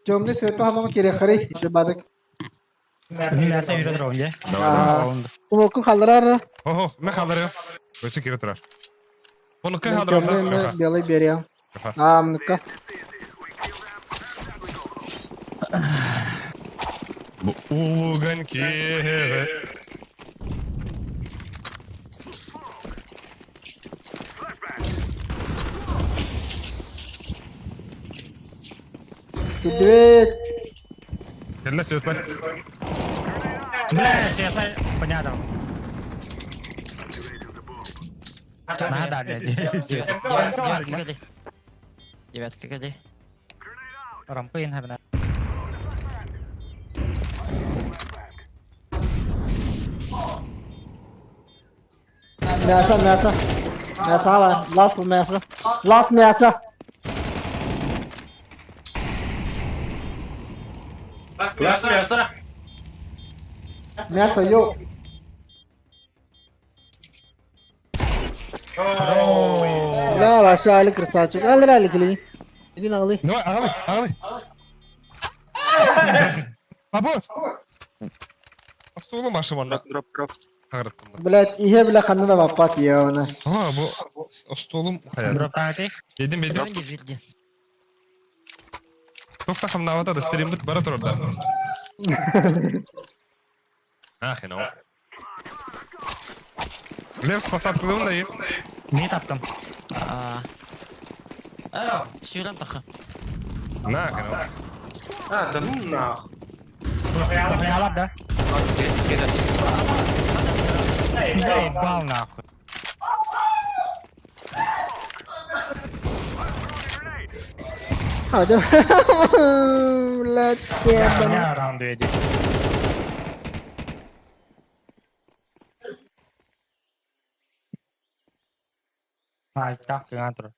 Speaker 6: Темный цвет пахнул кирехари. Шибадык.
Speaker 10: Benim derse yürüdür önce.
Speaker 6: Kumokun kaldırar.
Speaker 3: Ого, не хабарю. Көчі кері тұрар. Бұны кай хабарында?
Speaker 6: Темный белый берем. А, ну-ка.
Speaker 3: Улуганки.
Speaker 6: Тебе.
Speaker 3: Келіне светлі.
Speaker 10: Бля, честно, понятно. Надо, блядь.
Speaker 9: Девятка ГД. Девятка ГД.
Speaker 10: Рампы ин хабна.
Speaker 6: Мясо, мясо. Мясо, ала. Ласт мясо. Ласт мясо. Мясо, йоу. Бля, вообще Али красавчик. Али, клей. Иди на Али.
Speaker 3: Давай, ағылы. Абос. Астуылы машы банда.
Speaker 2: Дроп.
Speaker 3: Ағырттым.
Speaker 6: Блять, ihe bile kanına vapat ya ona.
Speaker 3: Ага, bu астуылым қаяды.
Speaker 10: Drop tank.
Speaker 3: Едім.
Speaker 9: Давай не жидли.
Speaker 3: Тоқта қамна аватады, стримбіт бара тұрарда. Ахи, ну. Лев спасат қылуында ет.
Speaker 10: Mid attım.
Speaker 9: Сюрем таха.
Speaker 3: Нахи, ну.
Speaker 2: А, да ну нах.
Speaker 10: Hayalat da. Заебал нахуй.
Speaker 6: Hadi. Блять, я
Speaker 10: Ne round ediyor. Ay, tak dengan terus.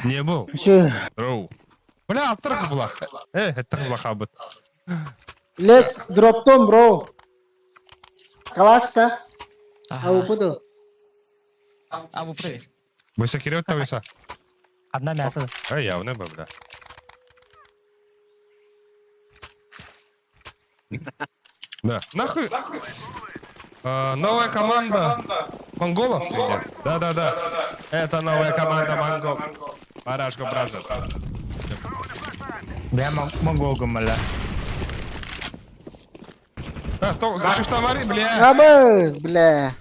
Speaker 3: Не был.
Speaker 6: Şu.
Speaker 3: Роу. Бля, аттырғы бұлақ. Әттіргі бұлақ абыт.
Speaker 6: Let's drop tom bro. Калаш та. А
Speaker 9: Ага.
Speaker 6: упаду.
Speaker 9: А вы правы.
Speaker 3: Бұйса кереует та бұйса.
Speaker 10: Одна мясо.
Speaker 3: Явно бы, бля. Да. Нахуй. Новая команда монголов или нет? Да. Это новая команда монгол. Парашка Бразерс.
Speaker 10: Ben Mongol gümülle.
Speaker 3: То, за что мари, бля?
Speaker 6: Абыз, бля.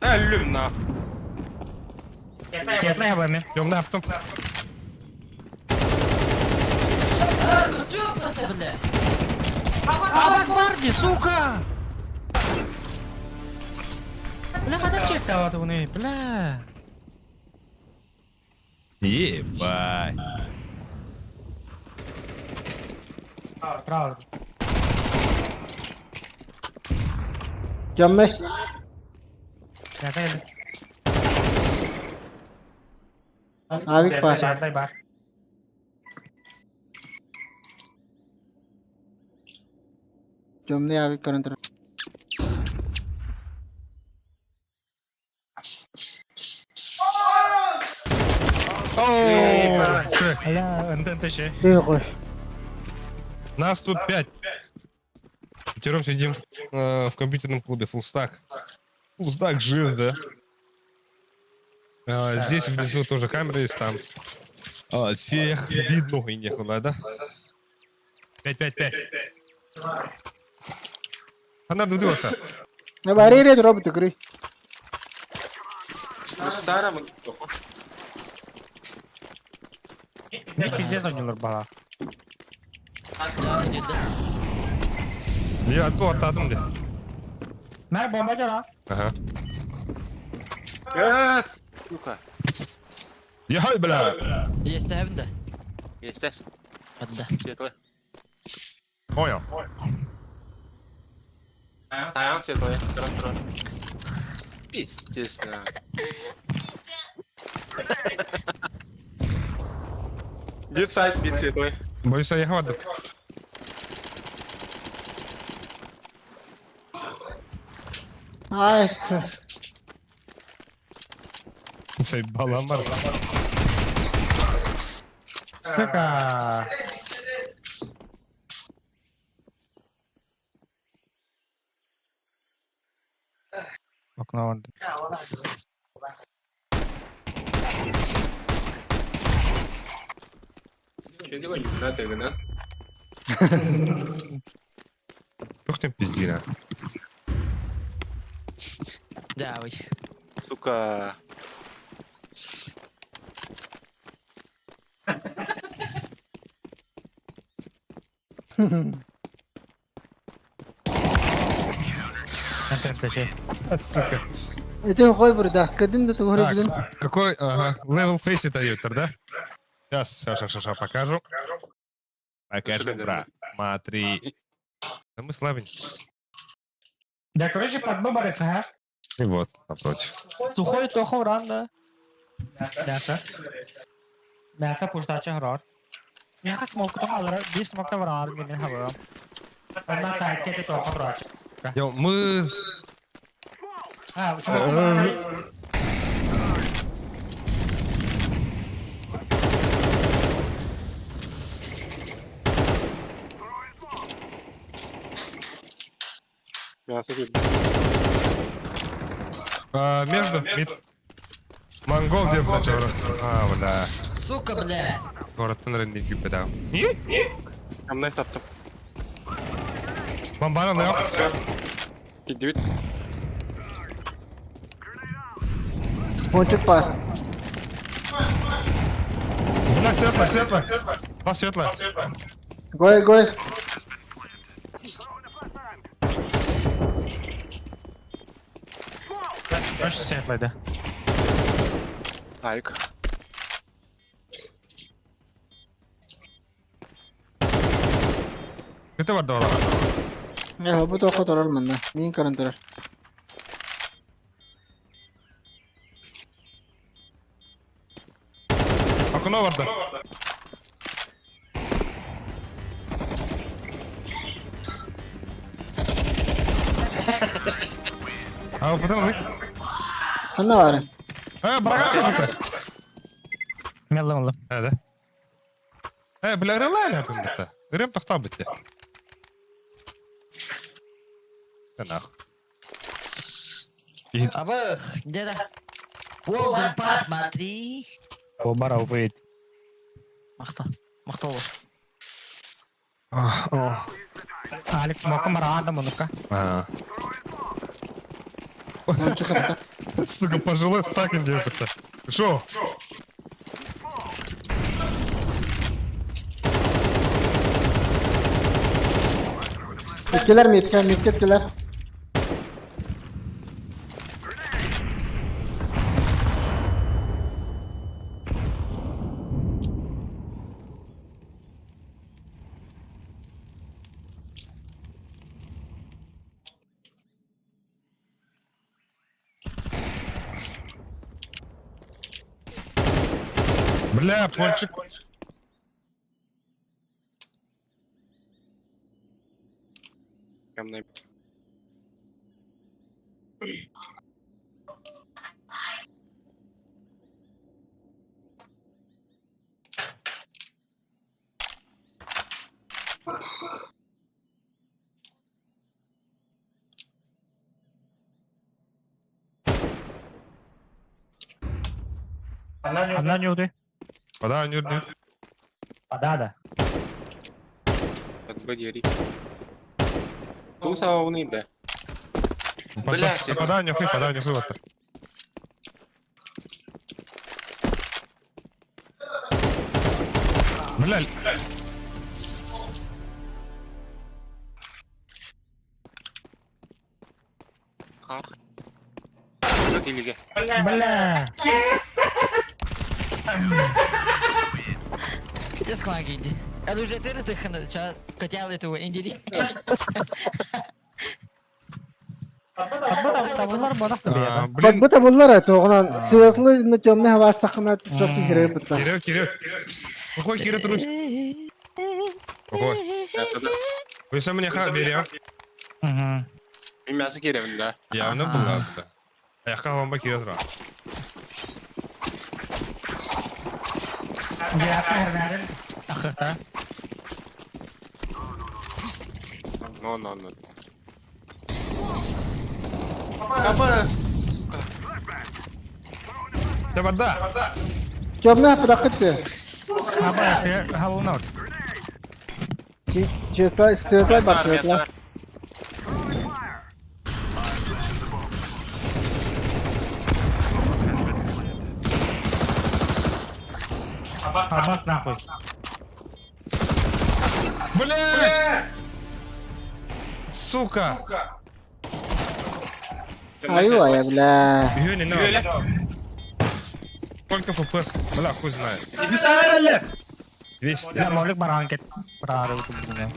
Speaker 2: Ölüm nах.
Speaker 10: Kesme yapayım mı?
Speaker 3: Yok ne yaptım?
Speaker 9: Бля. Абас парни, сука!
Speaker 10: Bля, kadar çekti havada bunu. Bля.
Speaker 3: Ебать.
Speaker 10: Bravo.
Speaker 6: Темный.
Speaker 10: Yakaydı.
Speaker 6: Avik var.
Speaker 10: Yakay var.
Speaker 6: Темный avik kırın taraf.
Speaker 3: Шех,
Speaker 10: Hala önden taşı.
Speaker 6: Büyük koy.
Speaker 3: нас тут 5. Пятером сидим в компьютерном клубе Full Stack. Full Stack жив, да? Здесь внизу тоже камера есть, там. Всех видно и нехуй, да? 5. Она дудута.
Speaker 6: Я барьере дробит игры.
Speaker 2: Старым.
Speaker 10: Мид пиздец oynuyorlar bana.
Speaker 3: Я atladım de.
Speaker 10: Mer bombacı lan.
Speaker 3: Ага.
Speaker 2: Yes! Сука.
Speaker 3: Яхай, бля.
Speaker 9: Есть evinde.
Speaker 2: Есть здесь.
Speaker 9: Hadi.
Speaker 2: Светлый.
Speaker 3: Понял.
Speaker 2: Стоян светлый. Трон. Пиздец, да. Bir side, bir светлый.
Speaker 3: Боюсь, я хватит.
Speaker 6: Ай,
Speaker 3: Цей балам var.
Speaker 10: Suka. Okna vardı.
Speaker 2: Что делать? На ты, да?
Speaker 3: Ух ты, пиздина.
Speaker 9: Давай.
Speaker 2: Сука.
Speaker 10: Enteresan şey.
Speaker 3: Сука.
Speaker 6: это хуй burada. Kadın da tuhre
Speaker 3: Так,
Speaker 6: gidin.
Speaker 3: какой, ага, левел фейси дают, да? Сейчас покажу. Покажу, брат. Смотри. Да мы слабенькие.
Speaker 10: Да, короче, под выборы, ага.
Speaker 3: И вот, напротив.
Speaker 10: Сухой тохо ранда. Мясо. Мясо пуштача хрор. Я смог то алра, би смог то врар, гине хавра. Одна сайт के तो хрор.
Speaker 3: Йо, мы...
Speaker 10: А, почему?
Speaker 2: Мясо видно.
Speaker 3: Между... Монгол где начал? А, бля.
Speaker 9: Сука, бля.
Speaker 3: Город Тенренди кипятал.
Speaker 2: Там на саптом.
Speaker 3: Бомбана на
Speaker 2: Идет.
Speaker 6: Ponçuk var.
Speaker 3: Бля, светло. А, светло.
Speaker 6: Goy.
Speaker 10: Başta seyfledi.
Speaker 2: Айк.
Speaker 3: Это var da
Speaker 6: Ya bu tohu torar manda. Neyin karın torar?
Speaker 3: Окно var da. А, потом вы...
Speaker 6: Anna var.
Speaker 3: Брага сюда.
Speaker 10: Mello.
Speaker 3: Да. Бля, реально это. Рем тахта быть. Да нахуй.
Speaker 9: Абах, деда. Волган, посмотри.
Speaker 10: Бомбара выйдет.
Speaker 9: Махтова.
Speaker 10: Алекс Мока Марада Монука.
Speaker 6: Ponçuk var.
Speaker 3: Сука, пожилой стакин где-то. Шо?
Speaker 6: Etkiler mi etkiler?
Speaker 3: Бля, пончик.
Speaker 2: Прям на...
Speaker 10: Одна не уды.
Speaker 3: Вода, нюрни.
Speaker 10: Да.
Speaker 2: Под двери. Туса униде. Бля, Серёг.
Speaker 3: Подай нюхай, вот так. Бля,
Speaker 2: Илиге.
Speaker 10: Бля.
Speaker 9: Где схваги инди? Я уже ты дыхану, ча хотел этого индири.
Speaker 10: Табылар бодак та бия.
Speaker 3: блин,
Speaker 6: Бат буллар тоғынан сыяслы но темный хава сахна çok кире бутла.
Speaker 3: Кирилл. Какой Кирилл трусь? Какой? Вы сам мне ха бери, а?
Speaker 10: Мгм.
Speaker 2: Мен мясо керемін да.
Speaker 3: Явно было да. Аяққа бомба Кирилл тұра.
Speaker 10: Биasa herberin akırta.
Speaker 2: No. Apa?
Speaker 3: Табарда.
Speaker 6: Темный хава дақытты.
Speaker 10: Apa ya? Hava not.
Speaker 6: Честно, светлый бат светлый.
Speaker 10: Abbas nahus.
Speaker 3: Бля! Сука!
Speaker 6: Айва я, бля.
Speaker 3: Юни, на. Сколько FPS? Бля, хуй знает. 200.
Speaker 10: Ya maulik barangket. Berada itu bunga.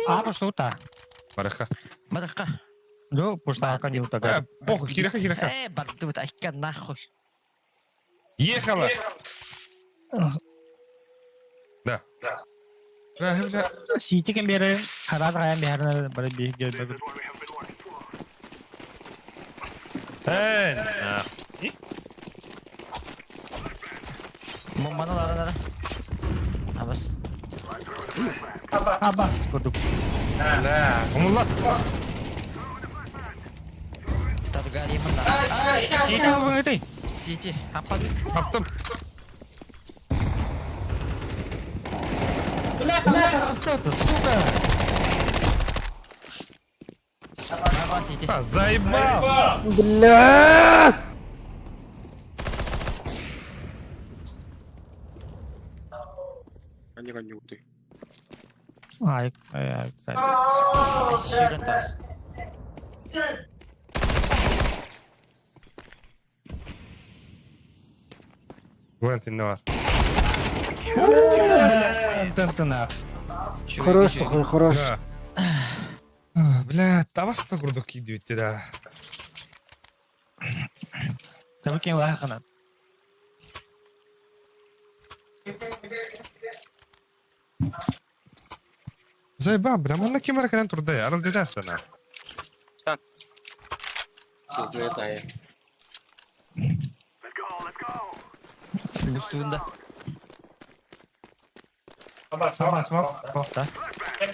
Speaker 10: Apa что-то?
Speaker 3: Параха.
Speaker 9: Мадака.
Speaker 10: Jo, пустака не утага.
Speaker 3: Похуй, Кириха.
Speaker 9: Бардут, айка нахуй.
Speaker 3: Ехала! Да. Бля.
Speaker 10: Сити kan biar harap kayak biar pada biar bagus.
Speaker 3: Nah.
Speaker 9: Mau mana lah? Abbas.
Speaker 10: Abbas koduk.
Speaker 3: Умулла.
Speaker 9: Торгали mana?
Speaker 10: Siti apa itu?
Speaker 9: Сити, apa?
Speaker 3: Таптым.
Speaker 10: Что-то, сука.
Speaker 9: Apa Сити?
Speaker 3: Заебал.
Speaker 6: Бля!
Speaker 2: Они уты.
Speaker 10: Ay,
Speaker 9: Shouldn't toss.
Speaker 3: Вент инновар.
Speaker 10: Тентена.
Speaker 6: Хорош, такой, хорош.
Speaker 3: Да. Бля, таваста грудок кидывайте, да.
Speaker 10: Tapi kayak wah kan.
Speaker 3: Заебал, бля, можно кемера крен труда, я родил стана.
Speaker 2: Сильные saya.
Speaker 9: Üstünde.
Speaker 10: Sama smok, kofta.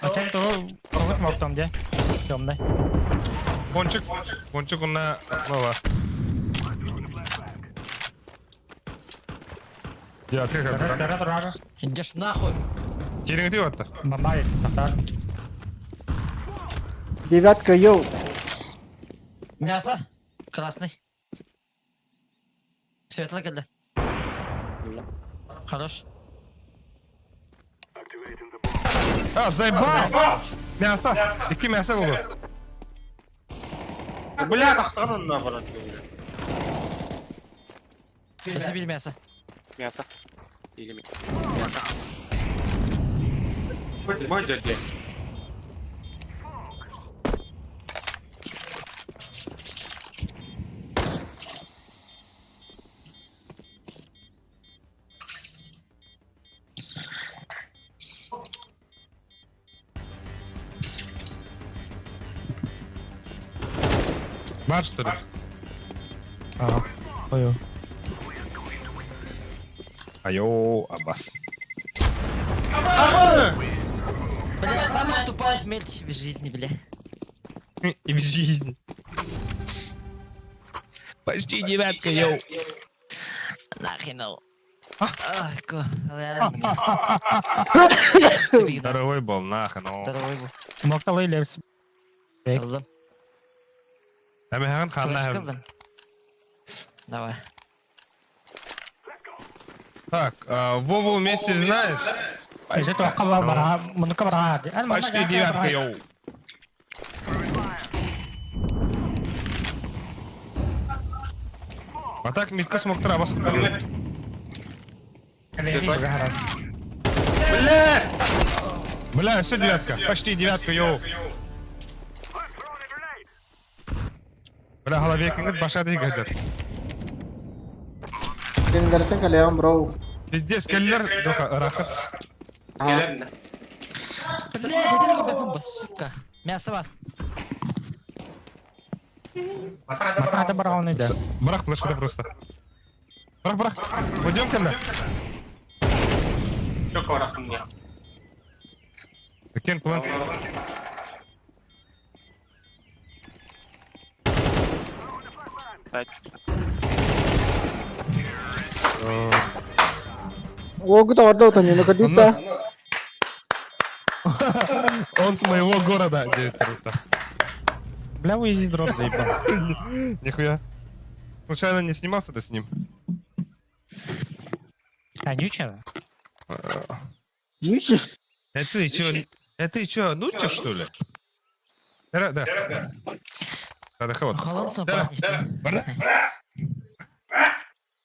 Speaker 10: Macam tu, kau smok tom dia. Tom deh.
Speaker 3: Пончик он на нова. Я открыл как
Speaker 10: Darah terang.
Speaker 9: Идешь нахуй.
Speaker 3: Киринг ты вот-то.
Speaker 10: Бабай, татар.
Speaker 6: Девятка, йоу.
Speaker 9: Мясо. Красный. Светлый когда? Хорош.
Speaker 3: А, заебал! Мясо! Ики мясо было.
Speaker 2: Бля, нахуй наоборот.
Speaker 9: Забили мясо.
Speaker 2: Мясо. Или мясо. Мой дядя.
Speaker 3: Бар, что ли?
Speaker 10: Ah, oh yo.
Speaker 3: Айо, Аббас.
Speaker 9: Бля, самая тупая смерть в жизни, бля.
Speaker 3: И в жизни. Почти девятка, йоу.
Speaker 9: Нахрен его. Ай, реально.
Speaker 3: Здоровый был, нахуй, ну.
Speaker 9: Здоровый был.
Speaker 10: Смокта лейлерс.
Speaker 9: Kıldım.
Speaker 3: Hemen
Speaker 9: Flash
Speaker 3: kanla.
Speaker 9: kıldım. Давай.
Speaker 3: Так, Вову вместе знаешь?
Speaker 10: Если только бара, много бара.
Speaker 3: Почти девятка, йоу. А так, митка смог трава. Бля, все девятка. Почти девятка, йоу. Бля, голове кинет, баша двигает.
Speaker 6: Kendilerinden kalıyor bro.
Speaker 3: Пиздец, келлер, раха.
Speaker 9: Bля, dedim gibi yapın bu suka. Мясо var.
Speaker 10: Макада барауны, да.
Speaker 3: Брах, флешка просто. Брах. Уйдем, келлер.
Speaker 7: Çok uğraştım ya.
Speaker 3: Кен, план.
Speaker 6: Огут орда утонуyor. Ну кадита.
Speaker 3: Он с моего города. 9 круто.
Speaker 10: Бля, вы изи дроп заебал.
Speaker 3: Нихуя. Случайно не снимался ты с ним?
Speaker 10: А, ничего.
Speaker 6: Ничего.
Speaker 3: Это ты чё, нучишь, что ли? Да. Да, хават.
Speaker 9: Холодно
Speaker 3: Да.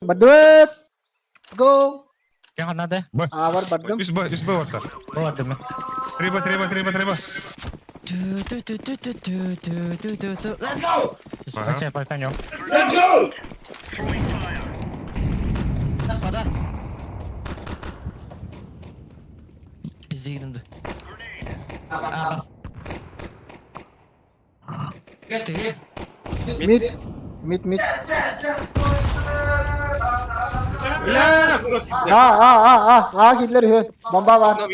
Speaker 6: Badut. Go.
Speaker 10: Yang надо?
Speaker 6: Awar badum.
Speaker 3: Üst bak.
Speaker 10: Было дымы.
Speaker 3: Треба.
Speaker 9: Let's go!
Speaker 3: Ага.
Speaker 10: Все, пальтанем.
Speaker 9: Atmadı. Biz de gidelim. Aa bas. Gel.
Speaker 6: Mid. Gittiler hö. Bomba var.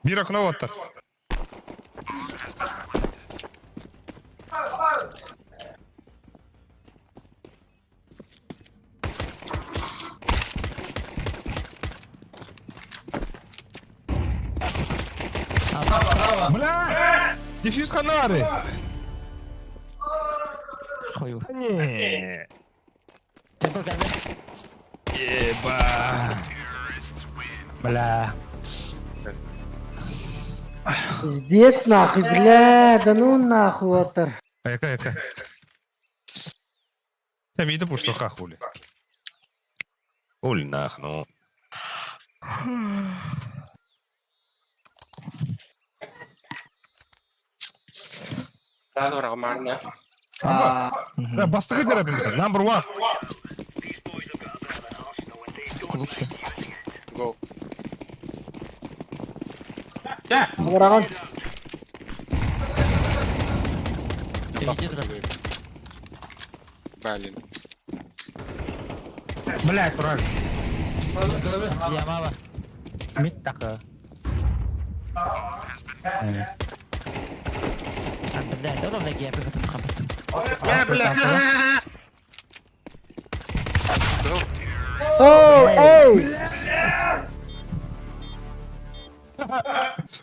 Speaker 3: Bir okno отта. Бля! Дефьюз канары!
Speaker 9: Koyu.
Speaker 3: Не.
Speaker 9: Temple geldi.
Speaker 3: Еба.
Speaker 10: Бля.
Speaker 6: Здесь нахуй, бля. Да ну нахуй отыр.
Speaker 3: Яка. Там иди пусть ха хули. Хули нах, ну.
Speaker 2: Daha sonra amarna.
Speaker 3: Бастығы дерапим бітір. Number one.
Speaker 9: Kulüptü.
Speaker 2: Go.
Speaker 6: Vurağın.
Speaker 9: Evci durak.
Speaker 2: Блин.
Speaker 10: Бля, тураль.
Speaker 9: Yama var.
Speaker 10: Мид такая.
Speaker 9: Sen bля, ده ولا جاي بيفتح خبط.
Speaker 6: Оу, эй!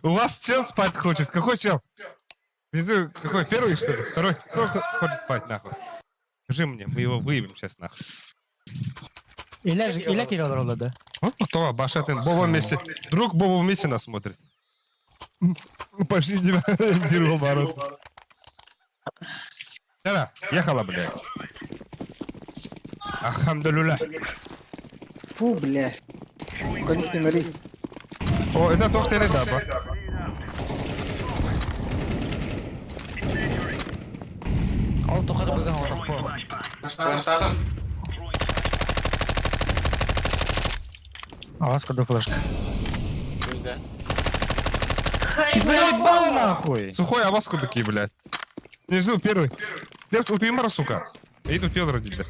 Speaker 3: У вас чел спать хочет. Какой чел? Внизу какой? Первый, что ли? Второй? Кто хочет спать, нахуй? Скажи мне, мы его выявим сейчас, нахуй.
Speaker 10: Ile kilo oldu?
Speaker 3: Кто? Башатин. Боба вместе. Друг Боба вместе нас смотрит. Почти не ориентировал ворот. Да, ехала, блядь. Ахамдулюля.
Speaker 6: Фу, бля. Конец не мори.
Speaker 3: О, это доктор Эдаба.
Speaker 9: Al tokadı bugün orada po.
Speaker 2: Плантатом.
Speaker 10: А у вас куда флешка?
Speaker 2: Да.
Speaker 10: Заебал нахуй!
Speaker 3: Сухой, а вас такие, блядь? Внизу первый. Лепс, у Тимара, сука. И тут тел родитель.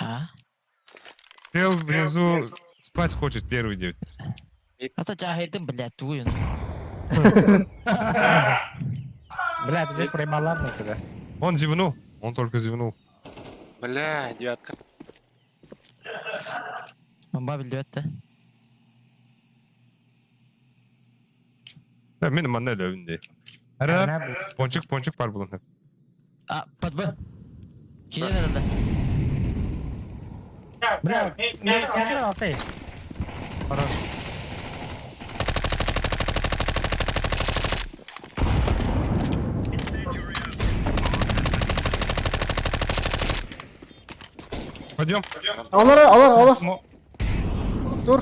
Speaker 9: Ha?
Speaker 3: Тел внизу спать хочет первый девять.
Speaker 9: Hatta cahildim bля tuyun.
Speaker 10: Бля, здесь проебалар на тебя.
Speaker 3: Он зевнул. Он только зевнул.
Speaker 2: Бля, девятка.
Speaker 9: Бомба bildi ötte.
Speaker 3: Ya benim anne de önünde. Her ponçuk var bunun hep.
Speaker 9: Aa patba. Kile verildi.
Speaker 10: Бля, не алсай. Хорош.
Speaker 3: Пойдем.
Speaker 6: Al. Dur.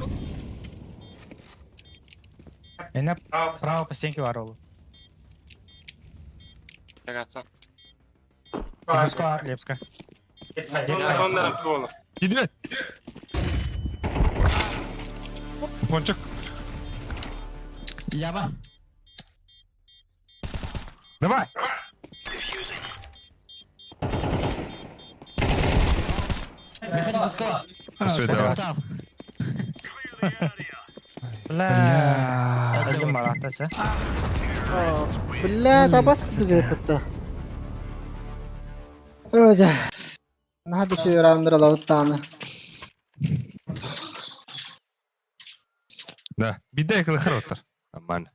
Speaker 10: Эне право по стенке var oğlum.
Speaker 2: Ягаться.
Speaker 10: Лепска var, Лепска.
Speaker 2: Я сон на расколу.
Speaker 3: Gidiyor. Ponçuk.
Speaker 9: Яма.
Speaker 3: Давай.
Speaker 9: Механик пускала.
Speaker 3: Все, давай.
Speaker 9: Там.
Speaker 10: Бля. Öldüm var ahtası.
Speaker 6: Bля, да басты это. Öyle. Hadi şu round'ı lavuttanı.
Speaker 3: Да. Бидай, когда хорошо. Нормально.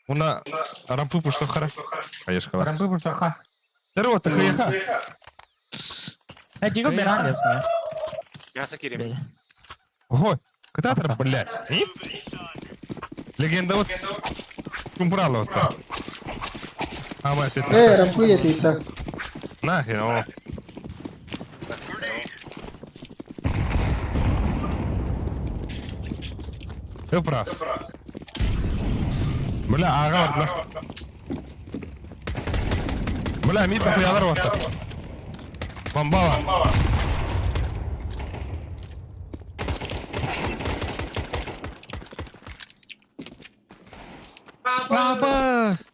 Speaker 3: Уна рампу пушту хорошо. Конечно, класс.
Speaker 10: Рампы пушаха.
Speaker 3: Здорово, ты хуяха.
Speaker 10: Диго беран Лепска.
Speaker 2: Я Сакирим.
Speaker 9: Böyle.
Speaker 3: Ого, когда ты, блядь? Легенда вот. Кумбрала вот так. А мы опять...
Speaker 6: Rampu yediyse.
Speaker 3: Нахер, о. Öp раз. Бля, ага, вот. Бля, мид похуялар вот так. Бомбала.
Speaker 10: Рабас.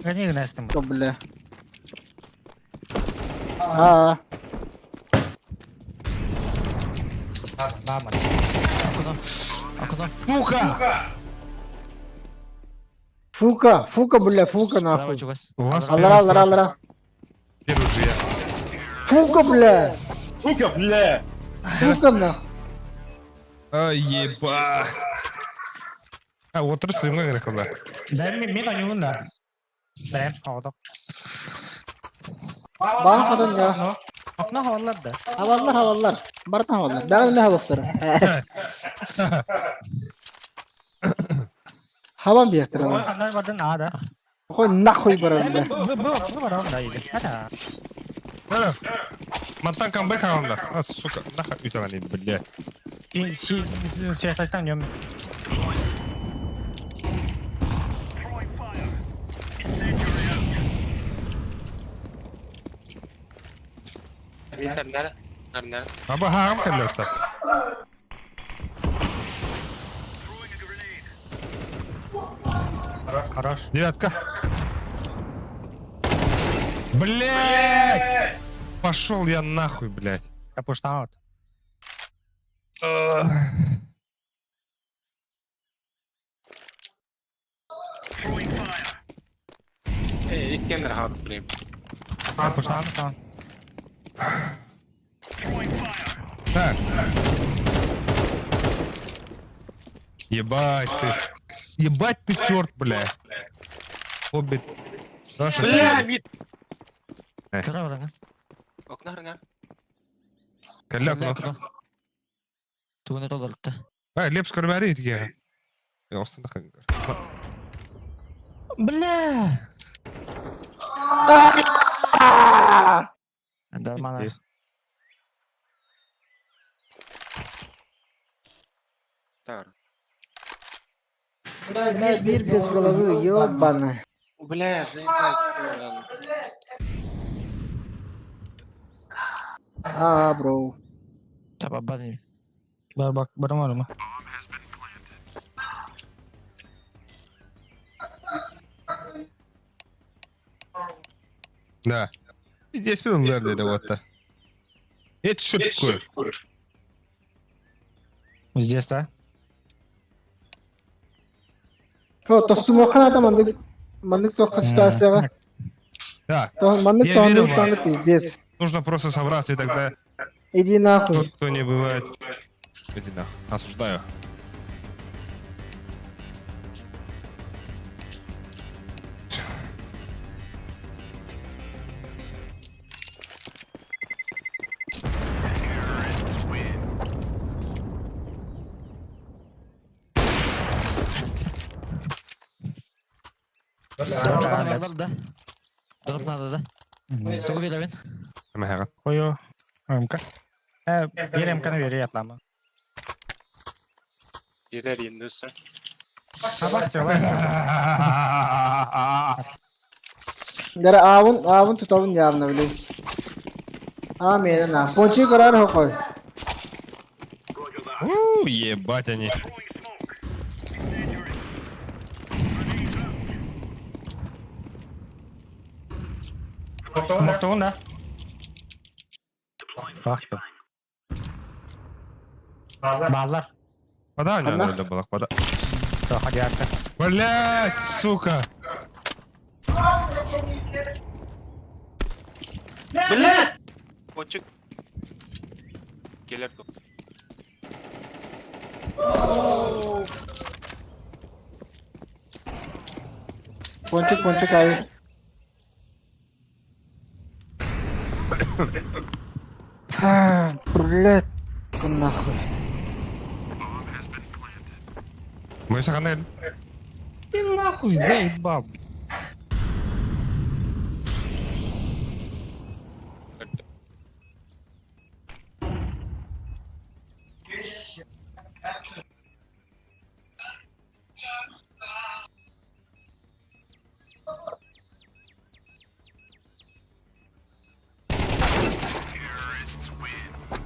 Speaker 10: Гони гнестым.
Speaker 6: Что, бля. Aa.
Speaker 10: Ладно.
Speaker 9: Окно.
Speaker 3: Сука!
Speaker 6: Фука, бля, фука
Speaker 9: Давай,
Speaker 6: нахуй.
Speaker 9: чувак.
Speaker 3: У вас
Speaker 6: Алара.
Speaker 3: первый же я.
Speaker 6: Фука, бля.
Speaker 2: Сука, бля!
Speaker 6: Фука нахуй.
Speaker 3: Ай, еба. А, отырсың ғой ғана.
Speaker 10: Мен ойnuyorum da. Ben havada.
Speaker 6: Bana kadın ya.
Speaker 10: Okna havalar da.
Speaker 6: Havalar. Baratan havalar. Ben ne havaları? Havan bir yaktır ama.
Speaker 10: Kanlar vardı nada.
Speaker 6: Koy nahуй baranda.
Speaker 10: Bu var onda iyiydi. Hadi.
Speaker 3: Мантан камбэк алыңдар. А, сука, нахуй үйтіп алайын, бля.
Speaker 10: Светлактан дем.
Speaker 2: Нормально.
Speaker 3: Аба хағым кәлі өтті.
Speaker 10: Хорош.
Speaker 3: Девятка. Блядь! Пошел я нахуй, блядь.
Speaker 10: Я пуштаут.
Speaker 2: İlk kendine rahat durayım.
Speaker 10: Я пуштаут там.
Speaker 3: Так. Ебать ты. Ебать ты черт, бля. Хоббит. Саша,
Speaker 2: Бля, мид!
Speaker 9: Kıra var lan.
Speaker 2: Okna hırına.
Speaker 3: Каляк, ну.
Speaker 9: Туганы толырыкты.
Speaker 3: Ай, Лепс көрмәрі етіге. Остында қаңғар.
Speaker 10: Бля.
Speaker 9: Дармана.
Speaker 2: Так.
Speaker 6: Bir без головы, ёбана.
Speaker 2: Бля, заебать.
Speaker 6: Бро.
Speaker 9: Tabi bazı.
Speaker 10: Bak barım var mı?
Speaker 3: Да. Здесь был деді вот-то. Это что такое?
Speaker 10: Здесь да?
Speaker 6: Тосумоханада мандык тоққа ситуацияға.
Speaker 3: Так,
Speaker 6: Мандык
Speaker 3: Я верю в
Speaker 6: тоққа
Speaker 3: вас.
Speaker 6: пиздец.
Speaker 3: нужно просто собраться и тогда
Speaker 6: Иди нахуй.
Speaker 3: Тот, кто не бывает... Иди нахуй. Осуждаю.
Speaker 9: Дроп да. Дроп надо, да? Тугу билебин.
Speaker 3: Hemen her.
Speaker 10: Koyu. Ömka. Bir emkanı veriyor yatlama.
Speaker 2: Girer yenilirse.
Speaker 10: Ha bastıyor bastıyor.
Speaker 6: जरा आवन तो तब जाम ना बोले हाँ मेरा ना पहुंची करार हो कोई
Speaker 3: Ебать они.
Speaker 10: Muhtemelen da. Bak şu. Bağlar.
Speaker 3: Вода у него надо было, вода.
Speaker 10: Daha geldi.
Speaker 3: Блять, сука.
Speaker 2: Ponçik. Gelir top.
Speaker 6: Пончик I блядь нахуй
Speaker 3: Мы сохраняем.
Speaker 10: Ти нахуй заїбав.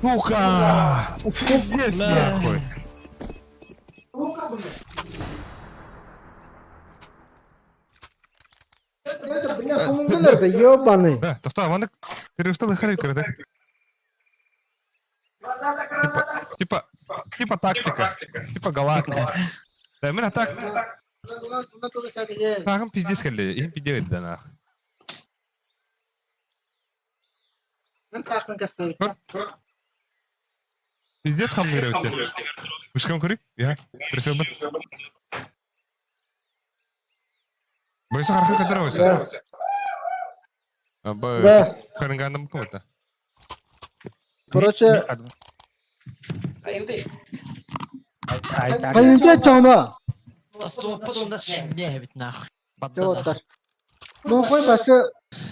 Speaker 3: Сука! Пиздец нахуй.
Speaker 6: это бля хуйня ёбаный
Speaker 3: Да, то что, вон перестал их да? Типа тактика, типа галактика. Да, именно так. Нахуй пиздец хали, им пиздец да нахуй. Пиздец хамлырывать. Вышкам кури? Я. Присел бы. Бойся харха кадровайся.
Speaker 6: Да.
Speaker 3: Харингандам кому-то.
Speaker 6: короче
Speaker 10: Ay
Speaker 6: каюнте чама
Speaker 9: Стопудом да не бит нахуй.
Speaker 6: вот ну хой басы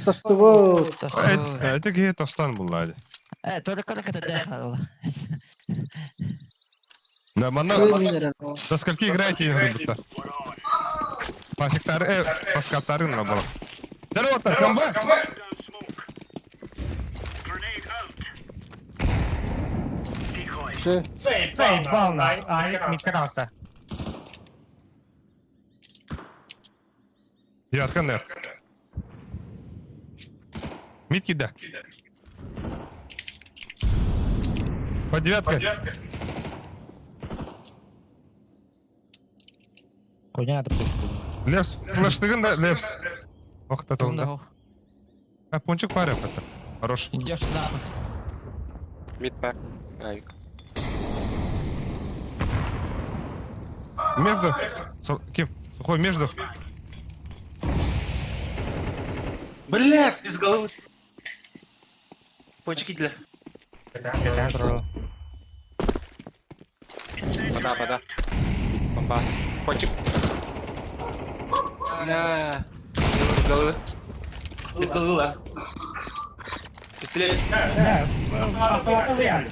Speaker 6: тастыбы
Speaker 3: Это где Тостан был, Ладя.
Speaker 9: Только это дехал.
Speaker 3: Да, мана. До скольки играете игры-то? По сектору, по скаптару надо было. Здорово, комбо!
Speaker 10: Заїбав на. А як мітка наста.
Speaker 3: Девятка, нер. Митки, да. По девятка.
Speaker 10: Хуйня это пушку.
Speaker 3: Левс, флештыгын, да, левс. Ох, это он, да.
Speaker 9: Тундагу.
Speaker 3: А, пончик парев это. Хорош.
Speaker 9: Идешь нахуй.
Speaker 2: Мидпак. Ай.
Speaker 3: Между. Ким? Сухой между.
Speaker 2: Блядь, без головы. Пончики для.
Speaker 10: Geçen sonra.
Speaker 2: Вода. Бомба. Пончик. Бля. Без головы. Без головы, лаз. Пистолет.
Speaker 10: Ne? Автоматlı yani.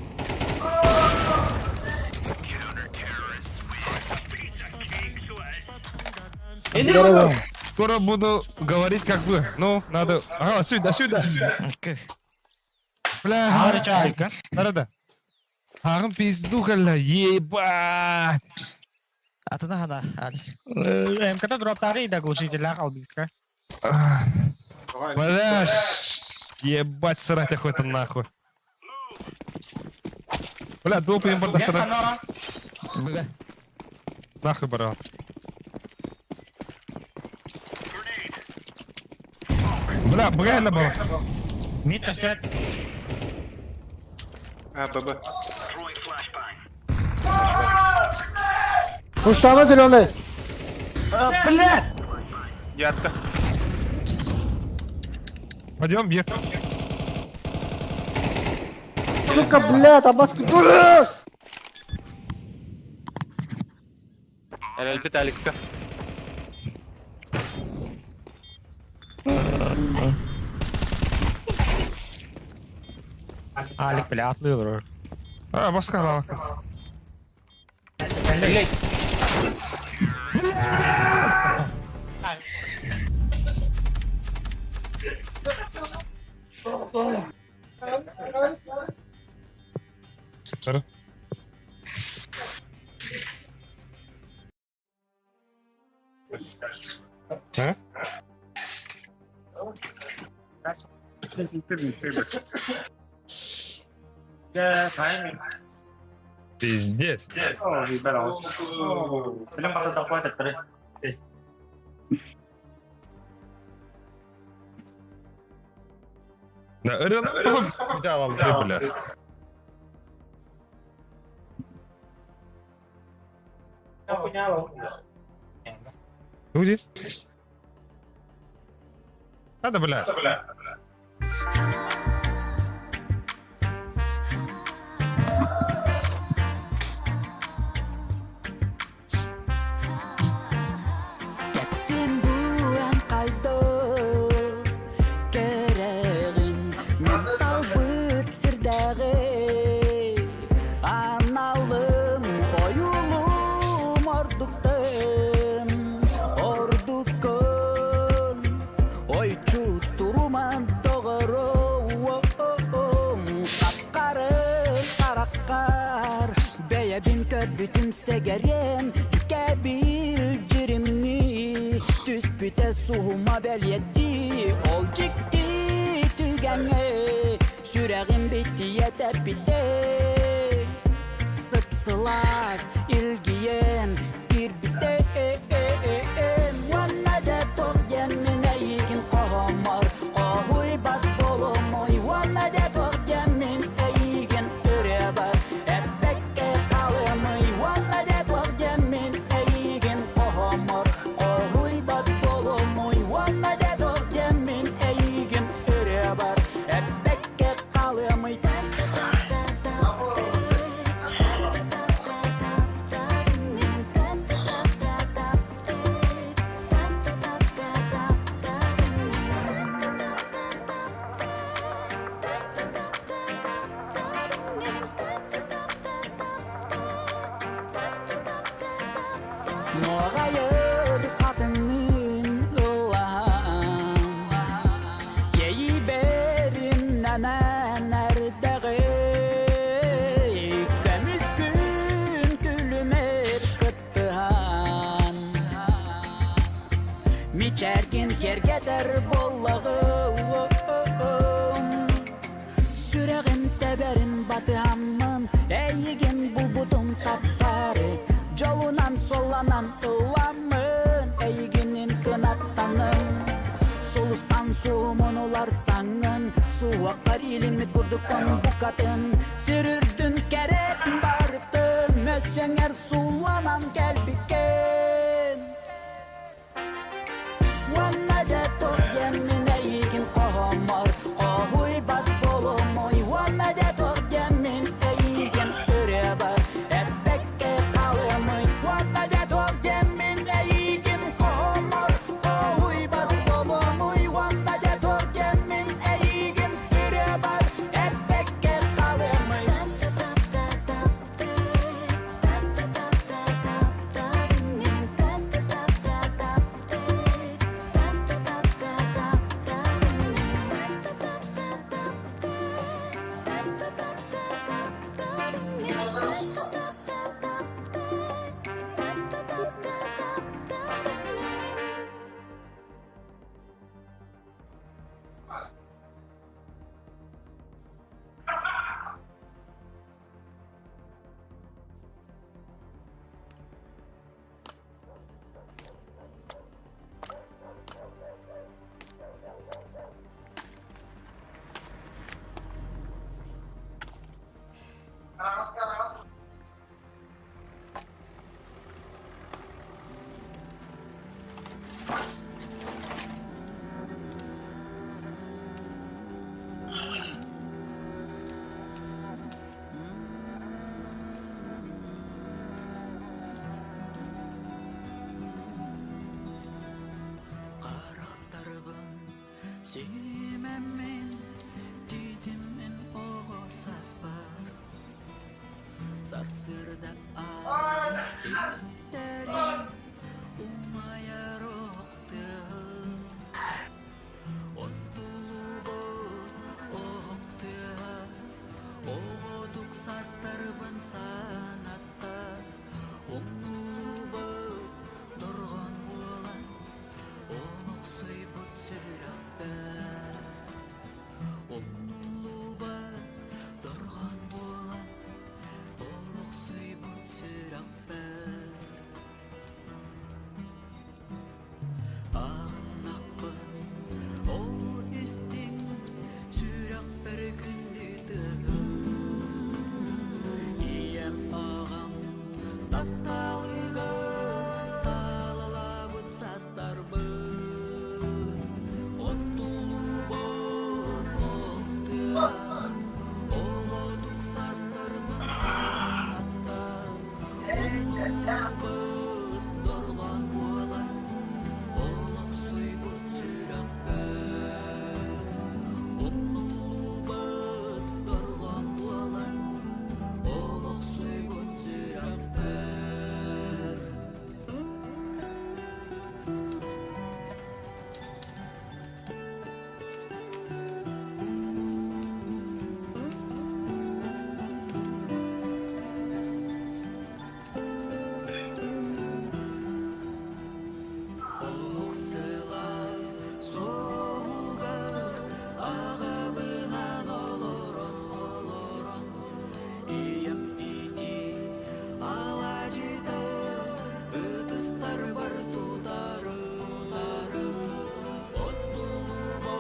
Speaker 6: здорово
Speaker 3: Скоро буду говорить как вы. Ну, надо... Ага, сюда. Бля,
Speaker 10: Ağrı çağırık.
Speaker 3: надо. Ағым пизду калла, ебать.
Speaker 9: Атына хана, Алик.
Speaker 10: МКТ дроптары да глушителя қалбиска.
Speaker 3: Бля, ебать, срать охота нахуй. Бля, доп им
Speaker 10: Gel
Speaker 3: борда.
Speaker 10: sana
Speaker 9: Бля.
Speaker 3: Нахуй, брат. Бля, реально было.
Speaker 10: Mid kaçtı.
Speaker 2: ББ.
Speaker 6: Пуштама зеленый.
Speaker 10: Блядь!
Speaker 2: Ярко.
Speaker 3: Пойдем, бьет.
Speaker 6: Сука, блядь, Аббас дура!
Speaker 5: Виталик.
Speaker 10: Alik bile atlıyor.
Speaker 3: Басқа қалалық. Сыр. Ha?
Speaker 7: Ya, timing.
Speaker 3: Пиздец.
Speaker 7: Oh, rebound. Oh, belum patah tak kuat terus.
Speaker 3: Да, ырылып алып бля.
Speaker 7: Yang punya lo.
Speaker 3: Люди. Надо, бля.
Speaker 9: Sen buan kaydo keregin mental bıtsırdagi analım oyulum orduktan ordukon oyçu turuman doğru kapkarı karakar beyebin kör bütün segeren tükebil cirimni Tüspüte suhuma belyetti Ol cikti tügenge Süreğim bitti yetep bitti Sıpsılas ilgiyen bir bitti Vannaca tok cemmine yiğin kohamar Kohuy bat bolomoy Vannaca tok cemmine yiğin ürebar Ebbekke kalımıy Vannaca tok cemmine yiğin kohamar Kohuy bat bolomoy Vannaca tok cemmine yiğin ürebar Ebbekke kalımıy Noğayır kadının Allah'ım Yeyi berin nene neredegi Kemiz gün gülümer kıttıhan Miçergin kergeder bollağım Süreğim teberin batıhamın Eygin bu budum taptarı Jolunan solanan ılamın Eyginin kınattanın Solustan suumunular sangın Su akar ilimi kurdukon bu kadın Sürürdün kerek barıtın Mösyönger sulanan gelbiken Vannaca tok cemmine yiğin kohamar Kohuy bat bolomoy Vannaca tok cemmine yiğin ürebar Ebbekke kalımıy Vannaca tok cemmine yiğin kohamar Kohuy bat bolomoy Vannaca tok cemmine yiğin ürebar Ebbekke kalımıy Сүймәмен түйдімін оғысас бар Сарсырда истерин умаяр оқты Оттулу оқты Оғодук састарбын санатта Оңулу дорған болан Олық сүйбіт сүрәкті Оңулу дорған болан Олық сүйбіт сүрәкті Ағынақпын ол істің Сүрәк бір күнді Ием ағам тапталыға Талалабыт састарбы Оттулу оқтыға Оғодук састарбын санатта Оңулабыт дорған болан Олық сүйбіт сүрәкті Оңулабыт дорған болан Олық сүйбіт сүрәкті Оқсылас соғығыр ағабынан олорон Ием ити ала житы үтістар бар тудары Оттулу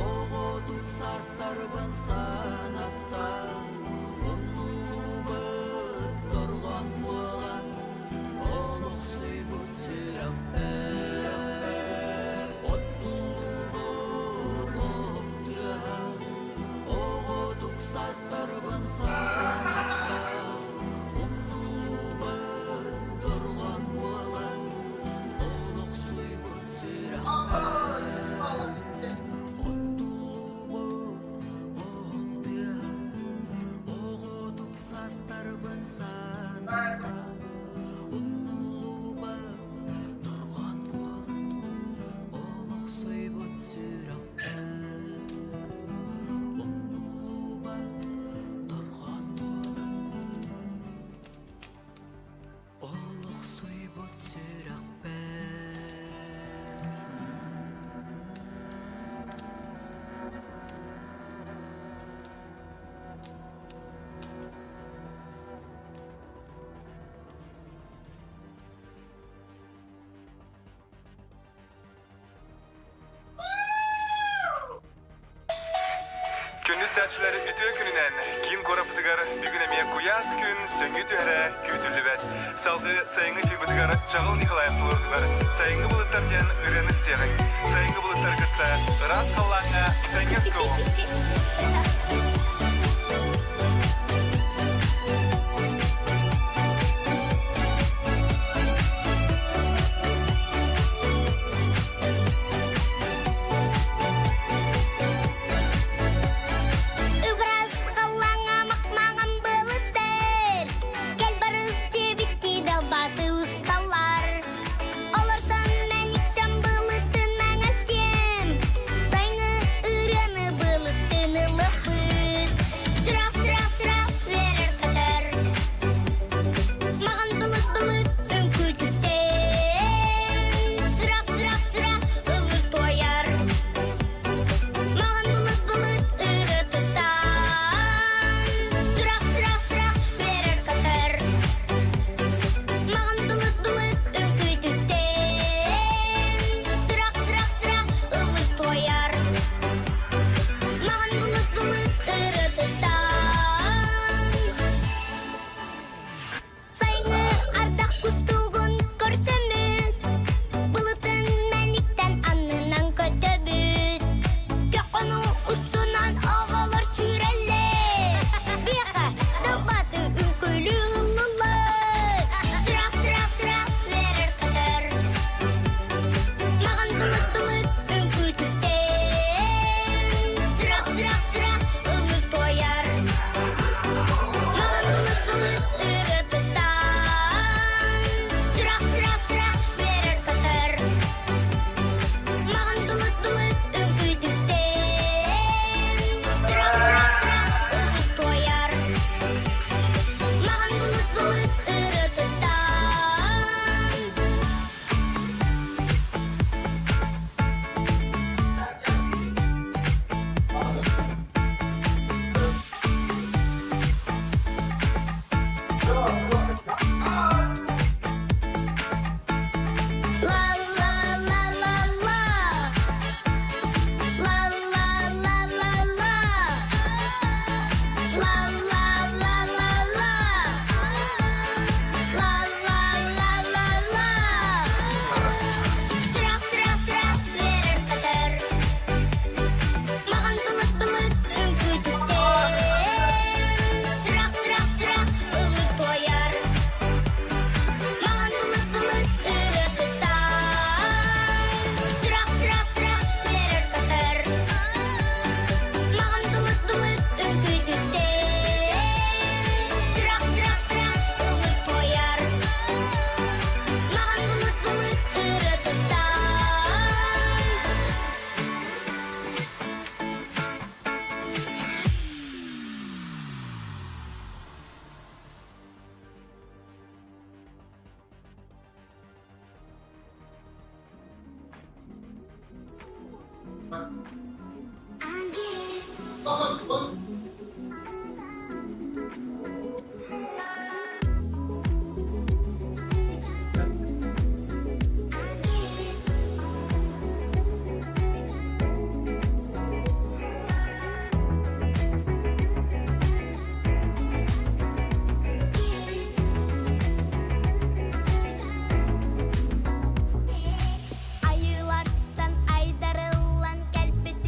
Speaker 9: оғодук састарбын санатта Оңулу дорған болан Олық сүйбіт сүрәкті Оттулу оғодук састарбын санатта Оңулу дорған болан Олық сүйбіт сүрәкті Оғодук састарбын санатта Оңулуба тұрған болан Олық сүйбіт сүрәкті Оңулуба тұрған болан Олық сүйбіт сүрәкті
Speaker 11: Күндіз тәтшілері үті күнінен кейін қорапытығар бүгін әме құяс күн сөңгі түйәрі көтілі бәт. Салғы сайыңы чүрбітігар Чағыл Николай құлырдығар сайыңы бұлыттардан үрені істерің. Сайыңы бұлыттар күтті рас қалаңа сәңес көңі.
Speaker 12: Ыбраз қалаңа мақмаған бұлыттар Кәл барыз дебітті далбаты ұсталар Оларсан мәніктен бұлыттын мәңәстем Сайңы үрені бұлыттын ылықпыт Ayılardan aydarılan kelbit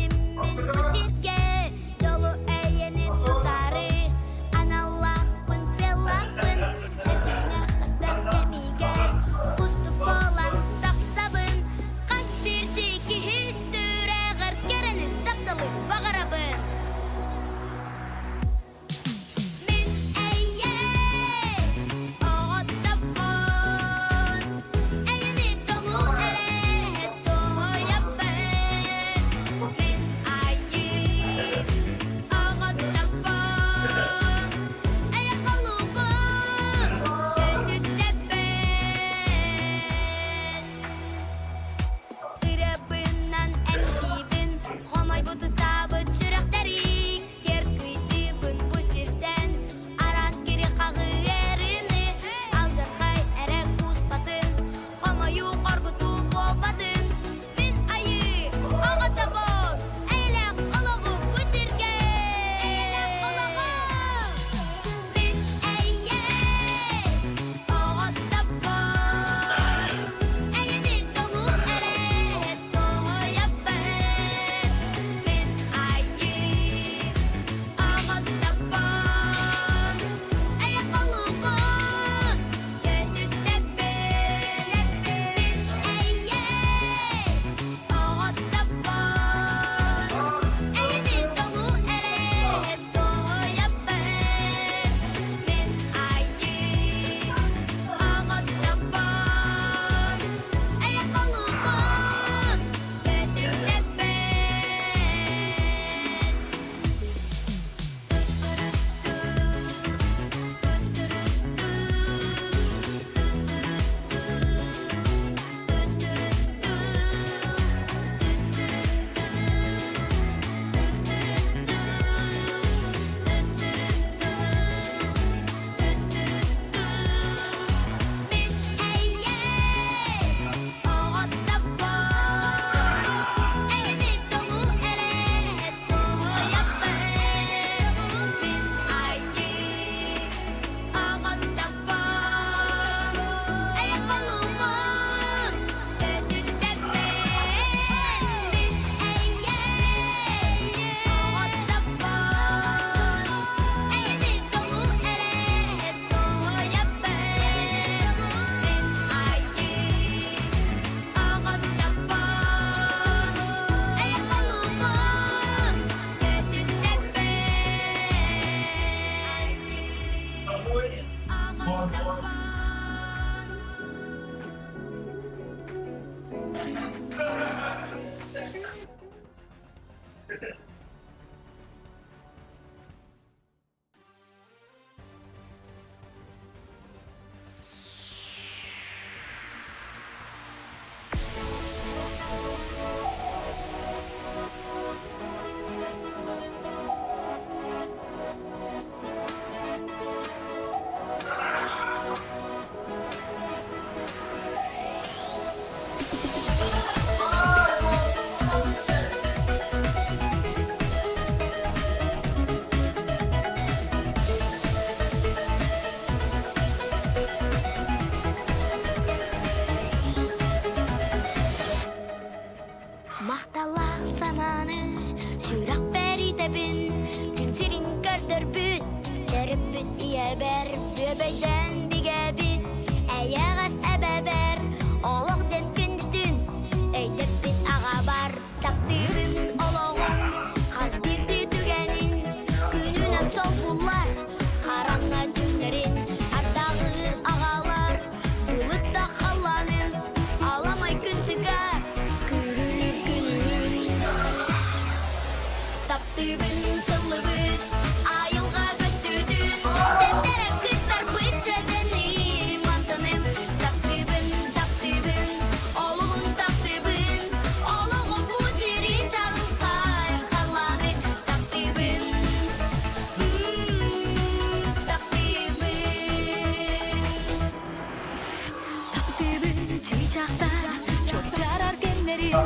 Speaker 12: Taptığın çiçekler çok carar genlerim.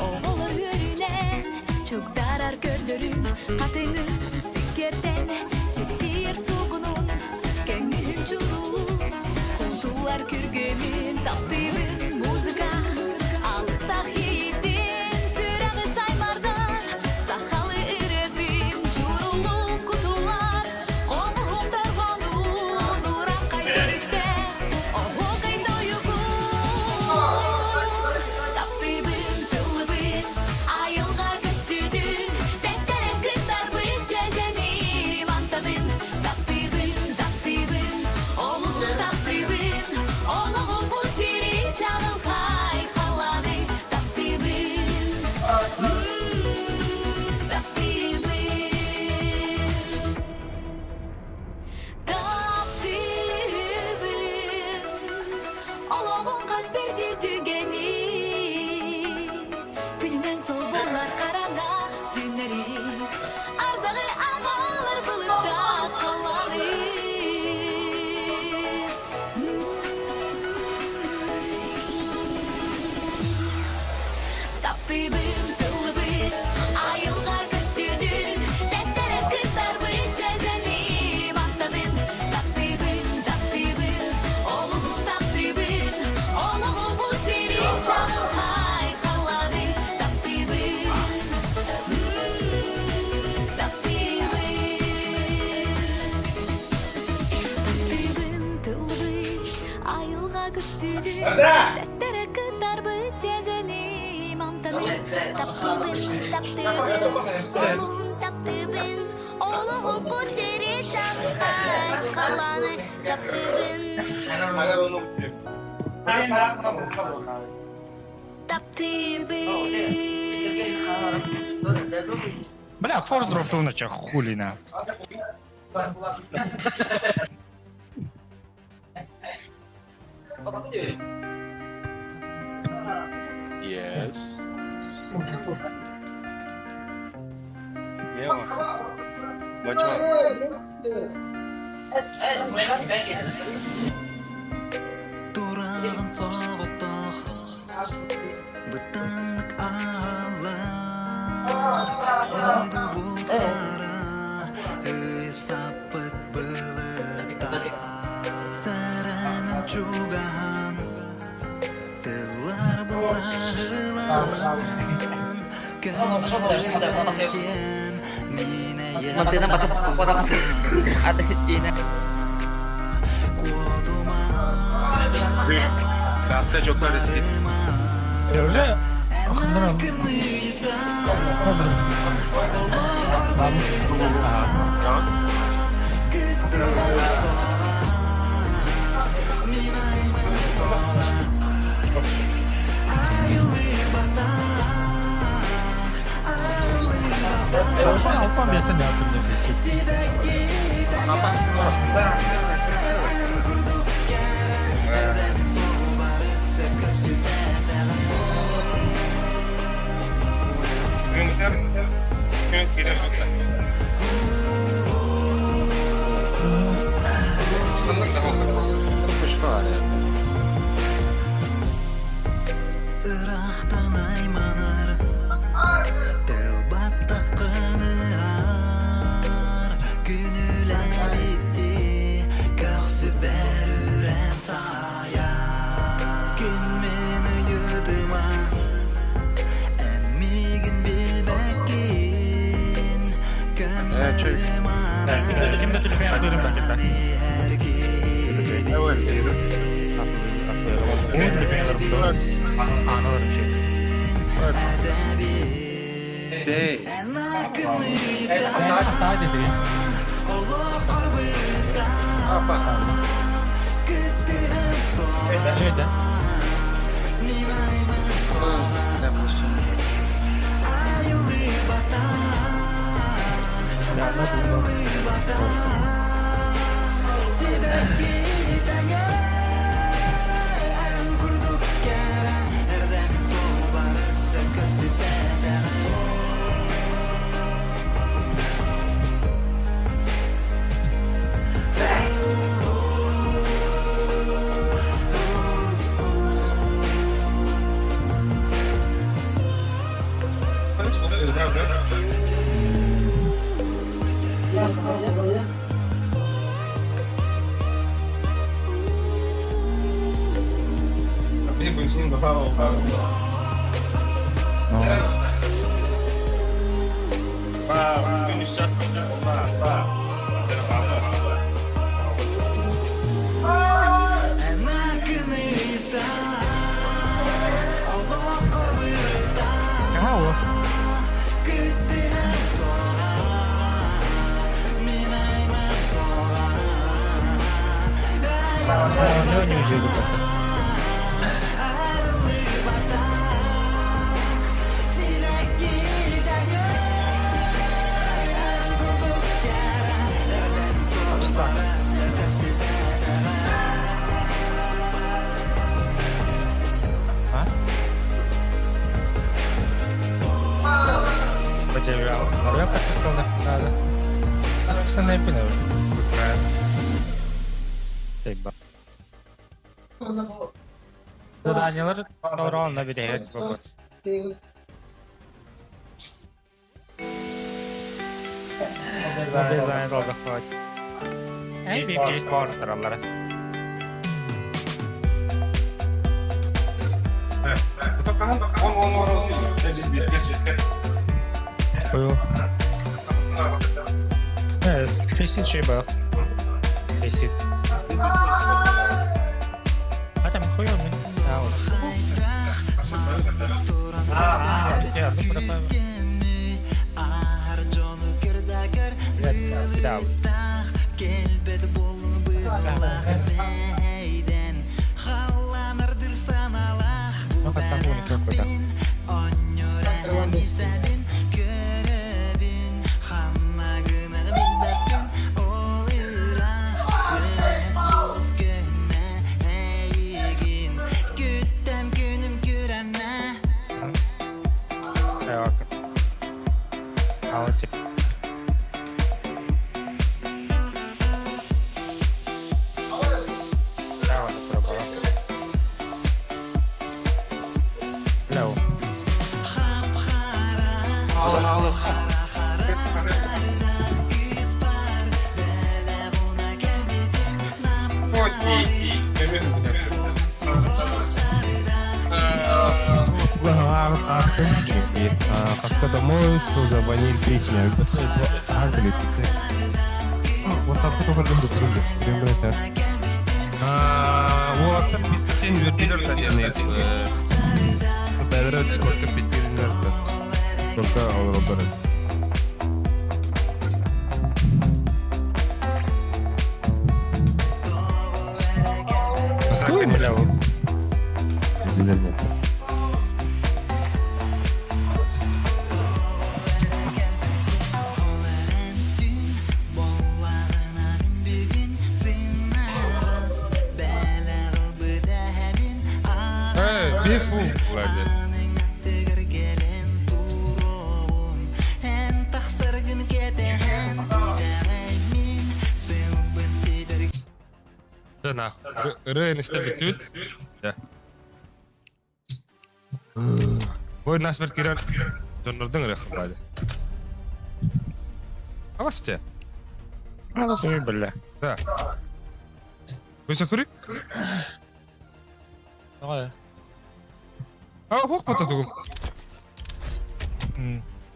Speaker 12: Oğulur yürünen çok darar gönlürüm. Kadının sikerden sepsiyir sugunun. Gönlüm çuru koltuğlar kürgemin. Taptığın muzika alıp da yiğidin. Sürağı saymardan sakalı ürepim. Çurulu kutular konuğum darvanun. Uğram kaydırıkta oğul kayda uygun. Taptığın tılıbın ayılga göstüdün. Tektere kızlar bir cecenim antadın. Taptığın oğlum taptığın. Oğlum bu siri çağıl kay kaladı. Taptığın Allah'ım kaç bir tügeni. Gününden soğuklar karana günleri. Ardağı ağalar bulutta kalalı. Taptığın tılıbın ayılga göstüdün. Tektere kızlar bir cecenim antadın. Taptığın oğlum taptığın. Oğlum bu siri çağıl kay kaladı. Taptığın tılıbın ayılga göstüdün. Tektere kızlar bir cecenim antadın. Taptığın oğlum bu siri çağıl kay kaladı.
Speaker 10: Бля, форс дрофнул на чах, хули на.
Speaker 2: Yes. Ева. Бачма.
Speaker 9: Durağın soğuttuk Bıtanlık ağlar Uydu bulutlara Sapık bılıkta Sarının çugahan Tıllar bılsahılan Gönlüm Mine yedim
Speaker 2: Краска çok riski.
Speaker 10: Я уже... Хорошо, алфа вместо мягкого дефицита.
Speaker 9: Irak'tan aymanar Tevbat takınır Günüler bitti Köksü berürem saya Günmeni yuduma Emmigin bilbekin Gönlüm
Speaker 10: Kimde tülüfe yapıyorum ben cidden. Bu tülüfe yapıyorum. Anılarım şey. Sağ dedi. Şeyde.
Speaker 3: Konuşayım da oldu. Bak, dönüş çarpmışlar. Bak.
Speaker 10: Кого? Ne oynayacak bu kadar? Ha? Потерял. А я подписал на надо. Все не понял. Тейба. Заданиялар doğru bir de baba. Dizайн oldu хоч. Ey bir kez vardır onlara. Koyu. Evet, kesin şey bak. Kesin. Hadi mi koyuyor mu? Ha, olur. Ya, bu tarafa. Evet, bir daha olur. No pasa bunu çok güzel. Evet. Alacak. Давай, пробуем. Hello.
Speaker 3: Хаска домой, что за ваниль песня. Вот так вот вот там sen verdiler tabii Bedre Discord'da bittiler. Discord'da olur onları. Sakın bile o. Dinledim. Bir full vardı. Nah, işte bütün. Ya. Bu nasıl bir kiran? Dönürdün reklam hadi. Avastya.
Speaker 10: Nasıl bir böyle?
Speaker 3: Da. Bu sakuri?
Speaker 10: Ой.
Speaker 3: А, фух, потом.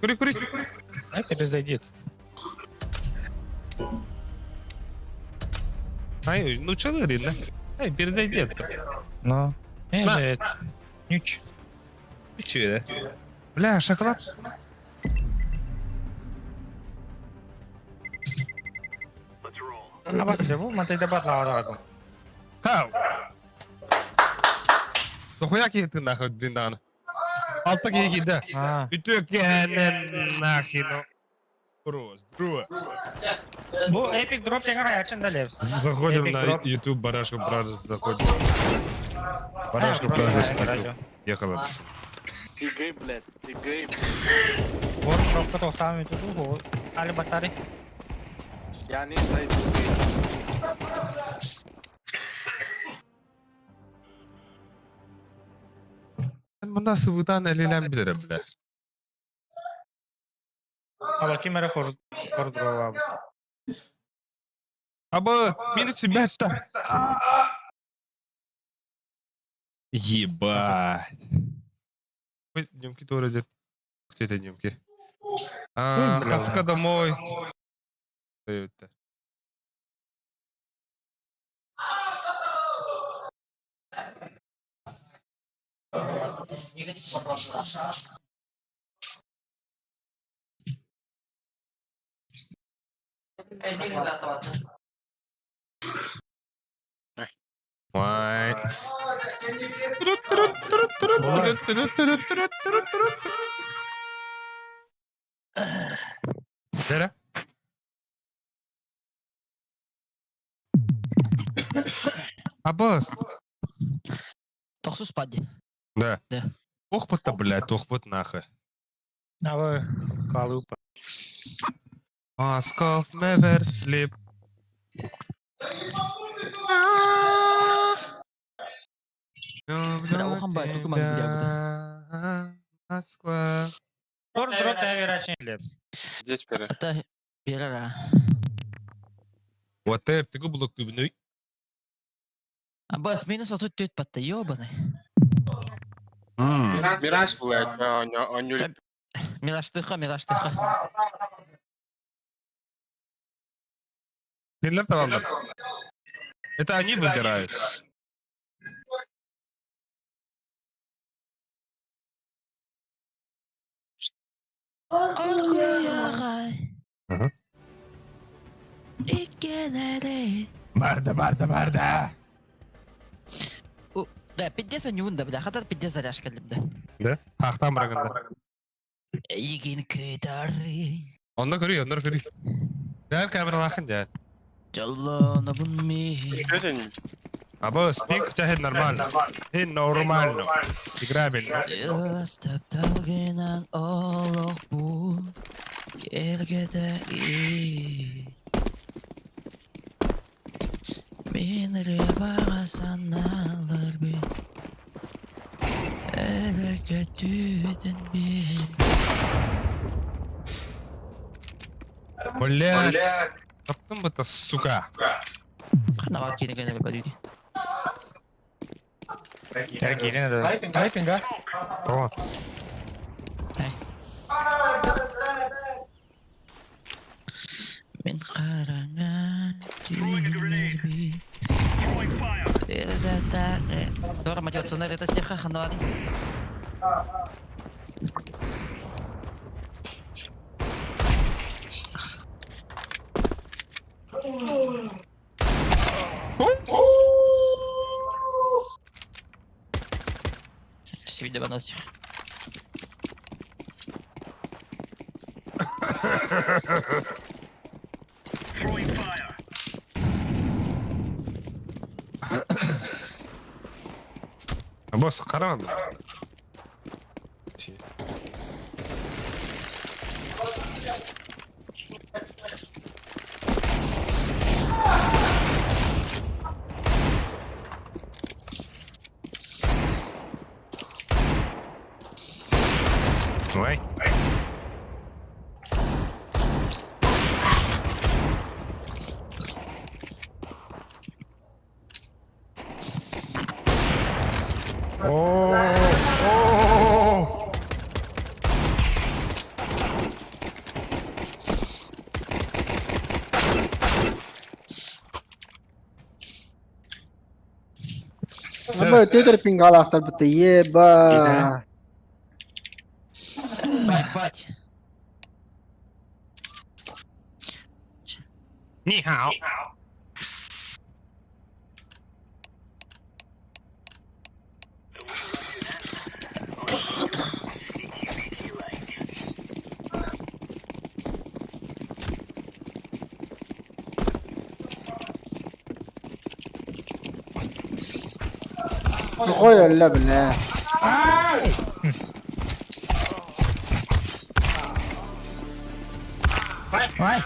Speaker 3: Кури.
Speaker 10: Ай, перезайдет.
Speaker 3: Ай, ну что говорили? Ай, перезайдет.
Speaker 10: Ну. Не же. Нюч.
Speaker 3: И че, да? Бля, шоколад.
Speaker 10: А вас bu mantıkta batladı.
Speaker 3: Хау. Дохуя киты нахуй, блин, да. Altta geri de. Bütün kendin nahino. Просто.
Speaker 10: Bu Epic Drop tekrar açın da lev.
Speaker 3: Заходим на YouTube, Барашка Бразерс, заходим. Барашка Бразерс. Ехала.
Speaker 7: Игры, блядь, игры.
Speaker 10: Вот просто тоқтам ету bu. Ali batari.
Speaker 7: Yani sayı.
Speaker 3: Ben bundan sıvıdan elinden bile.
Speaker 10: Ama kimere force draw abi.
Speaker 3: Ama minutes betta. Ебать. Ой, днемки тоже идет. Где это днемки? Хаска домой. Это. Вай. Дера? Аббас.
Speaker 9: Тохсус пади.
Speaker 3: Да.
Speaker 9: Да.
Speaker 3: Тохпот-то, блядь, тохпот нахуй.
Speaker 10: Давай, колупа.
Speaker 3: Ask of never sleep.
Speaker 9: Бля, охан бай, только маг бля
Speaker 3: Москва.
Speaker 10: Торс дрот вероятнее леп.
Speaker 2: Здесь пере.
Speaker 9: Это перера.
Speaker 3: Вот ты был клубный.
Speaker 9: Аббас, минус отут түйт батта, ёбаный.
Speaker 2: Мираж, блядь, он не...
Speaker 9: Мираштыха.
Speaker 3: Финлянд талантов. Это они выбирают. Ага. Барда.
Speaker 9: Да, 50 нюнда, бля, хатар 50 заряжка лимда.
Speaker 3: Да? Ахтам браганда.
Speaker 9: Егин кытары.
Speaker 3: Онна көрі. Бәр камералахын да.
Speaker 9: Жаллана бунми.
Speaker 3: Або спик тяхет нормально. Нормально. Играбельно.
Speaker 9: Стапталгенан олох бу. Ергеде и. Минре бағасаналар би. Әлігі түйден би.
Speaker 3: Блядь. Таптым бы это, сука.
Speaker 9: Қанава кенегенер бәдүйді.
Speaker 10: Келін еді. Тайпинга.
Speaker 3: О.
Speaker 9: Мен қараңа түйден би. Свердатағы. Дора мотивационная это стиха ханвали. Видео выносишь.
Speaker 3: Босс, каран. Ой.
Speaker 6: Або тетер пингал ахтар бітті, еба.
Speaker 9: Ебать.
Speaker 3: Нихао.
Speaker 6: Қой әлі біле.
Speaker 10: Вай.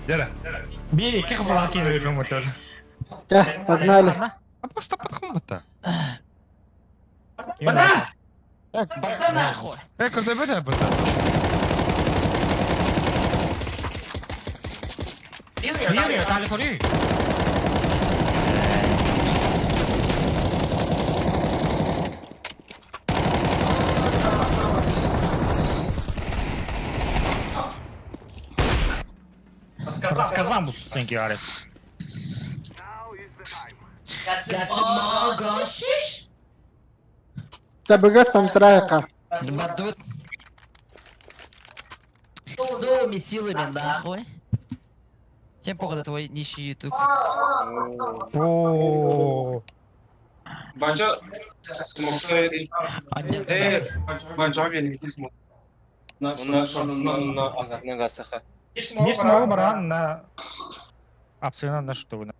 Speaker 3: Дера.
Speaker 10: Бери, как балаки на мотор.
Speaker 6: Да, погнали.
Speaker 3: А просто подхомата.
Speaker 10: Бада!
Speaker 9: Бада нахуй.
Speaker 3: Когда беда.
Speaker 10: Бери, дали кори. сказал, thank you, Арик.
Speaker 6: Табыга стантраека.
Speaker 9: Бадут. С новыми силами, нахуй. Чем похуй твой нищий ютуб.
Speaker 10: О,
Speaker 2: Бача, смоктай. Бача, вели смок. На гасаха.
Speaker 10: не смог баран на... Абсолютно на что вы.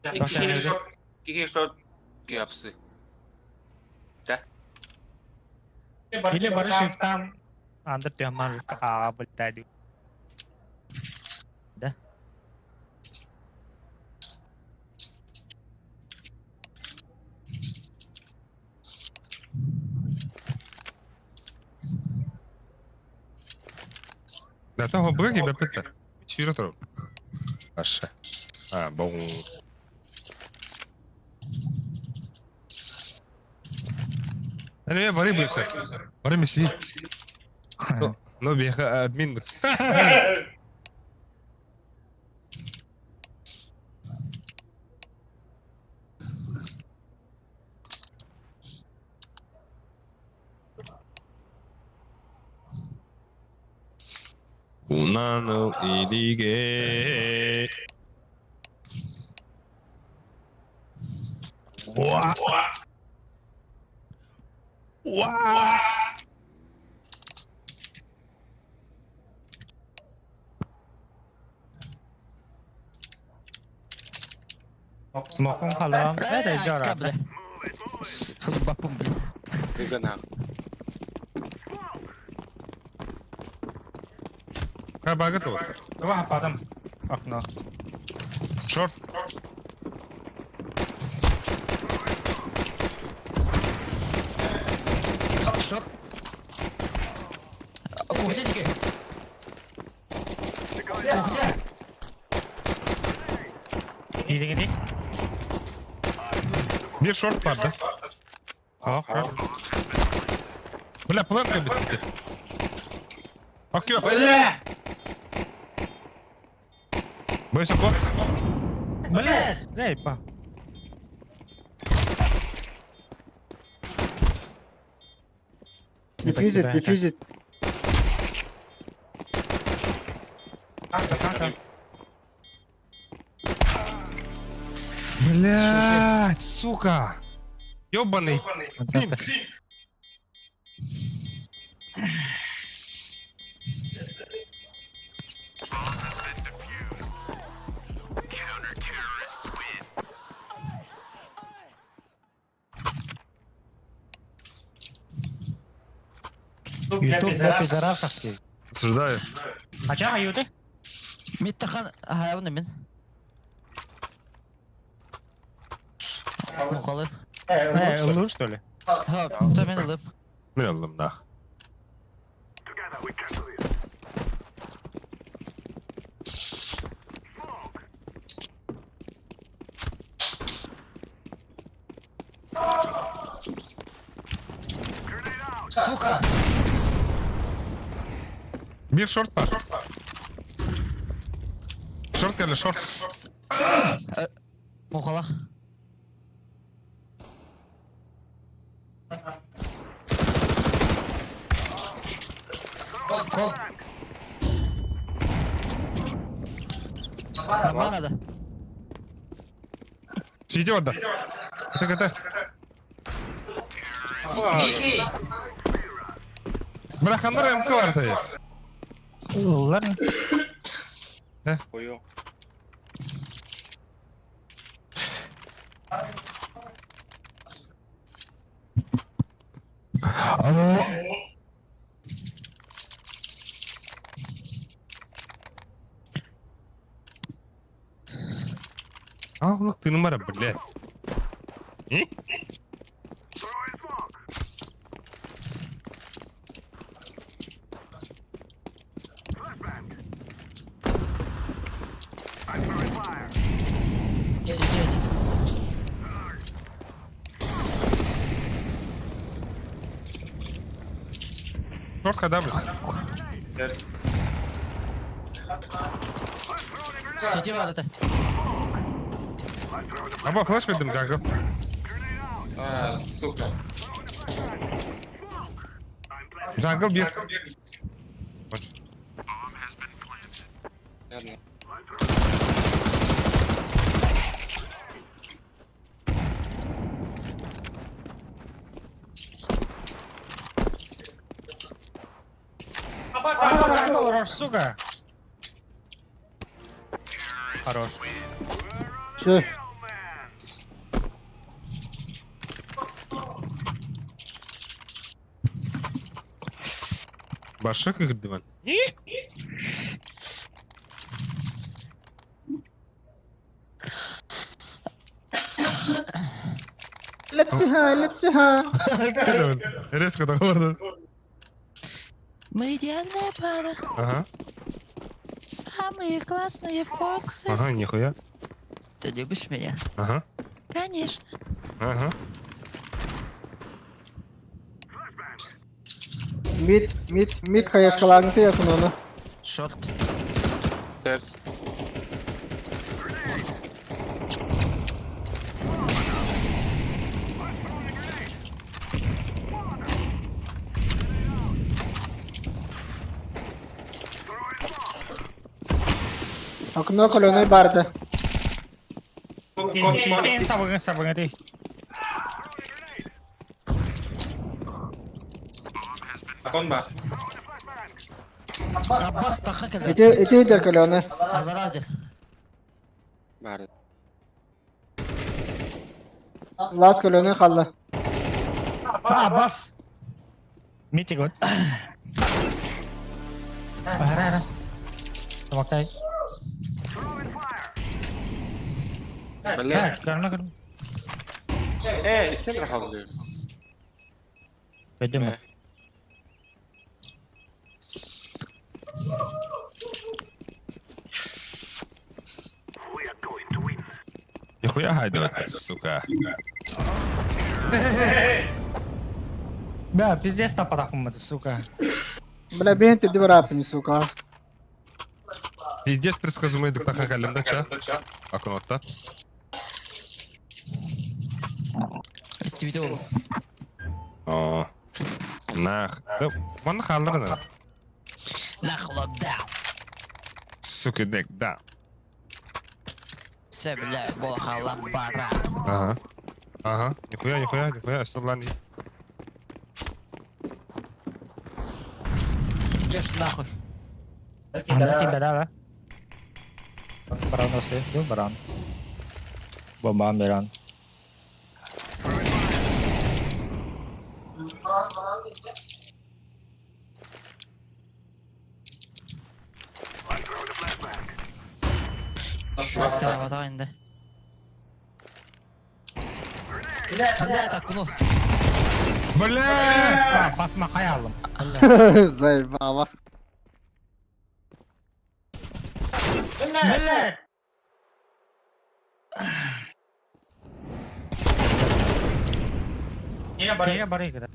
Speaker 2: Какие шот кепсы?
Speaker 10: Или барышев там... Андер тямар блядь. Да?
Speaker 3: Да того быги бепета. Чиротро. Аша. А, бом. Не, бори бывся. Бори миси. Ну, бега админ. Унано идиге. Уа. Уа.
Speaker 10: Смоком халам. Это жара.
Speaker 9: Бапум, блин.
Speaker 2: Гана.
Speaker 3: Хаба готов.
Speaker 10: Давай потом окно.
Speaker 3: Шорт.
Speaker 9: Шорт. Кухня, Ники. Кухня.
Speaker 10: Иди.
Speaker 3: Бир шорт пар, да?
Speaker 10: О,
Speaker 3: Бля, планка бит. Окей.
Speaker 10: бля!
Speaker 3: Высоко.
Speaker 10: Бля! Дай, па.
Speaker 6: Дефьюзит, дефьюзит.
Speaker 10: Пацанка.
Speaker 3: Блять, сука. Ёбаный. Пинг.
Speaker 10: Ютуб для пидорасов.
Speaker 3: Осуждаю.
Speaker 10: А чё аюты?
Speaker 9: Миттахан, ага, он именно. Ну, холы.
Speaker 10: Лут, что ли?
Speaker 9: Ха, кто меня лып?
Speaker 3: Bilmiyorum da.
Speaker 9: Сука!
Speaker 3: Bir short var. Short geldi short.
Speaker 9: Мухала. Кол. Нормально надо.
Speaker 3: Сиди orada. Kıta. Bırakanlar MK var tabii.
Speaker 10: Lan.
Speaker 2: Koyuyor.
Speaker 3: Ağzılık bir numara блядь. İyi?
Speaker 9: Сидеть.
Speaker 3: Short kadar mı?
Speaker 2: Ders.
Speaker 9: Сети var это.
Speaker 3: Ama flash verdim kanka.
Speaker 2: Сука.
Speaker 3: Jungle bir.
Speaker 2: Верно.
Speaker 10: Хорош, сука. Хорош.
Speaker 6: Şey.
Speaker 3: Başka kırdı ben.
Speaker 6: Lepsiha.
Speaker 3: Резко так orada.
Speaker 9: Мы идеальная пара.
Speaker 3: Ага.
Speaker 9: Самые классные фоксы.
Speaker 3: Ага, нихуя.
Speaker 9: Ты любишь меня?
Speaker 3: Ага.
Speaker 9: Конечно.
Speaker 3: Ага.
Speaker 6: Mid kayaşkalarını yakın onu.
Speaker 9: Шорт.
Speaker 2: Терс.
Speaker 6: Akın kolonu barda.
Speaker 10: Sabun đi.
Speaker 2: Akon ba?
Speaker 9: Abbas taha kadar.
Speaker 6: Iti der kolonu.
Speaker 9: Allah razı olsun.
Speaker 2: Bari.
Speaker 6: Last kolonu kaldı.
Speaker 10: Abbas. Mid good. Para. Tawag tayo.
Speaker 2: Бля.
Speaker 10: Karena kan.
Speaker 2: Kim rahat oluyor?
Speaker 10: Pwede mo.
Speaker 3: Нихуя хайдовать, сука.
Speaker 10: Бля, пиздец тапа takılmadı, сука.
Speaker 6: Бля, ben tüdü var apını suka.
Speaker 3: Пиздец предсказуемый доктаха калимда ча. Акунотта.
Speaker 9: İstediğim.
Speaker 3: О. Нах. Да, вон халдырды.
Speaker 9: Нахуй да.
Speaker 3: Сука, дек, да.
Speaker 9: Sebele bol halam bara.
Speaker 3: Ага. Ага. Нихуя, Сулан.
Speaker 9: Идешь нахуй.
Speaker 10: Tiba dah. Baron sih, itu baron. Bomba baron.
Speaker 9: Шорт havada indi. Bile tak bunu.
Speaker 3: Бля!
Speaker 10: Basma kayalım.
Speaker 6: Zayıf avaz.
Speaker 10: Millet! Kayaknya baru kita.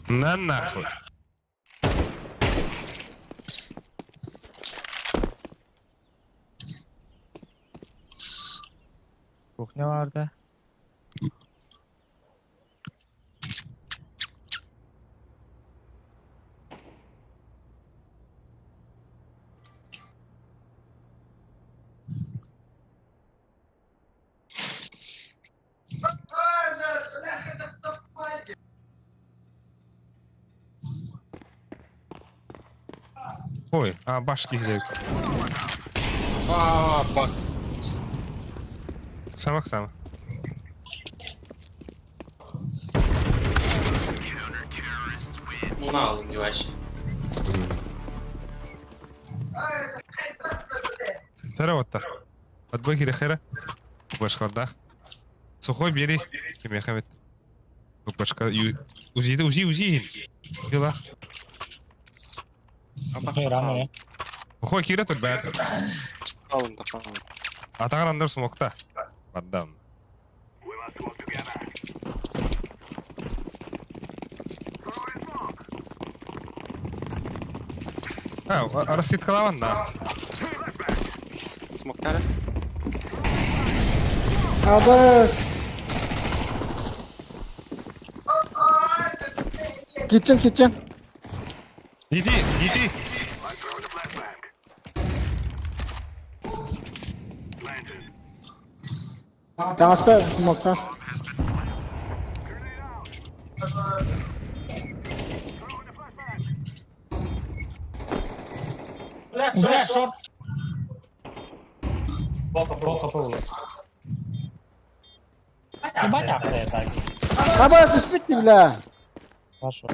Speaker 3: На нахуй.
Speaker 10: Kuknya vardı.
Speaker 3: Ой, а башки где?
Speaker 2: Бас.
Speaker 3: Самых.
Speaker 2: Bunu alın yavaş.
Speaker 3: Тараватта. Отбойки дохера. Башка да. Сухой бери. Кем я хамит. Башка узи. Дела.
Speaker 10: Rame ya.
Speaker 3: Сухой кире тут бәр.
Speaker 2: Alın da falan.
Speaker 3: Атаган андыр смокта. Баддан. Рассыткалаван да.
Speaker 2: Смоктары.
Speaker 6: Abi. Kitchen.
Speaker 3: Иди.
Speaker 6: Dansta smoke'tan.
Speaker 10: Бля, шорт. Бол kapı olur. Ебать ахуя так.
Speaker 6: Abi ты спит не бля.
Speaker 10: Хорошо.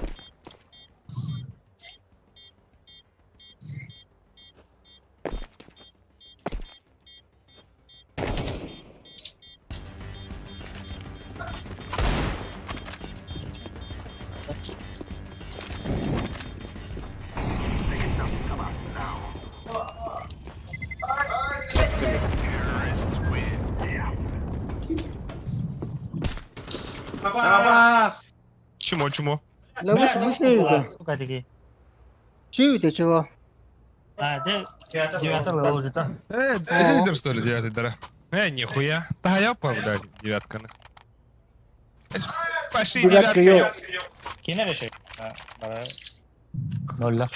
Speaker 3: Чмо.
Speaker 6: Левый смысл
Speaker 10: Сука, такие.
Speaker 6: Чего ты чего?
Speaker 10: А, ты 9 левел где-то.
Speaker 3: Это лидер, что ли, 9-й, дара? Нихуя. Да я блядь, 9-ка. Пошли,
Speaker 6: Девятка
Speaker 3: 9-ка.
Speaker 6: yok.
Speaker 10: Kine bir şey. Ha, bana. Noller.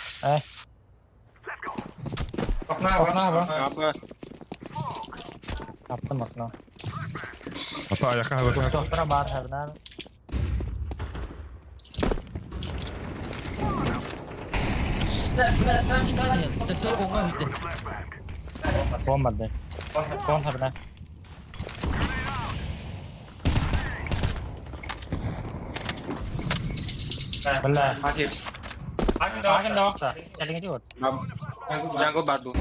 Speaker 10: Bakma.
Speaker 2: Aba.
Speaker 10: Attım bakma.
Speaker 3: Ata ayakka haber.
Speaker 10: Kuş doktora bağır herden.
Speaker 9: Doktor onga bitti.
Speaker 10: Olmadı. Kon herden. Bella.
Speaker 2: Akhir.
Speaker 10: Akan dokter. Chatting itu.
Speaker 2: Jungle badu.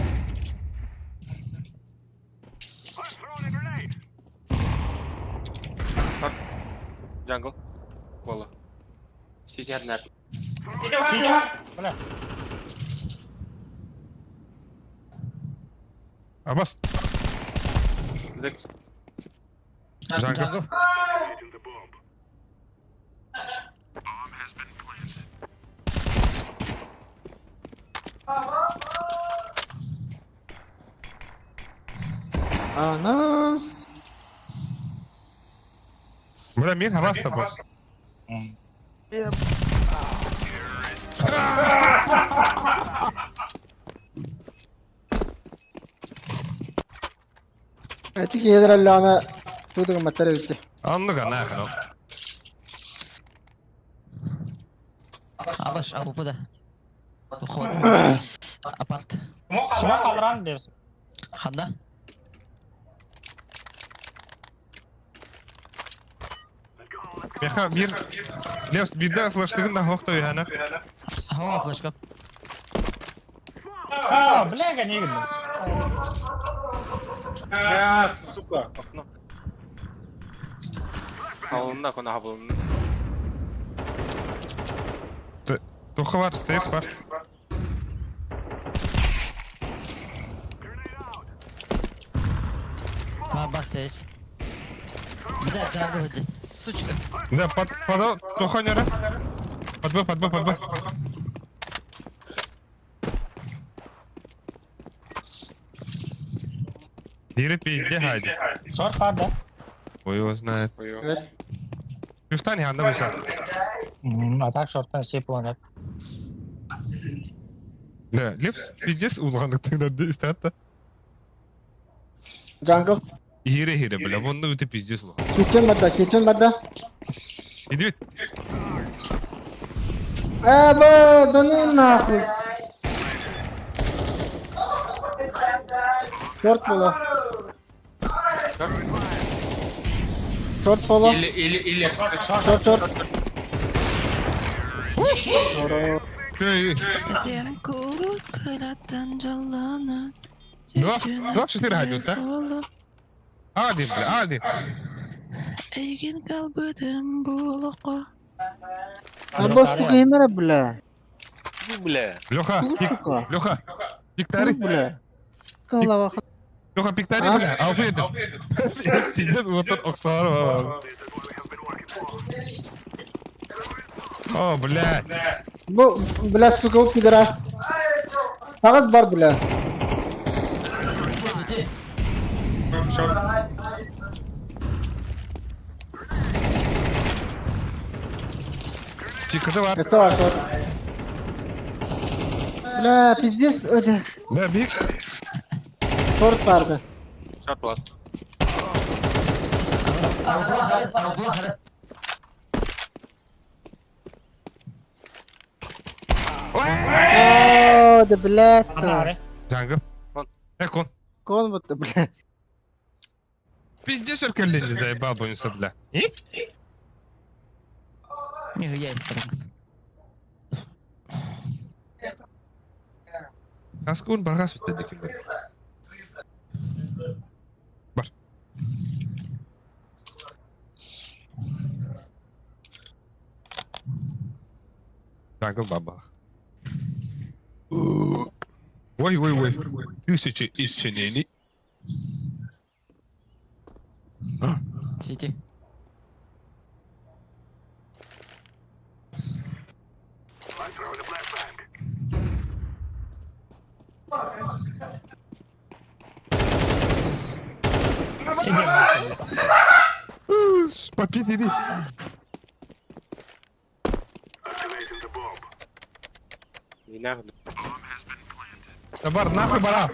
Speaker 2: Jungle. Bola. City had net.
Speaker 10: Sini. Bella.
Speaker 3: Abbas.
Speaker 2: Zex.
Speaker 3: Jungle.
Speaker 6: Ana.
Speaker 3: Bля, мен Abbas da boss.
Speaker 6: Etik yedir Allah'ına. Tuduğum matara bitti.
Speaker 3: Anlık ana yakın o.
Speaker 9: Abaş abu pada. Tukhot. Apart.
Speaker 10: Semua kaldıran diyorsun.
Speaker 9: Handa.
Speaker 3: Meha bir Levs bir de flash'tığında hokta yana.
Speaker 9: Hava flashka.
Speaker 10: Aa, blega не видно.
Speaker 2: Сука. Окно. Havlunda konu havlunda.
Speaker 3: Тухы var, стейс var.
Speaker 9: Bastes. Bir de jungle hadi. Сучка.
Speaker 3: Да, под Туха нера. Под Б. Дири пизде хайди.
Speaker 10: Short var da.
Speaker 3: Ой, его знает.
Speaker 6: Evet.
Speaker 3: Üstten yanında başlar.
Speaker 10: Atak short'tan şey kullanacak.
Speaker 3: Да, Левс пиздец улғандықтың да істәтті.
Speaker 6: Jungle.
Speaker 3: Хире, бля, бұнда өте пиздец улған.
Speaker 6: Kitchen badda.
Speaker 3: Иди бит.
Speaker 6: Да ну нахуй. Short bola. Short bola.
Speaker 2: Или.
Speaker 6: Short.
Speaker 9: Dem kurut kıratan canlanan.
Speaker 3: 24 haydi da. Hadi bля, hadi.
Speaker 9: Egin kalbıdım buluqa.
Speaker 6: Abbas bu gamer bla.
Speaker 3: Леха,
Speaker 6: Сука.
Speaker 3: Леха. Пиктари.
Speaker 6: Bla. Kala bak.
Speaker 3: Леха, пиктари, бля. Алфа едім. Пиздец, отыр оқсары бар. О, блядь.
Speaker 6: Bu bla suka bu pidras. Ağız var bla.
Speaker 3: Кыты var.
Speaker 6: Kısa var short. Bля, пиздец, öde.
Speaker 3: Ne büyük?
Speaker 6: Short vardı.
Speaker 2: Short was.
Speaker 6: О, да блядь.
Speaker 10: Анаре.
Speaker 3: Jungle. Экон.
Speaker 6: Кон будто, блядь.
Speaker 3: Пиздец, өлкелерді заебал бұнысы, бля. И?
Speaker 9: Не, я их
Speaker 3: Kaskun bargas bitti kim bari. Бар. Jungle баба. Ой. Тысячи исчинений.
Speaker 9: Сити.
Speaker 3: Попить иди.
Speaker 2: Не надо.
Speaker 3: Бар, нахуй бара.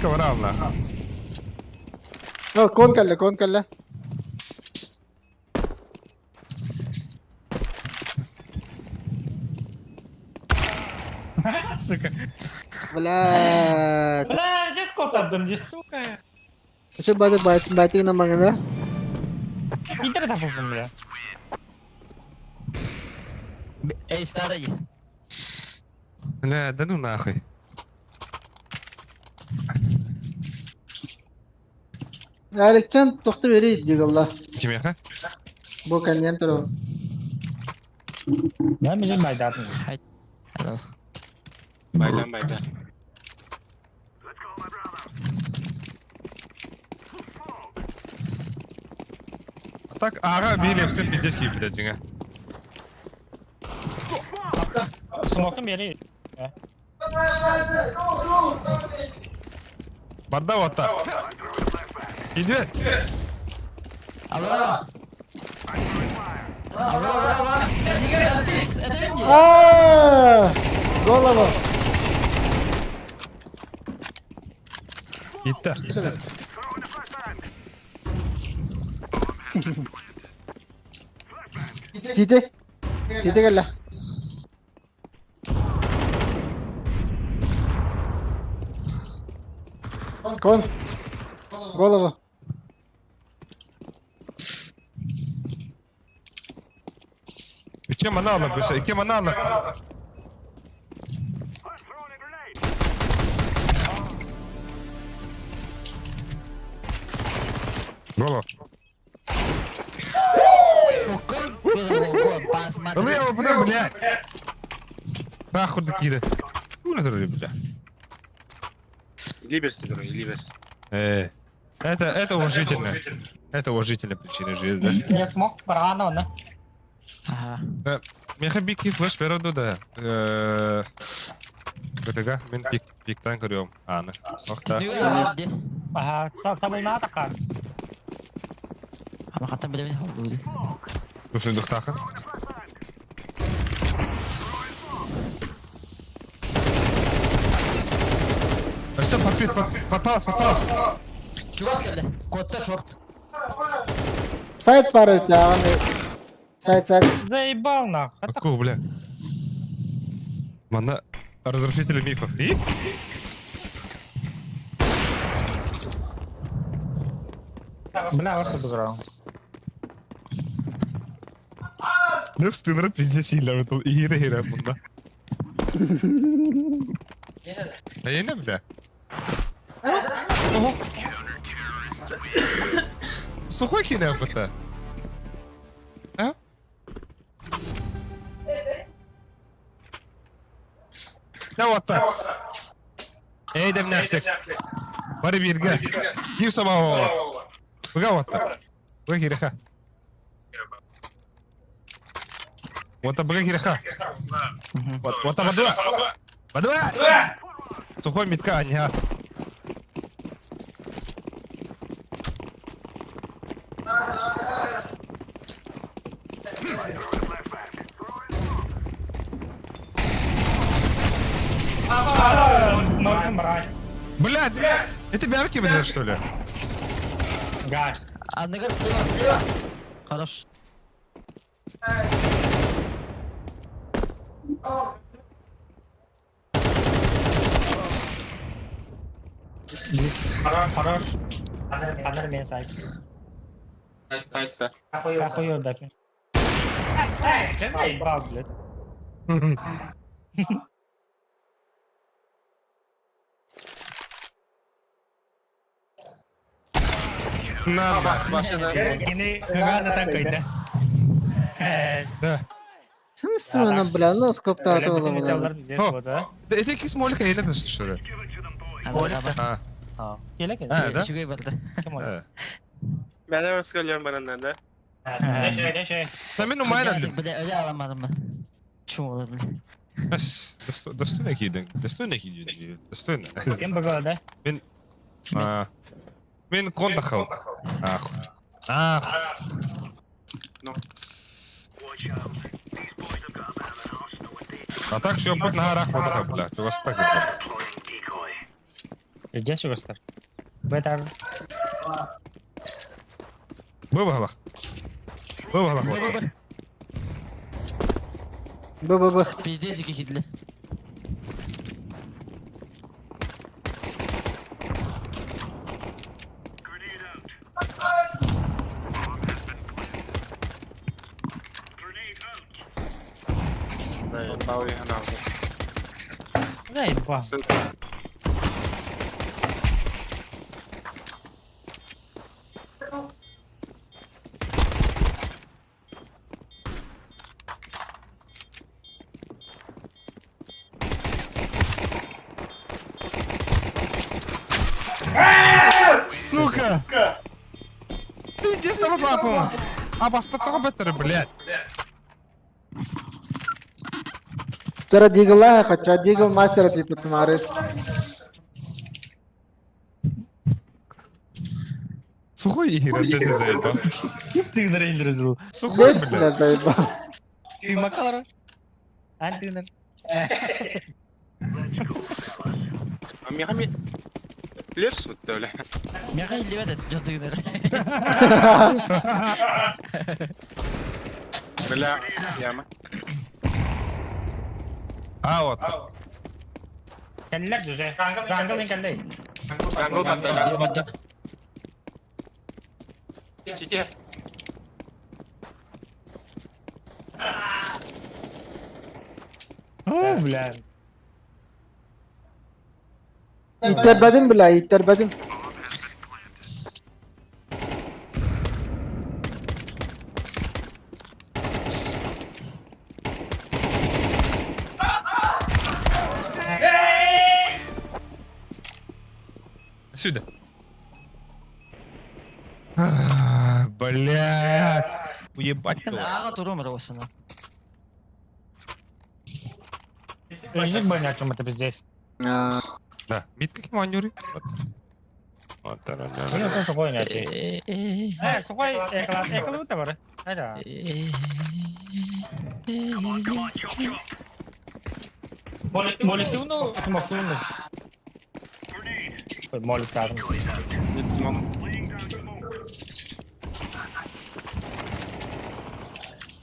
Speaker 3: Коварал нахуй.
Speaker 6: O, कौन कर ले
Speaker 10: Сука.
Speaker 6: Блядь.
Speaker 10: Бля, где скот отдам, где, сука?
Speaker 6: Şu batting naman na.
Speaker 10: Питер там попал, бля.
Speaker 9: Эй, старый.
Speaker 3: Бля, да ну нахуй.
Speaker 6: Alekcan toxtu vereydi diyor Allah.
Speaker 3: Kim yaha?
Speaker 6: Bu kanyan taro.
Speaker 10: Ben bizim baydatım.
Speaker 9: Hello.
Speaker 2: Baydan.
Speaker 3: Так, ага, били все 50 блядь, джинга.
Speaker 10: Smoke'un biri.
Speaker 3: Барда вата. Иди.
Speaker 9: Алло.
Speaker 6: Aaaa! Голова.
Speaker 3: Gitti.
Speaker 6: Site gel la. Kon. Голова.
Speaker 3: İki mana alın böyle, iki mana alın. Bravo. Ну я его прям, блядь. Нахуй такие. Ну надо бля.
Speaker 2: Либерс, Либерс.
Speaker 3: Это уважительно. Это уважительная причина жизни, да?
Speaker 10: Я смог парано, да?
Speaker 9: Ага.
Speaker 3: Меха бики флеш переду да. Бетега мен пиктан көрüyorum anı. Нокта.
Speaker 10: Ага, табыл на атакар.
Speaker 9: Ана хатан билемин oldu.
Speaker 3: Düşündük takın. Все, подпалась.
Speaker 9: Чувак geldi. Kodda short.
Speaker 6: Сайт пару ya. Сайт.
Speaker 10: Заебал нахуй.
Speaker 3: Какого, бля? Мана разрушителя мифов. И?
Speaker 10: Бля, вот тут играл.
Speaker 3: Ne üstünlere pizza sihirler metal. Hire bunda. Yine mi de? Сухой кино это. А? Ya вот так. Eydem neftek. Bari birge. Gir sabah o. Bıga вот так. Bıga gireha. Вот так быга gireha. Вот так Бадуа. Сухой метка, а не а.
Speaker 10: Моликом брать.
Speaker 3: Блядь, это бярки, блядь, что ли?
Speaker 10: Гай.
Speaker 9: Аннегар слева. Хорош.
Speaker 10: Хорош. Аннер мен сайт.
Speaker 2: Кайтта.
Speaker 10: Какой ёрдапи. Ты заебал, блядь.
Speaker 3: На, бас.
Speaker 10: Ini enggak datang ke ida.
Speaker 3: Да.
Speaker 6: В смысле она, бля, ну сколько
Speaker 10: Öyle bütün
Speaker 6: было.
Speaker 10: insanlar bize
Speaker 3: О.
Speaker 10: burada.
Speaker 3: Это какие смолика или это что ли? А,
Speaker 10: Ha. Gele gel.
Speaker 3: да?
Speaker 9: Şuraya vardı.
Speaker 10: Kim o?
Speaker 2: Ben de söylüyorum bana nerede.
Speaker 10: Ne şey.
Speaker 3: Sen beni numarayla
Speaker 9: Bir de öyle alamadım ben. Şu olabilir.
Speaker 3: Достойно кидинг. Достойно кидинг. Достойно.
Speaker 10: Kim bu golde?
Speaker 3: А, Мен кондахал. Ах. Ах. А так все путь на горах кондахал, блядь. У вас так это.
Speaker 10: Где şu göster? Beter.
Speaker 3: Был в головах. Был в головах.
Speaker 6: Б.
Speaker 9: Pide ziki kilitli.
Speaker 2: Заебал я нахуй.
Speaker 10: Заебал.
Speaker 3: Сука! Пиздец на лапу! А бастатого беттер, блядь.
Speaker 6: तेरा दीगल है कच्चा दीगल मास्टर थी तो तुम्हारे
Speaker 3: Сухой игры, ты не заебал.
Speaker 10: Ты на рейндер зыл.
Speaker 3: Сухой, блядь.
Speaker 6: रहता है बा
Speaker 10: Ты макалар. Антинер.
Speaker 2: А мне лес вот то ли.
Speaker 9: Мяха или ведет жадыгдар.
Speaker 2: Бля, яма.
Speaker 3: А вот.
Speaker 10: Keller düze. Jungle keller.
Speaker 2: Jungle patladı. Çekil.
Speaker 10: Ulan.
Speaker 6: يتربدم بلا يتربدم
Speaker 3: Сюда. Блядь. Уебать его.
Speaker 9: Ağa durur orasına.
Speaker 10: Ölecek böyle açım это здесь.
Speaker 3: Да. Мид как манюри. Вот это.
Speaker 10: Ini tuh sukoi nanti. Sukoi ekal udah baru. Ada. Molek tuh smoke tuh. Molek taruh.
Speaker 2: Gitmem.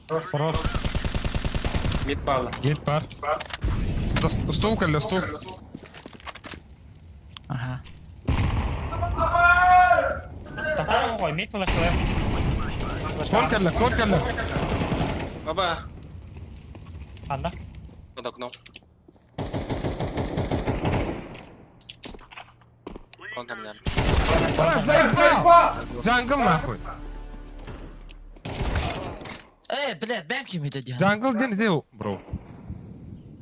Speaker 10: Хорош.
Speaker 2: Mid bağlı.
Speaker 3: Гейт пар. Стул, Коля, стул.
Speaker 9: Aha.
Speaker 10: Tatar koy mid flash left.
Speaker 3: Кон, Коля.
Speaker 2: Baba.
Speaker 10: Anda.
Speaker 2: Под окном. Он там рядом.
Speaker 3: Джангл нахуй.
Speaker 9: Блядь, ben kimi dedi ya?
Speaker 3: Джангл где, бро?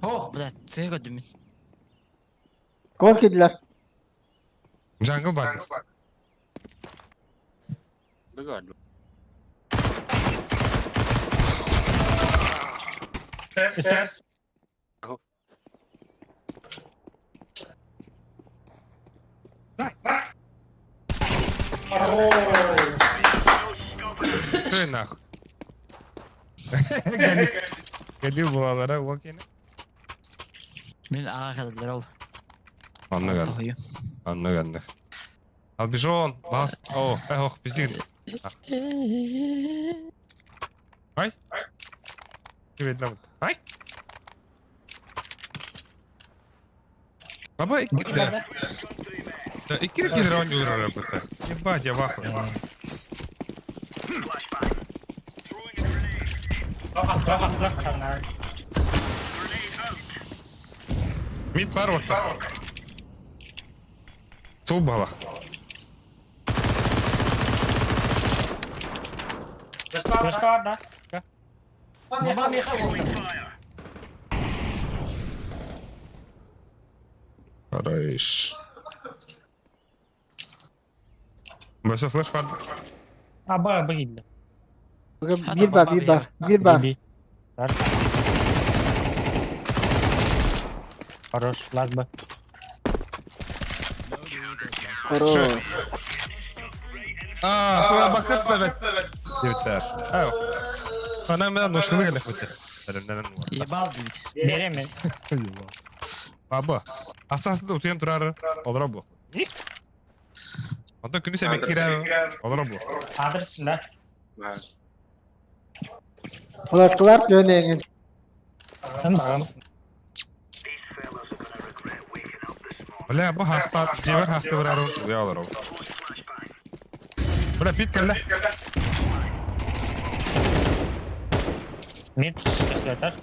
Speaker 9: Oh, блядь, seni gördüm.
Speaker 6: कौन किडलर
Speaker 3: Джангл бар.
Speaker 2: Выгодно.
Speaker 10: Stairs.
Speaker 3: Стой нахуй. Галил булалара, вот yine.
Speaker 9: Beni ağa kadar ol.
Speaker 3: Anladım. Anladım. Abi John, bas. Oh, biz değil. Ay. Evet, lan. Ay. Baba, iki lira oynuyor arabada. Ебать, я вахую. Mid var orta. Sol balak.
Speaker 10: Flashka var da.
Speaker 6: Babam yakaladı.
Speaker 3: Хорош. Mesela flash var.
Speaker 10: Aba gitti.
Speaker 6: Bir bar.
Speaker 10: Ver. Хорош, last B.
Speaker 6: Хорош.
Speaker 3: Sonra bakıp evet. Yeter. Ayo. Bana ben noşkalı gelip bitti.
Speaker 9: Ебал бить.
Speaker 10: Vereyim mi?
Speaker 3: Baba. Asasında utuyan durar. Olur bu. Ondan günü semek girer. Olur bu.
Speaker 10: Adresinde.
Speaker 6: Flaşkalar dönüyor.
Speaker 10: Sen bakalım.
Speaker 3: Bля, bu hasta, diğer hasta var arun. Uyalar o. Bля, pit kelle.
Speaker 10: Mid. Yeter.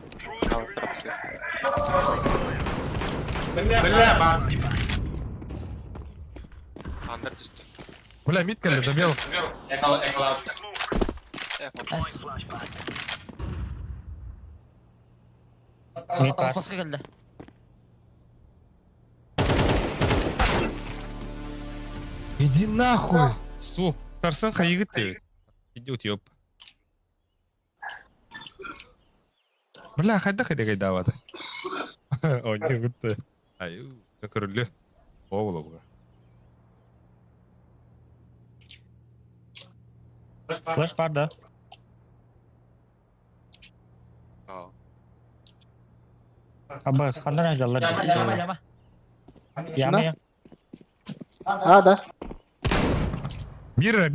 Speaker 3: Bля, mid kelle, забил.
Speaker 10: Mid var.
Speaker 9: Alpas'a geldi.
Speaker 3: Иди нахуй. Су. Тарсан хайгы ты. Идет, ёп. Бля, хайда давады. О, не гытты. Аю, как рулю. Овловга.
Speaker 10: Flash var da. Aba sıkandan ajallar.
Speaker 9: Яма.
Speaker 10: Yama.
Speaker 6: Ада.
Speaker 3: Бира.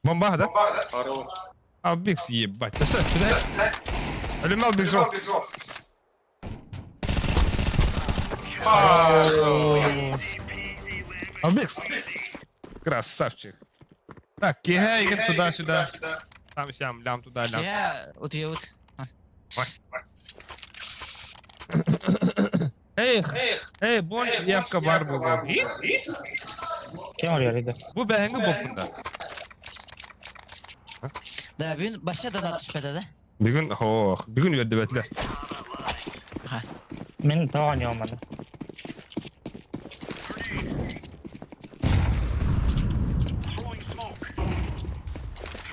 Speaker 3: Бомба, да? Албикс, ебать. Да сэр, куда? Алим Албикс. Албикс. Красавчик. Так, кигай, идет туда-сюда. Там-сям, лям туда, лям.
Speaker 9: Я утьют.
Speaker 3: Ey, bonç yapka var buldu.
Speaker 10: Kim oraya dedi?
Speaker 3: Bu beğeni bokunda.
Speaker 9: Да, бugün başına da düşmedi de.
Speaker 3: Bir gün verdi betler.
Speaker 10: Ben daha oynayamadım.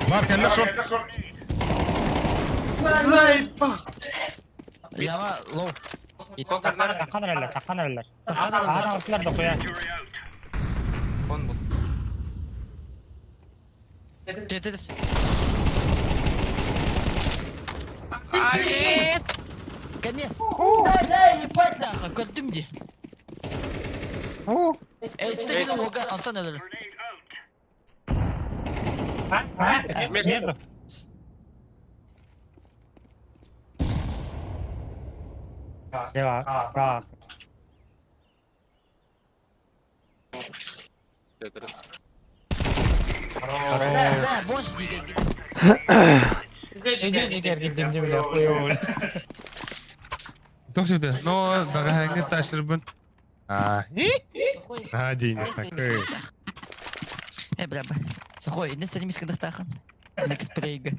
Speaker 3: Var kelle şort.
Speaker 9: Яма low.
Speaker 10: Takan eller. Ağır havasılar da koyar.
Speaker 9: Tetiz. Конечно. Да, ебать нахуй, көрдім де. Эй, стабильно лога, Антон ölür.
Speaker 10: Neydi? Rahat.
Speaker 9: Да, больше не
Speaker 10: Ciger gittiğimde bile koyuyor.
Speaker 3: Dur şimdi. No, bana hangi taşları bun? Değil.
Speaker 9: бля, сухой, не станем из кадахтахан. Next прейга.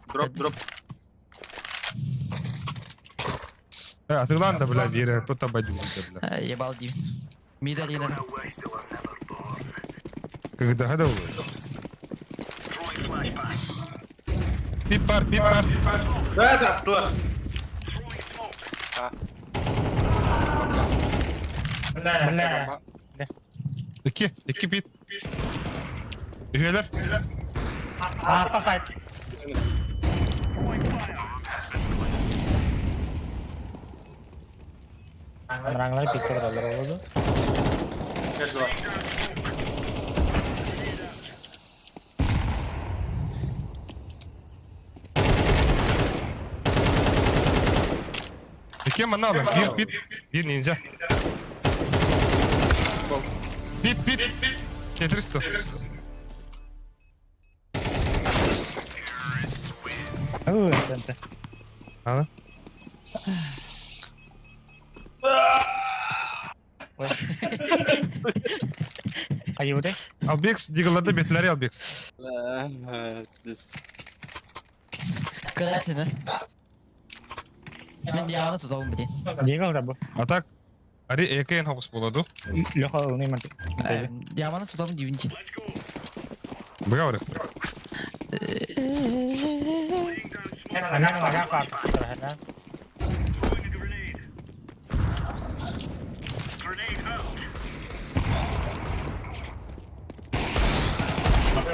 Speaker 2: Drop.
Speaker 3: Атыгдан да, бля, бері. Тут обойдем, бля.
Speaker 9: Ебал див. Мидалина.
Speaker 3: Когда года было? Пипар.
Speaker 2: Да, слышь.
Speaker 10: Bля.
Speaker 3: İki pit. Üyeler.
Speaker 10: Hasta sahip. Rangları pikte buralar oldu.
Speaker 7: Gel duvar.
Speaker 3: İki mi ne alayım? Bir ninja. Bit. Tetris to.
Speaker 10: Excelente.
Speaker 3: Ha?
Speaker 10: Ayude.
Speaker 3: Albix, Deagle'larda betleri Albix.
Speaker 9: Kırasını. Мен диагоны тутауым битен.
Speaker 10: Deagle da bu.
Speaker 3: Atak. Ari EK'in hokus buladı.
Speaker 10: Yok alınayım artık.
Speaker 9: Диагоны тутауым дивинчи.
Speaker 3: Bıga var.
Speaker 10: Hemen agak var. Hemen.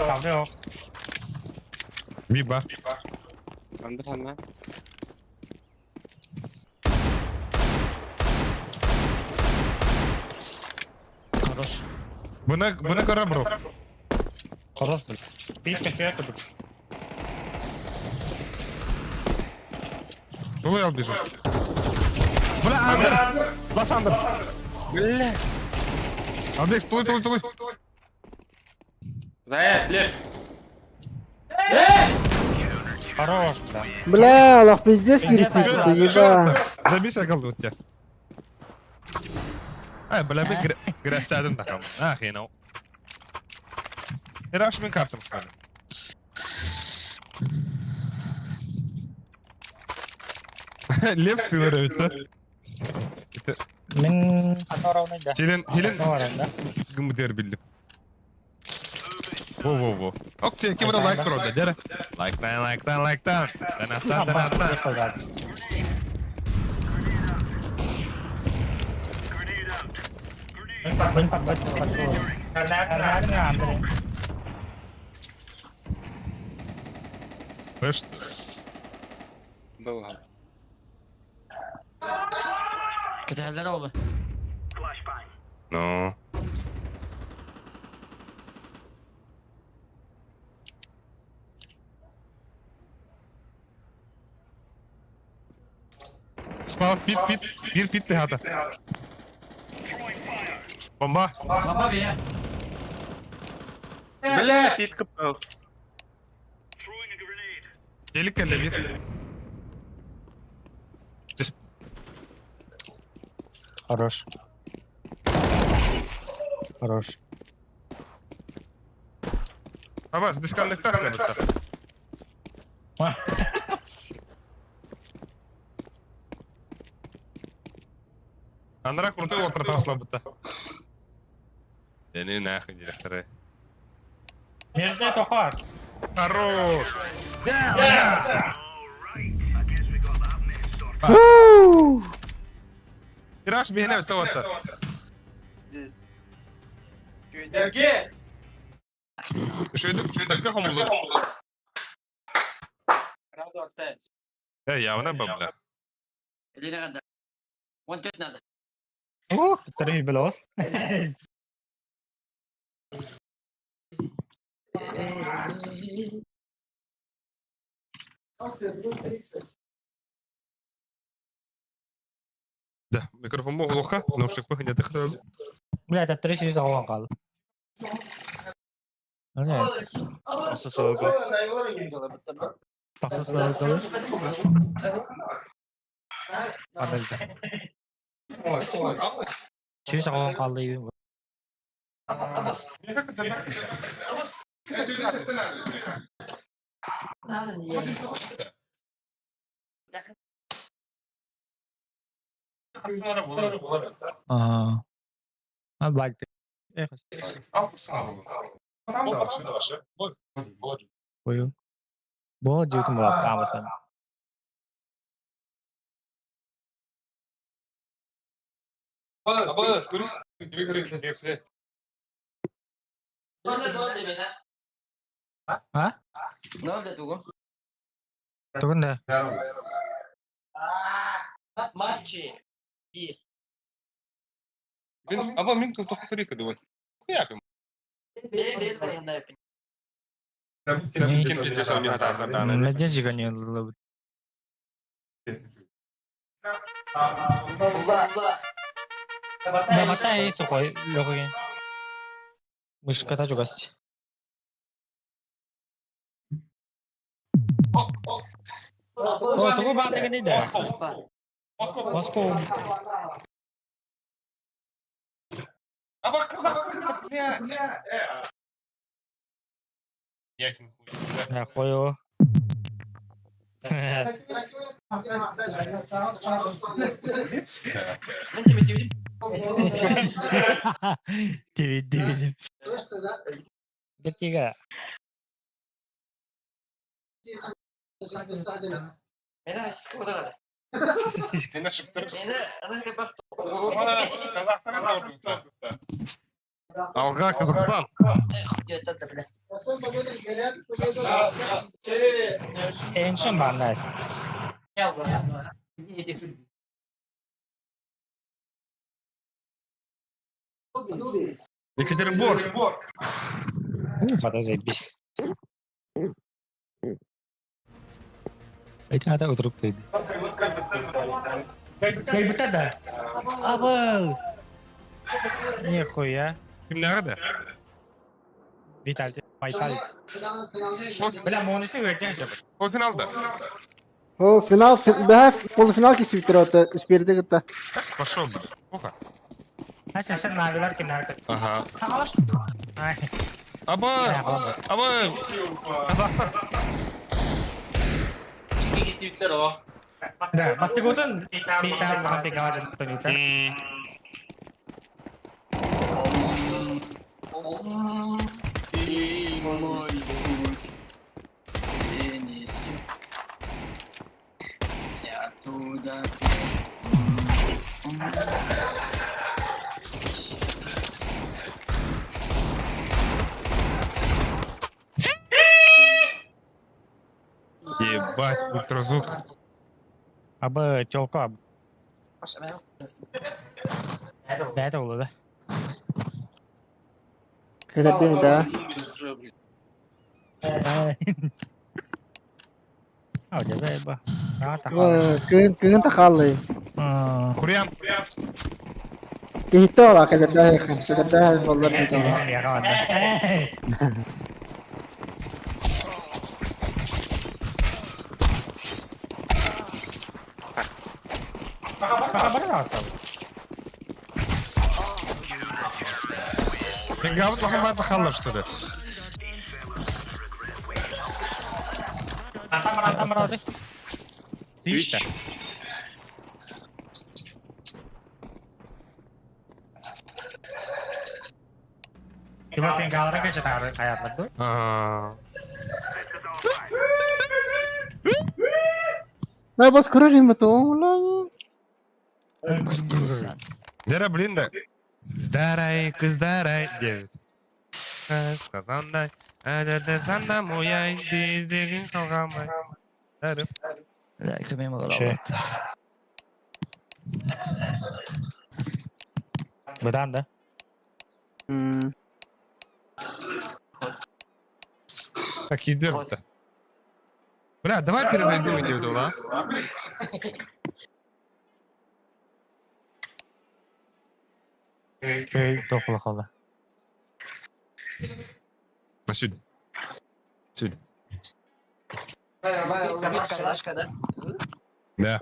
Speaker 10: Kaldı o.
Speaker 3: Bir bar.
Speaker 2: Anda.
Speaker 9: Хорош.
Speaker 3: Buna göre bro.
Speaker 10: Хорош был. Пить кафе тут.
Speaker 3: Dolu Albix'u. Buna Under. Bas Under.
Speaker 2: Бля.
Speaker 3: Albix, tuluy.
Speaker 2: Да, слеп.
Speaker 10: Хорош, да.
Speaker 6: Бля, Allah пиздец кирисит, еба.
Speaker 3: Забейся kaldı ötke. Ay, bla bir grestadım da kaldı. Ah, yine o. Hiraş min kartım kaldı. Lev stilleri öttü.
Speaker 10: Min Pandora oynaydı.
Speaker 3: Hilin
Speaker 10: Ne var onda?
Speaker 3: gımıdır bildim. Wo. Okey, kim burada like bro da dere. Like'tan. Denattan.
Speaker 10: Min pat. Karena ngambil.
Speaker 3: First.
Speaker 2: Был.
Speaker 9: Kötüler oldu.
Speaker 3: No. Spawn pit. Bir pit de hata. Bomba.
Speaker 9: Baba bir ya.
Speaker 2: Бля, пит копал.
Speaker 3: Delik geldi bir.
Speaker 10: Хорош.
Speaker 3: Аваз, дисконнектация тут. Андра крутой вот протасла будто. Да не нахуй, директора.
Speaker 10: Nerede topar?
Speaker 3: Хорош! Тираж бегне в того-то. Шойдак хомулу. Явно бабля.
Speaker 9: Или надо. Вон тут надо.
Speaker 10: Ух, 3 белос.
Speaker 3: Да, микрофон плохо, наушник не дыхает.
Speaker 10: Бля, это 3 сиза olan kaldı. Ne? Nasıl soğuk? Nasıl soğuk kalır? Haberci. Sizа olan kaldı gibi. Ага. А бальты. Ой. Бо жутум болот камасан. А?
Speaker 9: Ne oldu Tuğum?
Speaker 10: Tukun da.
Speaker 9: Maçı. Bir.
Speaker 2: Або він тут ріка думає. Як йому? Ким піздець у нього там дане?
Speaker 10: Медиа juga nih lu. Nggak mata ya Sukhoi logonya. Mus kata juga sih. Oh, tunggu bang dengan tidak. Moskow.
Speaker 3: Ясен.
Speaker 10: Ya koyo. Dividim. Ketiga.
Speaker 3: Алга, Казахстан.
Speaker 10: Ancient bandas.
Speaker 3: Екатеринбург.
Speaker 10: Kata zebis. Itu ada utruk tadi. Kayak betul dah. Apa? Niye koya?
Speaker 3: Kim nerede?
Speaker 10: Vital. Vital. Bela monisi vereceğim acaba.
Speaker 3: O finalda.
Speaker 6: هو فينال полуфинал كسبت سبيرتي قلت
Speaker 3: Kas пошел, блин. Плохо.
Speaker 10: Ha sen naviler kenarda.
Speaker 3: Ага.
Speaker 10: Tamam. Ay.
Speaker 3: Аба! Аба! Казахстан.
Speaker 10: Dah, pasti gue tuh kita makan tiga aja tuh kita.
Speaker 3: Ебать, ультразвук.
Speaker 10: Apa cokap? Dah tahu lah.
Speaker 6: كسبتين انت
Speaker 10: Oh jasa ya bah.
Speaker 6: كنت تخلي
Speaker 3: Курьян.
Speaker 6: تهتولا كسبتها والله
Speaker 10: Ya kawan. Apa asal?
Speaker 3: Пингаут Мухаммад Бахалов, что ли?
Speaker 10: Tamar deh. İşte. Cuma tinggal orang kayak kayak apa tuh?
Speaker 6: لا بس كروجي متوم
Speaker 3: Дера, блин, да. Здарай, кыздарай, девять. Сказандай, да санда моя издеген калгамай. Дарып.
Speaker 9: لا كمان ما
Speaker 10: Şey.
Speaker 9: غلط
Speaker 10: Bedan da.
Speaker 3: Как идет-то? Бля, давай перезайдем видео, да?
Speaker 10: Şey topla kala.
Speaker 3: Сюда. Сюда. Да.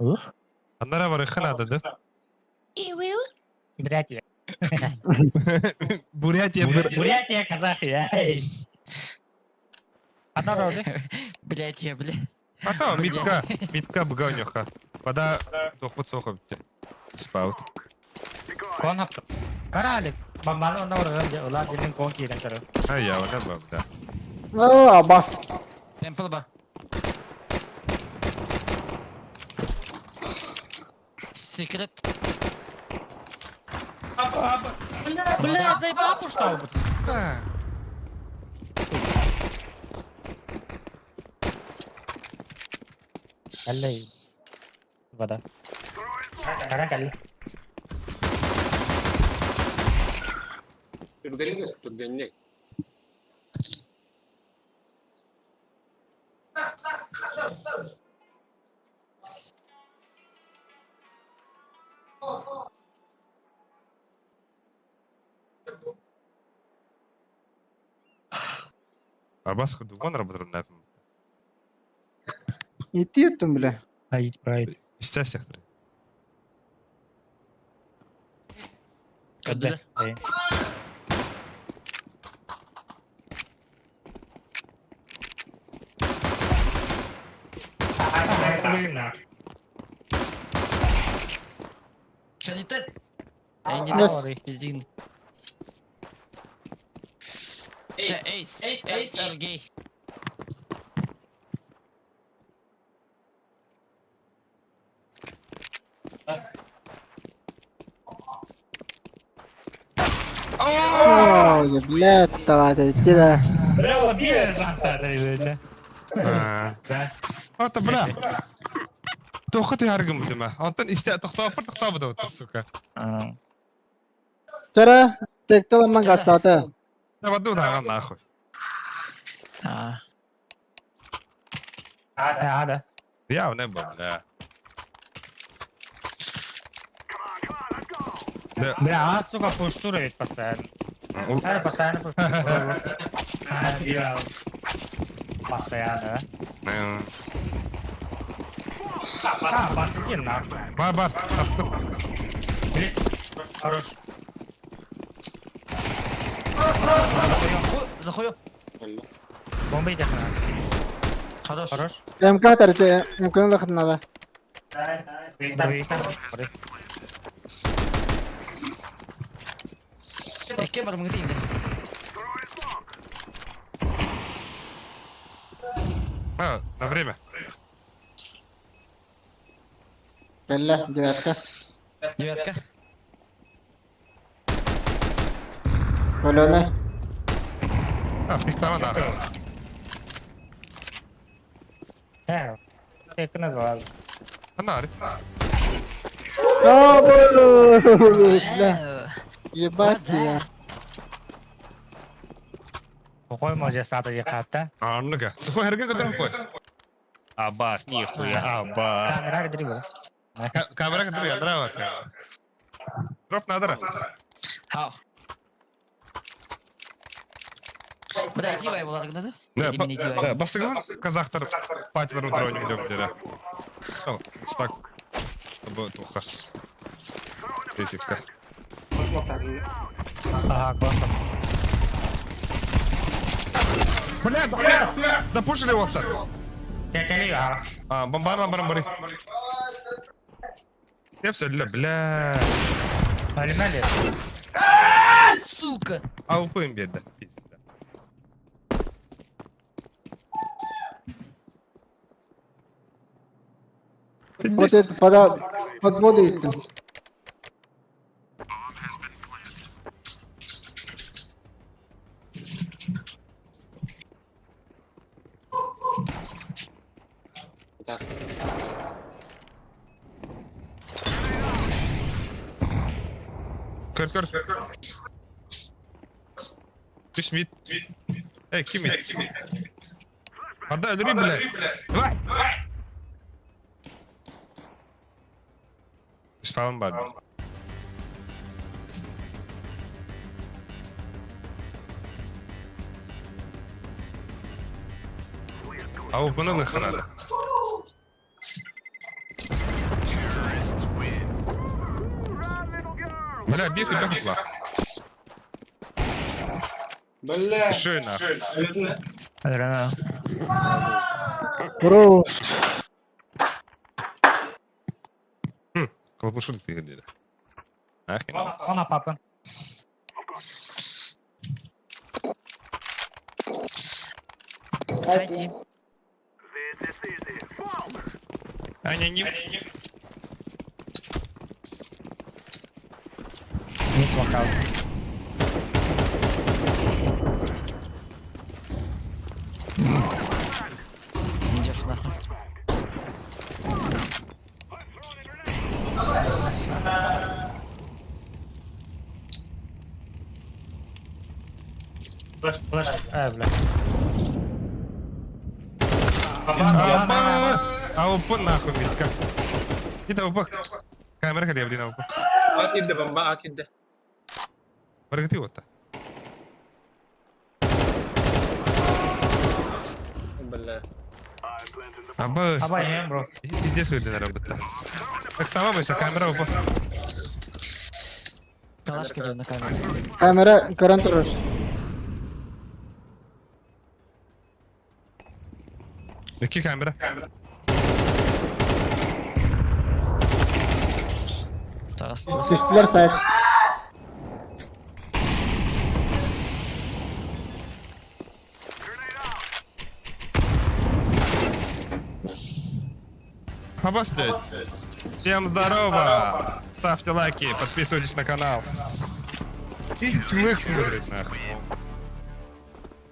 Speaker 3: Одна варыха надо, да?
Speaker 10: Бурятия.
Speaker 3: Бурятия.
Speaker 10: Бурятия, казахи, ya. Ada роды.
Speaker 9: блять я блядь
Speaker 3: А то, митка бгонюха. Пода тухпуцуха бітті. Спаут.
Speaker 10: Kon haptı. Karali. Bambalı onda oraya ulan dinin kon kiren karo.
Speaker 3: А я вот это, да.
Speaker 6: اه باص
Speaker 9: temple ba secret
Speaker 10: Блядь, заебал что? Alley. Vada. Sekarang kali.
Speaker 2: Түргенлік, түргенлік.
Speaker 3: Арбас ходугон работал на этом.
Speaker 6: Ити yuttun bile.
Speaker 10: Hayır, hayır.
Speaker 3: İster sektörü.
Speaker 10: Kötü. Hayır.
Speaker 9: Кредитер.
Speaker 6: Yes.
Speaker 9: Біздің. Эйс, Сергей.
Speaker 6: О, блядь, давай, кида.
Speaker 10: Бля, убили заставили. Да.
Speaker 3: Ата, бля. Тоқы ты аргым деме. Антон исте тоқтап да вот, сука.
Speaker 6: Тара, текті ламан гастаты.
Speaker 3: Да воду наган нахуй.
Speaker 10: Ада.
Speaker 3: Я не был, да.
Speaker 10: Бля, а, сука, пуштуривает постоянно. Постоянно пуштуривает. Постоянно, да? Посиди нахуй.
Speaker 3: Бар, таптым.
Speaker 10: Лист. Хорош.
Speaker 9: Захуем.
Speaker 10: Бомба идет на.
Speaker 9: Хорош.
Speaker 10: Хорош.
Speaker 6: МК тарите, МК'нın yakınına da.
Speaker 9: Эке бар мыңды инде.
Speaker 3: На время.
Speaker 6: Kelle, девятка.
Speaker 9: Девятка.
Speaker 6: Öyle.
Speaker 3: Пистава нахуй.
Speaker 10: Tekne var.
Speaker 3: Фонарь.
Speaker 6: Бля. Ебать я.
Speaker 10: Какой может стать ехать-то?
Speaker 3: Ну-ка. Сухой херген куда хуй? Аббас, нихуя, Аббас.
Speaker 10: Камера где была?
Speaker 3: Камера куда я дрова. Дроп надо.
Speaker 9: Хау. Бля, тивай булар гынады?
Speaker 3: Да, бастыган казахтар патилар удроне идем дера. Стак. Bu tuha. Бесикка.
Speaker 10: Ага, классно.
Speaker 3: Бля! Запушили вот-то.
Speaker 10: Я
Speaker 3: Бомбарла барамбари. Я все, бля.
Speaker 10: Погнали.
Speaker 9: Сука!
Speaker 3: А упым беда.
Speaker 6: Вот это под воду идти.
Speaker 3: Kır. Düş mid. Kim mid? Arda öldüreyim bile. Vay! Spawn var. Au bunu ne kadar? Бля, бегай.
Speaker 2: Бля.
Speaker 3: Schön.
Speaker 10: Адреналин.
Speaker 6: Хорош.
Speaker 3: Колпушу ты где? Ахи.
Speaker 10: Она папа.
Speaker 9: Пойди.
Speaker 3: Аня, не...
Speaker 10: Мид локал.
Speaker 9: Идешь нахуй.
Speaker 10: Флеш, бля.
Speaker 3: Ауп нахуй, Митка. Иди ауп. Камера кали, блин, ауп.
Speaker 2: Akid de bomba, akid de.
Speaker 3: Прыгай вот так.
Speaker 2: بالله.
Speaker 3: Абас.
Speaker 10: Абай, не, бро.
Speaker 3: Пиздец, выйди работа. Так сама бойся, камера ауп.
Speaker 9: Калаш geliyor na kamera.
Speaker 6: Kamera kıran durur.
Speaker 3: İki kamera.
Speaker 9: Taras.
Speaker 6: Düştüler sahip.
Speaker 3: Абас, всем здорово. Ставьте лайки, подписывайтесь на канал. И человек смотрит нахуй.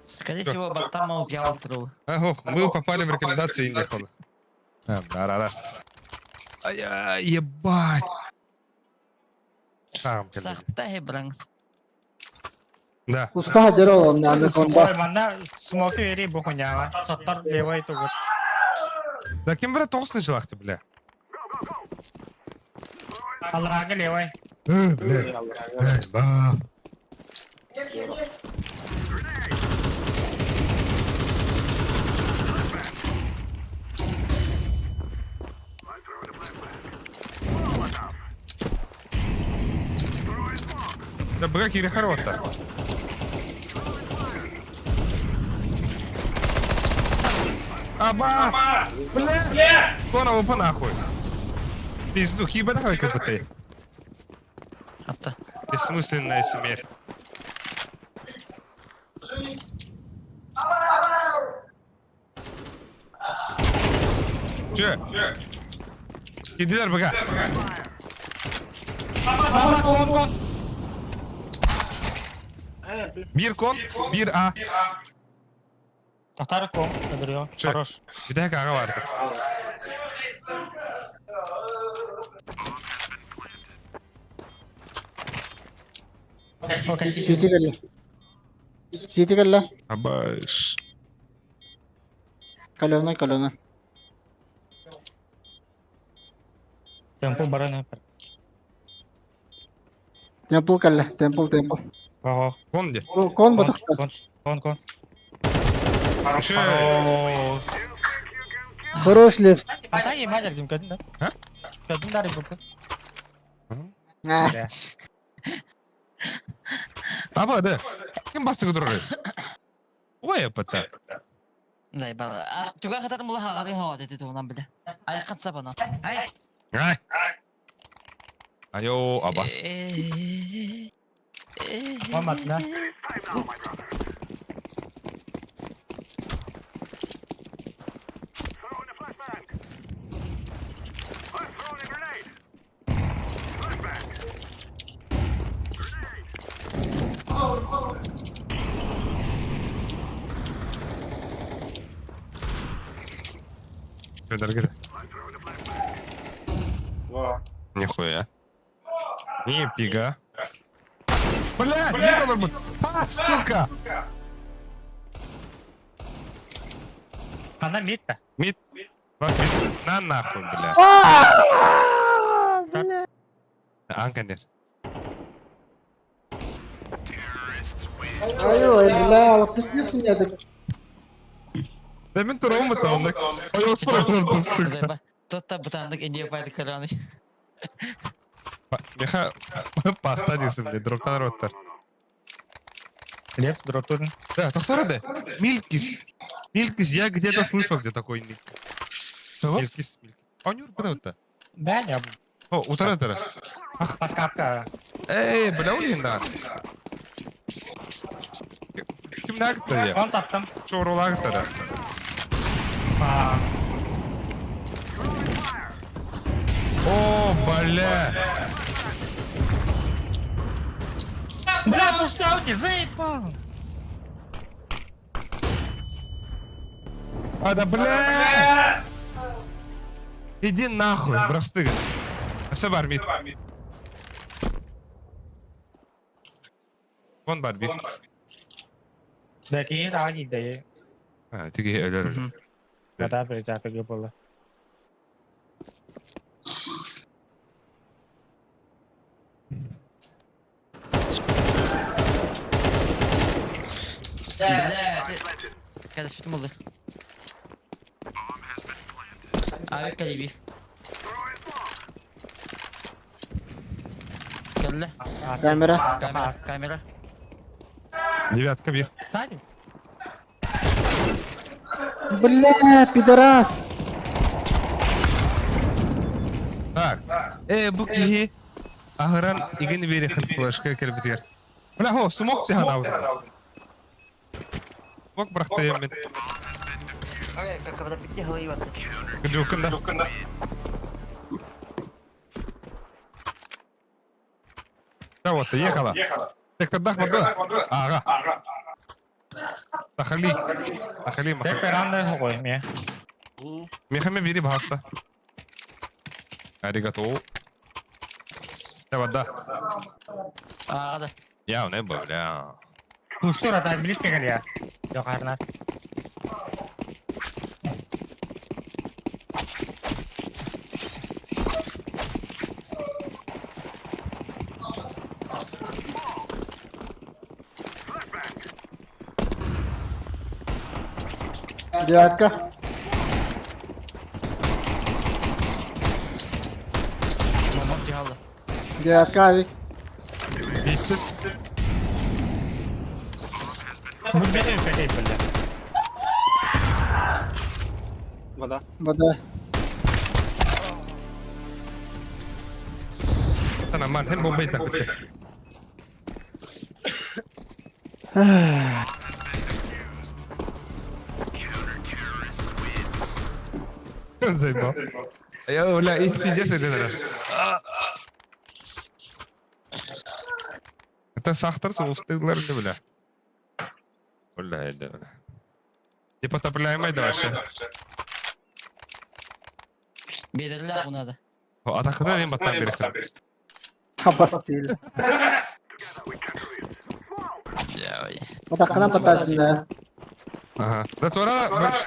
Speaker 9: Скорее всего, ботам убьял тру.
Speaker 3: Ого, мы попали в рекомендации Индихон. Да-да-да. Ай-яй, ебать. Там,
Speaker 9: Сахта хебран.
Speaker 3: да.
Speaker 6: Usta hacer oğlum yani konuda.
Speaker 10: Ой, манда смоки вери бухуняга. Соттар левой тугут.
Speaker 3: Да кем брат толстый желах ты, бля?
Speaker 10: Алрага левой.
Speaker 3: Бля. Ба. Да бля, кири хороша. Аба! Бля! Кто на опа нахуй? Пизду, хиба давай как ты.
Speaker 9: Hatta.
Speaker 3: Бессмысленная смерть. Че? Gidiler baka. Bir kon, bir A.
Speaker 10: Тахтар ком, öldürüyor.
Speaker 3: Şey,
Speaker 10: Хорош.
Speaker 3: bir de kaga vardı.
Speaker 10: Окей.
Speaker 6: City कर ले. City कर ले.
Speaker 3: Abaş.
Speaker 6: Kalona kalona.
Speaker 10: Темпл баран है पर.
Speaker 6: Temple कर ले. Temple.
Speaker 10: Ого.
Speaker 3: Kon de.
Speaker 6: Kon batıkta.
Speaker 10: Кон.
Speaker 3: Şey,
Speaker 6: Хорош left.
Speaker 10: Ата ye majar dim kadın da.
Speaker 3: Ha?
Speaker 10: Kadın da bu.
Speaker 6: Ha.
Speaker 3: Aba de. Kim bastı kuduruyor? O yapıta.
Speaker 9: Zaybal. Tuga kata mula hakarin ho dito to nang bida. Ay katsa ba no? Ay.
Speaker 3: Ay. Ayo, abas.
Speaker 10: Muhammed ne?
Speaker 3: Дорогая. Нихуя. Нифига. Блядь, не надо быть. А, сука.
Speaker 10: Она мид-то.
Speaker 3: Мид. Вас мид. На нахуй, блядь. Анкандер.
Speaker 6: Ayo la bakmışsın ya da.
Speaker 3: Demin travma tamamlık. Ay osmanlılardı suka.
Speaker 9: Zayba. Totta butandık indiye paydı karani.
Speaker 3: Меха паста дейсің бе, дроптан роттар.
Speaker 10: Лев, дроп турн.
Speaker 3: Да, тохтары Милкис. Милкис, я где-то слышал, где такой ник. Милкис. Анюр, куда-то.
Speaker 10: Да, не.
Speaker 3: О, утара-тара.
Speaker 10: Паскапка.
Speaker 3: Эй, бля, уйна. Kimde ya?
Speaker 10: Кон таптым.
Speaker 3: Çoğrulağıtları. О, бля.
Speaker 10: Бля, пуштауки, заебал.
Speaker 3: А, да бля. Иди нахуй, просты. Все барбит. Вон барбит.
Speaker 10: Belki daha iyi değil.
Speaker 3: Ha, tigi ölür.
Speaker 10: Kadar bir cakı gibi olur.
Speaker 9: كذا سبت مولي عارف كليبي كله
Speaker 6: Kamera.
Speaker 9: كاميرا كاميرا
Speaker 3: Девятка бьет.
Speaker 10: Стадик.
Speaker 6: Бля, пидорас.
Speaker 3: Так. Bu kihi ahıran igini beri xil flashka kirib biter. Bula ho smoke te hanav. Bak bıraktayım ben.
Speaker 9: اوكي كاكا بدا بدي هو يوضح
Speaker 3: Gıcıkında. Да вот, ехала. Сектор дах моду. Ага. Тахали. Тахали
Speaker 10: Tek
Speaker 3: махали.
Speaker 10: veranda koymuyor.
Speaker 3: Мехаме бери баста. Аригато. Да, да.
Speaker 9: هذا
Speaker 3: Ya ne bu ya?
Speaker 10: Kuştu orada birlikte geliyor. Yok Arnar.
Speaker 6: Девятка.
Speaker 9: مامون جهاله
Speaker 6: Девятка, Авик.
Speaker 3: Bitti.
Speaker 10: Bu benim kötü böyle.
Speaker 2: Вода.
Speaker 6: Вода.
Speaker 3: Sana man hem bombayı takıttı. Zeyno. Ya ulan ihtiyacı söylediler. Hatta saktırsın ustıklarını bile. Vallahi de öyle. Не потопляемый дальше.
Speaker 9: بيدلع هذا
Speaker 3: O atakını en battan beri kırdım.
Speaker 6: Kapasiteli.
Speaker 9: يا وي
Speaker 6: Otakına batarsın da.
Speaker 3: Ага. Да тора больше.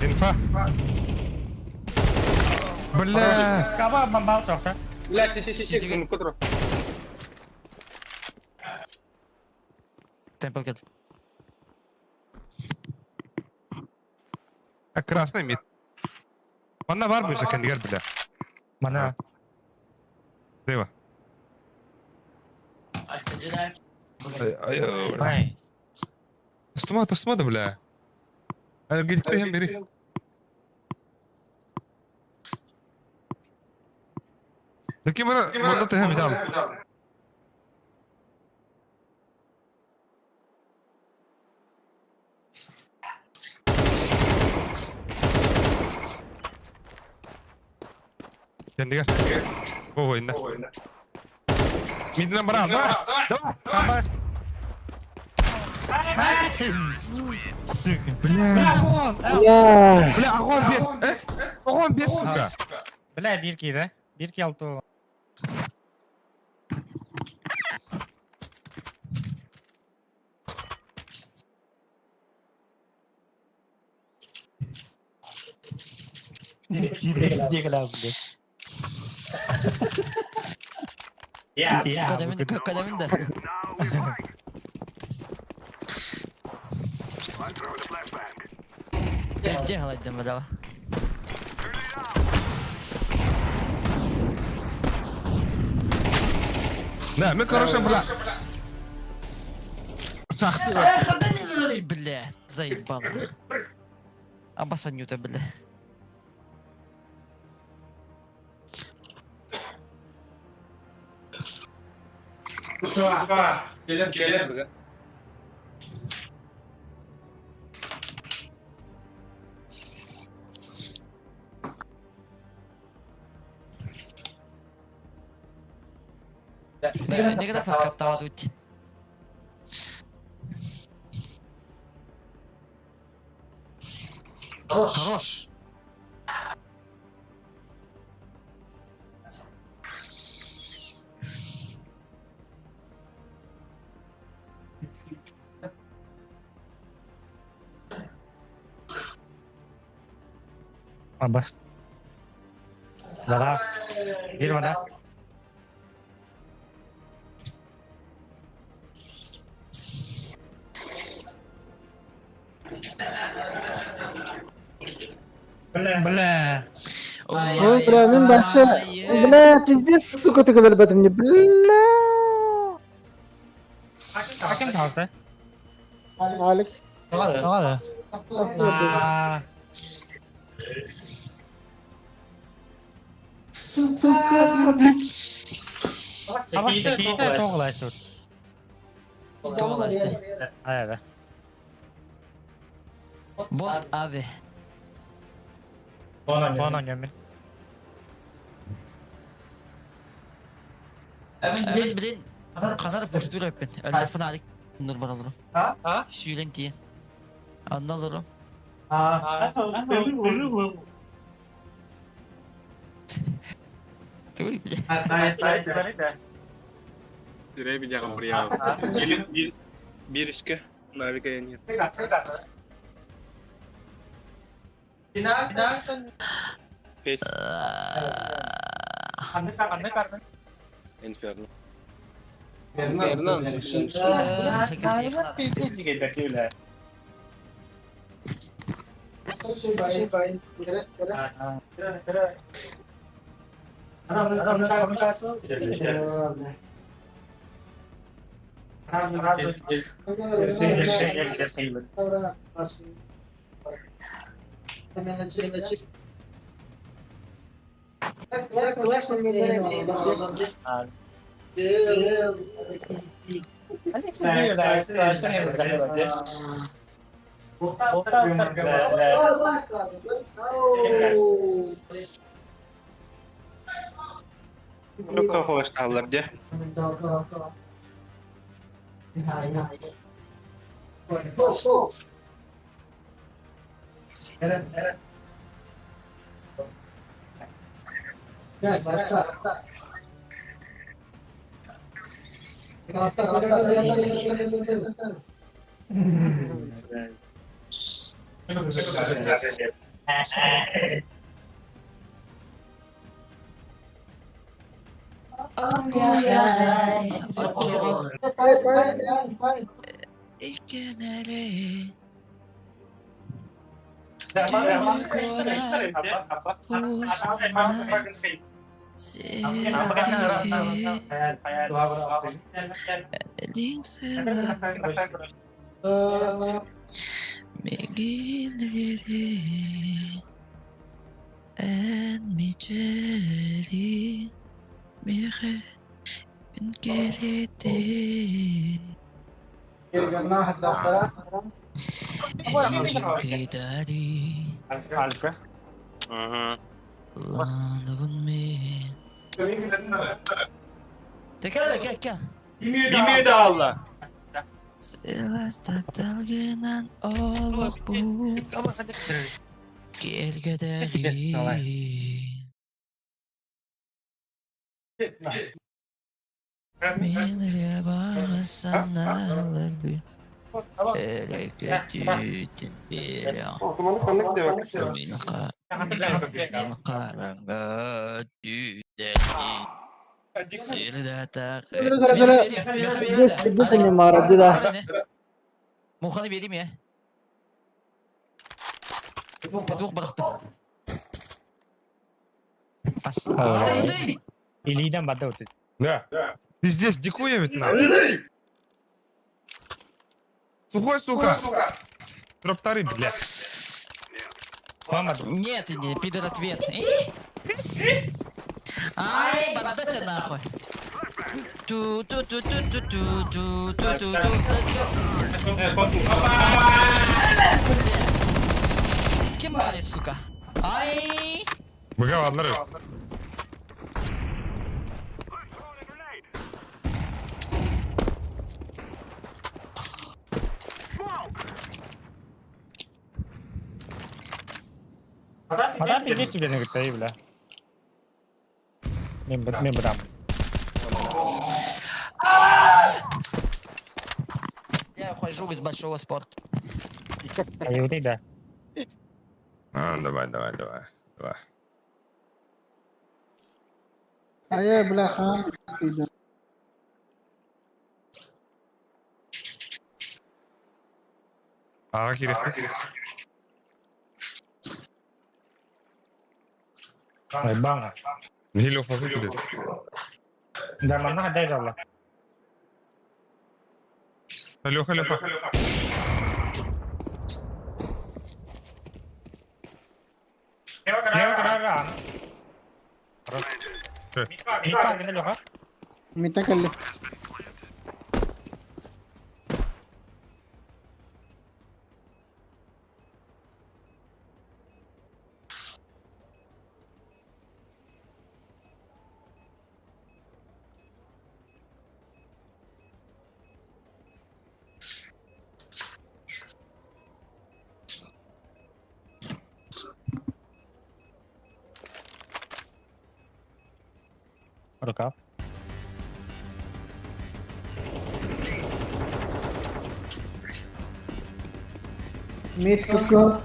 Speaker 3: Инфа. Бля.
Speaker 10: Kaba bambal sokta.
Speaker 2: Блядь, си, кудро.
Speaker 9: темпл كده
Speaker 3: Красный мид. Bana var mı kendi gel bile.
Speaker 10: Mana?
Speaker 3: Eyvah.
Speaker 10: Hay.
Speaker 3: Üstüme da bile. Hadi gidip de hem biri. Lakin bana da hem idam. Kendi gel. Bu oyunda. Midden bırak. Давай.
Speaker 10: Kabas.
Speaker 6: Ya.
Speaker 3: Бля, огонь без. Огонь без, сука.
Speaker 10: Bile 1-2'de. 1-2-6 oldu.
Speaker 9: Kademin de. Gel hadi deme daha.
Speaker 3: Да, мы, короче, бля. Сахты.
Speaker 9: Бля, заебал. Абасанюта, бля.
Speaker 2: Gelir.
Speaker 9: Ne kadar fazla kapta var bitti. Хорош.
Speaker 10: Бas. Вода. Гир вода. Бля.
Speaker 6: Ой, бля, мен башы. Бля, пиздец, сука, ты когда об этом не... Бля.
Speaker 10: Kim kaldı?
Speaker 6: Алик.
Speaker 10: Ne oldu? Ama şekilde çok kolay sür. Evet.
Speaker 9: Bot abi.
Speaker 10: Fon oynuyorum ben.
Speaker 9: Bilin kanar poştur hep ben. Öyle fanatik nur alırım.
Speaker 7: Ha?
Speaker 9: Sülen diye. Anlarım. Tuh, bile.
Speaker 2: Сире бедягам приятно. Или биришке. Навика я нет. Пес. Инферно. Инферно. Ну, кто хочет алларде? Bilmiyor da Allah.
Speaker 9: Selastabdalgenan Allah bu Gelgedeli Minre bağırsanalar bir Ele kötüydün bir ya Min karanga düdeli
Speaker 6: Пиздец, они маради, да.
Speaker 9: Muhanı vereyim ya. Dur bıraktım. Pas.
Speaker 10: İliden bada otur.
Speaker 3: Да. Пиздец, дикуя ведь нам. Сухой, сука. Троптары, бля.
Speaker 9: Нет, не, пидор ответ. Ай, бардача нахуй. Ту-ту-ту-ту-ту-ту-ту-ту-ту. Kim bari suka? Ay.
Speaker 3: Быга, ладно,
Speaker 10: Адам bir geçti birine gitti iyi bile. Min bram.
Speaker 9: Я ухожу из большого спорта.
Speaker 10: Аюты, да.
Speaker 3: Давай.
Speaker 6: Aya bırakın.
Speaker 3: Ağa kirikti.
Speaker 10: Ay bang.
Speaker 3: Hilo ufak dedi.
Speaker 10: Zaman ada inşallah.
Speaker 3: Леха.
Speaker 10: Leo keraran. Mika gini loh,
Speaker 6: Mita kalli.
Speaker 10: Ruka.
Speaker 6: Mid tutuyor.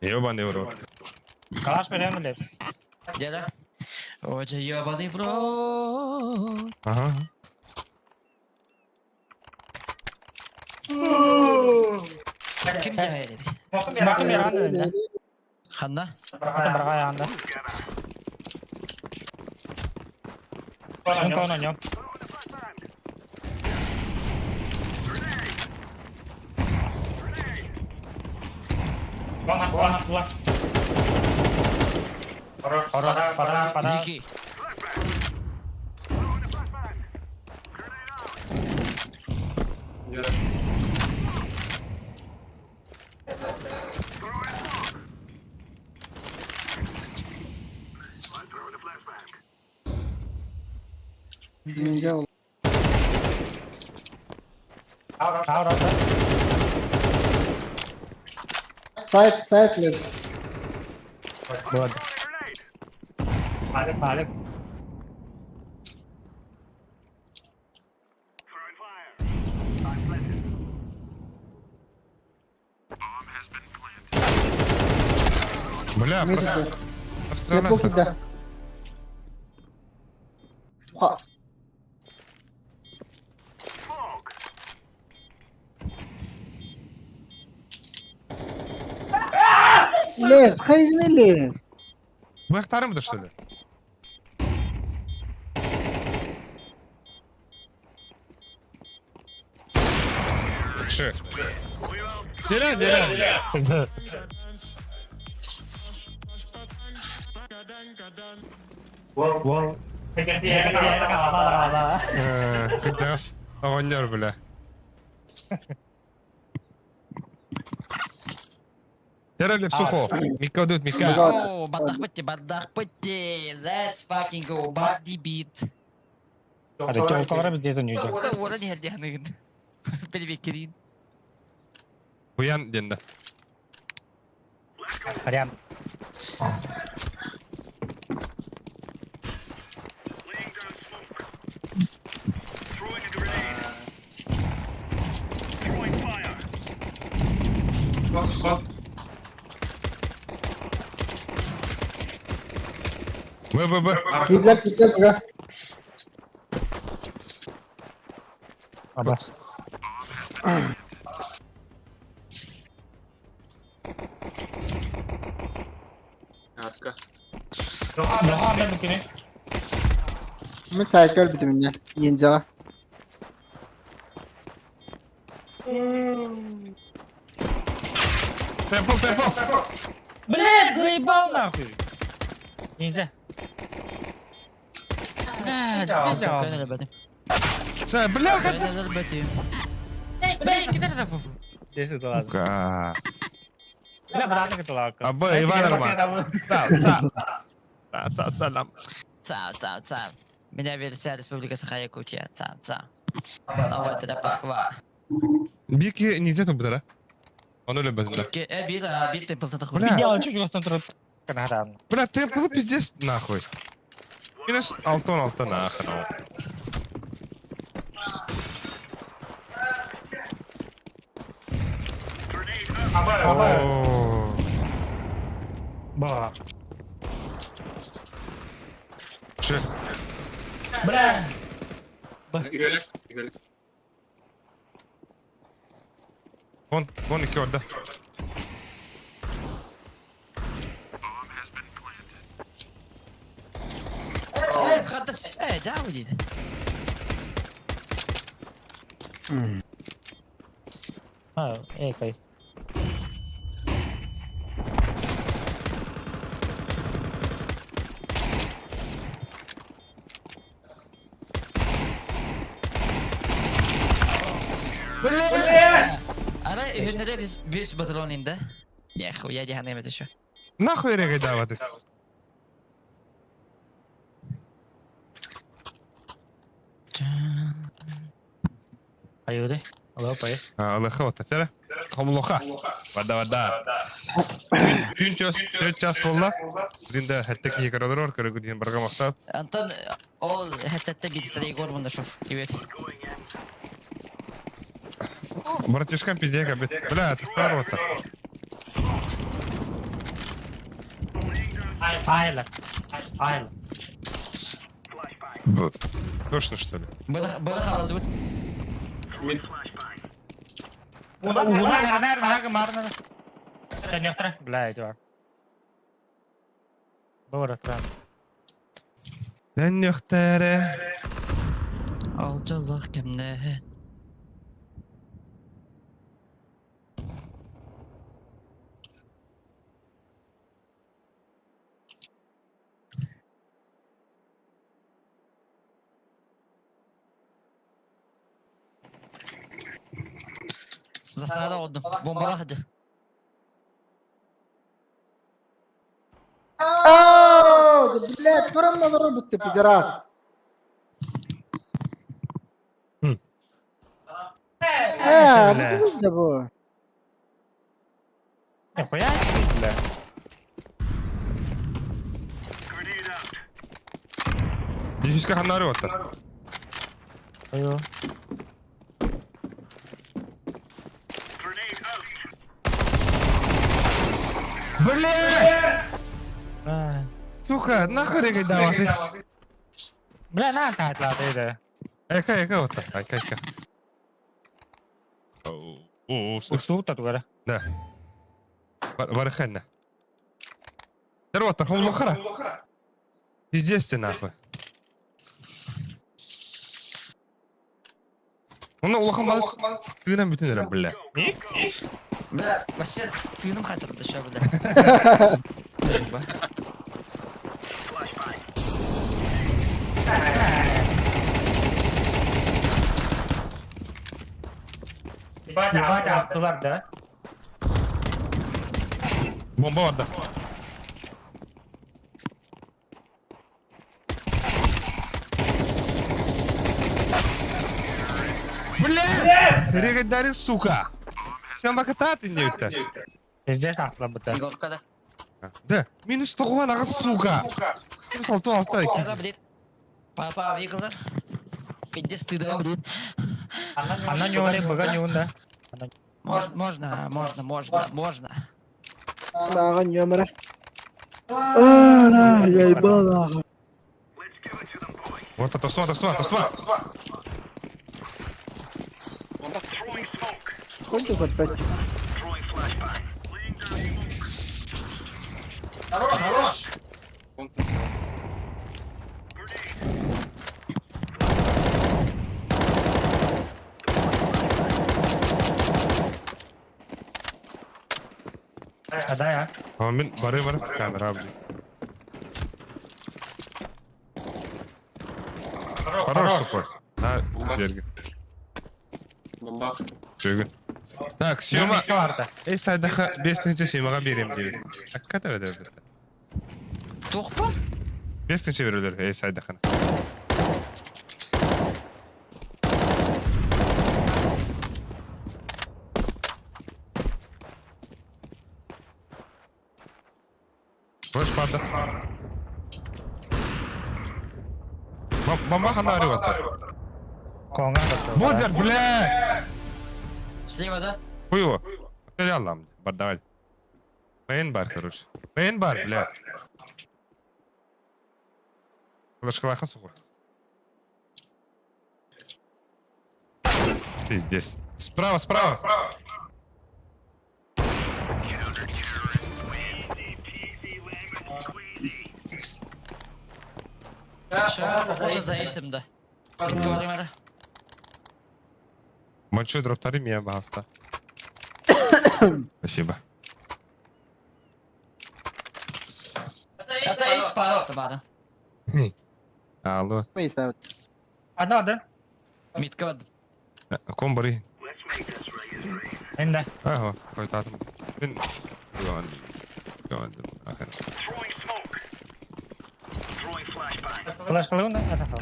Speaker 3: Ёбаный в рот.
Speaker 10: Калаш берем леп.
Speaker 9: Деда. Очень ёбаный в рот.
Speaker 3: Ага.
Speaker 9: Kim geldi?
Speaker 10: Semakin bir anda önde.
Speaker 9: Hanna.
Speaker 10: Kita berkaya anda. Kau nonyok. Buang. Para.
Speaker 9: Дикий.
Speaker 6: Ninja oldu.
Speaker 10: Kau
Speaker 6: Side left.
Speaker 10: buat. Balik.
Speaker 3: Бля,
Speaker 6: Mid
Speaker 3: просто
Speaker 6: de.
Speaker 3: обстрелялся.
Speaker 6: Yapıp da. Ha. Left, haydi left.
Speaker 3: Bu hektarı mıdır şöyle? Şu. Dere.
Speaker 10: Wow.
Speaker 3: Gideceğiz. Oynuyor bile. Herhalde сухо. Мика дут, Мика.
Speaker 9: О, бардак пыти. Let's fucking go. Body beat.
Speaker 10: Ada cowok kamera bir dia tunjuk.
Speaker 9: Orang ni hadiah nih. Pilih pikirin.
Speaker 3: Uyan dende.
Speaker 10: Hadiam.
Speaker 3: Bı.
Speaker 6: Kidler bırak.
Speaker 10: Abbas.
Speaker 2: Arka.
Speaker 10: Daha anda begini.
Speaker 6: Mid cycle bitiminde. Ninja.
Speaker 3: Tempo.
Speaker 10: Блядь, заебал нахуй. Ninja.
Speaker 9: Спокойно, ребята.
Speaker 3: Це, бля,
Speaker 9: Спокойно, ребята.
Speaker 10: Блядь, kita ada apa? Dia situ lah.
Speaker 3: Ка.
Speaker 10: Bila berani gitu lah.
Speaker 3: Абы, Иван Роман. Цап. Салам.
Speaker 9: Цау. Меня Великая Республика Саха-Якутия. Цау. Давай тогда Москва.
Speaker 3: Бики не где-то бутара. Он любит, да.
Speaker 9: Бил темплтата хуй.
Speaker 3: Бля,
Speaker 10: Видео чуть гостон тұрып канадан.
Speaker 3: бля, ты был пиздец нахуй. Минус алтон нахуй. О,
Speaker 10: Ба.
Speaker 3: Ше.
Speaker 10: Бля.
Speaker 2: Игорек.
Speaker 3: Вон iki orada.
Speaker 9: Схатас. Да, уйди.
Speaker 10: Кай.
Speaker 9: Ара, үйінлері бес батальон енді. Нихуя дихана емес еще.
Speaker 3: Нахуй регай даватыс.
Speaker 10: Аюды. Алапай.
Speaker 3: Аллаха вот тәтәрі. Хомлоха. Вада. Күн час болла. Динде хәттек не карадырор, көрігу дейін барға мақтап.
Speaker 9: Антон, ол хәттәтті битістері Егор мұнда шоф. Ебет.
Speaker 3: Братишкам пиздец, бит. Бля, ты второй так.
Speaker 10: Айла.
Speaker 3: Точно, что ли?
Speaker 9: Было халадут.
Speaker 10: Марна. Тәнефтра. Бля, это var. Бора тран.
Speaker 3: Лән яқтары.
Speaker 9: Алжалах кемнәһен. Засада oldu. Bombalar hadi.
Speaker 6: Блядь, скоро робот ты, пидорас. Bu.
Speaker 10: Нихуя, бля.
Speaker 3: Дефиска ханары вот.
Speaker 10: Аю.
Speaker 3: Сука, нахуй регай даватыс.
Speaker 10: Бля, на кайтлады.
Speaker 3: Эка вот так. Эка.
Speaker 10: Ушлу татугара.
Speaker 3: Да. Варханна. Рота, хомлохара. Пиздец ты нахуй. Оны улахан балы тыгынан бүтін әрі, бля.
Speaker 9: Бля, вообще тыным қатырды шо, бля.
Speaker 10: Ебать, атtılar da.
Speaker 3: Bomba var da. Бля! Регайдари, сука! Sen bak hata attın diye ötter.
Speaker 10: Здесь атtılar bu da.
Speaker 9: Горкада.
Speaker 3: Да, минус 9 ağız сука. Минус 6 ayki.
Speaker 9: Тага, блин. Папа, вигалар. Пиздец, стыдно, блин.
Speaker 10: Она не говорит, бога не унда.
Speaker 9: Можно.
Speaker 6: Dağın yömere. Aa, yayba.
Speaker 3: Вот отосва.
Speaker 6: Сколько подпать?
Speaker 9: Хорош.
Speaker 10: Да, я.
Speaker 3: Ama ben barı kamera abi. Хорош, супер. На, Берги.
Speaker 2: Бомба.
Speaker 3: Чего? Так, Сёма.
Speaker 10: Еще арта.
Speaker 3: Ey saydaha 5-nji Sёmaga berem diýip. Hakka da öde.
Speaker 9: Тухпа?
Speaker 3: Bestinchi verirler. Ey Saydahan. Boş parda. Bomba хана арып атар.
Speaker 10: Konga da.
Speaker 3: Бодер, бля!
Speaker 9: Слева, да?
Speaker 3: Хуй его. Стрелял нам. Давай. Мейн бар, короче. Мейн бар, бля. Флешка сухой. Пиздец. Справа, справа.
Speaker 9: Охота за эйсом, да. Говори, Мара.
Speaker 3: Большой дроптари меня баста. Спасибо.
Speaker 9: Это эйс пара, Мара.
Speaker 3: Алло.
Speaker 6: Ми ставити.
Speaker 10: Один.
Speaker 9: Мидкод.
Speaker 3: Комбари.
Speaker 10: Ende.
Speaker 3: Ага, какой-то атом. Ага.
Speaker 10: Flash kılıyor da. Hadi kal.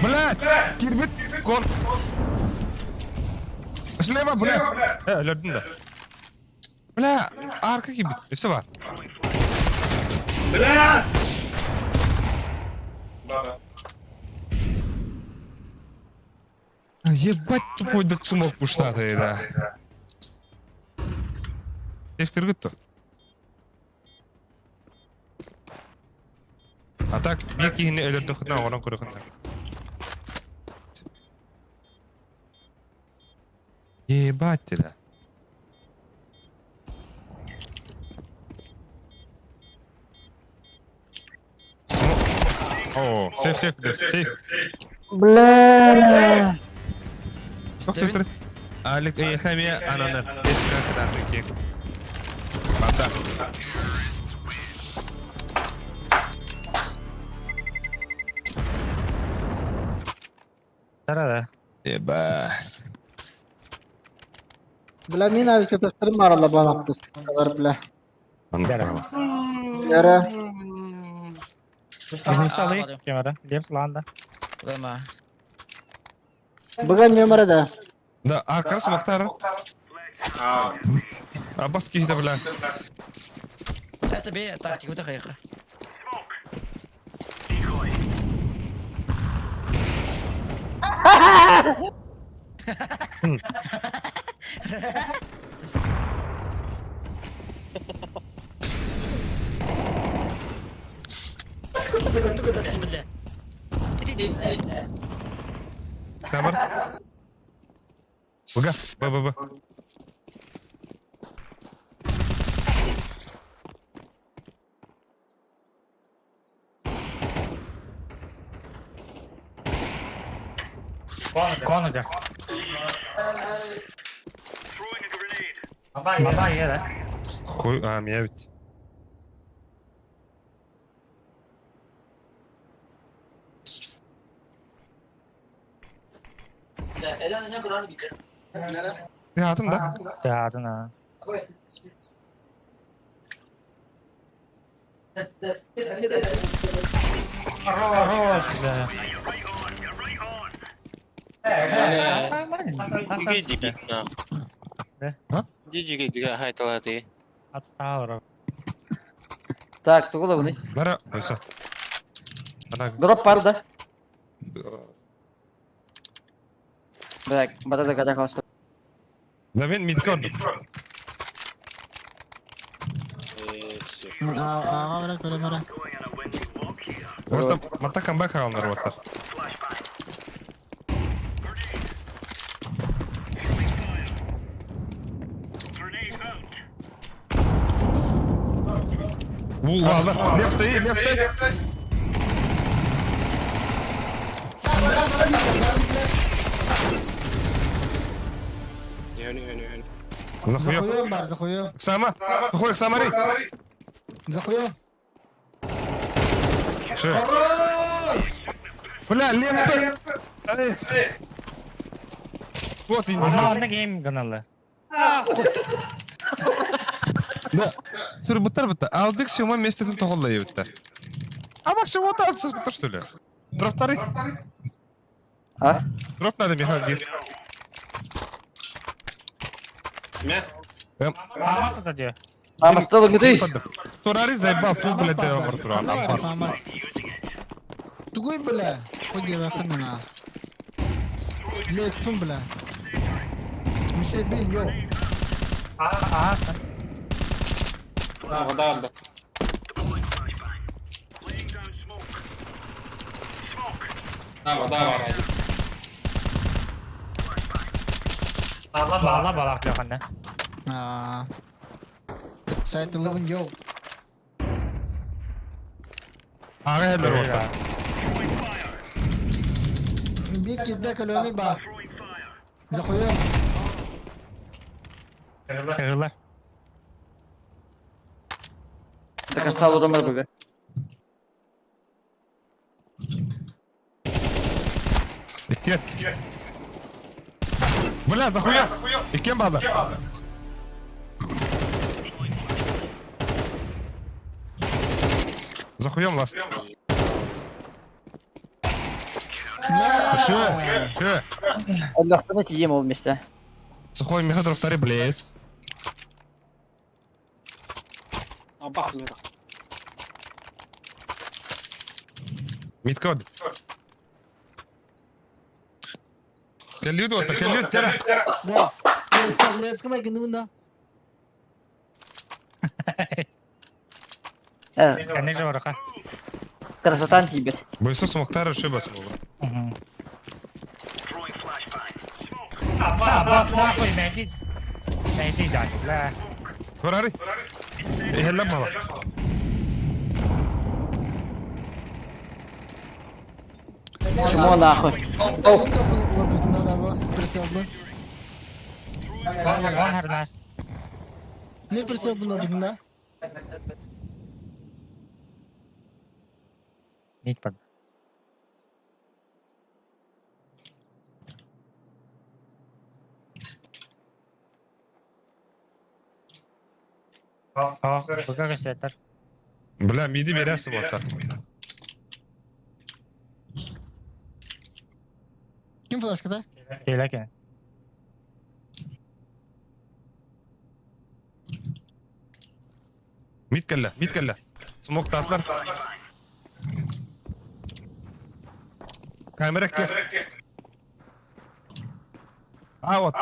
Speaker 3: Блядь! Кирбит! Кон! Слева, блядь! Öldün de. Bля, arka gibi. Üstü var. Bля! Ебать тупой док смог пуштатый, да. Эфтер гытты. А так, bir kihini öldürdükten ona kurukun. Ебать ты, да. О, сейф, сейф.
Speaker 6: Бля.
Speaker 3: Çok çöktür. Alik eyhamiye ananar. Eski kadar ki. Bata.
Speaker 10: Nerede?
Speaker 3: Еба.
Speaker 6: Бля, мен авике таштырым арала банаптыс. Kadar bля. Yara.
Speaker 10: Birini salayım. Kemara. Gidelim silahında.
Speaker 9: Лема.
Speaker 6: Bugün memara da.
Speaker 3: Да, а как смоктар? А баски да, бля.
Speaker 9: Это бей, тактику да хайха.
Speaker 3: Sabar. Buga, ba.
Speaker 10: Konu olacak. Baba iyi de.
Speaker 3: Koy, меня ведь. Hayatım da.
Speaker 10: Dağıdın ha. Хорош, бля. Отстал.
Speaker 6: Так, tu kula bunu.
Speaker 3: Bana, oysa. Bana.
Speaker 6: Drop var da. Bak, bana da kadar hasta.
Speaker 3: Da ben mid gördüm.
Speaker 9: Bırak öyle Mara.
Speaker 3: Orada mata comeback alınır orada. Ладно, лев стоит.
Speaker 1: Захуем бар, захуем.
Speaker 3: Сама, заходи, Самари.
Speaker 1: Захуем.
Speaker 3: Бля, лев стоит. Вот и
Speaker 10: Ана гейм каналы.
Speaker 3: Сүрбүттар бутта. Алдык сёма местетин тоголлай бутта. А бак вот алсыз бутта что ли? Дроптары.
Speaker 5: А?
Speaker 3: Дроп надо Михаил один.
Speaker 10: Амас это где?
Speaker 5: Мама, стала где?
Speaker 3: Турари заебал, фу, блядь, да его Туран.
Speaker 6: Тугой, бля. Ходи, выходи на. Лезь, пум, бля. Мишель, блин, йоу.
Speaker 2: Вода отда. Вода.
Speaker 10: Бала балак яханда.
Speaker 6: Сайт лывын, йоу.
Speaker 3: Ага, хеллер отта.
Speaker 6: Бик кидде колони ба. Захуем.
Speaker 10: Кырылар.
Speaker 5: До конца лудом РБГ.
Speaker 3: Икет. Бля, захуя. Икем баба. Захуем ласт. Че?
Speaker 5: Отдохнуть ем вместе.
Speaker 3: Сухой мегадров второй блейз.
Speaker 1: Бах, мета.
Speaker 3: Мидкод. Келлюд отта, келлюд тера.
Speaker 6: Да. Левс, камай, гнунда.
Speaker 10: Кенек же варака.
Speaker 5: Красота антибет.
Speaker 3: Бойсо смоктар ошибас было.
Speaker 10: Абас нахуй найди. Найди дай, бля.
Speaker 3: Турари. Хеллер бала.
Speaker 5: Чмо нахуй.
Speaker 6: Надо его. Присел бы.
Speaker 10: Вон хернаш.
Speaker 6: Не присел бы, да?
Speaker 10: Мид под. Бага gösterler.
Speaker 3: Бля, миди бересим отта.
Speaker 6: Kim флешка-то?
Speaker 10: Келеке.
Speaker 3: Мид келле. Смок татлар. Камера ке. А вот.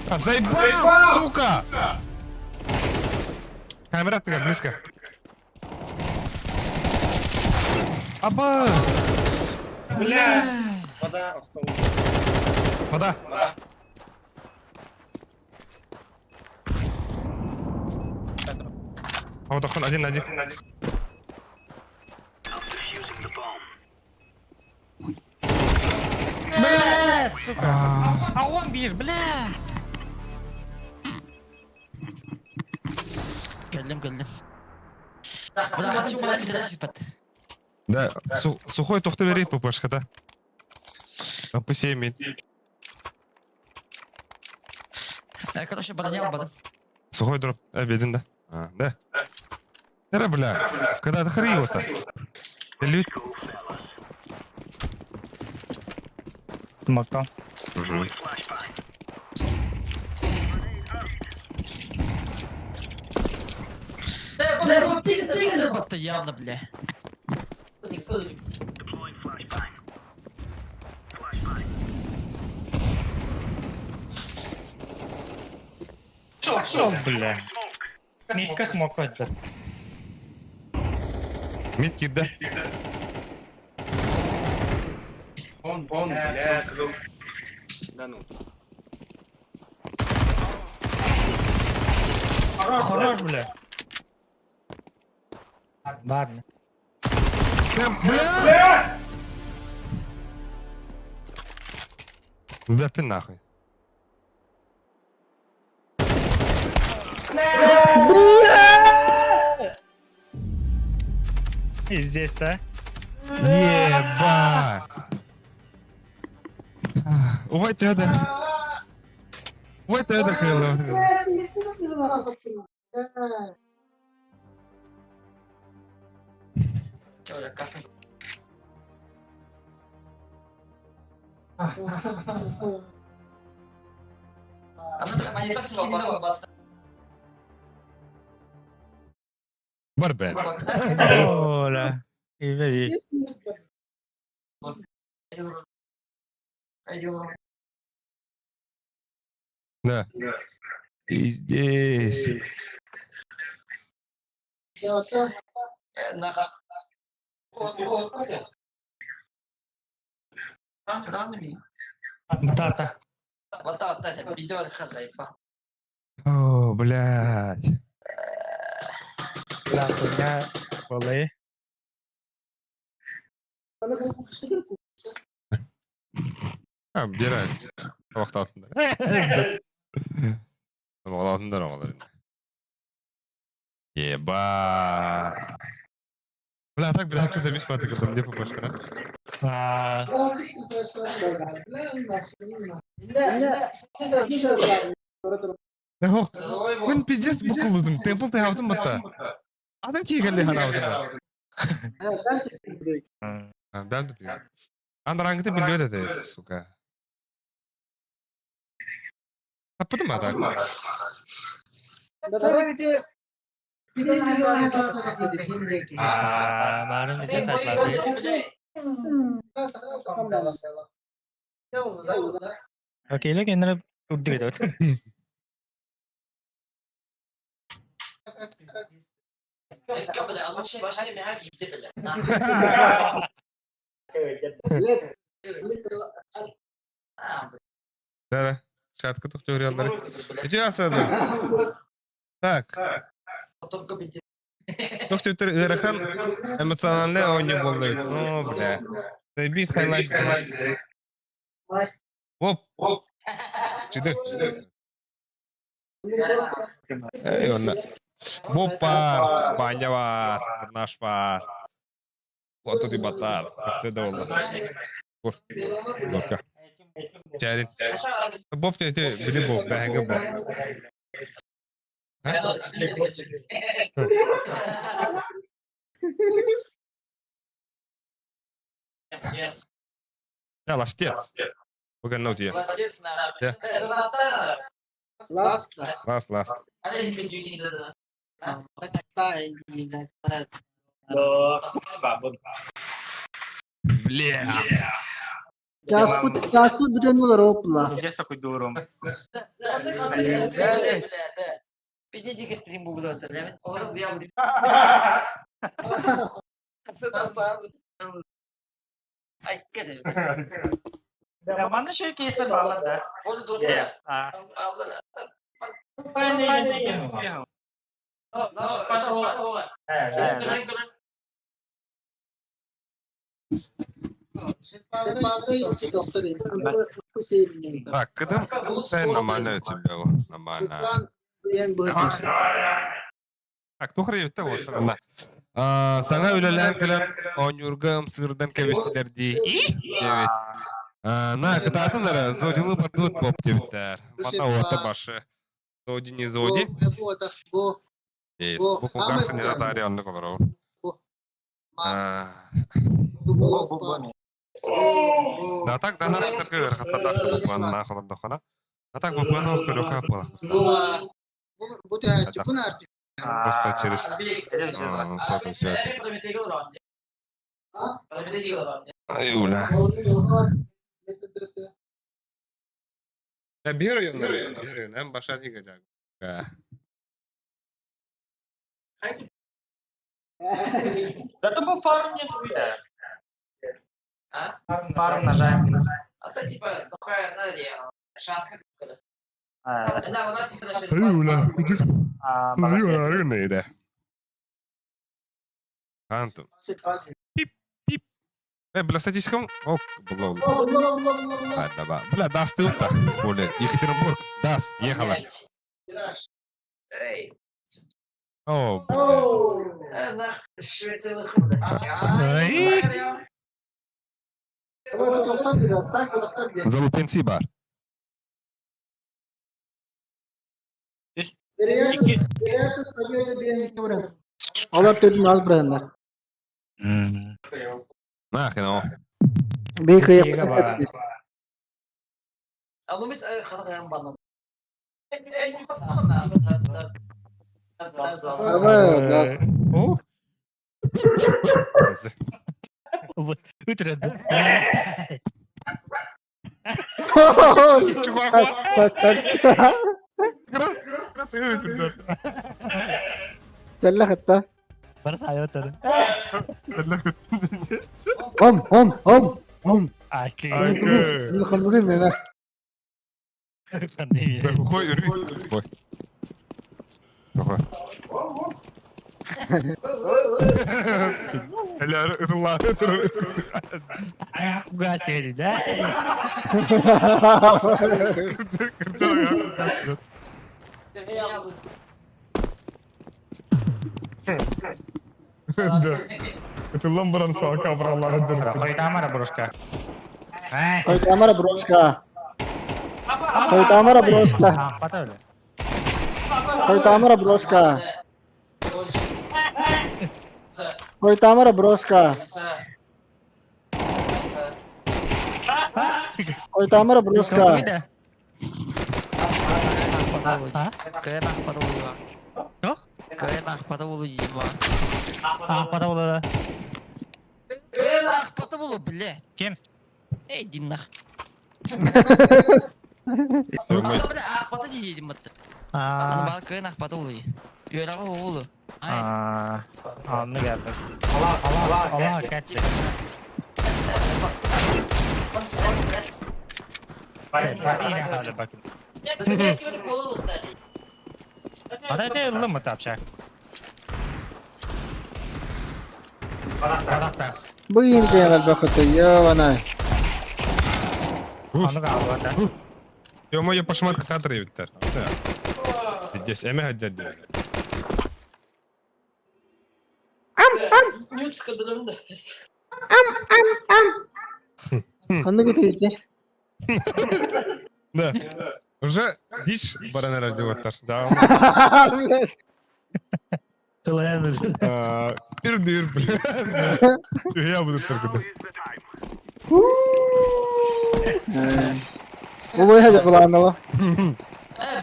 Speaker 3: А заебал, сука! Камера ты близко. Абаз!
Speaker 2: Бля! Вода осталась.
Speaker 3: Вода. А вот охуенно, один на один.
Speaker 10: Блядь, сука. А он бежит, бля. Geldim. Bırak açım bana silah şifat.
Speaker 3: Да, сухой тухты берет ППшка-то. А посеемит.
Speaker 10: Короче, броня албадым.
Speaker 3: Сухой дроп обеден, да? А, да. Эра, бля, когда ты хрива-то? Лють.
Speaker 10: Смока. Да его пиздец, это явно, бля. Шо, бля. Митка смог это.
Speaker 3: Мидкит, да?
Speaker 2: Он, бля, да ну.
Speaker 10: Хорош, бля. Ладно.
Speaker 3: Бля! Бля, пи нахуй.
Speaker 10: И здесь-то.
Speaker 3: Ебать! Вот это! Вот это крыло! Барбе.
Speaker 10: Hola. И бери.
Speaker 3: Да. И здесь.
Speaker 10: Батата.
Speaker 3: О, блядь.
Speaker 10: Да, у меня полы.
Speaker 3: Обдирайся. Вақыт алтындар. Алтындар оғалар. Еба. Бля, так бля, за бесплатно, когда мне побольше, да? Мен пиздец букул үзім, темпл те хаузым бата. Адам киегелі хана хаузым. Бәлді білген. Андараңгыты білбед әді, сука. Таппыды ма так?
Speaker 10: Malum bize sakladı. Okey, look, kendine uddu gidiyor.
Speaker 3: Дара, шатка тух теориялары. Иди асады. Так. Тух теория ырахан эмоциональный ойны болды. Ну, бля. Бит хайлайт. Оп. Чидык. Эй, онна. Боп бар, баня бар, наш бар. Вот тут и батар. Все довольно. Бур. Бурка. Чарин. Боп те где боп, бәһәңгә боп. Ja, ластец. Погано тебе. Ласт. Бля.
Speaker 6: Час тут буде ропла.
Speaker 7: Здесь такой дуром.
Speaker 9: Підійди стрім буду. Ай, кидай.
Speaker 7: Да, в мене ще якийсь там баланс, да?
Speaker 9: Вот тут.
Speaker 3: Так, когда? Да, нормально у тебя. Нормально. Так, кто хребет того страна? Саңа үлелән келәп, онюргам сырдан кәбестелерді. Evet. На, кытатынлары, зодилы бардуыт боп дебіттер. Мана оты башы. Зоди не зоди. Есть. Бұл кулгасы не затарионны колырау. Да так, да, надо тәргі верхатта дақты бұқманы нақылым доқына. А так бұқманы оқ көрі қап болақ. Просто через сотен связи. Ай, уля. Я беру, нам баша не гадяг.
Speaker 7: Да то був фарм не туди. Фарм нажать.
Speaker 9: А то типа такая, шансы.
Speaker 3: Ай, уля. Рынный, да. Антон. Пип. Бля, статистикам? Ок, было. Ладно, ба. Бля, даст ты-то. Более. Екатеринбург. Даст. Ехала. О, залупенси бар.
Speaker 6: Олар төдün az bırakınlar.
Speaker 3: Нахрен о.
Speaker 6: Bir kıyıp.
Speaker 10: Тига бар. О, вот, үтіреді.
Speaker 6: Tella hatta.
Speaker 10: Бір сайы өтірі.
Speaker 6: Hom.
Speaker 10: Айки.
Speaker 6: Bunu kandırayım ben ha.
Speaker 3: Koy ürün. Koy. Koy. Helal ırılar.
Speaker 10: Аяқ газ тегеді, да?
Speaker 3: Это ламбран сока бралары дырды.
Speaker 10: Қой тамара бұрышқа.
Speaker 6: Koy kamera broşka. Koy kamera broşka.
Speaker 10: Ақпата өлі.
Speaker 6: Koy kamera broşka. Koy kamera broşka. Koy kamera broşka.
Speaker 10: Ақпата өлі.
Speaker 9: Ахпата болу, бля.
Speaker 10: Кем?
Speaker 9: Эй, иди нах.
Speaker 3: Сёрмай.
Speaker 9: Бля, ахпата дейдім бітті. Аны бары кайын ахпата болу. Үйраға болу.
Speaker 10: Анны geldi. Allah kaçtı. Yine hadi bakın. Hadi de ıllı mı tapacak? Barakta.
Speaker 6: Bu yeni genel bakıtı ya bana.
Speaker 10: Onu kaldı da.
Speaker 3: Ё-моё, пошматка кадры биттер. Здесь эме хаджад.
Speaker 9: Нюц кадırında.
Speaker 6: Kandı götürücü.
Speaker 3: Да. Уже дичь барана родилаттар. Да.
Speaker 10: Kılıyoruz.
Speaker 3: Ир-дыр, бля. Я буду торгуда.
Speaker 6: Bu boya hacı kulağında bu.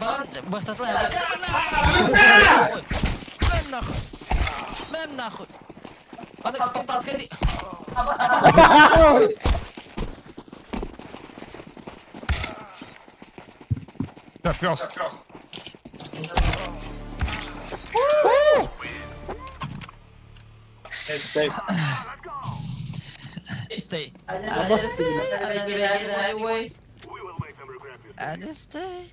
Speaker 9: Bana başlatma ya. Ben nahуй. Bana спартанская ди.
Speaker 3: Да, пёс.
Speaker 9: Stay. I just stay. I just stay.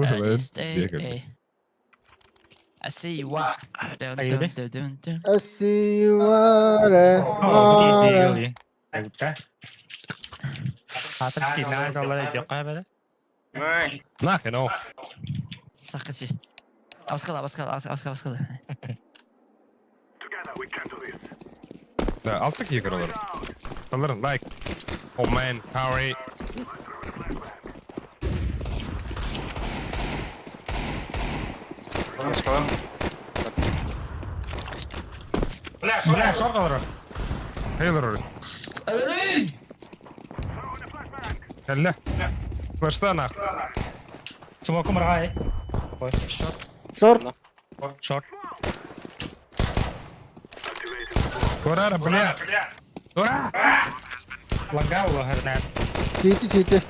Speaker 9: I just stay. I see you walk. Dun, dun, dun, dun, dun.
Speaker 6: Asiyare.
Speaker 10: Gidiyor. Evet. Hatır ki nerede olayı yok abi.
Speaker 3: Нахрен о.
Speaker 9: Sakıcı. Askala.
Speaker 3: Да, alttaki yıkaralar. Sanırım like. Oh man, Harry.
Speaker 10: Bля, şort olur.
Speaker 3: Hayırlar orası. Kelle. Flash'ta nah.
Speaker 10: Smoke'um rağay.
Speaker 6: Short.
Speaker 10: Short.
Speaker 3: Korara, bля. Dora.
Speaker 10: Langao hernet.
Speaker 6: Siti.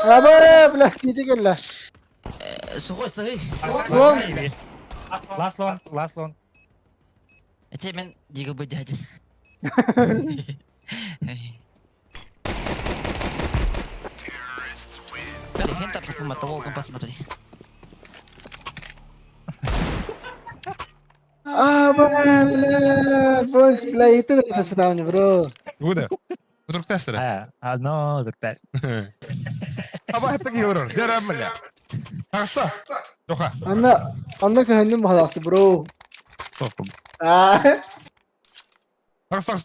Speaker 6: Abi bırak siti gel la.
Speaker 9: Soğuk sahi.
Speaker 10: Last one.
Speaker 9: Hemen diga bıcacı. Dale, gente, porque mató a compas, mató.
Speaker 6: Boys play itu kita setahun bro.
Speaker 3: Udah. Tutup testleri.
Speaker 10: No, doktor.
Speaker 3: Ama hep taki yorur. Deram bля. Tağısta. Yoxa.
Speaker 6: Anna köhündüm balaktı bro. Aa.
Speaker 3: Tağıs.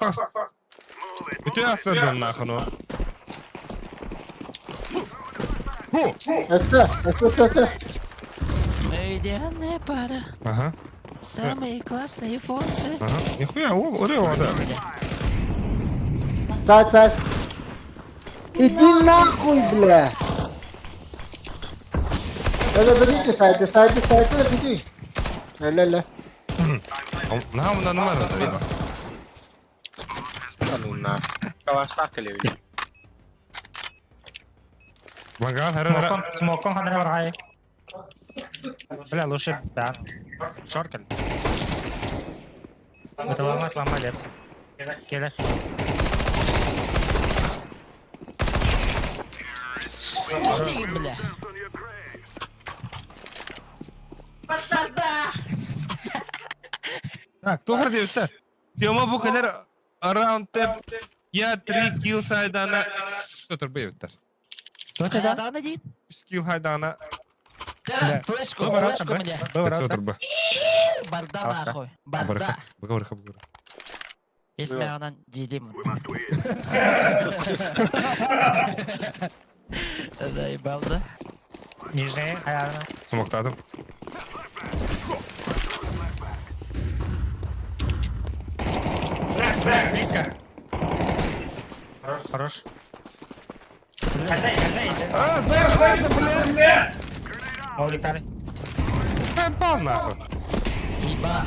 Speaker 3: Bütün asırdın nakın o.
Speaker 6: Östü.
Speaker 9: Эй, не пара.
Speaker 3: Aha.
Speaker 9: Самые классные форсы.
Speaker 3: Aha. Nихуя, oraya orada.
Speaker 6: Saat. Иди нахуй, бля. Öyle bir saydı gidiyor. Öyle.
Speaker 3: Naha bundan numara zaten.
Speaker 2: Кануна. Калаштакали.
Speaker 3: Вангал, хара.
Speaker 10: Смоком хадра врай. Бля, лучше да. Шоркель. Это ломать леп. Кидай.
Speaker 9: Эй, бля.
Speaker 3: Так, кто гордится? Тема bu kadar around tap ya 3 kill saydana. Кто бейвтер?
Speaker 10: Кто тебя?
Speaker 9: Да, один.
Speaker 3: Skill haydana.
Speaker 9: Флешку мне.
Speaker 3: Це турба.
Speaker 9: Барда нахуй. Барда.
Speaker 3: Говори.
Speaker 9: Если она Дилим. Заебал, да?
Speaker 10: Нижний, наверное.
Speaker 3: Смоктадым.
Speaker 10: Близко. Хорош. Улетали.
Speaker 3: Ебал нахуй.
Speaker 9: Еба.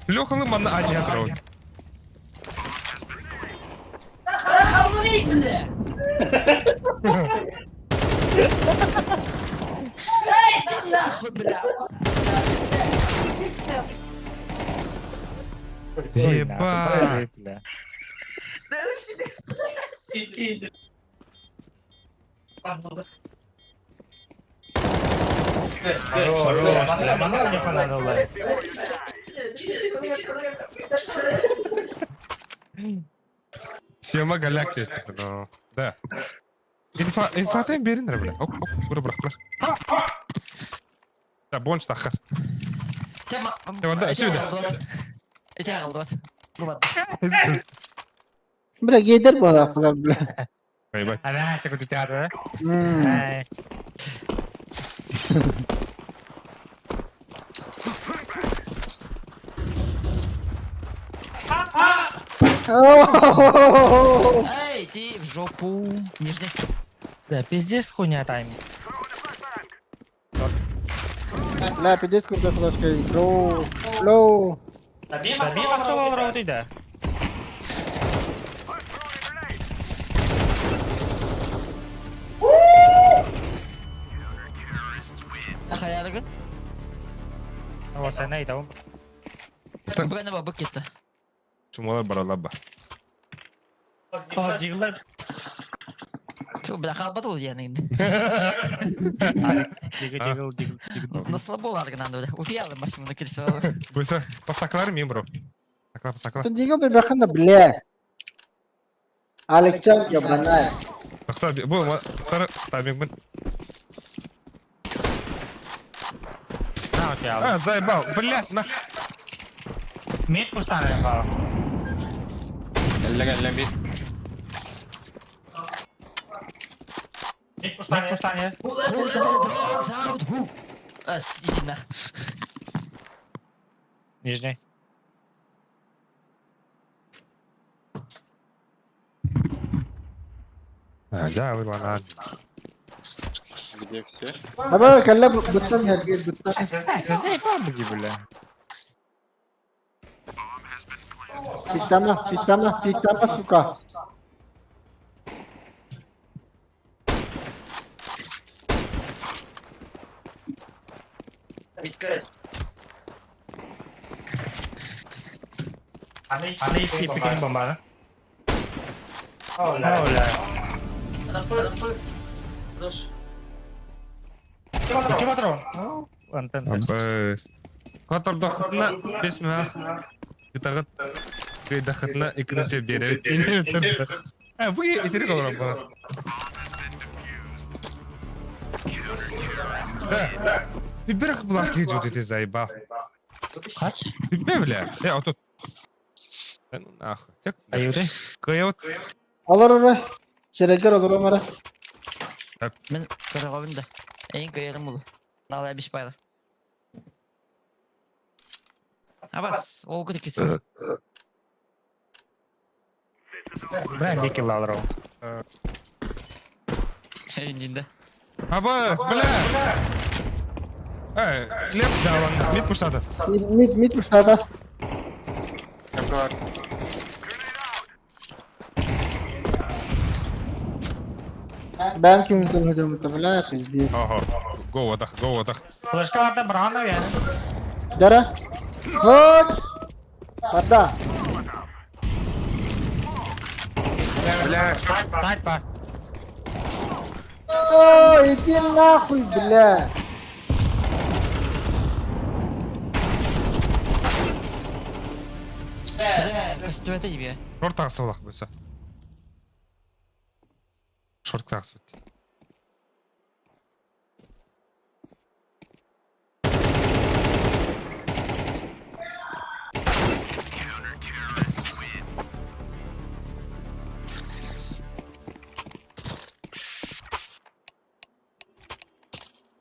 Speaker 3: Леха лыманна один отрон.
Speaker 9: Нахуй, бля.
Speaker 3: Ебать. Siyama galaktik. Da. İnfatayım berindir bile. Hop, bura bıraktılar. Ya bonç takır. Tamam da şöyle.
Speaker 9: Эти голдот.
Speaker 6: Bırak yedir balaklar bля.
Speaker 3: Bay bay.
Speaker 10: Она секунду театра.
Speaker 9: Эй, иди в жопу. Нижний.
Speaker 10: Да, пиздец хуйня тайминг.
Speaker 6: Bля, пидец курда флешкой. Бро.
Speaker 10: Забей баскал работает.
Speaker 9: Хаярган.
Speaker 10: Вот sen neydi oğlum?
Speaker 9: Брэна баба кетті.
Speaker 3: Чумалар баралаба.
Speaker 10: Aa jigler.
Speaker 9: Чё, бля, халбат ол яны енді.
Speaker 10: Jiggle.
Speaker 9: На слабо арган бля. Уяла машину кирсала.
Speaker 3: Бuysa pasaklar mıyım bro? Pasaklar.
Speaker 6: Ты диго бы бахана бля. Алекчан ябана.
Speaker 3: Bak bu tabii ben.
Speaker 10: На, окей.
Speaker 3: А, заебал. Блядь, на.
Speaker 10: Мид пустанет, пара.
Speaker 2: Гелле бит.
Speaker 10: Мид пустанет.
Speaker 9: Иди на.
Speaker 10: Нижний.
Speaker 3: Да, вы ладно.
Speaker 2: Где все?
Speaker 6: Аба калла буттан херге буттан.
Speaker 10: Сізде памбуги, бля.
Speaker 6: Питама, сука.
Speaker 10: Они bikin bomba. Hola. İki patron. Антен.
Speaker 3: Абыс. Қатар доқытына бесме ақ. Гитағыт. Гайдақытына екінші беріп. Ине өтірді. Бұғы етерек олар бана. Да. Ты берег блоки идет, ты заебал.
Speaker 10: Kaç?
Speaker 3: Ты бля. Вот тут. Да ну нахуй. Так,
Speaker 10: Ayıdı.
Speaker 3: Кайот.
Speaker 6: Alır oraya. Şereker olur Ömer'e.
Speaker 9: Ben karakolunda. En kıyarım bulu. Nalaya bir baylar. Abbas, olgu dikisi.
Speaker 10: Ben bir kill alırım.
Speaker 9: Elinde.
Speaker 3: Абас, бля. Леп даван. Мид пушата.
Speaker 6: Mid puştada.
Speaker 2: Yaprak.
Speaker 6: Ben kimdim hocam muhtemelen pizdiyiz.
Speaker 3: Ага. Go атах, go атах.
Speaker 10: Flashka var da Brand'a yani.
Speaker 6: Dara. Hop. Parda.
Speaker 2: Бля.
Speaker 10: Tight var.
Speaker 6: О, иди нахуй, бля.
Speaker 9: Köstüvete gibi ya.
Speaker 3: Шорт тағысылақ болса. Шорт тағыс өтті.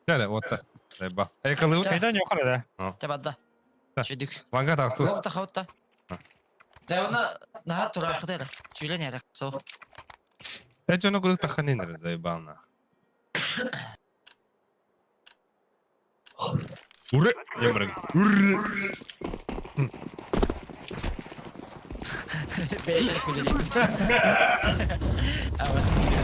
Speaker 3: Gel вот так. Заебал. Yakaladı.
Speaker 10: Şeyden yukarıda.
Speaker 9: Tabadda.
Speaker 3: Da.
Speaker 9: Çödük.
Speaker 3: Vanga tağısı.
Speaker 9: Kavutta kavutta. Devana nahar tura arkadayla. Şöyle ne yarak? So.
Speaker 3: Я что, ну куда таханин заебал нах. Ура! Я мрак. Ура!
Speaker 9: Beyler kuleli. Abbas gidiyor.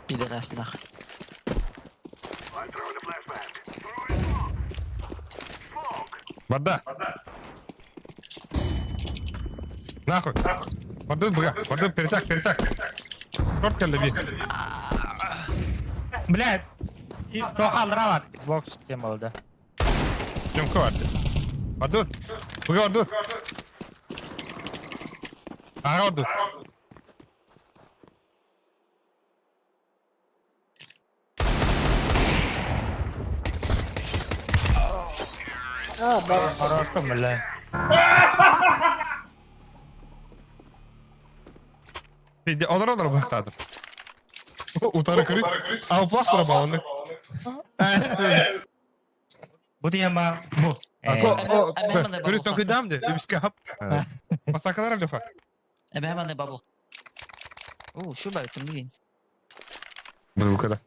Speaker 9: Pideras nah.
Speaker 3: Бада. Нахуй. Бада, бля. Бада, перетак. Шорт geldi bir.
Speaker 10: Блядь. Çok kaldıramaz. Xbox kim oldu?
Speaker 3: Cümke vardı. Bada. Bugün vardı. Aha vardı.
Speaker 6: Ha bak.
Speaker 10: Хорошо, блядь.
Speaker 3: Bir olur başladı. Utarı kırık. Al plak sıra bağlandı.
Speaker 10: Bu diye ma bu.
Speaker 3: Kırık toku damdı. Übüske hap. Pasakalar lüfa.
Speaker 9: Ebe hemen de bubble. Oo, şu bayıttım bilin.
Speaker 3: Bu kadar.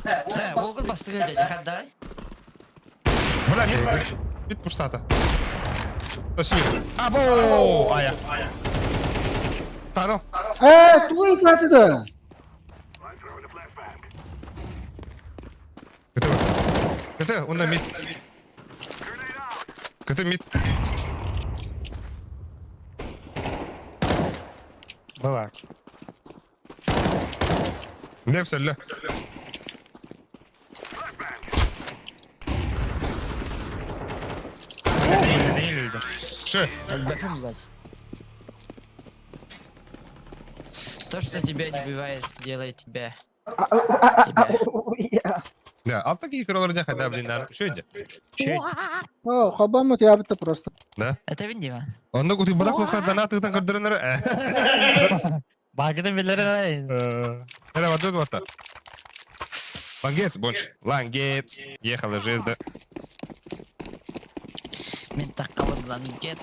Speaker 9: He, Google bastı geldi. Haddar.
Speaker 3: Bırak git. Bit pursata. Taşıyor. Abo! Aya. Taro.
Speaker 6: Tu iyi katıdı.
Speaker 3: Kötü, onda mid. Kötü mid.
Speaker 10: Bu var.
Speaker 3: Ne söyle?
Speaker 10: Değildi.
Speaker 3: Şu.
Speaker 9: Бэпэм, блядь. То, что тебя не бывает, делает тебя.
Speaker 3: Ya alttaki kırıları ne kadar bilinler? Şöyle.
Speaker 10: Şey.
Speaker 6: О, хабамут я бы то просто.
Speaker 3: Да?
Speaker 9: Это Виндима.
Speaker 3: Onda kutu badak bakar danatlıktan kırdırınları.
Speaker 10: Bagidin birileri.
Speaker 3: Hele vadı da vata. Lan geç, bonç. Lan geç. Ехала жизнь.
Speaker 9: Мен таққабымдан кет.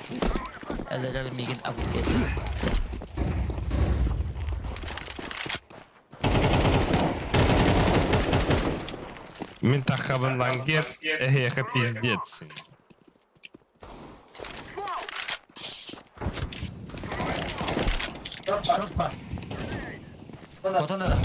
Speaker 9: Әлерер меген абу кет.
Speaker 3: Мен тахабын lan geç. Эхе пиздец.
Speaker 9: Шорт бар. Вот он это.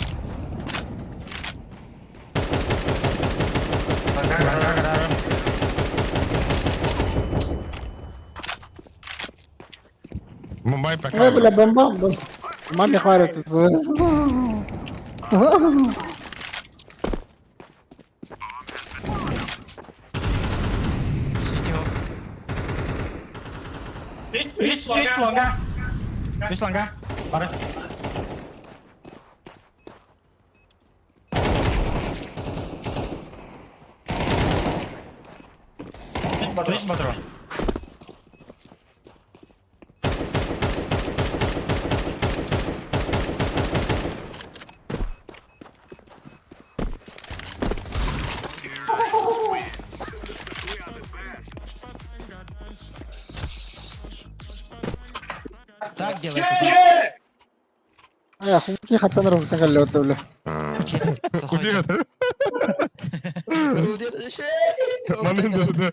Speaker 3: Мумбай
Speaker 6: Ой,
Speaker 3: пока.
Speaker 6: бля, бомба. Маме хватит тут.
Speaker 10: Üst longa. Весь лонга. Бары. Весь батро.
Speaker 9: Так делай.
Speaker 6: Ay, أخوك حتى أنا رفضت خلوت ولا.
Speaker 3: Куди это? Манын да.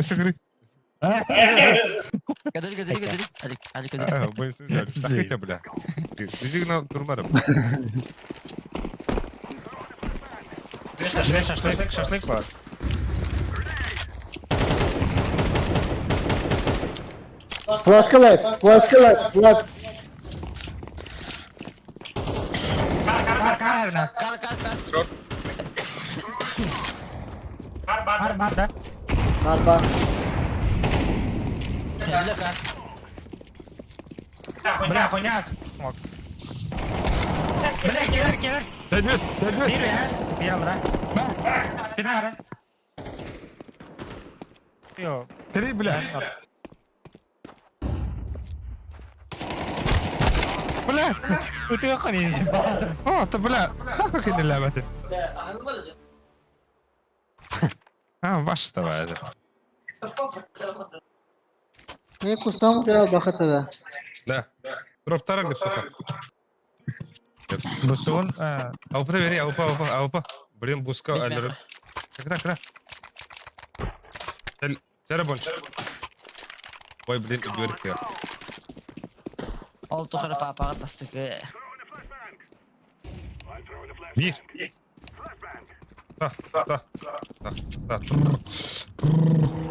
Speaker 3: Шагри.
Speaker 9: Кадри. Али, кадри.
Speaker 3: Мы стреляли. Сахайте, бля. Сигнал турмаром.
Speaker 10: Шашлык var.
Speaker 6: Flash light. Vlad.
Speaker 10: Kar evine. Bar da.
Speaker 6: Arba.
Speaker 10: Бля, хуйня. Смог. Бля, киллер. Бир ya. Bir al da. Bir ara. Yo.
Speaker 3: Кри, бля. بلا وتوقعني طب لا فين اللعبة باش تبع هذا
Speaker 6: Ne kusam kira bakıtı da.
Speaker 3: لا روح ترى اللي بصفك
Speaker 10: Busun.
Speaker 3: او بريفيري او با بريم بوسكا الرب كذا ترى Ой, блин, дверь.
Speaker 9: Oldu kara papa bastık.
Speaker 3: Bir. Da.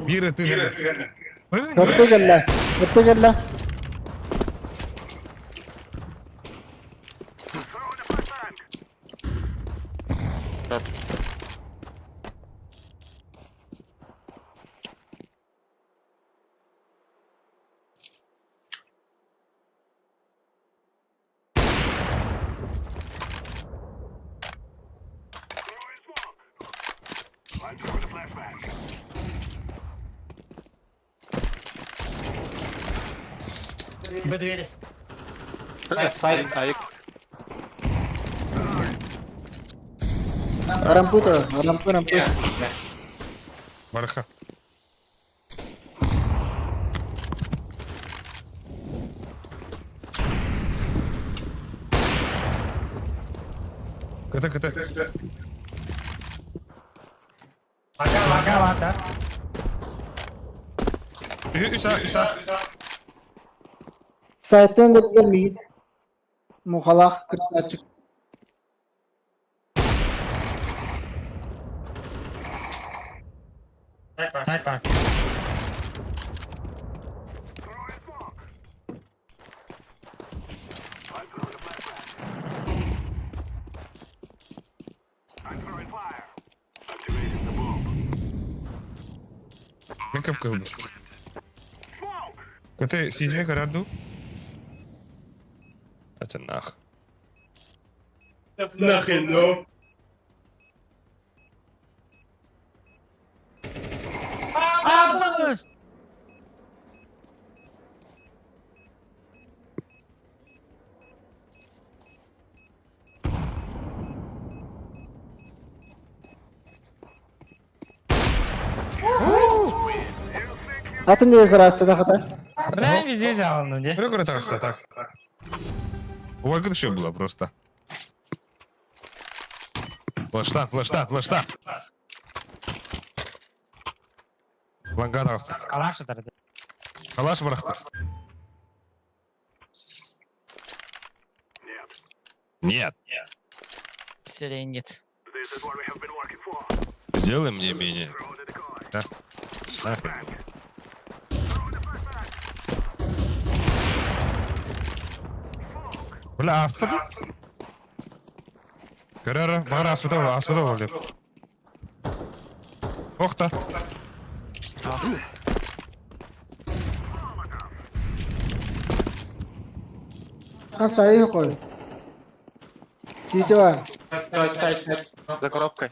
Speaker 3: Bir tıgana.
Speaker 6: Öpte gelle.
Speaker 9: Bedveli.
Speaker 6: Рампут.
Speaker 3: Бараха. Ката.
Speaker 10: Лага.
Speaker 3: Üsa.
Speaker 6: Site'den de bize miydi? Muhalak kırsa açık.
Speaker 10: Sniper.
Speaker 3: Makeup kıldı. Kata sizine karardı. Açın nah.
Speaker 2: Нахрен, ну.
Speaker 10: Abuz.
Speaker 6: Atın diye kırarsa da hata.
Speaker 10: Бля, везде взял, ну где?
Speaker 3: Прикольно так. У Вагон еще было просто. Флешта. Ланга таста.
Speaker 10: Алаш атар.
Speaker 3: Калаш бырахты. Нет.
Speaker 9: Серия нет.
Speaker 3: Сделай мне менее. Да. Нахрен. Бля, астаdı. Karara, bana asfada oldu. Okta.
Speaker 6: Ha sayı koy. City var.
Speaker 2: За коробкой.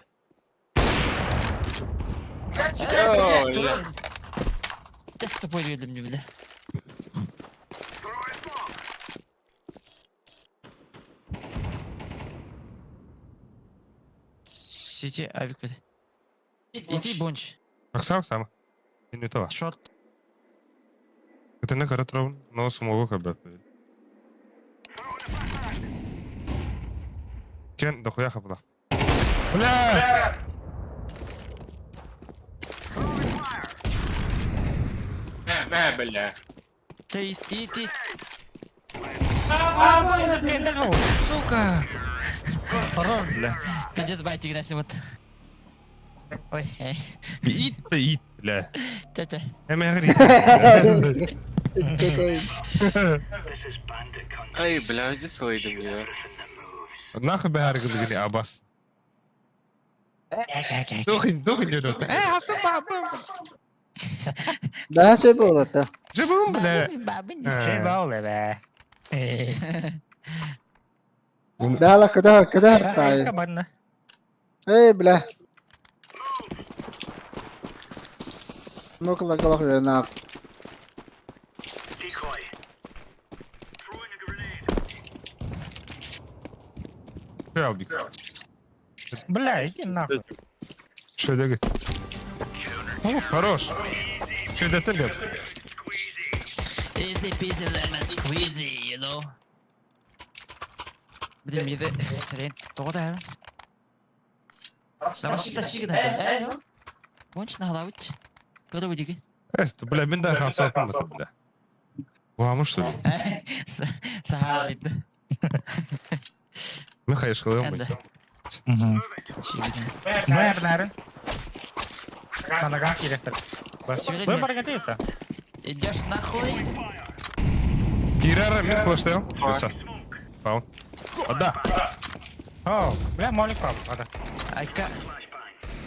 Speaker 9: Тест тупой видим не бля. Сити авик. Иди бонч.
Speaker 3: Оксана. Він не това.
Speaker 9: Шорт.
Speaker 3: Ти не каратров, но смогу хабе. Кен, дохуя хапла. Бля!
Speaker 2: ما بالله.
Speaker 9: Ты иди.
Speaker 10: Сука! Хорон, бля.
Speaker 9: Пиздец байт играть вот. Ой, эй.
Speaker 3: Ит, бля.
Speaker 9: Тетя.
Speaker 3: Hemen gri.
Speaker 2: Ай, бля, иди слайдом, я.
Speaker 3: Нахуй be hareket gri Abbas. Dokun diyor. Hasta babam.
Speaker 6: Daha şey bu olur da.
Speaker 3: Cebim bile.
Speaker 10: Şey bağlı be.
Speaker 6: Daha la kadar sayı.
Speaker 10: Ska banna.
Speaker 6: Hey bile. Smoke la verin abi.
Speaker 3: Şey al bir.
Speaker 10: Бля, иди нахуй.
Speaker 3: Şöyle git. Oh, хорош. Şöyle de yap.
Speaker 9: Easy peasy lemon squeezy, you know. Блин, мне это срень. Кто да? Давай что-то щигна. Эй, бонч на голову. Кто да выдиги?
Speaker 3: Esto, bля, ben de hasta yapamadım bля. Varmış da.
Speaker 9: Sahara bitti.
Speaker 3: Ne hayır kılıyor mu?
Speaker 10: Nerede? Sana как директор? Выбор готов-то.
Speaker 9: Идешь нахуй.
Speaker 3: Girer mi flash'ta? Güzel. Spawn. Ada.
Speaker 10: О, бля, молик пал. Ада.
Speaker 9: Айка.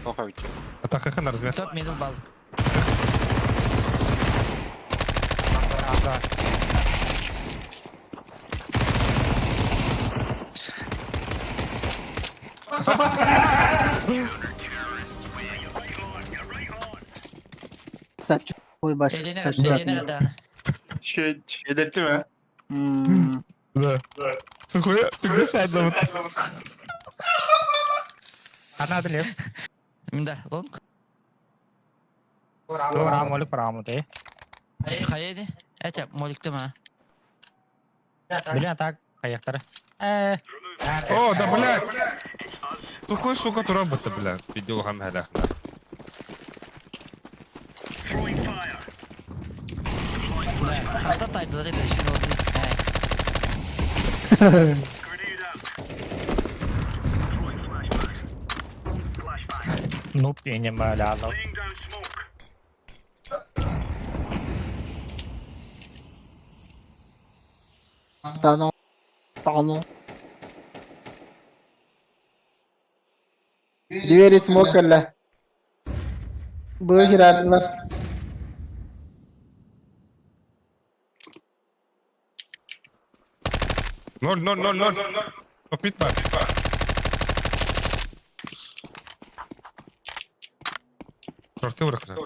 Speaker 2: Уходите.
Speaker 3: Атака на размер.
Speaker 9: Топ middle бал.
Speaker 10: Ада.
Speaker 6: Saç koy baş.
Speaker 9: Eline
Speaker 6: Saç
Speaker 9: kadar, eline kadar.
Speaker 2: Şey edetti mi?
Speaker 3: Да. Сухой, ты где сядла?
Speaker 10: Одна отлив.
Speaker 9: Да, лонг.
Speaker 10: Добра, молик параму ты.
Speaker 9: Haydi. Эти молик ма.
Speaker 10: Бля, так, поехали.
Speaker 3: О, да, блядь. Сухой, сука, ты робот, блядь. Видел хам хадах.
Speaker 9: Hatta taytları da şimdi oldu.
Speaker 10: Ну, пенем, бля, ну.
Speaker 6: Tamam. Двери смокерли. Bu girerdiler.
Speaker 3: Nol. Top mid var. Short'ı bıraktılar.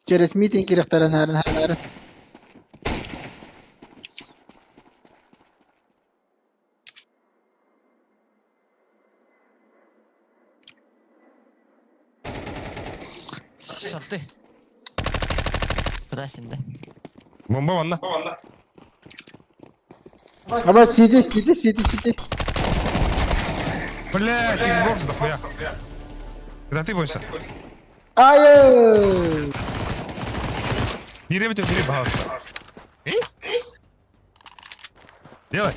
Speaker 6: Через митинг girefterin her.
Speaker 9: Sattı. Kudar şimdi.
Speaker 3: Bomba valla.
Speaker 6: Ama CD.
Speaker 3: Блядь, инбокс дохуя. Когда ты бойся?
Speaker 6: Hayır.
Speaker 3: Бери пожалуйста. Делай.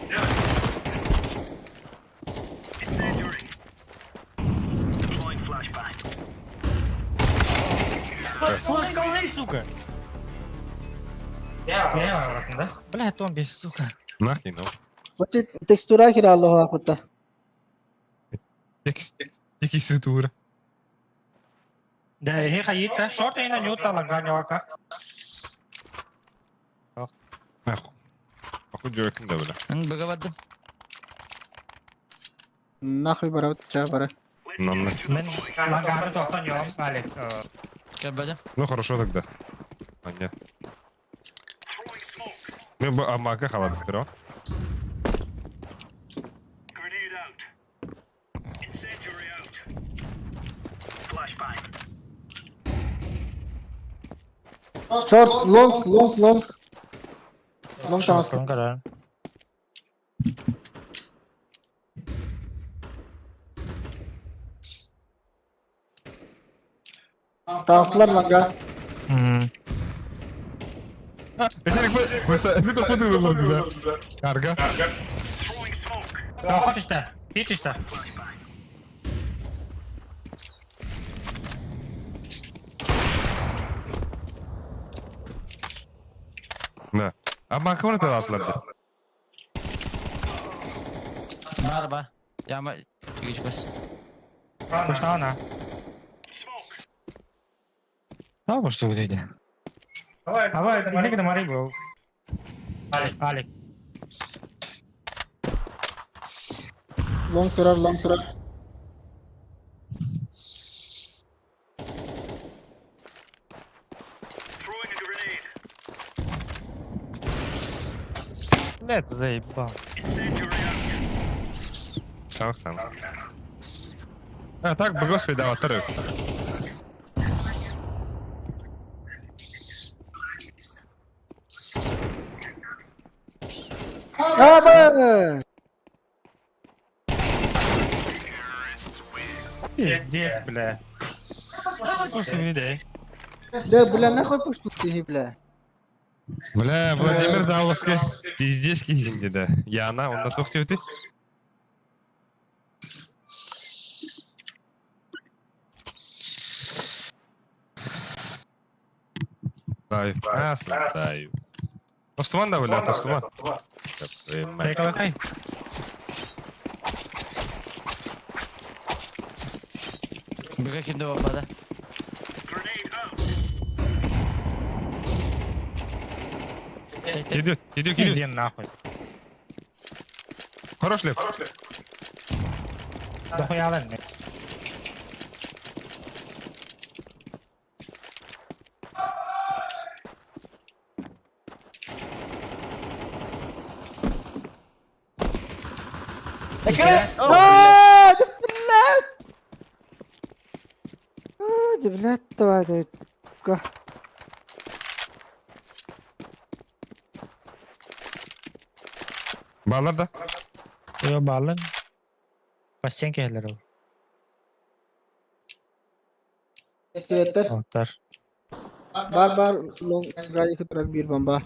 Speaker 10: Сука. Да? Бля, томби, сука.
Speaker 3: Нахуй, ну.
Speaker 6: Bu tekstura kiralı hakikaten.
Speaker 3: Якісь тури.
Speaker 10: Да, he хаїта. Шорт і на нюта лаганьовка.
Speaker 3: Нахуй. Походу жойкин да бля.
Speaker 9: Бөгөбадым.
Speaker 6: Нахуй бара ча бара.
Speaker 3: Намны.
Speaker 10: Мен лаганы тоқтан yoğum. Алик.
Speaker 9: Кәбәдем.
Speaker 3: Ну хорошо тогда. А, нет. Мен bu амака халадык бир, а?
Speaker 6: Short, long. Long tamam.
Speaker 10: Şortun kadar.
Speaker 6: Tamamlar langa.
Speaker 3: Это подыло, да. Карга.
Speaker 10: Yok üstte. Bit üstte.
Speaker 3: Да. Амака onu da atladı.
Speaker 9: Barba. Yağma güç bas.
Speaker 10: Пушта она. А, вот что вот это. Давай, иди к Мари, бро. Алик.
Speaker 6: Long sürer.
Speaker 10: Нет, заебал.
Speaker 3: Сам. А, так бы, господи, да, отрыв.
Speaker 6: Abi!
Speaker 10: Пиздец, бля. Пушта видей.
Speaker 6: Да, бля, нахуй пусть ты, бля.
Speaker 3: Бля, Владимир Дауловский. Пиздец кинди, да. Яна, он на тухте ты. Даю. Даю. Постуман да, бля, постуман.
Speaker 10: Кай.
Speaker 9: Бөгө кимде бапада.
Speaker 3: Идет.
Speaker 10: Иди нахуй.
Speaker 3: Хорош леп.
Speaker 10: Дохуя lan.
Speaker 6: Aaaa! Det blät давай det.
Speaker 3: Bağlar da.
Speaker 10: Yo balın. Basacağın keller o.
Speaker 6: Yeter.
Speaker 10: Altar.
Speaker 6: Bar long raya ke तरफ bir bomba.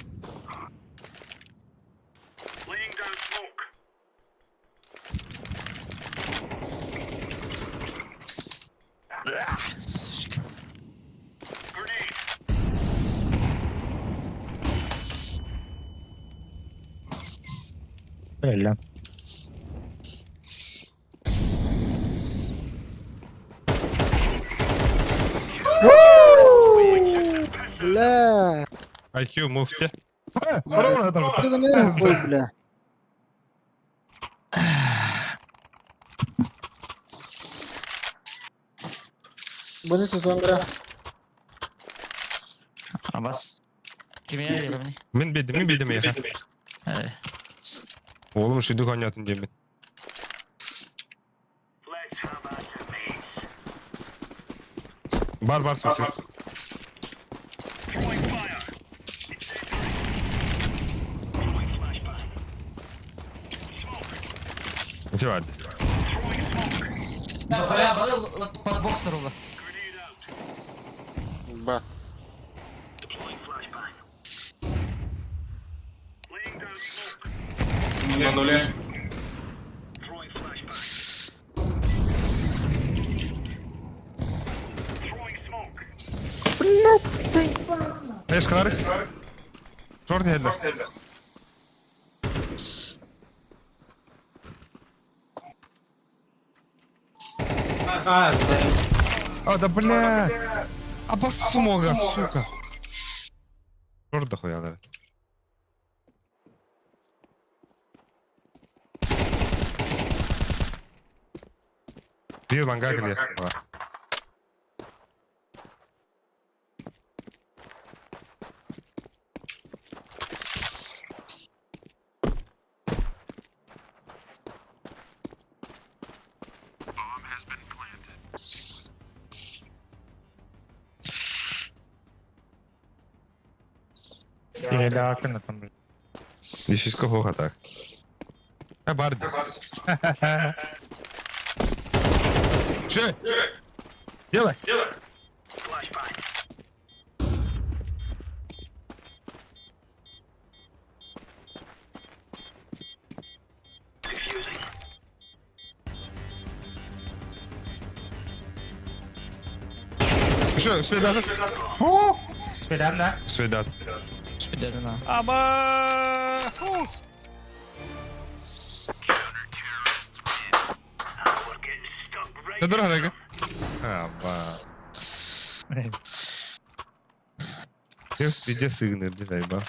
Speaker 10: Öyle.
Speaker 6: Бля.
Speaker 3: IQ муфте.
Speaker 6: Это не бой, бля. Bunu sonra.
Speaker 9: Абас. Кимге гелем ни?
Speaker 3: Мен бедім я. Oğlum şu oynatın diye ben. Бар сосын. Давай.
Speaker 9: Дохуя бары под боксер улы.
Speaker 2: Ба. На нуле.
Speaker 3: Эш кылар. Шорт хелдер. А, да бля. А посмога, сука. Шорт дохуя, да. Bir langa geliyor.
Speaker 10: Передавати на там.
Speaker 3: Десь кого так. А барди. Че? Делай. Что, спидат?
Speaker 10: Спидат, да?
Speaker 3: Спидат.
Speaker 9: Спидерина.
Speaker 10: Аба!
Speaker 3: Да дорого. Аба. Я в спиде сыгнет, не заебал.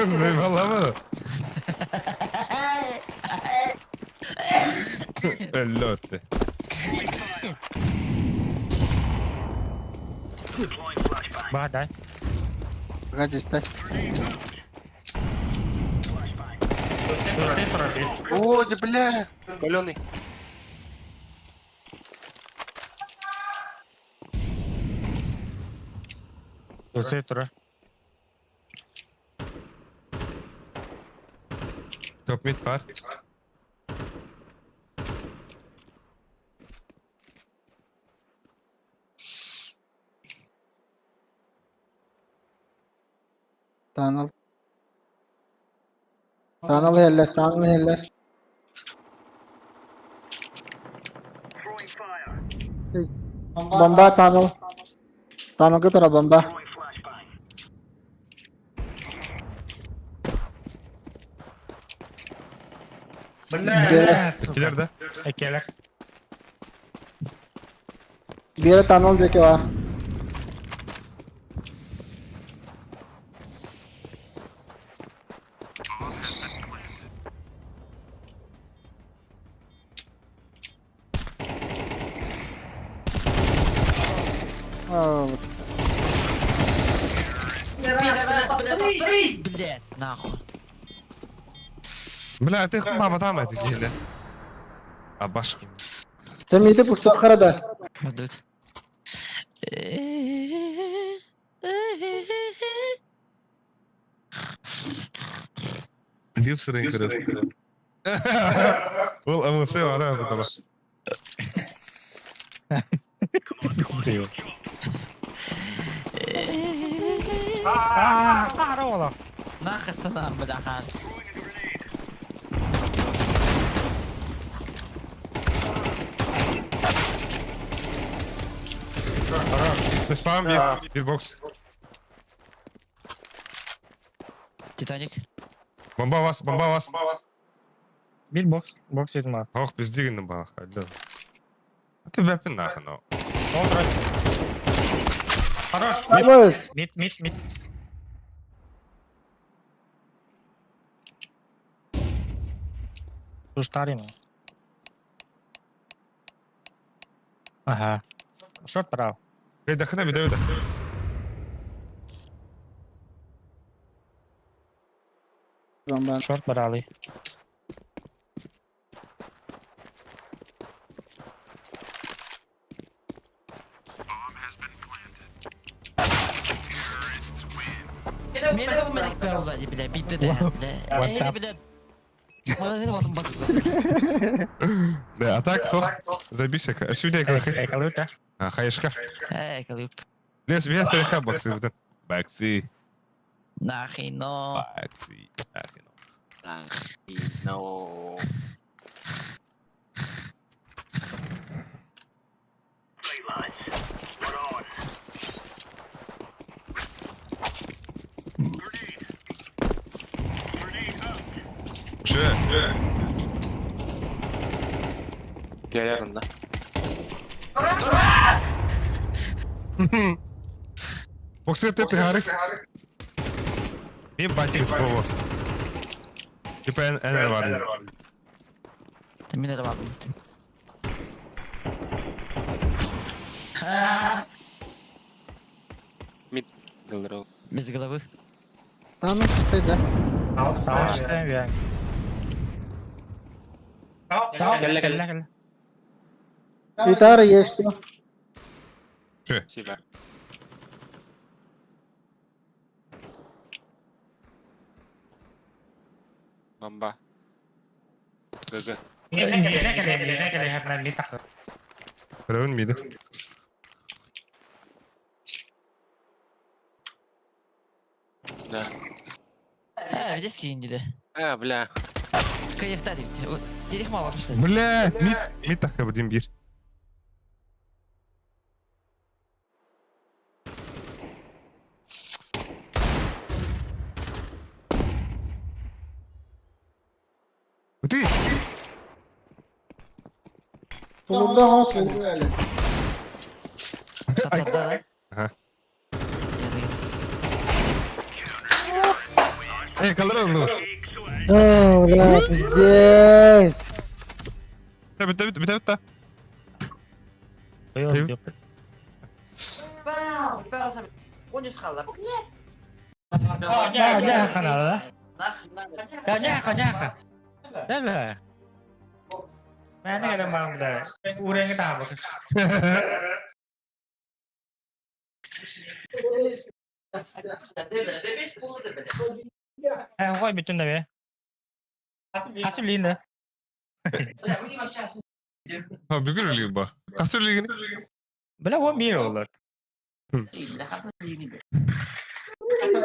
Speaker 3: Заебала мă. Pelote.
Speaker 10: Ba, dai.
Speaker 6: Погоди, стой.
Speaker 10: Ты пробил.
Speaker 2: О, да бля. Каленый.
Speaker 10: Ты тура.
Speaker 3: Top mid var.
Speaker 6: Tunnel. Tunnel heller, tunnel heller. Bomba tunnel. Tunnel की तरफ bomba.
Speaker 3: İkiler de.
Speaker 10: Ekeler.
Speaker 6: Bir yere tunnel deki var. Oh,
Speaker 9: Блядь, нахуй.
Speaker 3: Бля, ты мама там это деле. А башка.
Speaker 6: sen miydi puşlar karada?
Speaker 9: Dur.
Speaker 3: Лив сырын кырып. Ол амылсы var ha bu da.
Speaker 10: Para oğlum.
Speaker 9: Нахуй сюда, бляха.
Speaker 3: Спам bir box.
Speaker 9: Титаник.
Speaker 3: Bomba vas, bomba vas.
Speaker 10: Bir box. Box yedim abi.
Speaker 3: Ох, пиздигин бах. Алло. А ты вепин нахуй, ну.
Speaker 10: Контра. Хорош.
Speaker 6: Vamos.
Speaker 10: Mid. Тушtarino. Ага. Шорт прав.
Speaker 3: Эй, дахна bir de.
Speaker 6: Bomba.
Speaker 10: Шорт брали.
Speaker 9: Meni bulmadık be ulan bile bitti de bile. Eni bile. Bana ne bakın bak.
Speaker 3: Да, а так то забейся. Сюда как.
Speaker 10: Екалуйте.
Speaker 3: А, хаешка.
Speaker 9: Калип.
Speaker 3: Лес, я старика боксы. Боксы.
Speaker 9: Нахино.
Speaker 3: Боксы.
Speaker 7: No.
Speaker 3: Че?
Speaker 2: Я ярында.
Speaker 3: Боксы ты гарик. Мен батик боло. Типа энер var.
Speaker 9: Temin var.
Speaker 2: Гылдырау.
Speaker 9: Без головы.
Speaker 6: Там ты, да?
Speaker 10: Tamam işte yani. Gel gel.
Speaker 6: Гитара есть, что?
Speaker 3: Че?
Speaker 2: Спасибо. Бомба. ГГ.
Speaker 10: Yerine gel hemen bir takı.
Speaker 3: Ревен миді.
Speaker 2: Да.
Speaker 9: Видишь, киндили.
Speaker 2: Бля.
Speaker 9: Кайфта deyip. Direkt mi var işte?
Speaker 3: Бля, мид такы бірден бір. Ты!
Speaker 6: Solunda ha solunda öyle.
Speaker 9: Satata da.
Speaker 3: Ага. Эй, kaldır onu.
Speaker 6: О, бля, пиздец.
Speaker 3: Bitti.
Speaker 10: Koyuyoruz diyor.
Speaker 9: Vau, parası. 13 kaldı.
Speaker 10: Gel kanala. Gel. Değil. Ben de geldim bana burada. Uğrayın git abi. Koy bütün de be. Asıl linde.
Speaker 3: Ha, bugün öyle bu. Kasır ligini.
Speaker 10: Böyle o bir olur.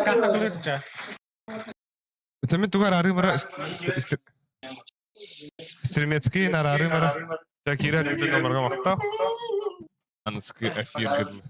Speaker 10: Kasta kılıçça.
Speaker 3: Tamam, tuğar arı mara Стримецкий нарары мара. Такира любит номерга махта. Анскы эфир гидм.